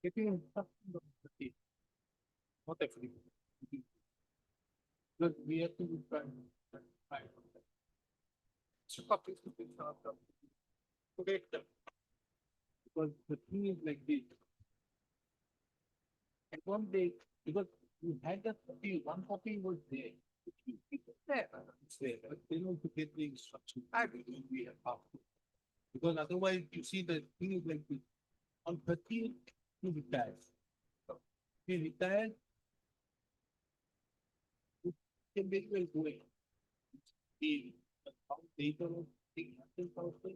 Speaker 4: Getting instructions on the day. Not every. Because we have to be trying.
Speaker 1: So copies to be
Speaker 4: Today, because the thing is like this. And one day, because we had that copy, one copy was there.
Speaker 1: there.
Speaker 4: It's there, but they don't get the instruction.
Speaker 1: I
Speaker 4: We have half to. Because otherwise, you see the thing is like this. On 30th, he retires. He retired. He can very well go in. He, later on, he happens also.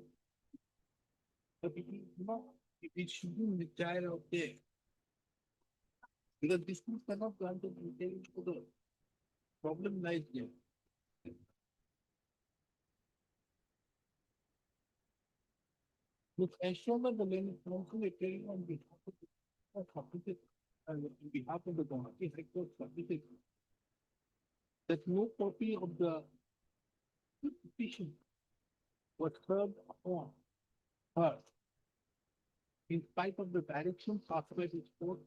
Speaker 4: But if he, if he shouldn't retire out there. Because this thing cannot grant the details to the problem lies there. Look, as shown by the Lenny Council, appearing on behalf of the submitted, on behalf of the Gauhati High Court submitted, that no copy of the petition was served upon her in spite of the direction passed by this court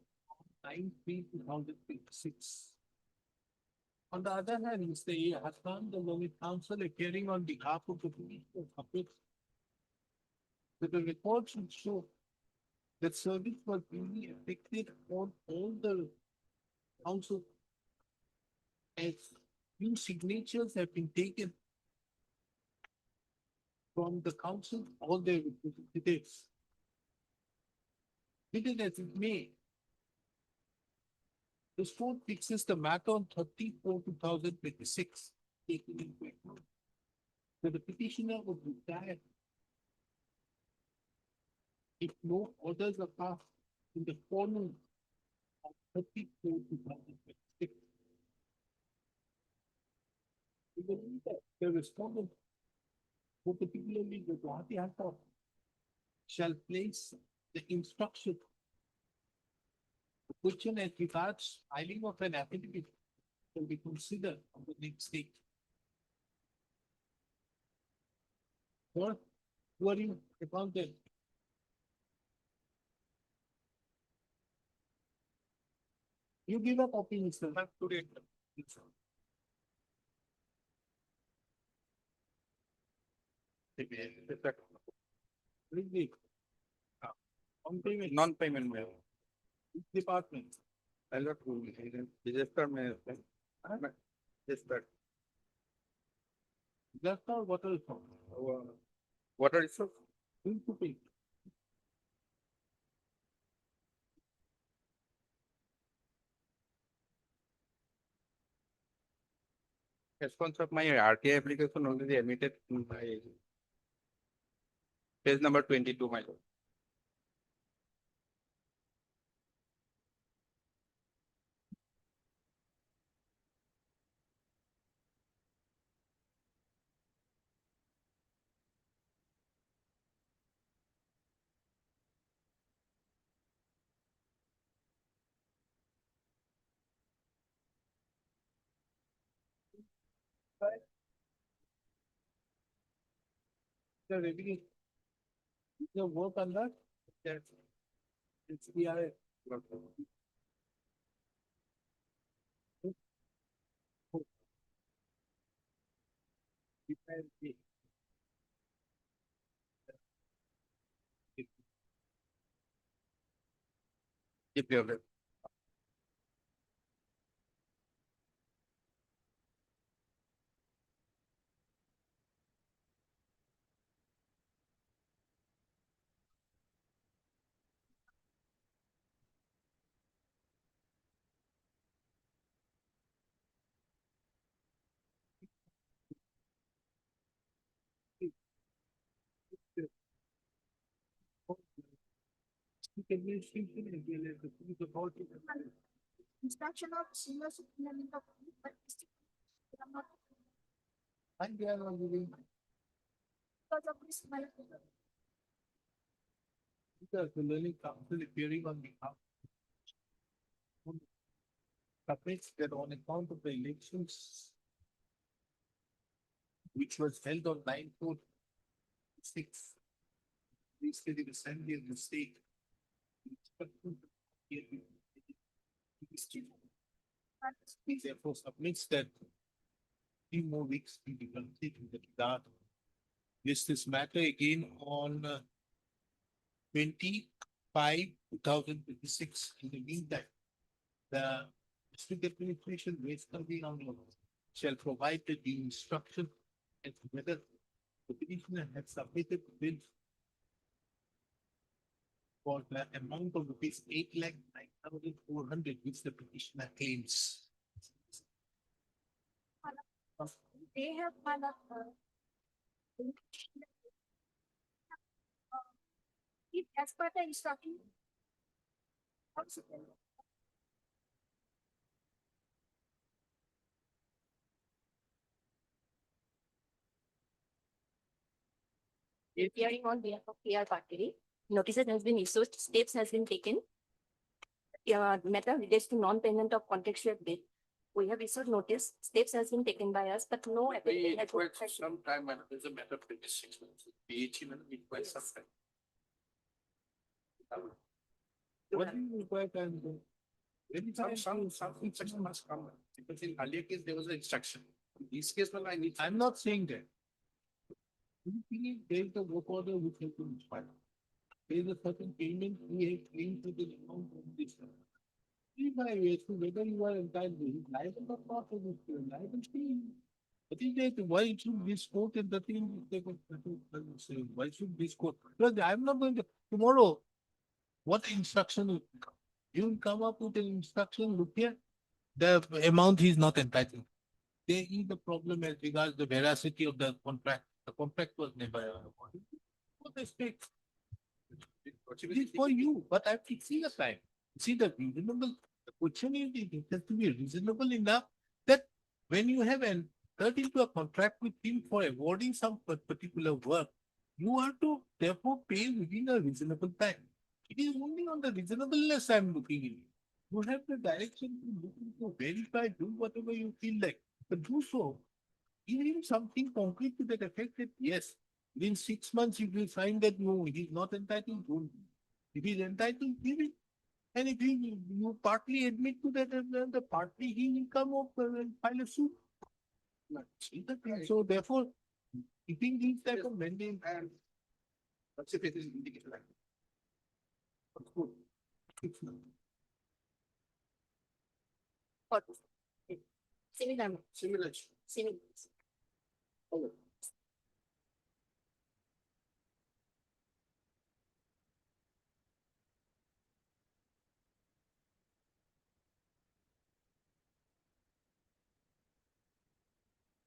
Speaker 4: on 9/3/2026. On the other hand, Mr. A. Hassan, the Lenny Council, appearing on behalf of the petitioner, submits that the record should show that service was really affected on all the council as few signatures have been taken from the council, all their representatives. Be it as it may, this court fixes the matter on 30/4/2026, taking into account that the petitioner was retired if no orders are passed in the forenoon of 30/4/2026. We believe that the respondent, who particularly the Gauhati High Court, shall place the instruction. The question as regards filing of an affidavit will be considered on the next stage. Or, who are you accounted? You give a copy, Mr. Today. Really? On payment.
Speaker 9: Non-payment mail.
Speaker 4: Which department?
Speaker 9: I'll not go. Register mail. Register.
Speaker 4: Just or what else?
Speaker 9: Water resource.
Speaker 4: Who to pay?
Speaker 9: Response of my RTI application already admitted in my page number 22, my lord.
Speaker 4: The revenue. The work on that? Yes. It's PRA. If you have
Speaker 7: Instruction of senior citizen of.
Speaker 4: And they are not giving
Speaker 7: Because of this, my.
Speaker 4: the learning council appearing on behalf. Submits that on account of the elections. Which was held on 9/4/6. We said the assembly of the state. He therefore submits that. 3 more weeks will be completed with that. This matter again on 25/2026. In the meantime, the district administration waste company shall provide the due instruction as to whether the petitioner has submitted bill for the amount of rupees 8,09,400 which the petitioner claims.
Speaker 7: They have if as per the instruction.
Speaker 2: Appearing on behalf of PR party, notices has been issued, steps has been taken. Matter relates to non-payment of contractual bill. We have issued notice, steps has been taken by us, but no. appeal has been taken.
Speaker 4: Some time, and there's a matter of 26 months. PH will require some time. What do you require time? Some instruction must come, because in earlier case, there was an instruction. In this case, well, I'm not saying that. We believe there is a work order which has been filed. There is a certain payment we have claimed to the amount of this. If I ask you whether you are entitled to it, liable or not for this, liable fee. I think that why should this court and the thing they could say, why should this court? Because I'm not going to, tomorrow, what instruction will come? You will come up with an instruction, look here, the amount he is not entitled. There is a problem as regards the veracity of the contract. The contract was never. What the stake? It's for you, but I have to see the time. See the reasonable, the question is, it has to be reasonable enough that when you have entered into a contract with him for awarding some particular work, you are to therefore pay within a reasonable time. It is only on the reasonableness I am looking in. You have the direction to look into, verify, do whatever you feel like, but do so. Give him something concrete to that effect that yes, within 6 months you will find that no, he is not entitled, don't. If he is entitled, give it. And if you partly admit to that, then the partly he will come up and file a suit. So therefore, keeping these type of mandate and what's if it is indicated like that? Good. It's not.
Speaker 2: What? Similar.
Speaker 4: Similar.
Speaker 2: Similar.
Speaker 4: Okay.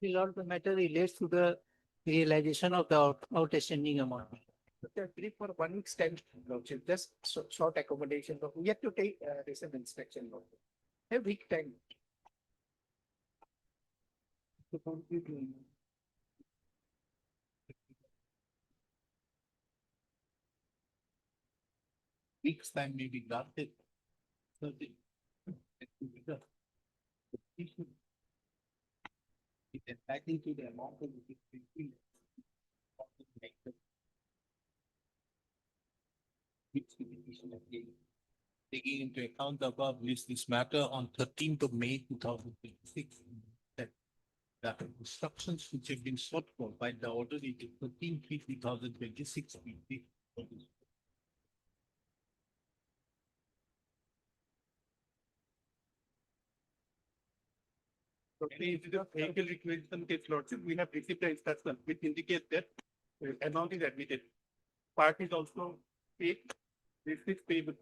Speaker 6: Lord, the matter relates to the realization of the outstanding amount.
Speaker 8: They're free for 1 week's time, Lordship, just short accommodation, but we have to take recent inspection. Lordship. A week time.
Speaker 4: Weeks time may be granted. So it will be done. It entitled to the amount of the fee. Which the petitioner gave. Taking into account the above list this matter on 13th of May 2026. That the instructions which have been sought for by the order dated 13/3/2026.
Speaker 5: So if it is a vehicle requisition case, Lordship, we have received the instruction which indicates that amount is admitted. Part is also paid. This is payable.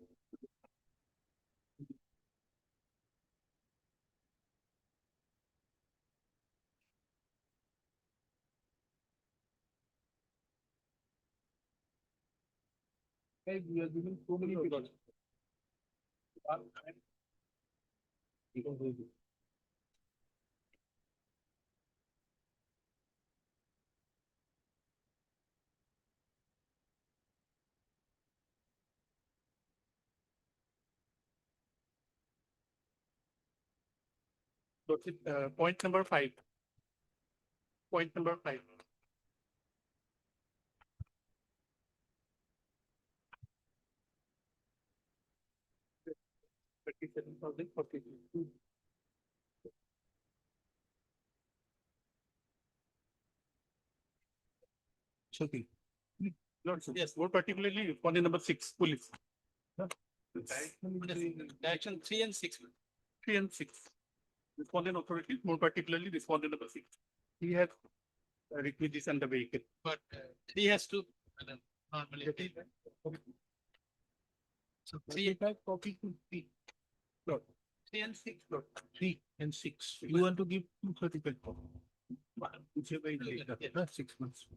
Speaker 5: Hey, we are giving so many people. Lordship, point number 5. Point number 5. $37,042.
Speaker 4: Okay.
Speaker 5: Lordship, yes, more particularly point number 6, police.
Speaker 4: Direction 3 and 6.
Speaker 5: 3 and 6. Respondent authority, more particularly respondent number 6. He has requisitioned the vehicle.
Speaker 4: But he has to normally. So 3 copy to 3.
Speaker 5: Lord.
Speaker 4: 3 and 6. 3 and 6. You want to give 235 copy. Whichever is later, 6 months.